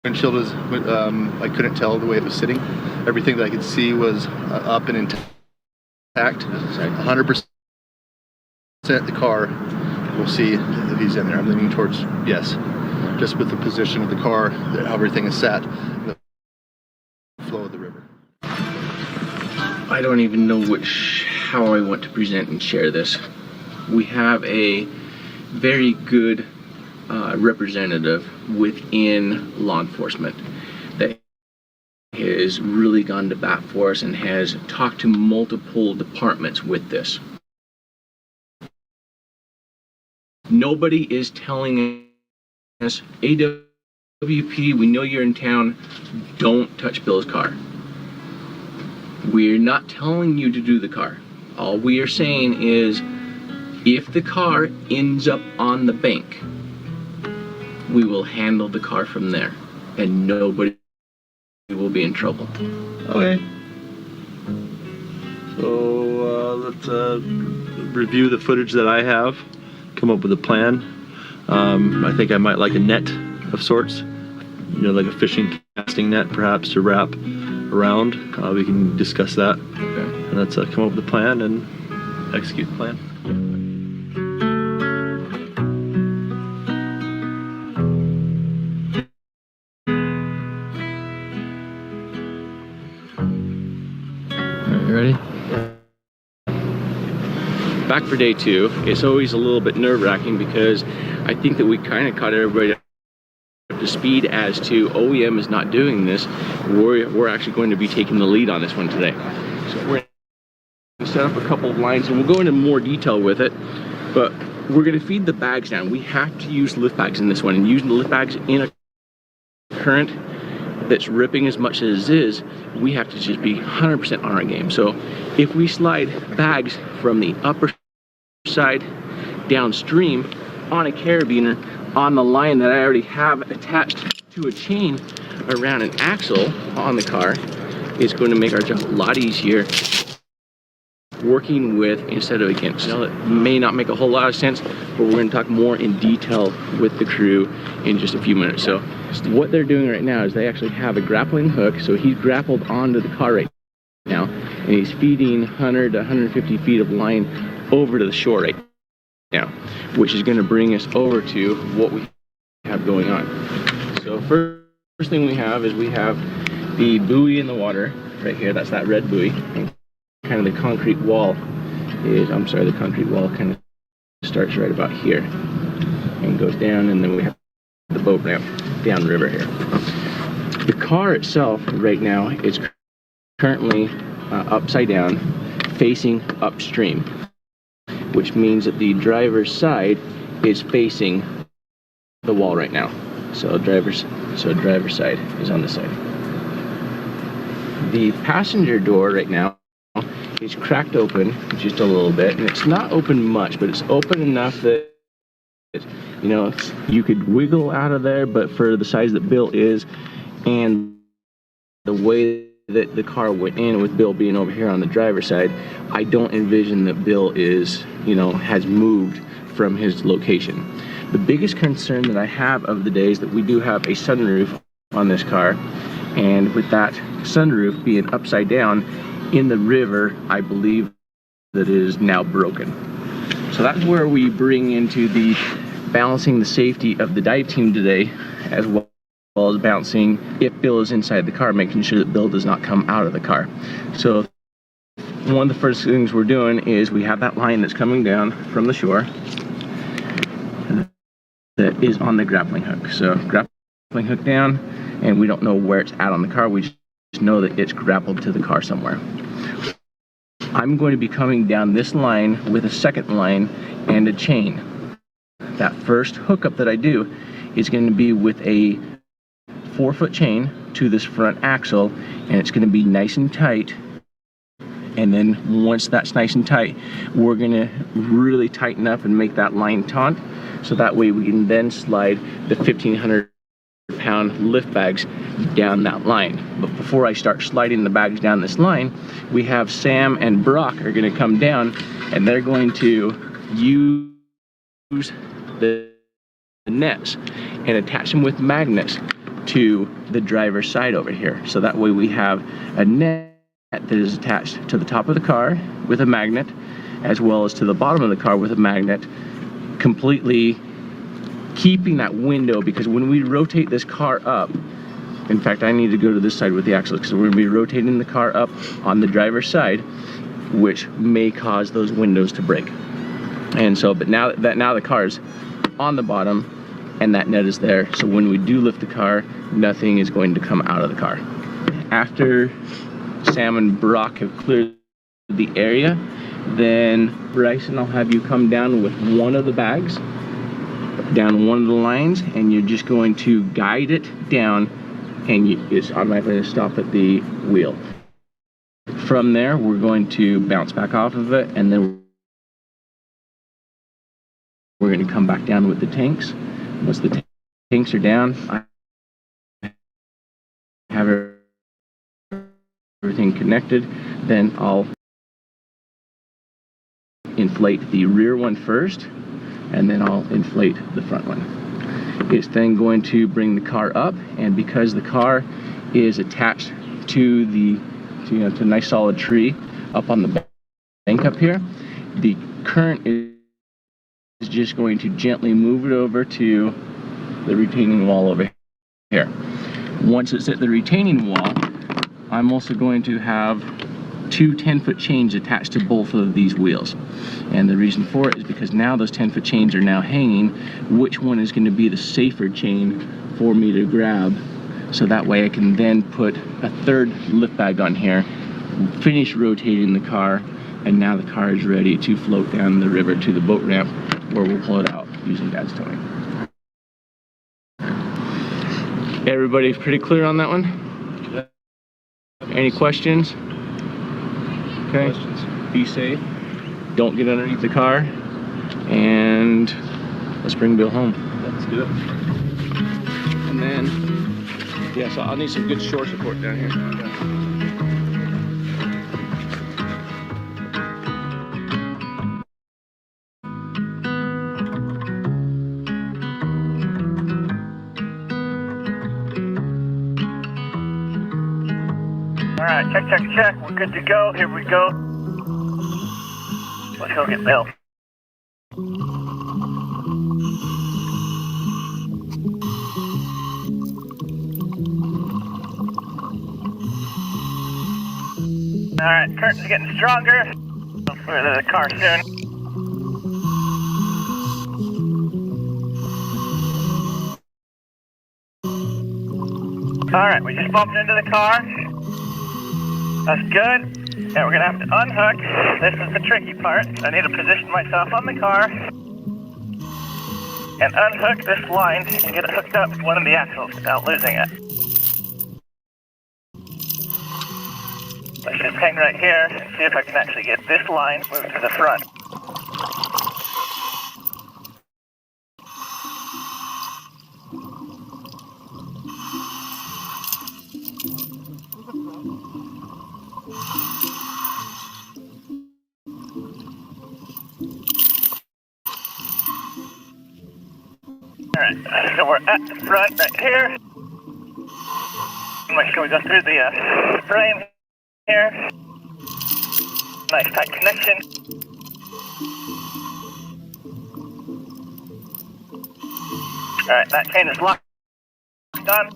Windshield is. I couldn't tell the way it was sitting. Everything that I could see was up and intact. 100% the car. We'll see if he's in there. I'm leaning towards yes. Just with the position of the car, how everything is sat, the flow of the river. I don't even know how I want to present and share this. We have a very good representative within law enforcement that has really gone to bat for us and has talked to multiple departments with this. Nobody is telling us, AWP, we know you're in town, don't touch Bill's car. We're not telling you to do the car. All we are saying is, if the car ends up on the bank, we will handle the car from there, and nobody will be in trouble. Okay. So let's review the footage that I have, come up with a plan. I think I might like a net of sorts, like a fishing casting net perhaps to wrap around. We can discuss that. Okay. And let's come up with a plan and execute the plan. You ready? Back for day 2. It's always a little bit nerve-wracking because I think that we kind of caught everybody up to speed as to OEM is not doing this. We're actually going to be taking the lead on this one today. So we're going to set up a couple of lines, and we'll go into more detail with it, but we're going to feed the bags down. We have to use lift bags in this one, and using the lift bags in a current that's ripping as much as it is, we have to just be 100% on our game. So if we slide bags from the upper side downstream on a carabiner on the line that I already have attached to a chain around an axle on the car, it's going to make our job a lot easier working with instead of against. Now, it may not make a whole lot of sense, but we're going to talk more in detail with the crew in just a few minutes. So what they're doing right now is they actually have a grappling hook, so he's grappled onto the car right now, and he's feeding 100 to 150 feet of line over to the shore right now, which is going to bring us over to what we have going on. So first thing we have is we have the buoy in the water right here. That's that red buoy. And kind of the concrete wall the concrete wall kind of starts right about here and goes down, and then we have the boat ramp downriver here. The car itself right now is currently upside down, facing upstream, which means that the driver's side is facing the wall right now. So driver's side is on this side. The passenger door right now is cracked open just a little bit, and it's not open much, but it's open enough that you could wiggle out of there, but for the size that Bill is and the way that the car went in, with Bill being over here on the driver's side, I don't envision that Bill is, has moved from his location. The biggest concern that I have of the day is that we do have a sunroof on this car, and with that sunroof being upside down in the river, I believe that it is now broken. So that's where we bring into the balancing the safety of the dive team today, as well as balancing if Bill is inside the car, making sure that Bill does not come out of the car. So one of the first things we're doing is we have that line that's coming down from the shore that is on the grappling hook. So grappling hook down, and we don't know where it's at on the car. We just know that it's grappled to the car somewhere. I'm going to be coming down this line with a second line and a chain. That first hookup that I do is going to be with a 4-foot chain to this front axle, and it's going to be nice and tight. And then once that's nice and tight, we're going to really tighten up and make that line taut, so that way we can then slide the 1,500-pound lift bags down that line. But before I start sliding the bags down this line, we have Sam and Brock are going to come down, and they're going to use the nets and attach them with magnets to the driver's side over here. So that way we have a net that is attached to the top of the car with a magnet, as well as to the bottom of the car with a magnet, completely keeping that window, because when we rotate this car up, in fact, I need to go to this side with the axle, because we're going to be rotating the car up on the driver's side, which may cause those windows to break. And so, but now the car's on the bottom and that net is there, so when we do lift the car, nothing is going to come out of the car. After Sam and Brock have cleared the area, then Bryson, I'll have you come down with one of the bags, down one of the lines, and you're just going to guide it down, and it's automatically going to stop at the wheel. From there, we're going to bounce back off of it, and then we're going to come back down with the tanks. Once the tanks are down, I have everything connected, then I'll inflate the rear one first, and then I'll inflate the front one. It's then going to bring the car up, and because the car is attached to to a nice solid tree up on the bank up here, the current is just going to gently move it over to the retaining wall over here. Once it's at the retaining wall, I'm also going to have two 10-foot chains attached to both of these wheels. And the reason for it is because now those 10-foot chains are now hanging. Which one is going to be the safer chain for me to grab? So that way I can then put a third lift bag on here, finish rotating the car, and now the car is ready to float down the river to the boat ramp, where we'll pull it out using Dad's towing. Everybody pretty clear on that one? Any questions? Okay. Be safe. Don't get underneath the car. And let's bring Bill home. Let's do it. And then, yeah, so I'll need some good shore support down here. All right, check, check, check. We're good to go. Here we go. Let's go get Bill. All right, current's getting stronger. We're to the car soon. All right, we just bumped into the car. That's good. Now we're gonna have to unhook. This is the tricky part. I need to position myself on the car and unhook this line and get it hooked up to one of the axles without losing it. Let's just hang right here and see if I can actually get this line moved to the front. Alright, so we're at the front right here. Can we go through the frame here? Nice tight connection. Alright, that chain is locked on.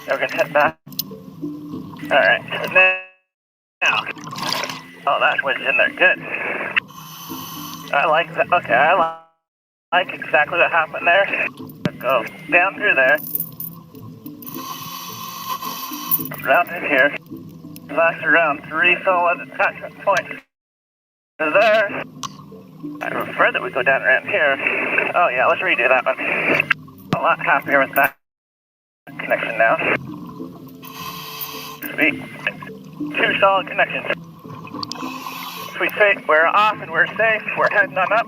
Now we're gonna head back. Alright, and then now. Oh, that was in there. Good. I like that. Okay, I like exactly what happened there. Go down through there. Around through here. Last around 3 solid attachment points. To there. I prefer that we go down around here. Oh yeah, let's redo that one. A lot happier with that connection now. Sweet. 2 solid connections. Sweet fate, we're off and we're safe. We're heading on up.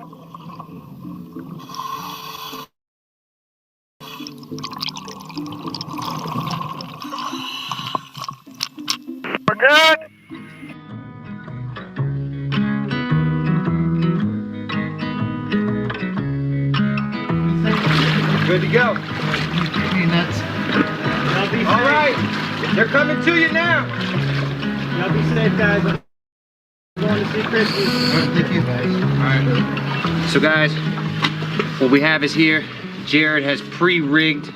We're good. Good to go. All right, they're coming to you now. Y'all be safe, guys. I'm going to see Christy. Thank you, guys. All right. So, guys, what we have is here. Jared has pre-rigged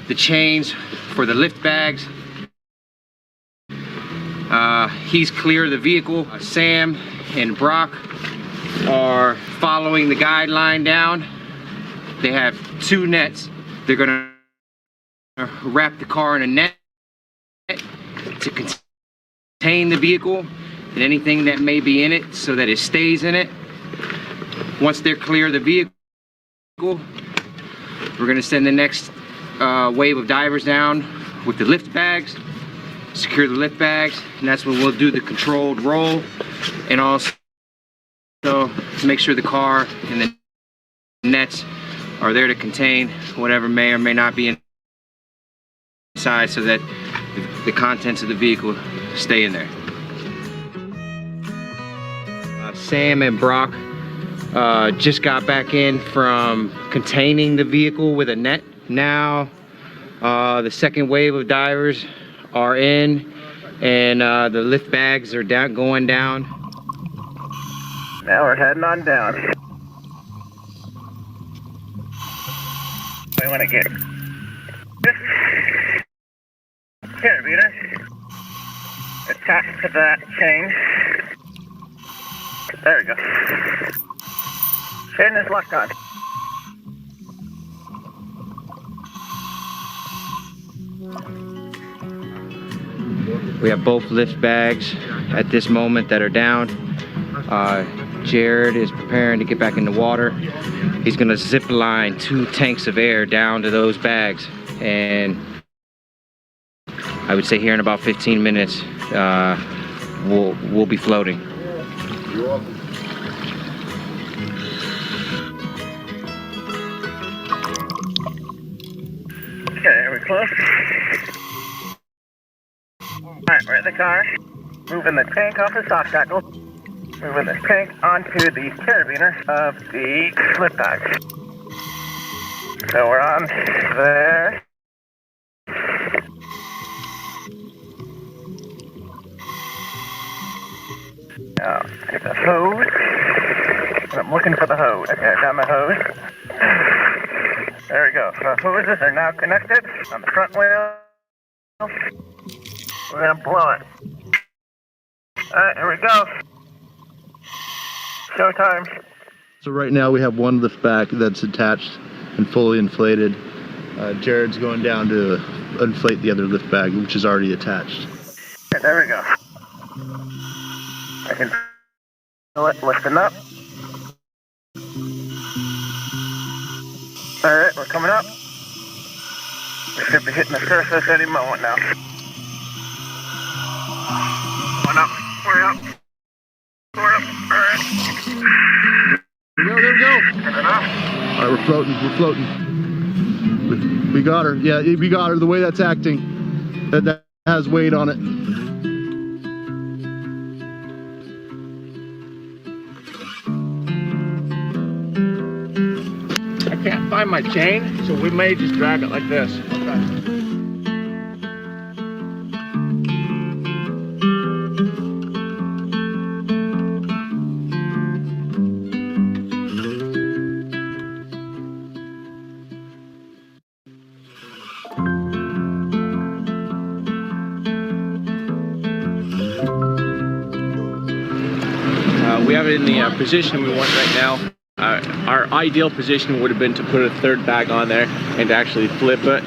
the chains for the lift bags. He's clear of the vehicle. Sam and Brock are following the guideline down. They have 2 nets. They're gonna wrap the car in a net to contain the vehicle and anything that may be in it so that it stays in it. Once they're clear of the vehicle, we're gonna send the next wave of divers down with the lift bags, secure the lift bags, and that's when we'll do the controlled roll and also make sure the car and the nets are there to contain whatever may or may not be inside so that the contents of the vehicle stay in there. Sam and Brock just got back in from containing the vehicle with a net. Now the second wave of divers are in and the lift bags are going down. Now we're heading on down. We want to get this carabiner attached to that chain. There we go. Chain is locked on. We have both lift bags at this moment that are down. Jared is preparing to get back in the water. He's gonna zip line 2 tanks of air down to those bags. And I would say here in about 15 minutes, we'll be floating. You're welcome. Okay, are we close? Alright, we're in the car. Moving the tank off the soft tackle. Moving the tank onto the carabiner of the slip bag. So we're on there. Now, take the hose. I'm looking for the hose. Okay, I got my hose. There we go. The hoses are now connected on the front wheel. We're gonna blow it. Alright, here we go. Showtime. So right now we have one lift back that's attached and fully inflated. Jared's going down to inflate the other lift bag, which is already attached. Okay, there we go. I can feel it lifting up. Alright, we're coming up. We should be hitting the surface any moment now. One up, we're up. We're up, alright. There we go. Turn it off. All right, we're floating. We got her. Yeah, we got her. The way that's acting, that has weight on it. find my chain, so we may just drag it like this. We have it in the position we want right now. Our ideal position would have been to put a third bag on there and to actually flip it.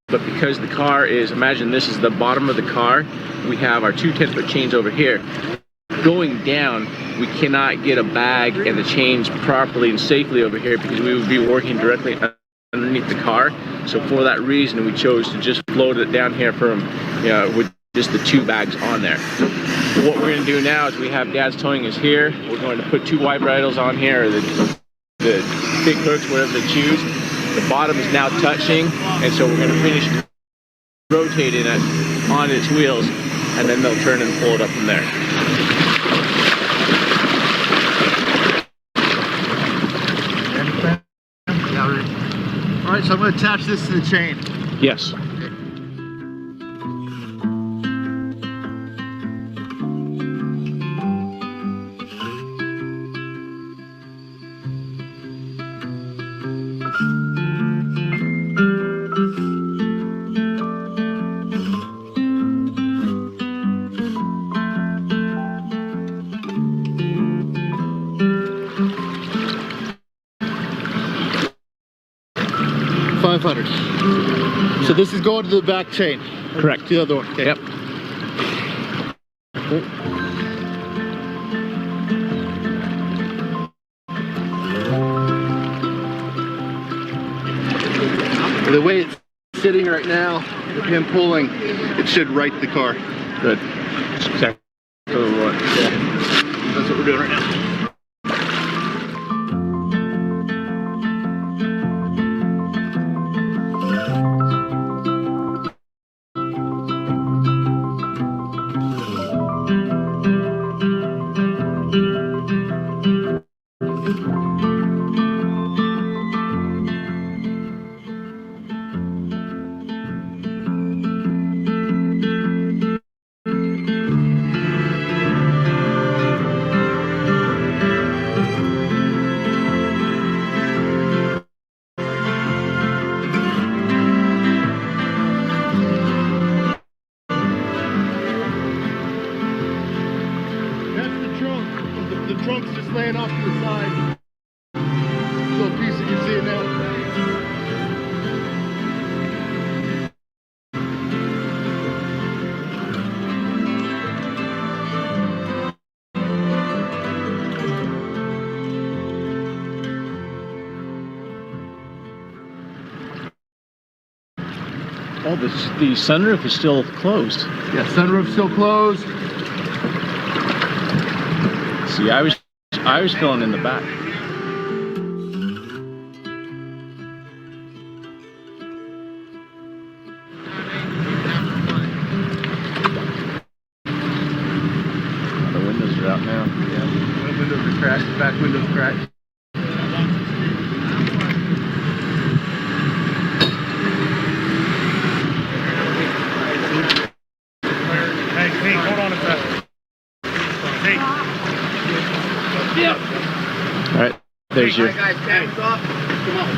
But because the car is, imagine this is the bottom of the car, we have our two 10-foot chains over here. Going down, we cannot get a bag and the chains properly and safely over here because we would be working directly underneath the car. So for that reason, we chose to just float it down here from, with just the two bags on there. What we're going to do now is we have Dad's towing us here. We're going to put two white bridles on here, or the big hooks, whatever they choose. The bottom is now touching, and so we're going to finish rotating it on its wheels, and then they'll turn and pull it up from there. All right, so I'm going to attach this to the chain. Yes. $500. So this is going to the back chain. Correct. To the other one. Okay. Yep. The way it's sitting right now, with him pulling, it should right the car. Good. Exactly. That's what we're doing right now. The trunk's just laying off to the side. Little piece you can see it now. Oh, the sunroof is still closed. Yeah, sunroof's still closed. See, I was filling in the back. The windows are out now. Yeah, one windows are cracked, the back window's cracked. Hey, hold on a second. Hey. All right, there's your. Guys, bags off. Come on.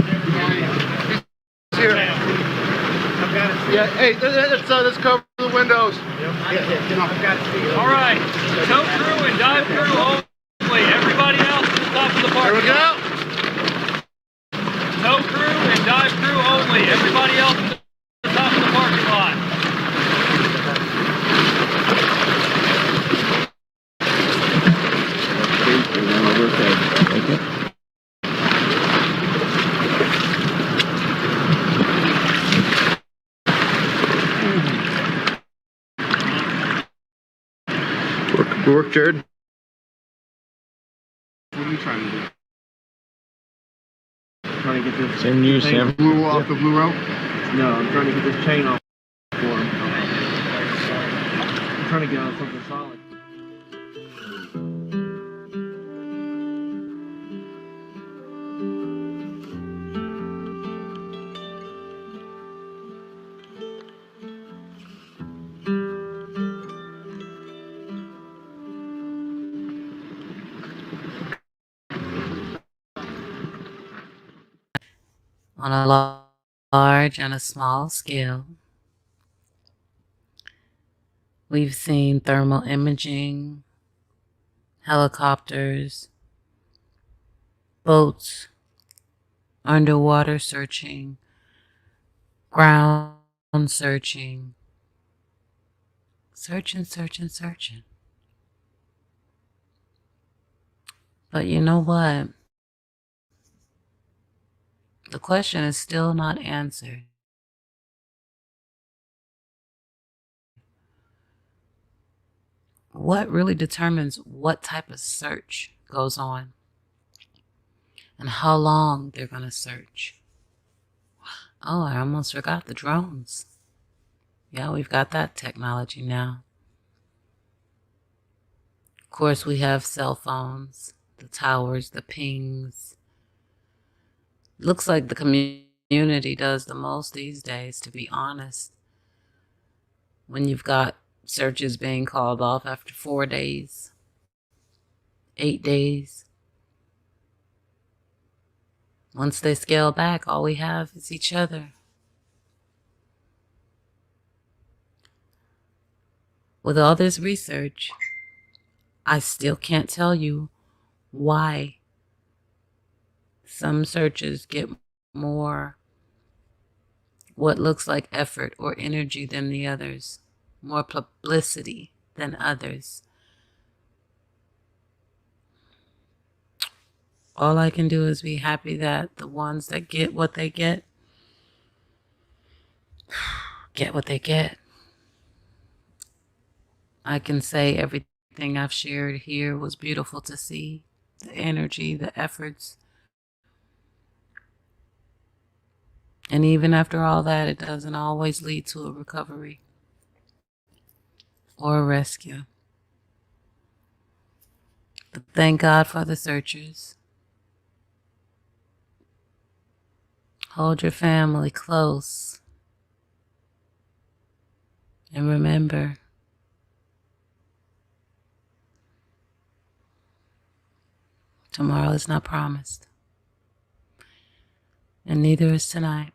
Here. Yeah, hey, let's cover the windows. All right, tow crew and dive crew only. Everybody else to the top of the parking lot. Tow crew and dive crew only. Everybody else to the top of the parking lot. Good work, Jared. What are you trying to do? Trying to get this Same you, Sam. Blue off the blue rope? No, I'm trying to get this chain off for him. I'm trying to get on something solid. on a large and a small scale. We've seen thermal imaging, helicopters, boats, underwater searching, ground searching, searching. But you know what? The question is still not answered. What really determines what type of search goes on and how long they're going to search? Oh, I almost forgot the drones. Yeah, we've got that technology now. Of course, we have cell phones, the towers, the pings. Looks like the community does the most these days, to be honest. When you've got searches being called off after 4 days, 8 days. Once they scale back, all we have is each other. With all this research, I still can't tell you why some searches get more what looks like effort or energy than the others, more publicity than others. All I can do is be happy that the ones that get what they get what they get. I can say everything I've shared here was beautiful to see. The energy, the efforts. And even after all that, it doesn't always lead to a recovery or a rescue. But thank God for the searchers. Hold your family close. And remember, tomorrow is not promised. And neither is tonight.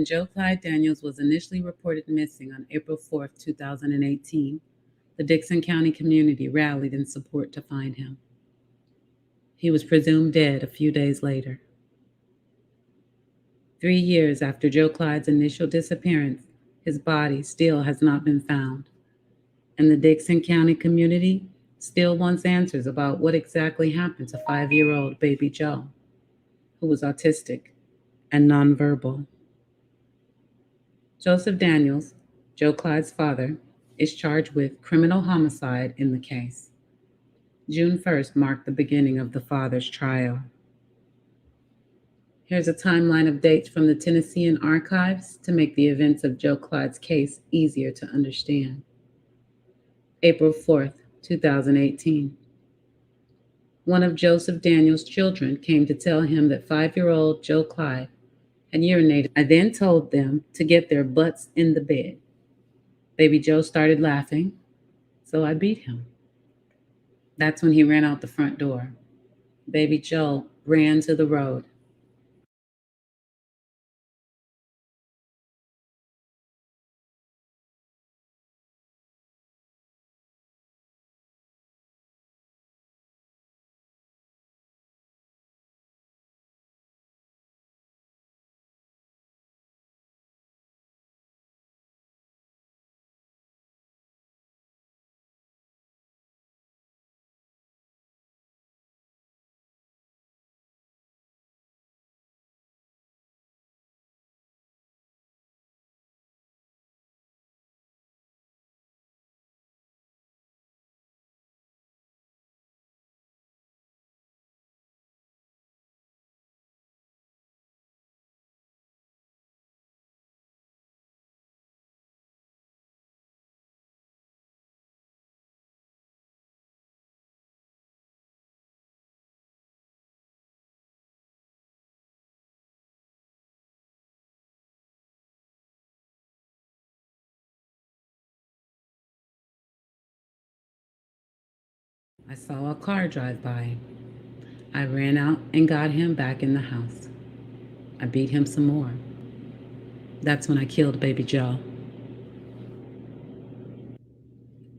Joe Clyde Daniels was initially reported missing on April 4th, 2018, the Dixon County community rallied in support to find him. He was presumed dead a few days later. 3 years after Joe Clyde's initial disappearance, his body still has not been found, and the Dixon County community still wants answers about what exactly happened to 5-year-old baby Joe, who was autistic and nonverbal. Joseph Daniels, Joe Clyde's father, is charged with criminal homicide in the case. June 1st marked the beginning of the father's trial. Here's a timeline of dates from the Tennessean archives to make the events of Joe Clyde's case easier to understand. April 4th, 2018. One of Joseph Daniels' children came to tell him that 5-year-old Joe Clyde had urinated. I then told them to get their butts in the bed. Baby Joe started laughing, so I beat him. That's when he ran out the front door. Baby Joe ran to the road. I saw a car drive by. I ran out and got him back in the house. I beat him some more. That's when I killed baby Joe.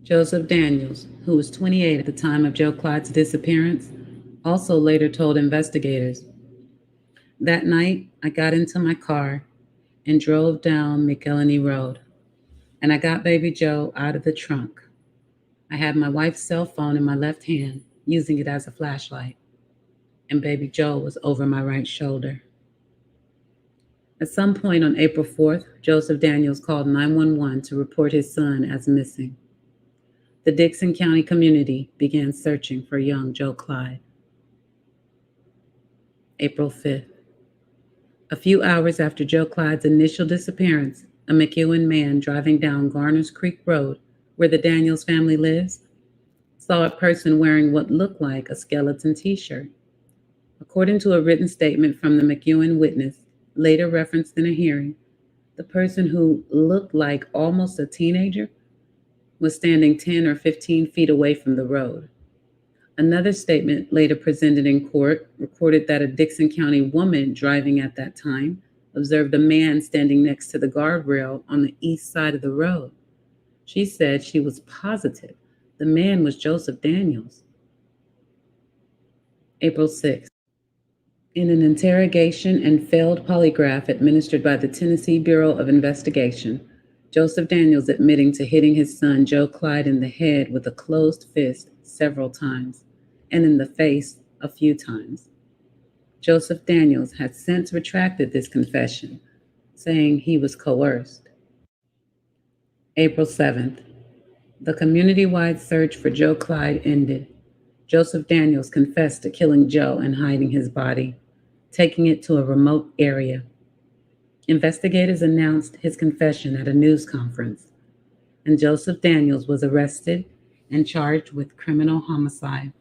Joseph Daniels, who was 28 at the time of Joe Clyde's disappearance, also later told investigators, "That night, I got into my car and drove down McElhenney Road, and I got baby Joe out of the trunk. I had my wife's cell phone in my left hand, using it as a flashlight, and baby Joe was over my right shoulder." At some point on April 4th, Joseph Daniels called 911 to report his son as missing. The Dixon County community began searching for young Joe Clyde. April 5th. A few hours after Joe Clyde's initial disappearance, a McEwen man driving down Garners Creek Road, where the Daniels family lives, saw a person wearing what looked like a skeleton t-shirt. According to a written statement from the McEwen witness, later referenced in a hearing, the person, who looked like almost a teenager, was standing 10 or 15 feet away from the road. Another statement later presented in court recorded that a Dixon County woman driving at that time observed a man standing next to the guardrail on the east side of the road. She said she was positive the man was Joseph Daniels. April 6th. In an interrogation and failed polygraph administered by the Tennessee Bureau of Investigation, Joseph Daniels admitting to hitting his son Joe Clyde in the head with a closed fist several times and in the face a few times. Joseph Daniels had since retracted this confession, saying he was coerced. April 7th. The community-wide search for Joe Clyde ended. Joseph Daniels confessed to killing Joe and hiding his body, taking it to a remote area. Investigators announced his confession at a news conference, and Joseph Daniels was arrested and charged with criminal homicide.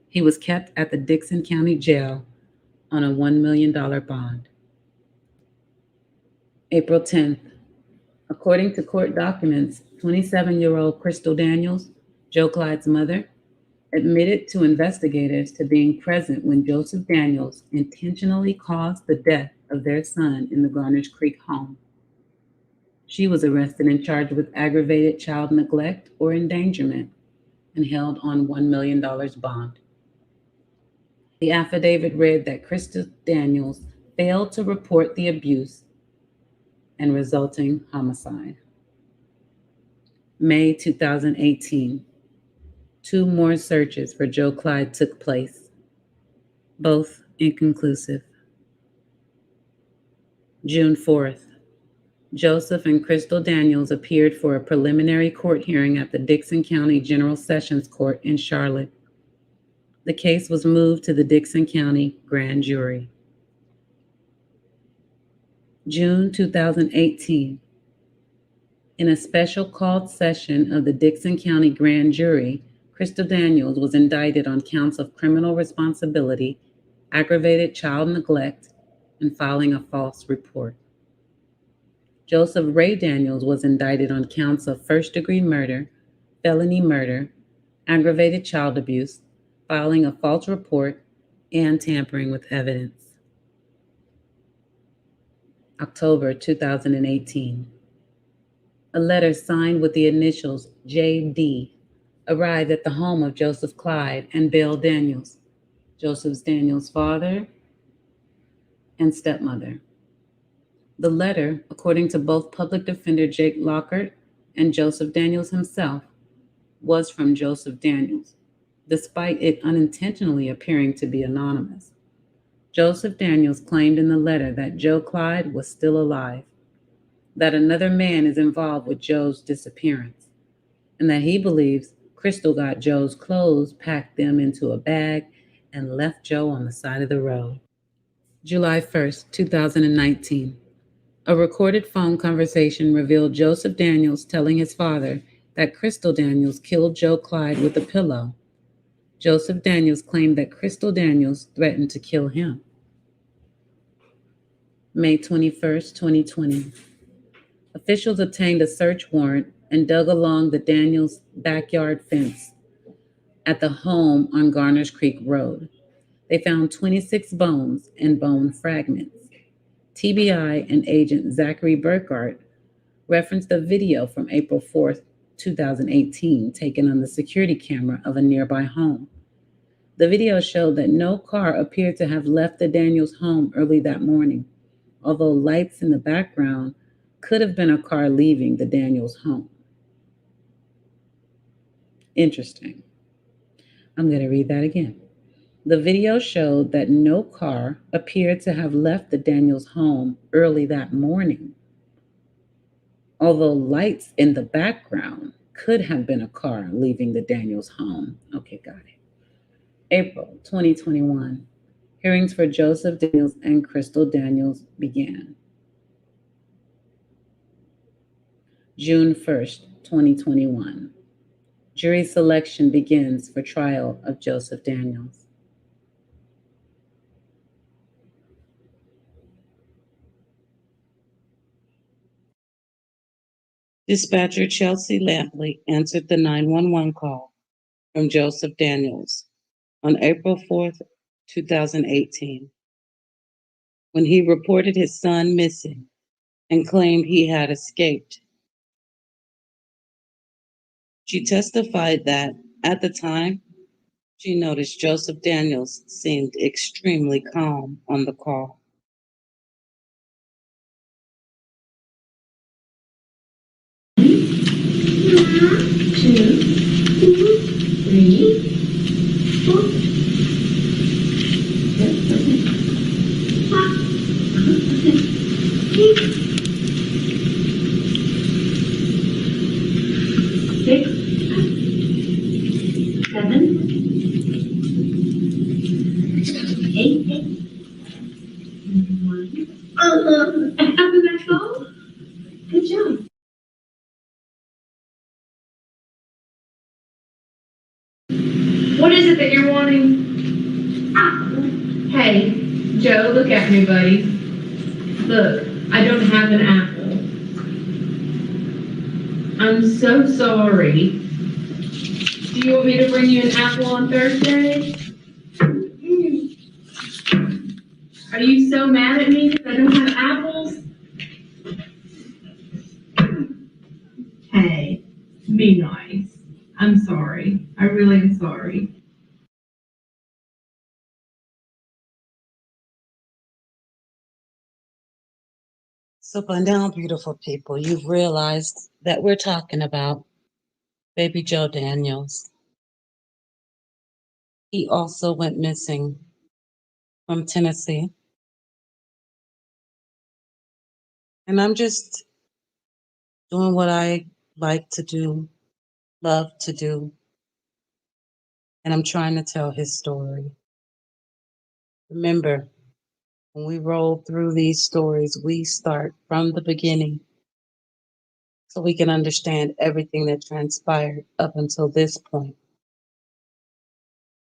He was kept at the Dixon County Jail on a $1 million bond. April 10th. According to court documents, 27-year-old Crystal Daniels, Joe Clyde's mother, admitted to investigators to being present when Joseph Daniels intentionally caused the death of their son in the Garners Creek home. She was arrested and charged with aggravated child neglect or endangerment and held on $1 million bond. The affidavit read that Crystal Daniels failed to report the abuse and resulting homicide. May 2018, 2 more searches for Joe Clyde took place, both inconclusive. June 4th, Joseph and Crystal Daniels appeared for a preliminary court hearing at the Dickson County General Sessions Court in Charlotte. The case was moved to the Dickson County Grand Jury. June 2018, in a special called session of the Dickson County Grand Jury, Crystal Daniels was indicted on counts of criminal responsibility, aggravated child neglect, and filing a false report. Joseph Ray Daniels was indicted on counts of first-degree murder, felony murder, aggravated child abuse, filing a false report, and tampering with evidence. October 2018. A letter signed with the initials J.D. arrived at the home of Joseph Clyde and Bill Daniels, Joseph Daniels' father and stepmother. The letter, according to both public defender Jake Lockhart and Joseph Daniels himself, was from Joseph Daniels, despite it unintentionally appearing to be anonymous. Joseph Daniels claimed in the letter that Joe Clyde was still alive, that another man is involved with Joe's disappearance, and that he believes Crystal got Joe's clothes, packed them into a bag, and left Joe on the side of the road. July 1st, 2019. A recorded phone conversation revealed Joseph Daniels telling his father that Crystal Daniels killed Joe Clyde with a pillow. Joseph Daniels claimed that Crystal Daniels threatened to kill him. May 21st, 2020. Officials obtained a search warrant and dug along the Daniels' backyard fence at the home on Garners Creek Road. They found 26 bones and bone fragments. TBI and Agent Zachary Burkhart referenced a video from April 4th, 2018, taken on the security camera of a nearby home. The video showed that no car appeared to have left the Daniels home early that morning, although lights in the background could have been a car leaving the Daniels home. Interesting. I'm going to read that again. The video showed that no car appeared to have left the Daniels home early that morning, although lights in the background could have been a car leaving the Daniels home. Okay, got it. April 2021. Hearings for Joseph Daniels and Crystal Daniels began. June 1st, 2021. Jury selection begins for trial of Joseph Daniels. Dispatcher Chelsea Lampley answered the 911 call from Joseph Daniels on April 4th, 2018, when he reported his son missing and claimed he had escaped. She testified that, at the time, she noticed Joseph Daniels seemed extremely calm on the call. Good job. What is it that you're wanting? Apple. Hey, Joe, look at me, buddy. Look, I don't have an apple. I'm so sorry. Do you want me to bring you an apple on Thursday? Are Are you so mad at me because I don't have apples? Hey, be nice. I'm sorry. I really am sorry. So by now, beautiful people, you've realized that we're talking about baby Joe Daniels. He also went missing from Tennessee. And I'm just doing what I like to do, love to do, and I'm trying to tell his story. Remember, when we roll through these stories, we start from the beginning so we can understand everything that transpired up until this point.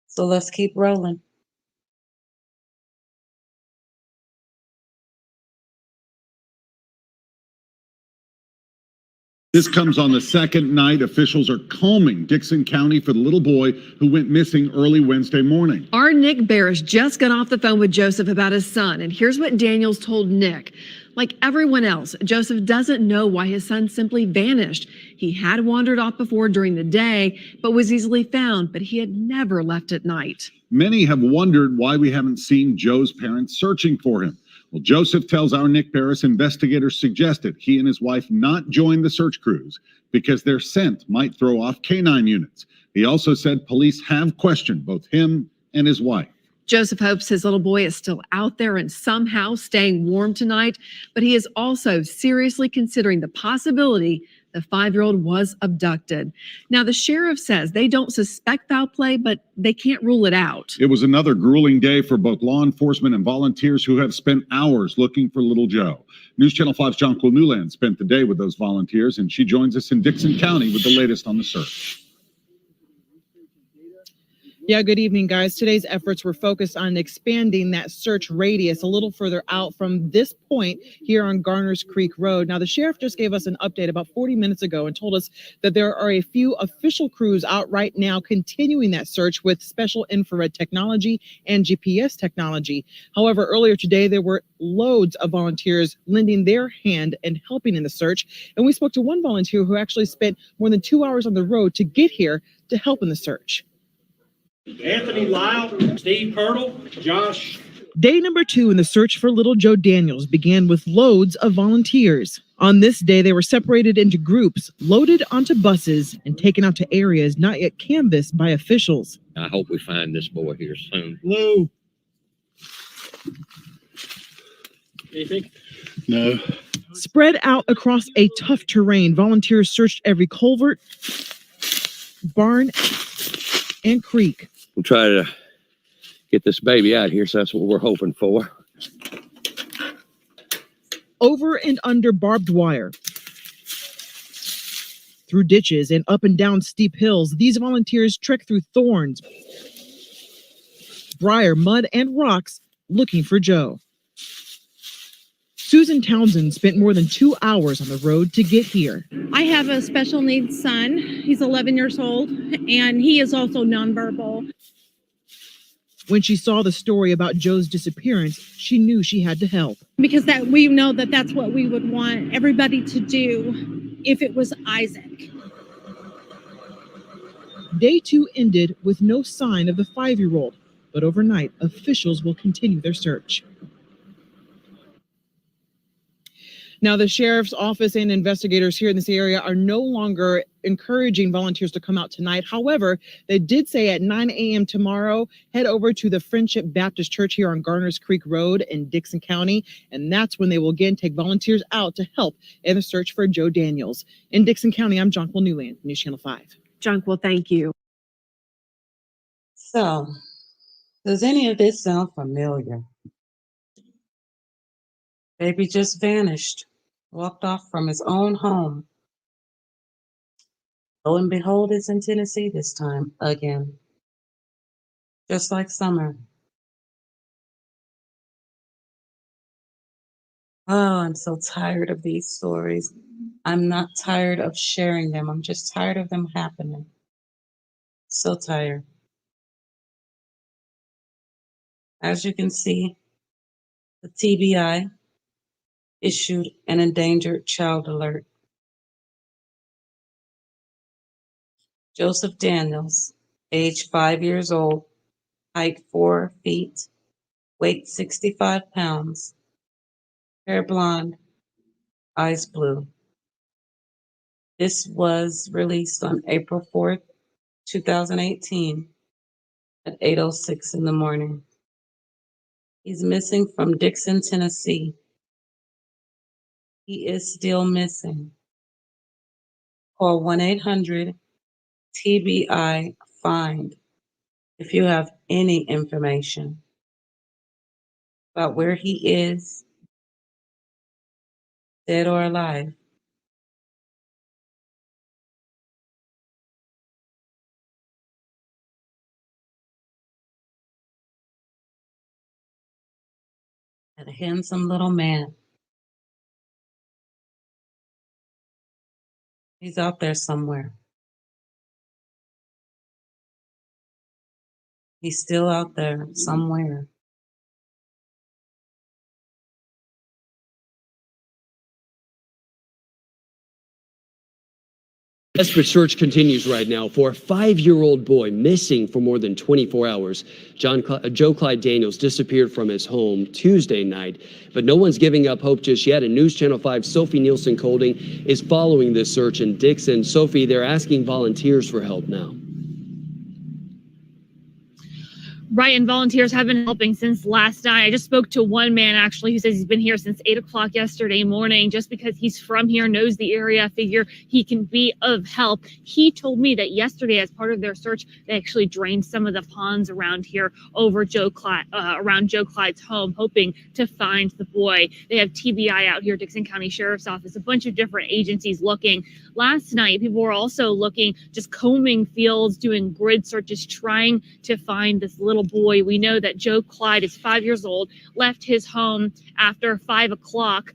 So let's keep rolling. This comes on the second night officials are combing Dixon County for the little boy who went missing early Wednesday morning. Our Nick Barish just got off the phone with Joseph about his son, and here's what Daniels told Nick. Like everyone else, Joseph doesn't know why his son simply vanished. He had wandered off before during the day, but was easily found, but he had never left at night. Many have wondered why we haven't seen Joe's parents searching for him. Well, Joseph tells our Nick Barris investigators suggested he and his wife not join the search crews because their scent might throw off canine units. He also said police have questioned both him and his wife. Joseph hopes his little boy is still out there and somehow staying warm tonight, but he is also seriously considering the possibility the 5-year-old was abducted. Now, the sheriff says they don't suspect foul play, but they can't rule it out. It was another grueling day for both law enforcement and volunteers who have spent hours looking for little Joe. News Channel 5's Jonquil Newland spent the day with those volunteers, and she joins us in Dixon County with the latest on the search. Yeah, good evening, guys. Today's efforts were focused on expanding that search radius a little further out from this point here on Garners Creek Road. Now, the sheriff just gave us an update about 40 minutes ago and told us that there are a few official crews out right now continuing that search with special infrared technology and GPS technology. However, earlier today, there were loads of volunteers lending their hand and helping in the search. And we spoke to one volunteer who actually spent more than 2 hours on the road to get here to help in the search. Anthony Lyle, Steve Hurdle, Josh. Day number 2 in the search for little Joe Daniels began with loads of volunteers. On this day, they were separated into groups, loaded onto buses, and taken out to areas not yet canvassed by officials. I hope we find this boy here soon. Lou. Anything? No. Spread out across a tough terrain, volunteers searched every culvert, barn, and creek. We'll try to get this baby out here, so that's what we're hoping for. Over and under barbed wire, through ditches and up and down steep hills, these volunteers trek through thorns, briar, mud, and rocks looking for Joe. Susan Townsend spent more than 2 hours on the road to get here. I have a special needs son. He's 11 years old, and he is also nonverbal. When she saw the story about Joe's disappearance, she knew she had to help. Because that we know that that's what we would want everybody to do if it was Isaac. Day 2 ended with no sign of the 5-year-old, but overnight, officials will continue their search. Now, the sheriff's office and investigators here in this area are no longer encouraging volunteers to come out tonight. However, they did say at 9 a.m. tomorrow, head over to the Friendship Baptist Church here on Garners Creek Road in Dixon County. And that's when they will again take volunteers out to help in the search for Joe Daniels. In Dixon County, I'm Jonquil Newland, News Channel 5. Jonquil, thank you. So, does any of this sound familiar? Baby just vanished, walked off from his own home. Lo and behold, it's in Tennessee this time again. Just like Summer. Oh, I'm so tired of these stories. I'm not tired of sharing them. I'm just tired of them happening. So tired. As you can see, The TBI issued an endangered child alert. Joseph Daniels, age 5 years old, height 4 feet, weight 65 pounds, hair blonde, eyes blue. This was released on April 4th, 2018 at 8:06 in the morning. He's missing from Dixon, Tennessee. He is still missing. Call 1-800-TBI-FIND if you have any information about where he is, dead or alive. That handsome little man. He's out there somewhere. He's still out there somewhere. Desperate search continues right now for a 5-year-old boy missing for more than 24 hours. Joe Clyde Daniels disappeared from his home Tuesday night, but no one's giving up hope just yet. And News Channel 5's Sophie Nielsen Colding is following this search in Dixon. Sophie, they're asking volunteers for help now. Right, and volunteers have been helping since last night. I just spoke to one man actually who says he's been here since 8 o'clock yesterday morning just because he's from here, knows the area, figure he can be of help. He told me that yesterday, as part of their search, they actually drained some of the ponds around here over around Joe Clyde's home, hoping to find the boy. They have TBI out here, Dixon County Sheriff's Office, a bunch of different agencies looking. Last night, people were also looking, just combing fields, doing grid searches, trying to find this little boy. We know that Joe Clyde is 5 years old, left his home after 5 o'clock,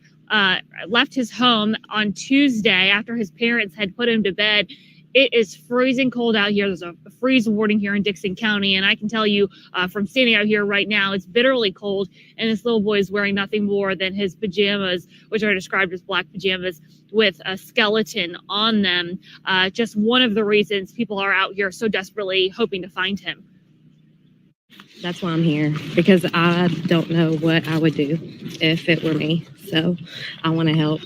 left his home on Tuesday after his parents had put him to bed. It is freezing cold out here. There's a freeze warning here in Dixon County, and I can tell you from standing out here right now, it's bitterly cold, and this little boy is wearing nothing more than his pajamas, which are described as black pajamas with a skeleton on them. Just one of the reasons people are out here so desperately hoping to find him. That's why I'm here, because I don't know what I would do if it were me. So I want to help.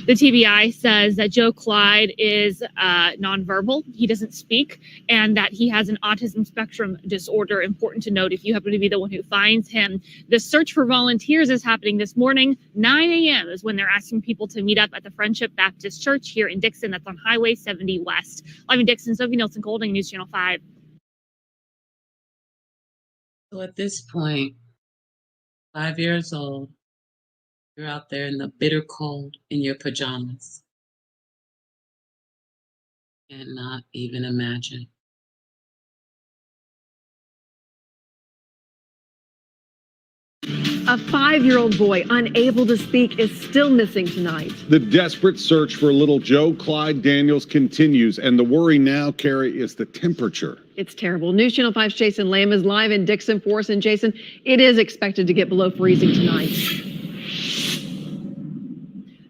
The TBI says that Joe Clyde is nonverbal. He doesn't speak, and that he has an autism spectrum disorder. Important to note if you happen to be the one who finds him. The search for volunteers is happening this morning. 9 a.m. is when they're asking people to meet up at the Friendship Baptist Church here in Dixon. That's on Highway 70 West. Live in Dixon, Sophie Nielsen Colding, News Channel 5. So at this point, 5 years old, you're out there in the bitter cold in your pajamas. Cannot even imagine. A 5-year-old boy unable to speak is still missing tonight. The desperate search for little Joe Clyde Daniels continues, and the worry now, Carrie, is the temperature. It's terrible. News Channel 5's Jason Lamb is live in Dixon for us. And Jason, it is expected to get below freezing tonight.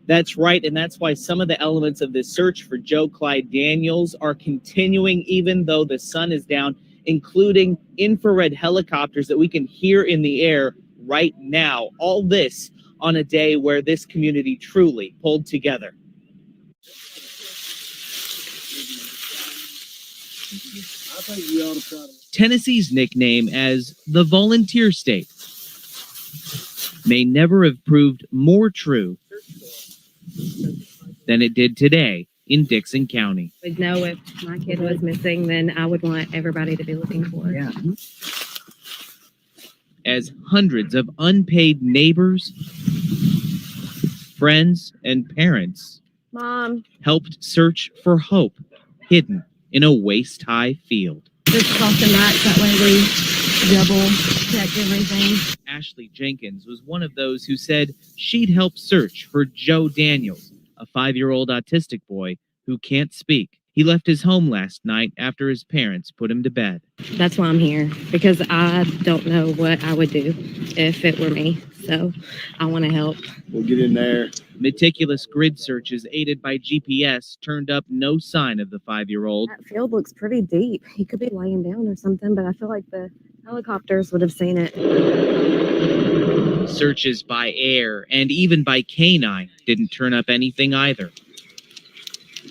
That's right, and that's why some of the elements of this search for Joe Clyde Daniels are continuing even though the sun is down, including infrared helicopters that we can hear in the air right now. All this on a day where this community truly pulled together. Tennessee's nickname as the volunteer state may never have proved more true than it did today in Dixon County. Would know if my kid was missing, then I would want everybody to be looking for it. Yeah. As hundreds of unpaid neighbors, friends, and parents Mom, helped search for hope hidden in a waist-high field. just cross the mat, that way we double check everything. Ashley Jenkins was one of those who said she'd help search for Joe Daniels, a 5-year-old autistic boy who can't speak. He left his home last night after his parents put him to bed. That's why I'm here, because I don't know what I would do if it were me. So I want to help. We'll get in there. Meticulous grid searches aided by GPS turned up no sign of the 5-year-old. That field looks pretty deep. He could be laying down or something, but I feel like the helicopters would have seen it. Searches by air and even by canine didn't turn up anything either.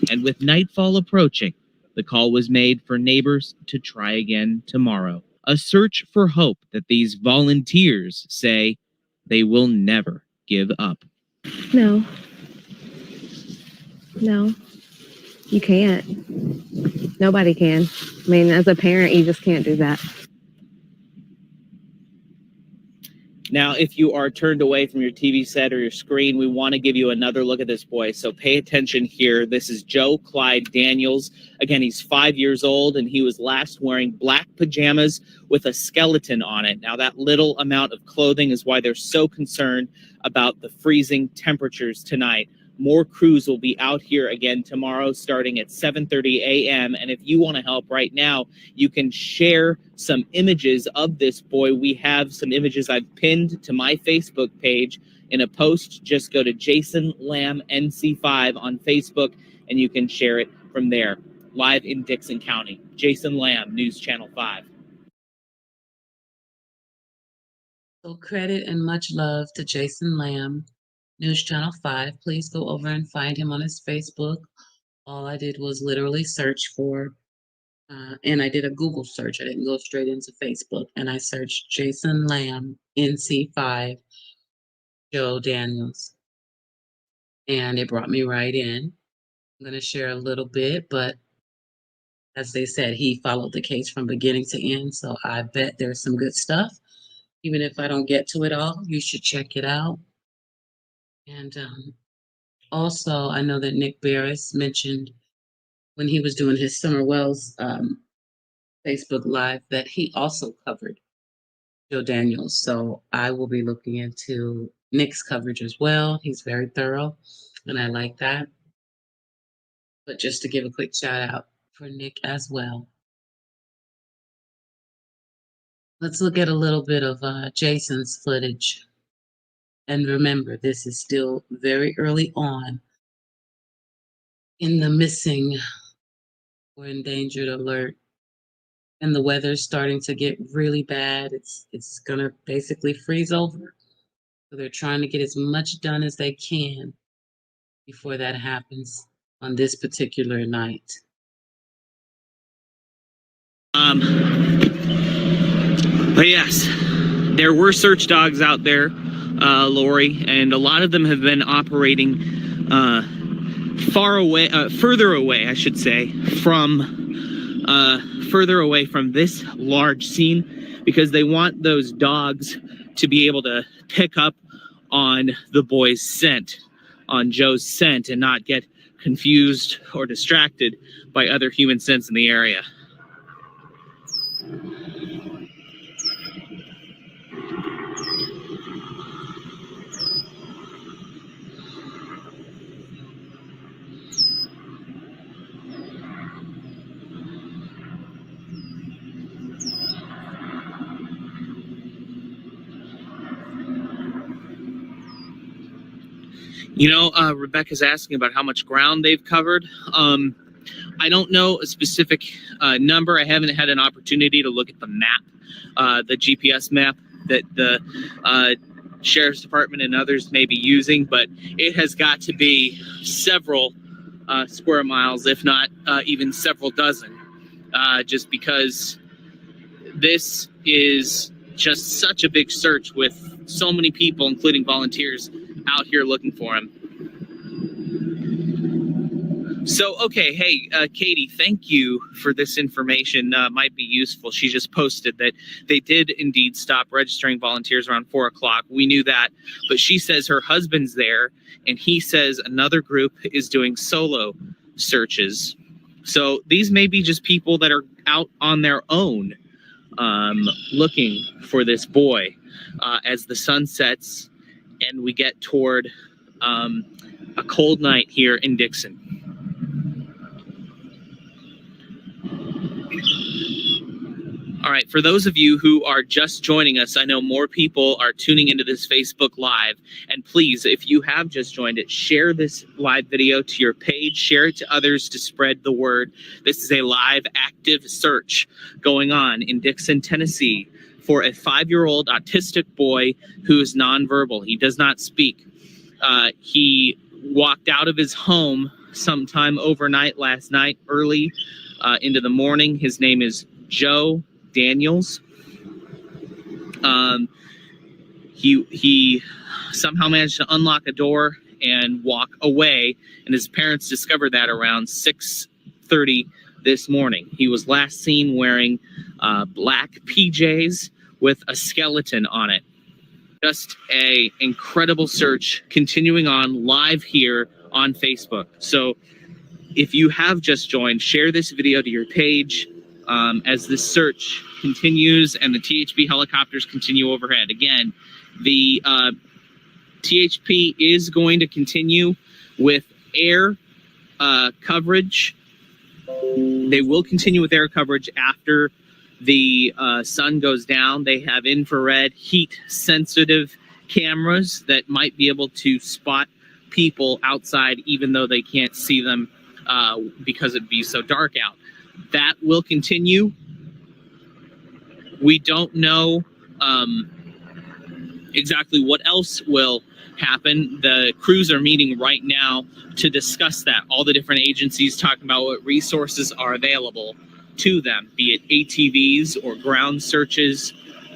And with nightfall approaching, the call was made for neighbors to try again tomorrow. A search for hope that these volunteers say they will never give up. No. No. You can't. Nobody can. I mean, as a parent, you just can't do that. Now, if you are turned away from your TV set or your screen, we want to give you another look at this boy. So pay attention here. This is Joe Clyde Daniels. Again, he's 5 years old, and he was last wearing black pajamas with a skeleton on it. Now, that little amount of clothing is why they're so concerned about the freezing temperatures tonight. More crews will be out here again tomorrow starting at 7:30 a.m. And if you want to help right now, you can share some images of this boy. We have some images I've pinned to my Facebook page in a post. Just go to Jason Lamb NC5 on Facebook and you can share it from there. Live in Dixon County. Jason Lamb, News Channel 5. So credit and much love to Jason Lamb, News Channel 5. Please go over and find him on his Facebook. All I did was literally search for, and I did a Google search. I didn't go straight into Facebook. And I searched Jason Lamb, NC5, Joe Daniels. And it brought me right in. I'm going to share a little bit, but as they said, he followed the case from beginning to end. So I bet there's some good stuff. Even if I don't get to it all, you should check it out. And also, I know that Nick Barris mentioned when he was doing his Summer Wells Facebook Live that he also covered Joe Daniels. So I will be looking into Nick's coverage as well. He's very thorough, and I like that. But just to give a quick shout out for Nick as well. Let's look at a little bit of Jason's footage. And remember, this is still very early on in the missing or endangered alert. And the weather's starting to get really bad. It's gonna basically freeze over. So they're trying to get as much done as they can before that happens on this particular night. But yes, there were search dogs out there, Lori, and a lot of them have been operating further away, I should say, further away from this large scene, because they want those dogs to be able to pick up on the boy's scent, on Joe's scent, and not get confused or distracted by other human scents in the area. You know, Rebecca's asking about how much ground they've covered. I don't know a specific number. I haven't had an opportunity to look at the map, the GPS map that the Sheriff's Department and others may be using, but it has got to be several square miles, if not even several dozen, just because this is just such a big search with so many people, including volunteers, out here looking for him. So, okay, hey, Katie, thank you for this information. Might be useful. She just posted that they did indeed stop registering volunteers around 4 o'clock. We knew that, but she says her husband's there, and he says another group is doing solo searches. So these may be just people that are out on their own looking for this boy as the sun sets and we get toward a cold night here in Dixon. All right, for those of you who are just joining us, I know more people are tuning into this Facebook Live. And please, if you have just joined it, share this live video to your page, share it to others to spread the word. This is a live active search going on in Dixon, Tennessee for a 5-year-old autistic boy who is nonverbal. He does not speak. He walked out of his home sometime overnight last night, early into the morning. His name is Joe Daniels. He somehow managed to unlock a door and walk away, and his parents discovered that around 6:30 this morning. He was last seen wearing black PJs with a skeleton on it. Just a incredible search continuing on live here on Facebook. So if you have just joined, share this video to your page as this search continues and the THP helicopters continue overhead. Again, the THP is going to continue with air coverage. They will continue with air coverage after the sun goes down. They have infrared heat sensitive cameras that might be able to spot people outside even though they can't see them because it'd be so dark out. That will continue. We don't know exactly what else will happen. The crews are meeting right now to discuss that. All the different agencies talking about what resources are available to them, be it ATVs or ground searches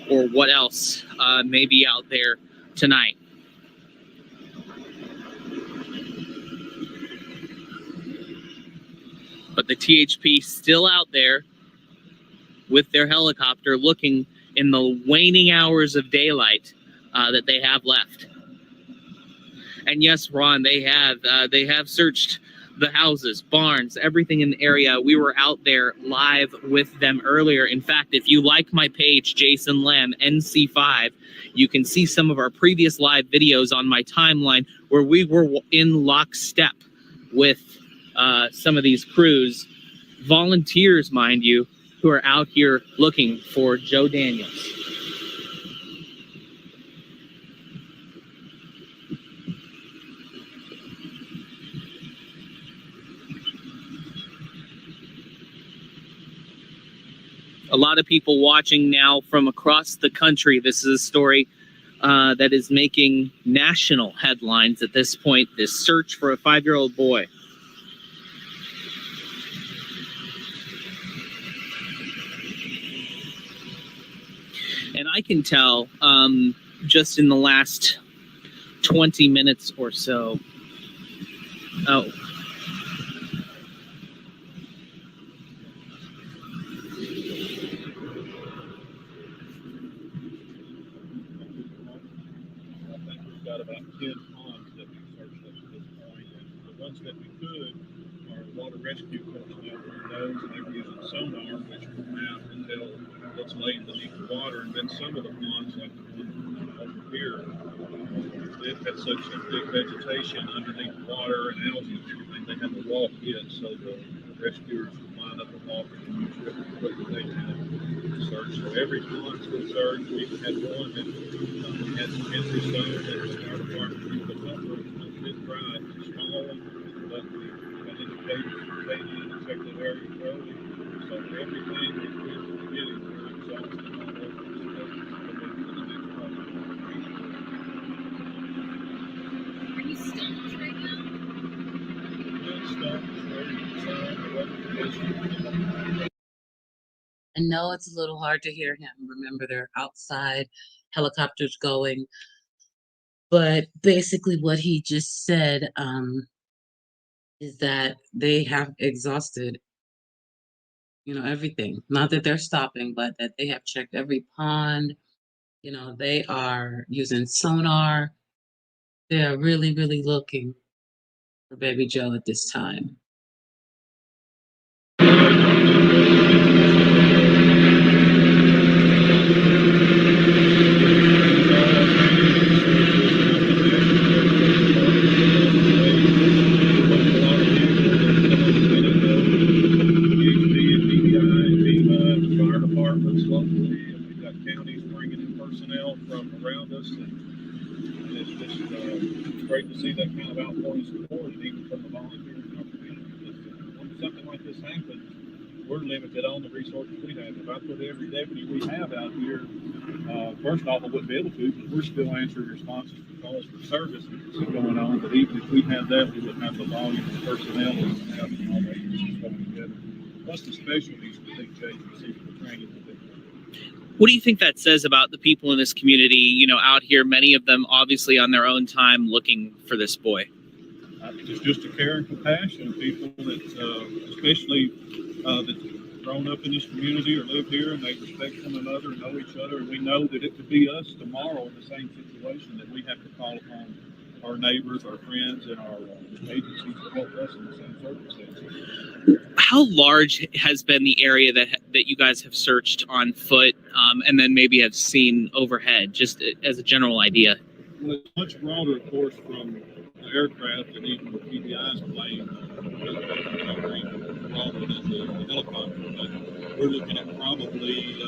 or what else may be out there tonight. But the THP still out there with their helicopter looking in the waning hours of daylight that they have left. And yes, Ron, they have searched the houses, barns, everything in the area. We were out there live with them earlier. In fact, if you like my page, Jason Lamb, NC5, you can see some of our previous live videos on my timeline where we were in lockstep with some of these crews, volunteers, mind you, who are out here looking for Joe Daniels. A lot of people watching now from across the country. This is a story that is making national headlines at this point, this search for a 5-year-old boy. And I can tell just in the last 20 minutes or so. Oh. Got about 10 ponds that we searched up to this point, and the ones that we could are water rescue personnel from those, and they're using sonar, which will map and tell what's laying beneath the water. And then some of the ponds, like the one over here, they've got such a thick vegetation underneath the water and algae and everything, they have to walk in, so the rescuers line up and walk and use different equipment they have to search. So every pond's been searched. We even had one that had some empty stones that are started apart. We put up with a bit dry, small one, but we identified and checked the area thoroughly. So everything that we're getting, we're exhausted all over this stuff. Are you stumped right now? I know it's a little hard to hear him. Remember, there are outside helicopters going. But basically what he just said is that they have exhausted, everything. Not that they're stopping, but that they have checked every pond. They are using sonar. They are really, really looking for baby Joe at this time. Fire departments, local And it's just great to see that kind of outpouring support, and even from the volunteers in our community. Because when something like this happens, we're limited on the resources we have. If I put every deputy we have out here, first off, I wouldn't be able to, because we're still answering responses for calls for service going on. But even if we had that, we wouldn't have the volume of personnel that we have in all the agencies coming together. Plus the specialties we think JGC for training. What do you think that says about the people in this community, you know, out here, many of them obviously on their own time looking for this boy? It's just a care and compassion of people that, especially that's grown up in this community or live here, and they respect one another and know each other. And we know that it could be us tomorrow in the same situation, that we have to call upon our neighbors, our friends, and our agencies to help us in the same circumstances. How large has been the area that you guys have searched on foot, and then maybe have seen overhead, just as a general idea? Well, it's much broader, of course, from the aircraft and even the TBI's plane, broader than the helicopter. But we're looking at probably,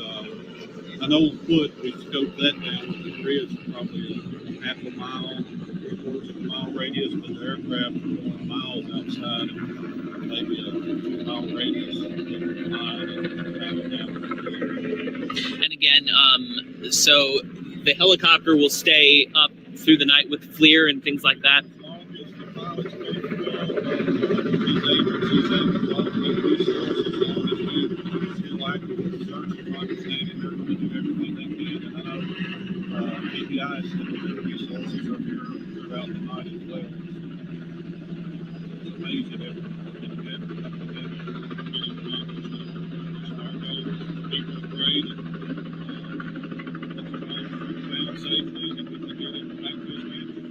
I know foot, we scoped that down with the grids, probably half a mile, 3/4 of a mile radius, but the aircraft are going miles outside, maybe a 2-mile radius. And again, so the helicopter will stay up through the night with FLIR and things like that?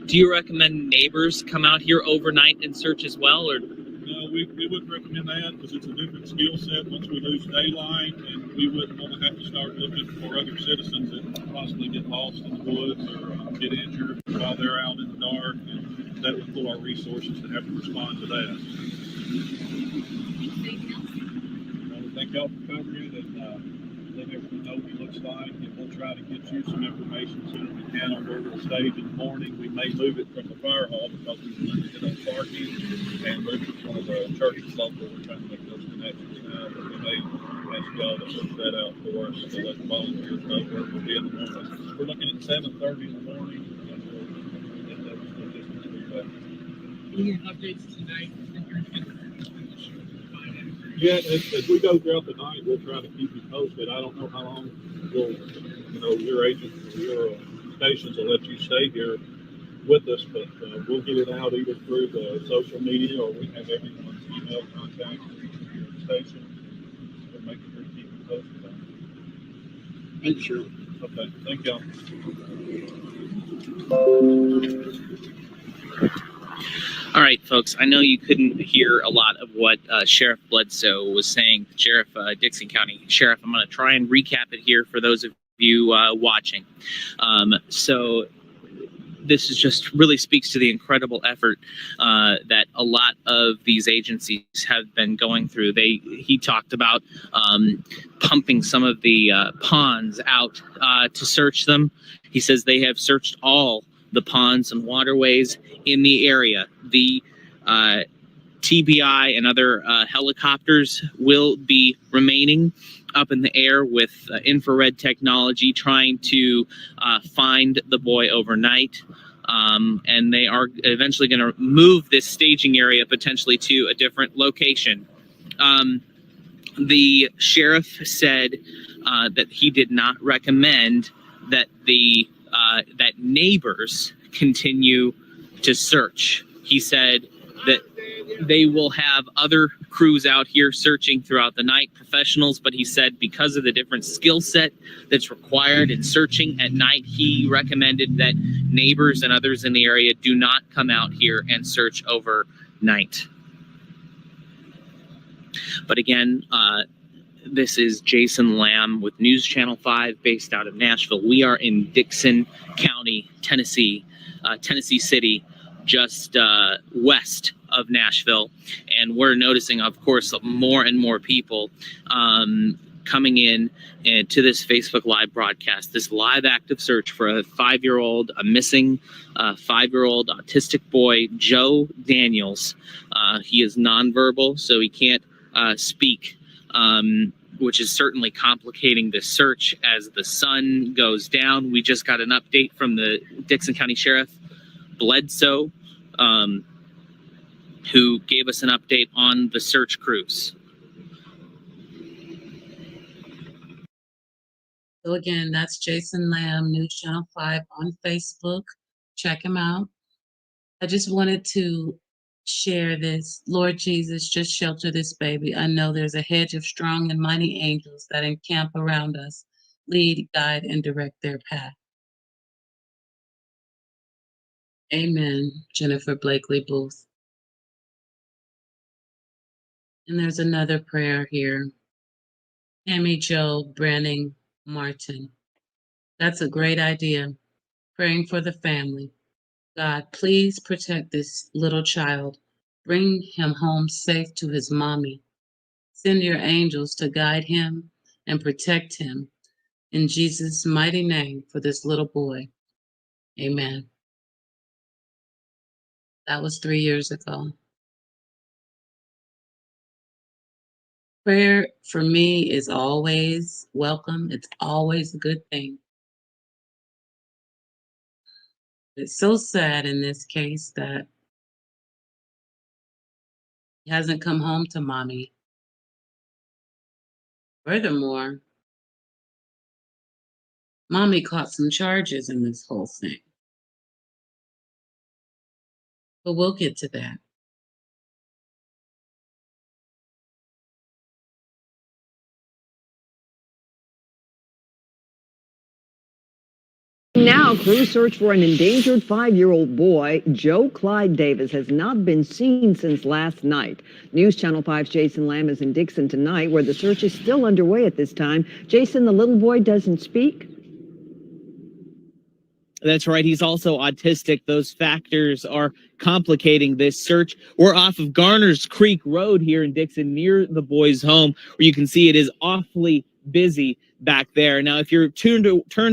Do you recommend neighbors come out here overnight and search as well, or? No, we wouldn't recommend that, because it's a different skill set once we lose daylight, and we wouldn't want to have to start looking for other citizens that possibly get lost in the woods or get injured while they're out in the dark, and that would pull our resources to have to respond to that. Well, thank y'all for covering it, and let everyone know what it looks like, and we'll try to get you some information as soon as we can on where we'll stage in the morning. We may move it from the fire hall because we've limited on parking, and move it to one of the churches local. We're trying to make those connections now, but we may ask y'all to look that out for us, so let the volunteers know where we'll be in the morning. We're looking at 7:30 in the morning, and we'll get that distance to that. Any updates tonight? Yeah, as we go throughout the night, we'll try to keep you posted. I don't know how long your agent, your stations will let you stay here with us, but we'll get it out either through the social media, or we have everyone's email contact through your station. We'll make sure to keep you posted on it. Thank you. Okay, thank y'all. All right, folks, I know you couldn't hear a lot of what Sheriff Bledsoe was saying, Sheriff Dixon County Sheriff. I'm going to try and recap it here for those of you watching. So this is just really speaks to the incredible effort that a lot of these agencies have been going through. He talked about pumping some of the ponds out to search them. He says they have searched all the ponds and waterways in the area. The TBI and other helicopters will be remaining up in the air with infrared technology, trying to find the boy overnight. And they are eventually going to move this staging area potentially to a different location. The sheriff said that he did not recommend that that neighbors continue to search. He said that they will have other crews out here searching throughout the night, professionals, but he said because of the different skill set that's required in searching at night, he recommended that neighbors and others in the area do not come out here and search overnight. But again, this is Jason Lamb with News Channel 5 based out of Nashville. We are in Dixon County, Tennessee, Tennessee City, just west of Nashville. And we're noticing, of course, more and more people coming in and to this Facebook Live broadcast, this live active search for a 5-year-old, a missing 5-year-old autistic boy, Joe Daniels. He is nonverbal, so he can't speak, which is certainly complicating this search as the sun goes down. We just got an update from the Dixon County Sheriff, Bledsoe, who gave us an update on the search crews. So again, that's Jason Lamb, News Channel 5 on Facebook. Check him out. I just wanted to share this. Lord Jesus, just shelter this baby. I know there's a hedge of strong and mighty angels that encamp around us. Lead, guide, and direct their path. Amen, Jennifer Blakely Booth. And there's another prayer here. Tammy Jo Branning Martin. That's a great idea. Praying for the family. God, please protect this little child. Bring him home safe to his mommy. Send your angels to guide him and protect him. In Jesus' mighty name for this little boy. Amen. That was 3 years ago. Prayer for me is always welcome. It's always a good thing. It's so sad in this case that he hasn't come home to mommy. Furthermore, mommy caught some charges in this whole thing. But we'll get to that. Now, crews search for an endangered 5-year-old boy. Joe Clyde Davis has not been seen since last night. News Channel 5's Jason Lamb is in Dixon tonight, where the search is still underway at this time. Jason, the little boy doesn't speak? That's right. He's also autistic. Those factors are complicating this search. We're off of Garner's Creek Road here in Dixon near the boy's home, where you can see it is awfully busy back there. Now, if you're turned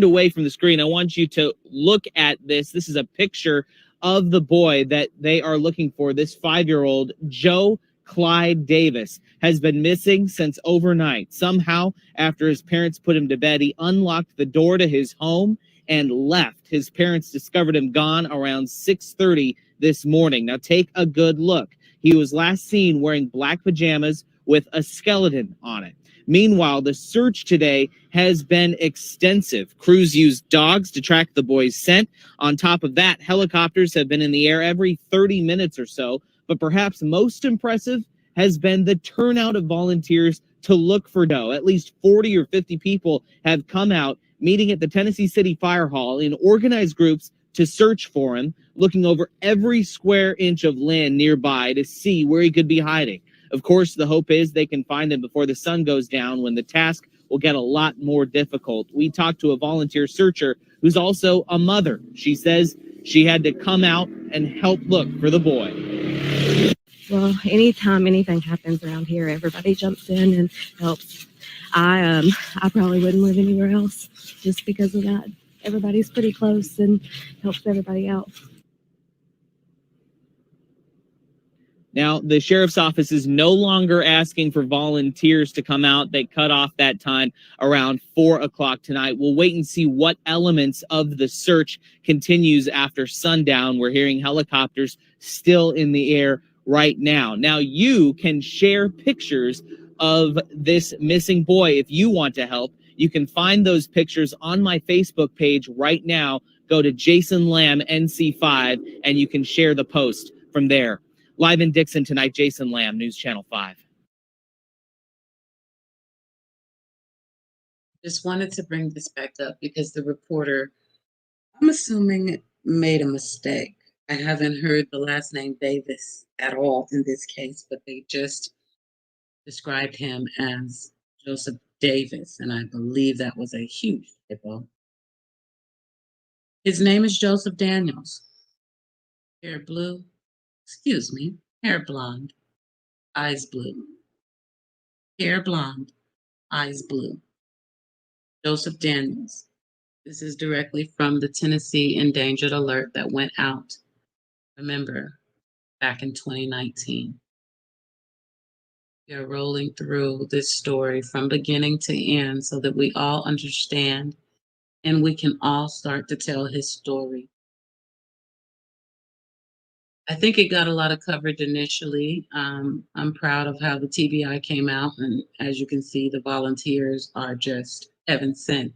away from the screen, I want you to look at this. This is a picture of the boy that they are looking for. This 5-year-old, Joe Clyde Davis, has been missing since overnight. Somehow, after his parents put him to bed, he unlocked the door to his home and left. His parents discovered him gone around 6:30 this morning. Now take a good look. He was last seen wearing black pajamas with a skeleton on it. Meanwhile, the search today has been extensive. Crews used dogs to track the boy's scent. On top of that, helicopters have been in the air every 30 minutes or so. But perhaps most impressive has been the turnout of volunteers to look for Joe. At least 40 or 50 people have come out, meeting at the Tennessee City Fire Hall in organized groups to search for him, looking over every square inch of land nearby to see where he could be hiding. Of course, the hope is they can find him before the sun goes down, when the task will get a lot more difficult. We talked to a volunteer searcher who's also a mother. She says she had to come out and help look for the boy. Well, anytime anything happens around here, everybody jumps in and helps. I probably wouldn't live anywhere else just because of that. Everybody's pretty close and helps everybody out. Now, the sheriff's office is no longer asking for volunteers to come out. They cut off that time around 4 o'clock tonight. We'll wait and see what elements of the search continues after sundown. We're hearing helicopters still in the air right now. Now, you can share pictures of this missing boy if you want to help. You can find those pictures on my Facebook page right now. Go to Jason Lamb NC5 and you can share the post from there. Live in Dixon tonight, Jason Lamb, News Channel 5. Just wanted to bring this back up because the reporter, I'm assuming, made a mistake. I haven't heard the last name Davis at all in this case, but they just described him as Joseph Davis, and I believe that was a huge typo. His name is Joseph Daniels. Hair blue, hair blonde, eyes blue, hair blonde, eyes blue. Joseph Daniels. This is directly from the Tennessee Endangered Alert that went out, remember, back in 2019. We are rolling through this story from beginning to end so that we all understand and we can all start to tell his story. I think it got a lot of coverage initially. I'm proud of how the TBI came out, and as you can see, the volunteers are just heaven sent.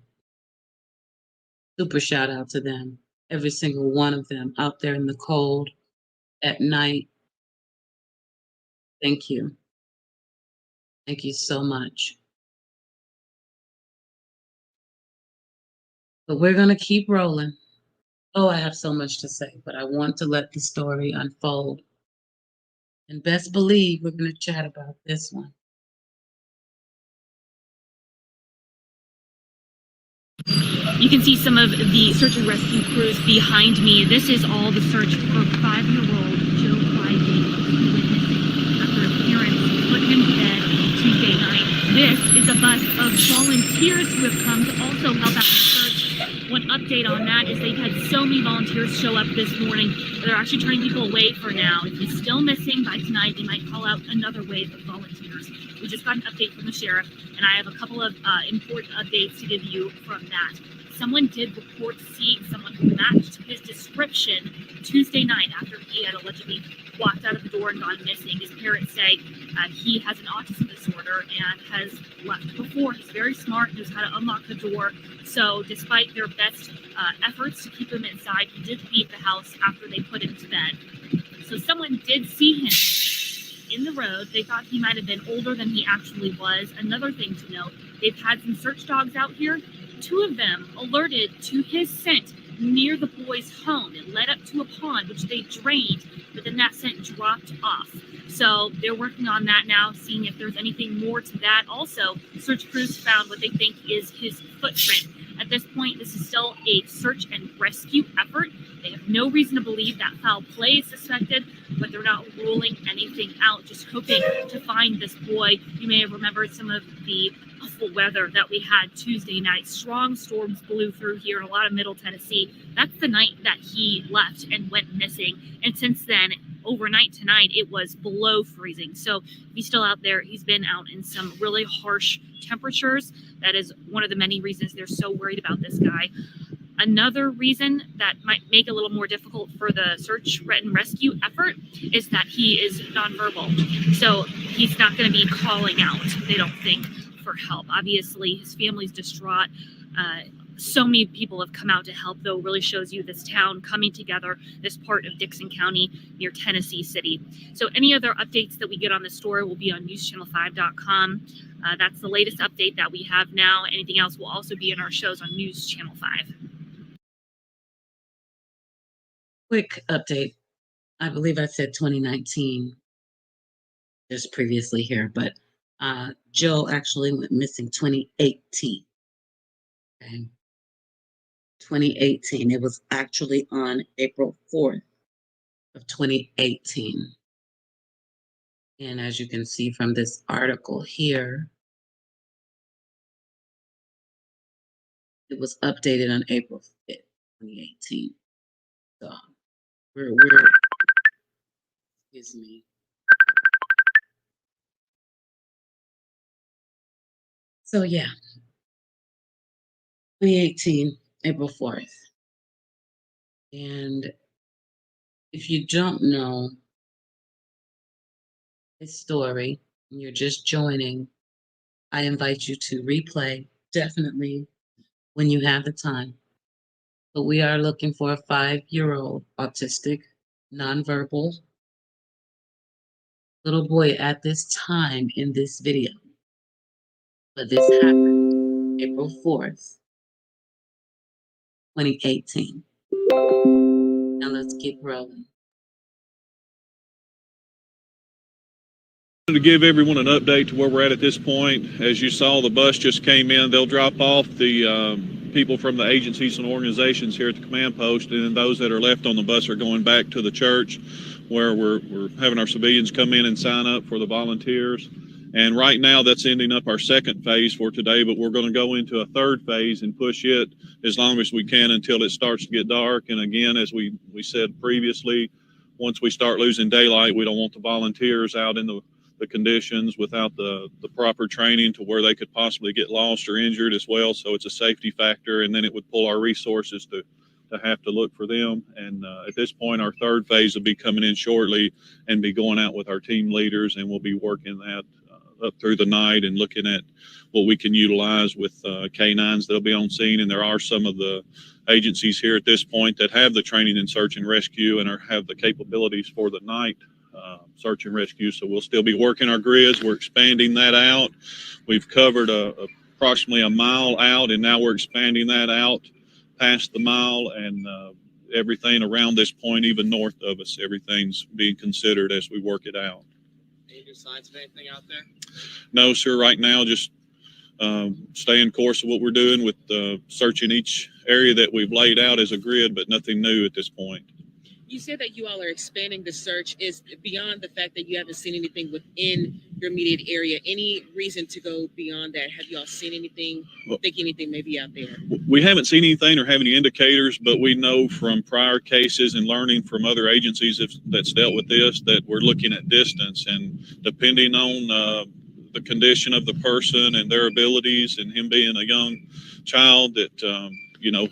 Super shout out to them, every single one of them out there in the cold at night. Thank you. Thank you so much. But we're going to keep rolling. Oh, I have so much to say, but I want to let the story unfold. And best believe we're going to chat about this one. You can see some of the search and rescue crews behind me. This is all the search for 5-year-old Joe Clyde Daniels, who went missing after his parents put him to bed Tuesday night. This is a bus of volunteers who have come to also help out in the search. One update on that is they've had so many volunteers show up this morning that they're actually turning people away for now. If he's still missing by tonight, they might call out another wave of volunteers. We just got an update from the sheriff, and I have a couple of important updates to give you from that. Someone did report seeing someone who matched his description Tuesday night after he had allegedly walked out of the door and gone missing. His parents say he has an autism disorder and has left before. He's very smart, knows how to unlock the door. So despite their best efforts to keep him inside, he did leave the house after they put him to bed. So someone did see him in the road. They thought he might have been older than he actually was. Another thing to note, they've had some search dogs out here. 2 of them alerted to his scent near the boy's home. It led up to a pond, which they drained, but then that scent dropped off. So they're working on that now, seeing if there's anything more to that. Also, search crews found what they think is his footprint. At this point, this is still a search and rescue effort. They have no reason to believe that foul play is suspected, but they're not ruling anything out, just hoping to find this boy. You may have remembered some of the awful weather that we had Tuesday night. Strong storms blew through here in a lot of Middle Tennessee. That's the night that he left and went missing. And since then, overnight tonight, it was below freezing. So if he's still out there, he's been out in some really harsh temperatures. That is one of the many reasons they're so worried about this guy. Another reason that might make it a little more difficult for the search and rescue effort is that he is nonverbal. So he's not going to be calling out, they don't think, for help. Obviously, his family's distraught. So many people have come out to help, though. Really shows you this town coming together, this part of Dickson County near Tennessee City. So any other updates that we get on this story will be on newschannel5.com. That's the latest update that we have now. Anything else will also be in our shows on News Channel 5. Quick update. I believe I said 2019 just previously here, but Joe actually went missing 2018. Okay. 2018. It was actually on April 4th of 2018. And as you can see from this article here, it was updated on April 5th, 2018. So we're excuse me. So yeah, 2018, April 4th. And if you don't know this story and you're just joining, I invite you to replay, definitely when you have the time. But we are looking for a 5-year-old autistic, nonverbal little boy at this time in this video. But this happened April 4th, 2018. Now let's keep rolling. To give everyone an update to where we're at this point, as you saw, the bus just came in. They'll drop off the people from the agencies and organizations here at the command post, and then those that are left on the bus are going back to the church where we're having our civilians come in and sign up for the volunteers. And right now that's ending up our second phase for today, but we're going to go into a third phase and push it as long as we can until it starts to get dark. And again, as we said previously, once we start losing daylight, we don't want the volunteers out in the conditions without the proper training to where they could possibly get lost or injured as well. So it's a safety factor, and then it would pull our resources to have to look for them. And at this point, our third phase will be coming in shortly and be going out with our team leaders, and we'll be working that up through the night and looking at what we can utilize with K9s that'll be on scene. And there are some of the agencies here at this point that have the training in search and rescue and have the capabilities for the night search and rescue. So we'll still be working our grids. We're expanding that out. We've covered approximately a mile out, and now we're expanding that out past the mile, and everything around this point, even north of us, everything's being considered as we work it out. Any new signs of anything out there? No, sir. Right now, just staying course of what we're doing with searching each area that we've laid out as a grid, but nothing new at this point. You said that you all are expanding the search. Is beyond the fact that you haven't seen anything within your immediate area, any reason to go beyond that? Have you all seen anything, think anything may be out there? We haven't seen anything or have any indicators, but we know from prior cases and learning from other agencies that's dealt with this that we're looking at distance, and depending on the condition of the person and their abilities, and him being a young child, that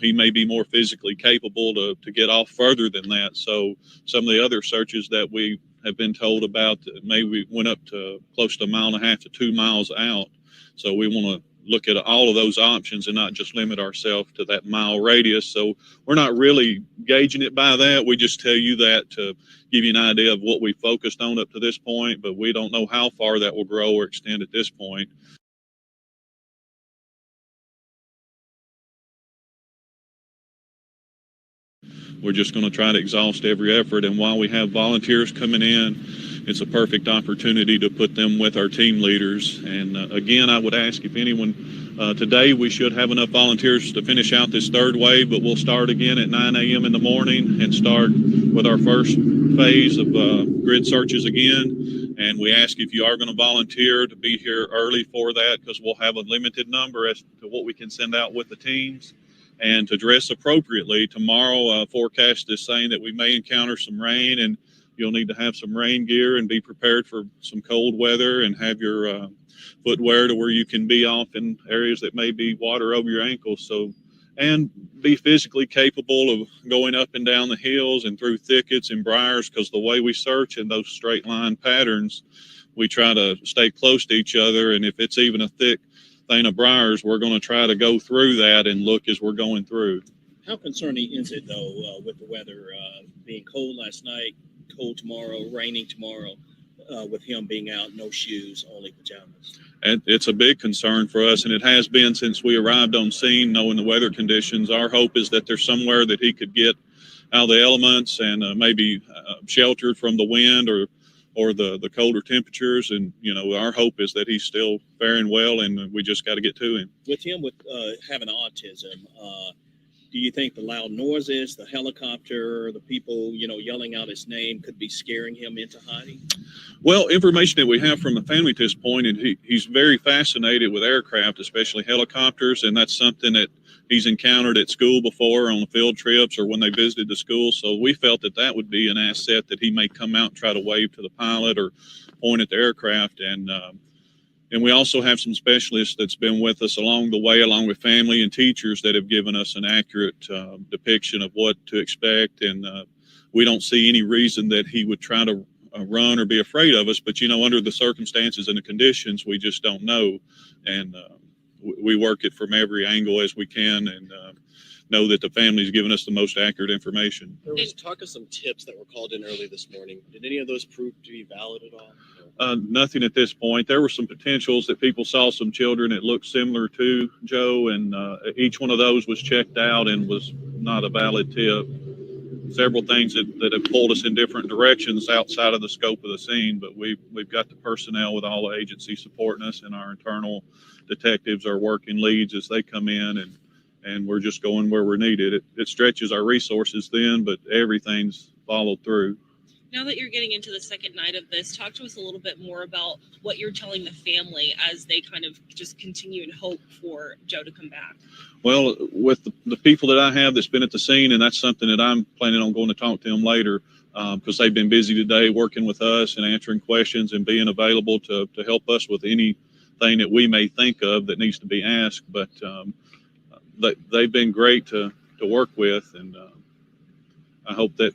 he may be more physically capable to get off further than that. So some of the other searches that we have been told about maybe went up to close to 1.5 miles to 2 miles out. So we want to look at all of those options and not just limit ourselves to that mile radius. So we're not really gauging it by that. We just tell you that to give you an idea of what we focused on up to this point, but we don't know how far that will grow or extend at this point. We're just going to try to exhaust every effort. And while we have volunteers coming in, it's a perfect opportunity to put them with our team leaders. And again, I would ask if anyone, today we should have enough volunteers to finish out this third wave, but we'll start again at 9 a.m. in the morning and start with our first phase of grid searches again. And we ask if you are going to volunteer to be here early for that, because we'll have a limited number as to what we can send out with the teams. And to dress appropriately. Tomorrow, forecast is saying that we may encounter some rain, and you'll need to have some rain gear and be prepared for some cold weather, and have your footwear to where you can be off in areas that may be water over your ankles. So, and be physically capable of going up and down the hills and through thickets and briars, because the way we search in those straight line patterns, we try to stay close to each other. And if it's even a thick thing of briars, we're going to try to go through that and look as we're going through. How concerning is it, though, with the weather being cold last night, cold tomorrow, raining tomorrow, with him being out, no shoes, only pajamas? And it's a big concern for us, and it has been since we arrived on scene, knowing the weather conditions. Our hope is that there's somewhere that he could get out of the elements and maybe sheltered from the wind or the colder temperatures. And our hope is that he's still faring well, and we just got to get to him. With him having autism, do you think the loud noises, the helicopter, the people yelling out his name could be scaring him into hiding? Well, information that we have from the family to this point, and he's very fascinated with aircraft, especially helicopters, and that's something that he's encountered at school before on the field trips or when they visited the school. So we felt that would be an asset, that he may come out and try to wave to the pilot or point at the aircraft. And we also have some specialists that's been with us along the way, along with family and teachers, that have given us an accurate depiction of what to expect. And we don't see any reason that he would try to run or be afraid of us. But, under the circumstances and the conditions, we just don't know. And we work it from every angle as we can, and know that the family's given us the most accurate information. There was talk of some tips that were called in early this morning. Did any of those prove to be valid at all? Nothing at this point. There were some potentials that people saw some children that looked similar to Joe, and each one of those was checked out and was not a valid tip. Several things that have pulled us in different directions outside of the scope of the scene, but we've got the personnel with all the agencies supporting us, and our internal detectives are working leads as they come in, and we're just going where we're needed. It stretches our resources then, but everything's followed through. Now that you're getting into the second night of this, talk to us a little bit more about what you're telling the family as they kind of just continue and hope for Joe to come back. Well, with the people that I have that's been at the scene, and that's something that I'm planning on going to talk to them later, because they've been busy today working with us and answering questions and being available to help us with anything that we may think of that needs to be asked. But they've been great to work with, and I hope that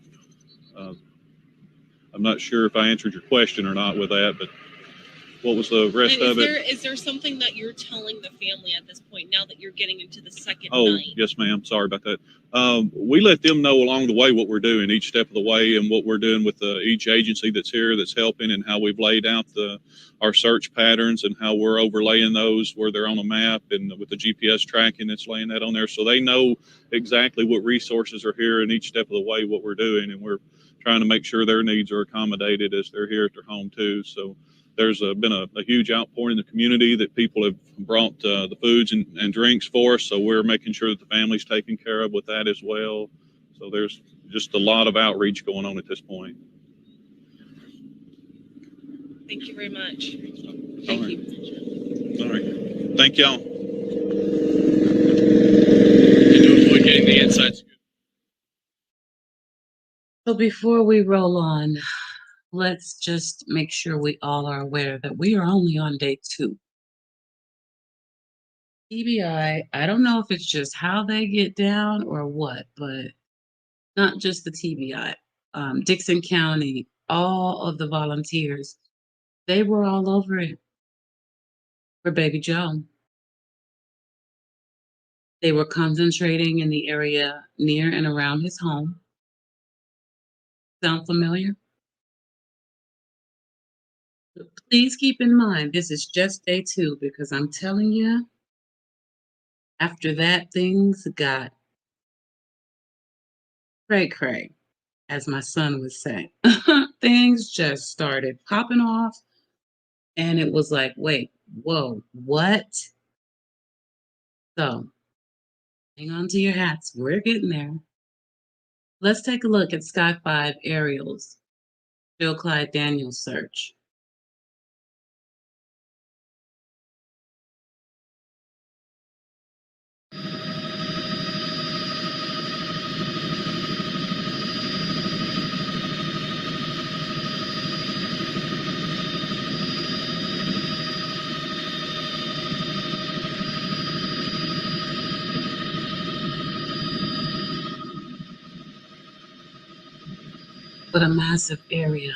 I'm not sure if I answered your question or not with that, but what was the rest of it? Is there something that you're telling the family at this point now that you're getting into the second Oh, night? yes, ma'am. Sorry about that. We let them know along the way what we're doing each step of the way and what we're doing with each agency that's here that's helping, and how we've laid out our search patterns and how we're overlaying those where they're on a map, and with the GPS tracking that's laying that on there. So they know exactly what resources are here in each step of the way, what we're doing, and we're trying to make sure their needs are accommodated as they're here at their home too. So there's been a huge outpouring in the community that people have brought the foods and drinks for us. So we're making sure that the family's taken care of with that as well. So there's just a lot of outreach going on at this point. Thank you very much. All right. All right. Thank y'all. And to avoid getting the inside scoop. So before we roll on, let's just make sure we all are aware that we are only on day 2. TBI, I don't know if it's just how they get down or what, but not just the TBI. Dixon County, all of the volunteers, they were all over it for baby Joe. They were concentrating in the area near and around his home. Sound familiar? Please keep in mind, this is just day 2, because I'm telling you, after that, things got cray-cray, as my son would say. Things just started popping off, and it was like, wait, whoa, what? So, hang on to your hats. We're getting there. Let's take a look at Sky 5 aerials, Joe Clyde Daniels search. What a massive area.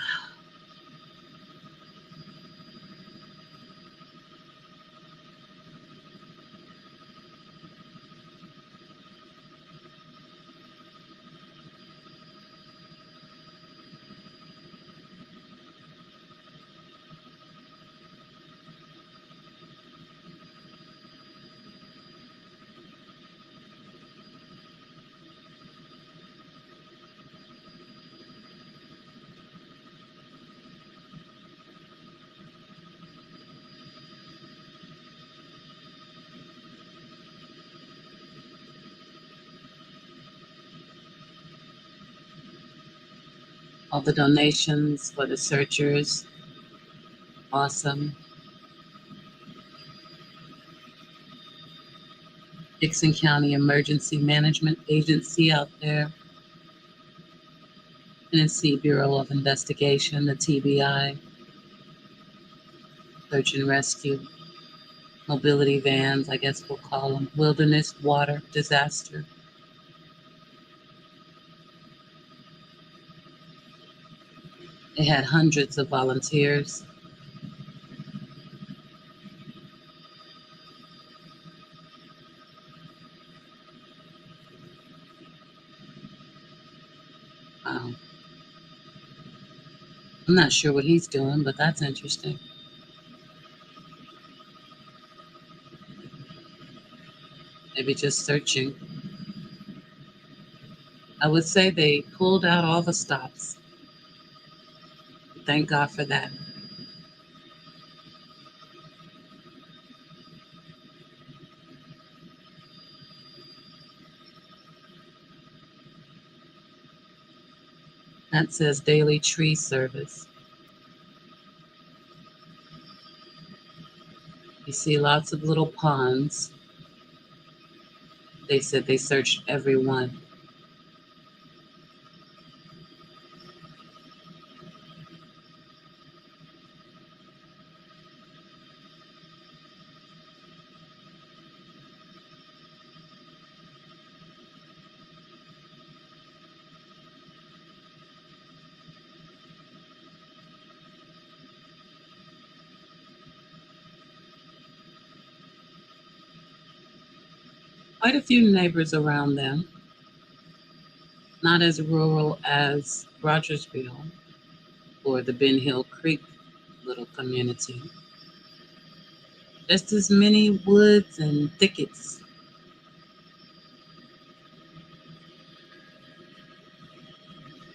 All the donations for the searchers. Awesome. Dixon County Emergency Management Agency out there. Tennessee Bureau of Investigation, the TBI. Search and rescue. Mobility vans, I guess we'll call them. Wilderness water disaster. They had hundreds of volunteers. Wow. I'm not sure what he's doing, but that's interesting. Maybe just searching. I would say they pulled out all the stops. Thank God for that. That says daily tree service. You see lots of little ponds. They said they searched every one. Quite a few neighbors around them. Not as rural as Rogersville or the Ben Hill Creek little community. Just as many woods and thickets.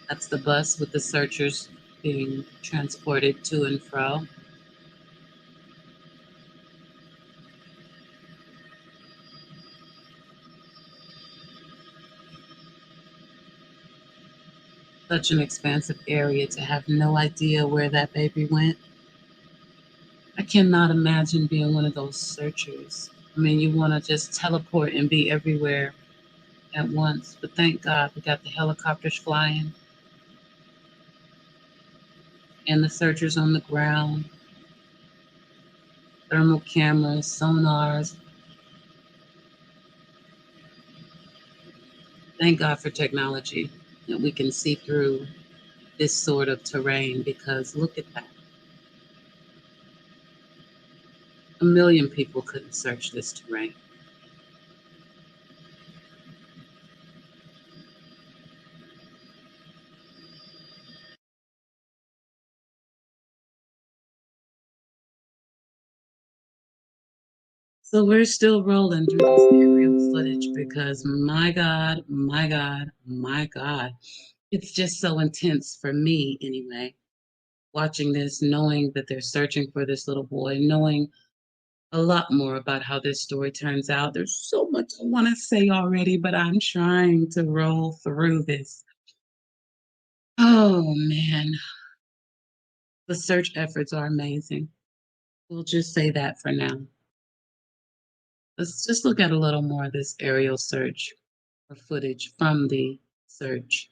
That's the bus with the searchers being transported to and fro. Such an expansive area to have no idea where that baby went. I cannot imagine being one of those searchers. I mean, you want to just teleport and be everywhere at once, but thank God we got the helicopters flying and the searchers on the ground, thermal cameras, sonars. Thank God for technology that we can see through this sort of terrain, because look at that. 1 million people couldn't search this terrain. So we're still rolling through this aerial footage because my God, my God, my God, it's just so intense for me anyway. Watching this, knowing that they're searching for this little boy, knowing a lot more about how this story turns out. There's so much I want to say already, but I'm trying to roll through this. Oh man, the search efforts are amazing. We'll just say that for now. Let's just look at a little more of this aerial search or footage from the search.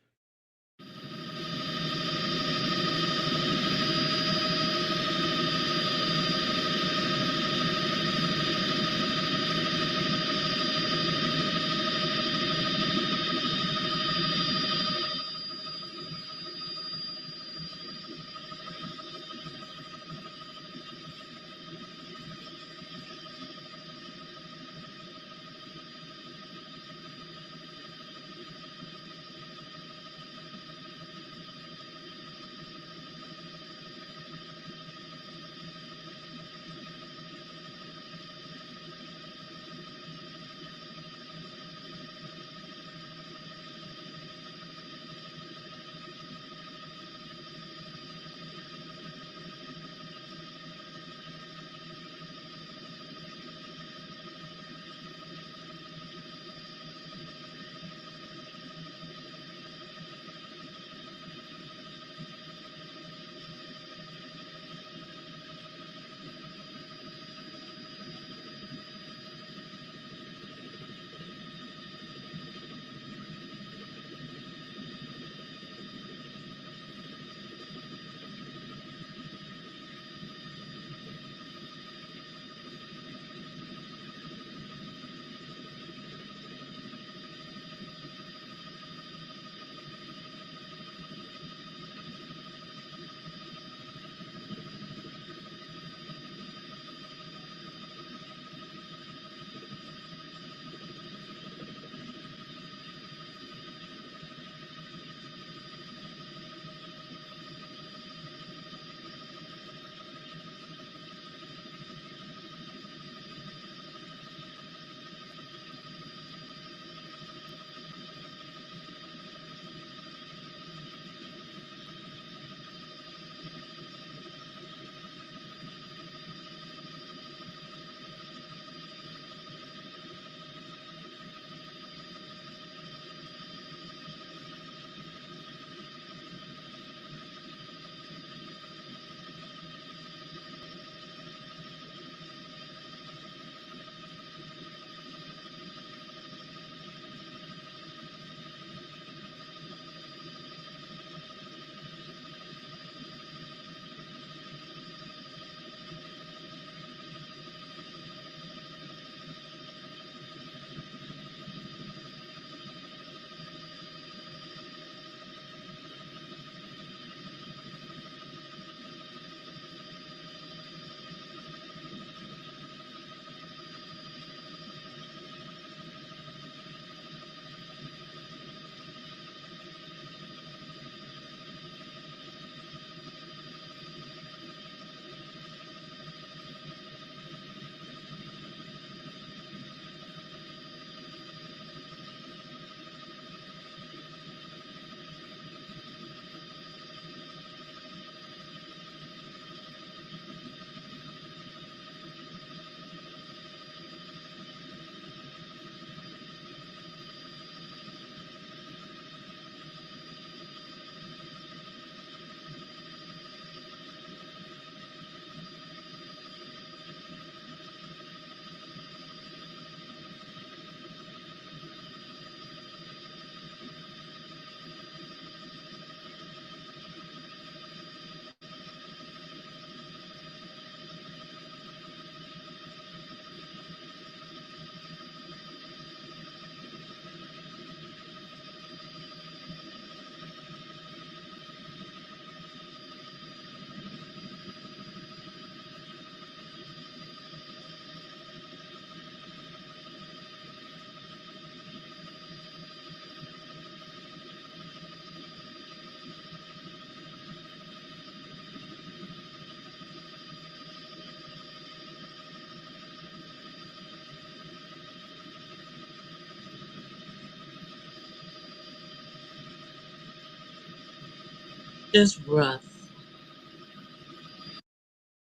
Just rough.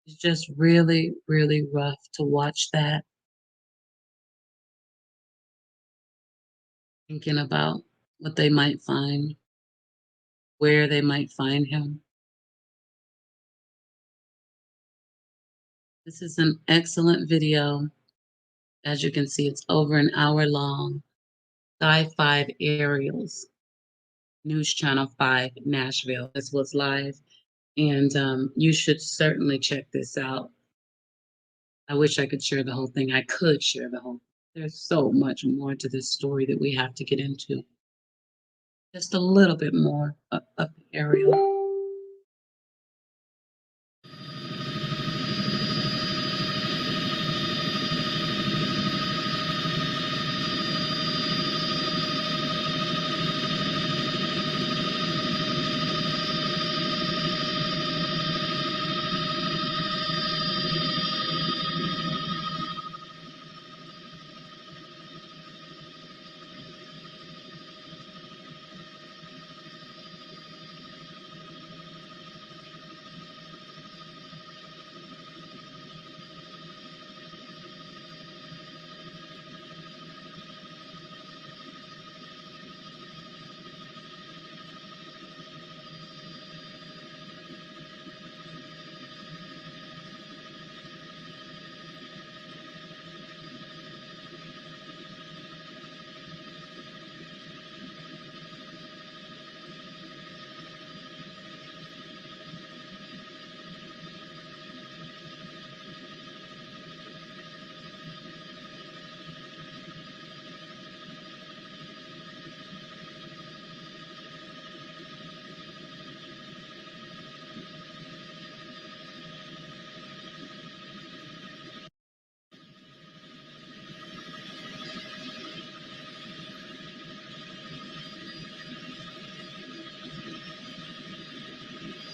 It's just really, really rough to watch that. Thinking about what they might find, where they might find him. This is an excellent video. As you can see, it's over an hour long. Sky 5 aerials, News Channel 5, Nashville. This was live, and you should certainly check this out. I wish I could share the whole thing. I could share the whole. There's so much more to this story that we have to get into. Just a little bit more of the aerial.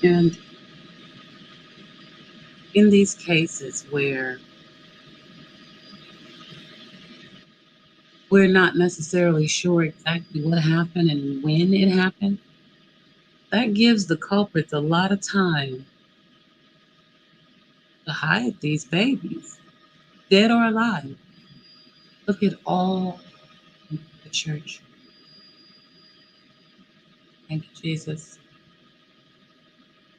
And in these cases where we're not necessarily sure exactly what happened and when it happened, that gives the culprits a lot of time to hide these babies, dead or alive. Look at all the church. Thank you, Jesus.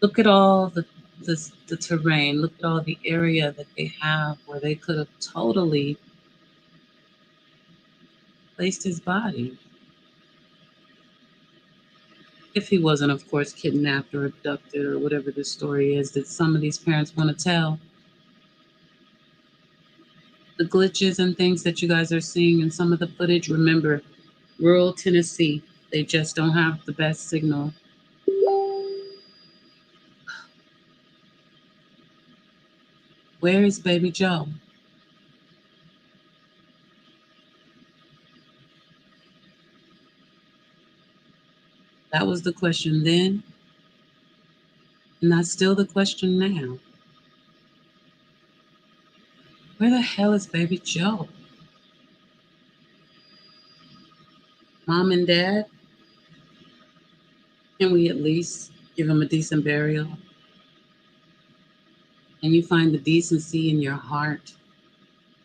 Look at all the terrain. Look at all the area that they have where they could have totally placed his body. If he wasn't, of course, kidnapped or abducted or whatever the story is that some of these parents want to tell. The glitches and things that you guys are seeing in some of the footage, remember, rural Tennessee, they just don't have the best signal. Where is baby Joe? That was the question then, and that's still the question now. Where the hell is baby Joe? Mom and Dad, can we at least give him a decent burial? And you find the decency in your heart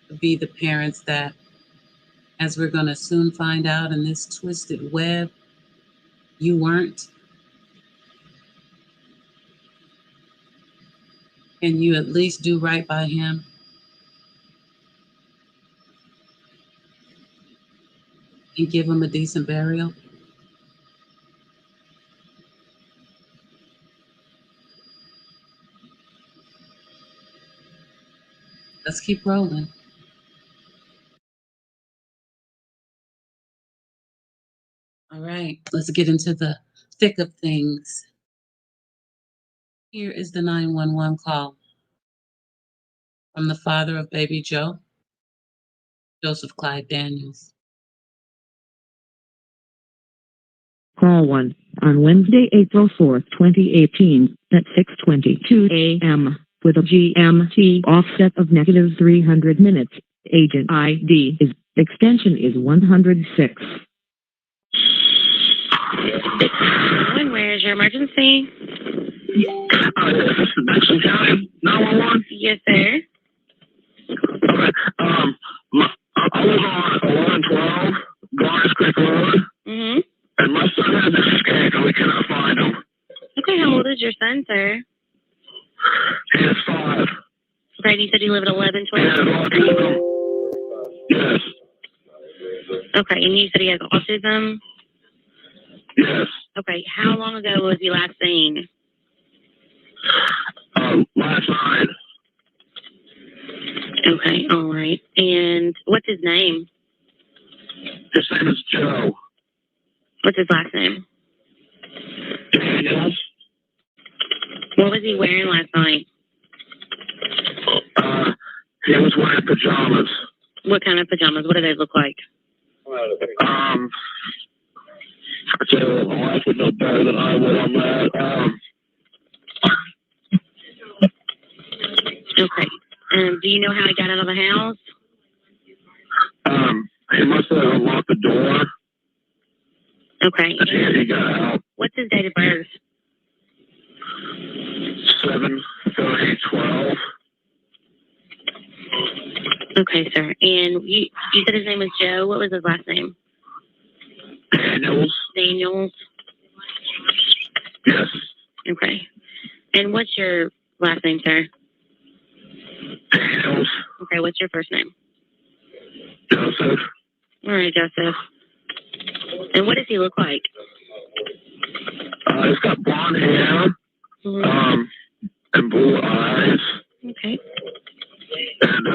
to be the parents that, as we're going to soon find out in this twisted web, you weren't? Can you at least do right by him? And give him a decent burial? Let's keep rolling. All right, let's get into the thick of things. Here is the 911 call from the father of baby Joe, Joseph Clyde Daniels. Call 1 on Wednesday, April 4th, 2018, at 6:22 a.m. with a GMT offset of -300 minutes. Agent ID is extension is 106. Where's your emergency? This is Dixon County 911. Yes, sir. Okay. I was on 1112 Garners Creek Road, Mm-hmm. and my son has escaped, and we cannot find him. Okay, how old is your son, sir? He is 5. Okay, you said you live at 1112? He has autism. Yes. Okay, and you said he has autism? Yes. Okay, how long ago was he last seen? Last night. Okay, all right. And what's his name? His name is Joe. What's his last name? Daniels. What was he wearing last night? He was wearing pajamas. What kind of pajamas? What do they look like? I tell you, my wife would know better than I would on that. Okay. Do you know how he got out of the house? He must have unlocked the door. Okay. And he got out. What's his date of birth? 7/30/12. Okay, sir. And you said his name was Joe. What was his last name? Daniels. Daniels. Yes. Okay. And what's your last name, sir? Daniels. Okay, what's your first name? Joseph. All right, Joseph. And what does he look like? He's got blonde hair. And blue eyes. Okay. And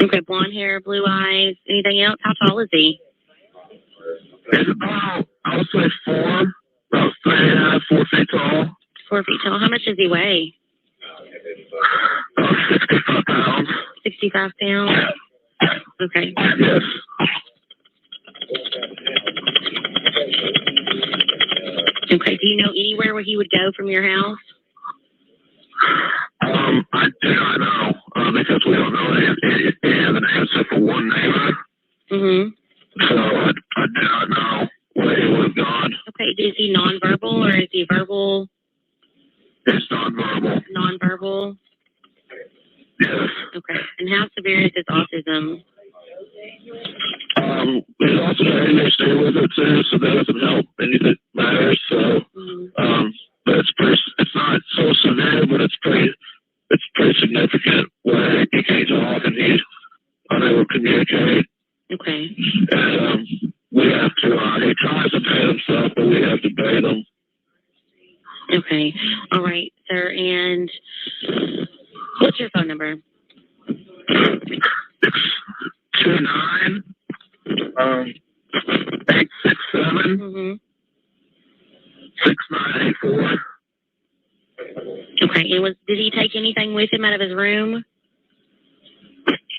Okay, blonde hair, blue eyes. Anything else? How tall is he? he's about, I would say 4, about 3.5, 4 feet tall. 4 feet tall. How much does he weigh? 65 pounds. 65 pounds. Okay. Yes. Okay. Do you know anywhere where he would go from your house? I do not know, because we don't know any of the names except for one neighbor. Mm-hmm. So I do not know where he would have gone. Okay. Is he nonverbal or is he verbal? It's nonverbal. Nonverbal. Yes. Okay. And how severe is his autism? There's also ADHD with it too, so that doesn't help any that matters. So, but it's not so severe, but it's pretty significant where he can't talk and he's unable to communicate. Okay. And we have to. He tries to bathe himself, but we have to bathe him. Okay. All right, sir. And what's your phone number? 29 867 6984. Okay. And did he take anything with him out of his room?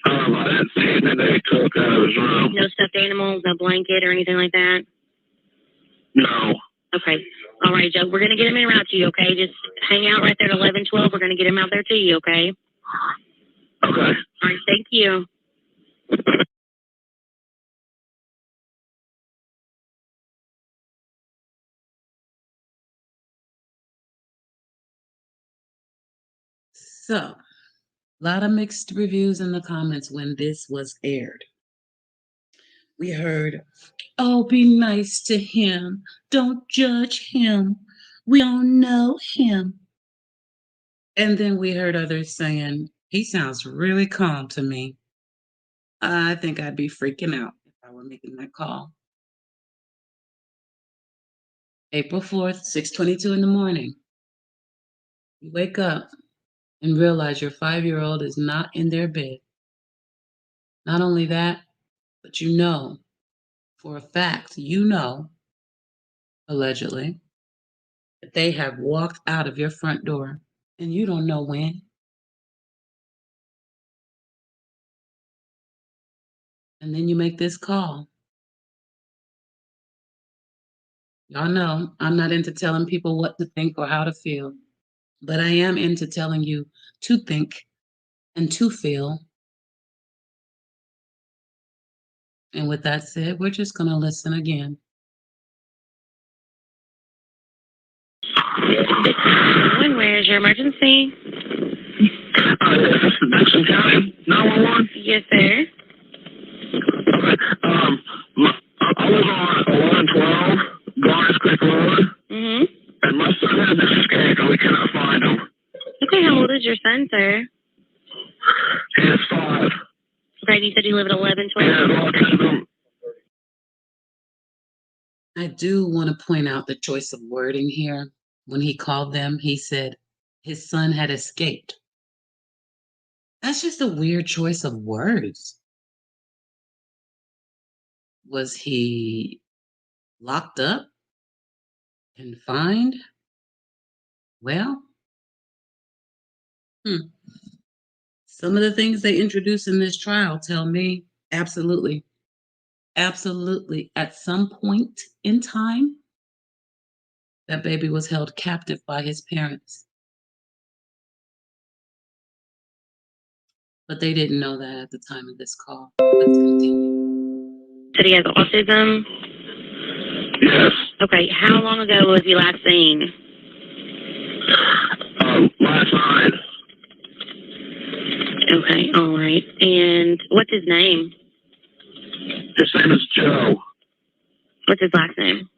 I didn't see anything that he took out of his room. No stuffed animals, no blanket or anything like that? No. Okay. All right, Joe. We're going to get him en route to you, okay? Just hang out right there at 1112. We're going to get him out there to you, okay? Okay. All right. Thank you. So, a lot of mixed reviews in the comments when this was aired. We heard, oh, be nice to him. Don't judge him. We don't know him. And then we heard others saying, he sounds really calm to me. I think I'd be freaking out if I were making that call. April 4th, 6:22 in the morning. You wake up and realize your 5-year-old is not in their bed. Not only that, but you know, for a fact, allegedly, that they have walked out of your front door and you don't know when. And then you make this call. Y'all know I'm not into telling people what to think or how to feel, but I am into telling you to think and to feel And with that said, we're just going to listen again. Where's your emergency? This is Dixon County 911. Yes, sir. Okay. I was on 1112 Garners Creek Road, and my son has escaped, and we cannot find him. Okay, how old is your son, sir? He is 5. Okay, you said you live at 1112? He has autism. I do want to point out the choice of wording here. When he called them, he said his son had escaped. That's just a weird choice of words. Was he locked up? Confined? Well, some of the things they introduce in this trial tell me absolutely, absolutely, at some point in time, that baby was held captive by his parents. But they didn't know that at the time of this call. Let's continue. Said he has autism? Yes. Okay, how long ago was he last seen? Last night. Okay, all right. And what's his name? His name is Joe. What's his last name?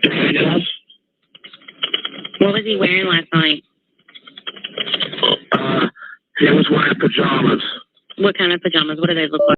Yes. What was he wearing last night? He was wearing pajamas. What kind of pajamas? What do they look like?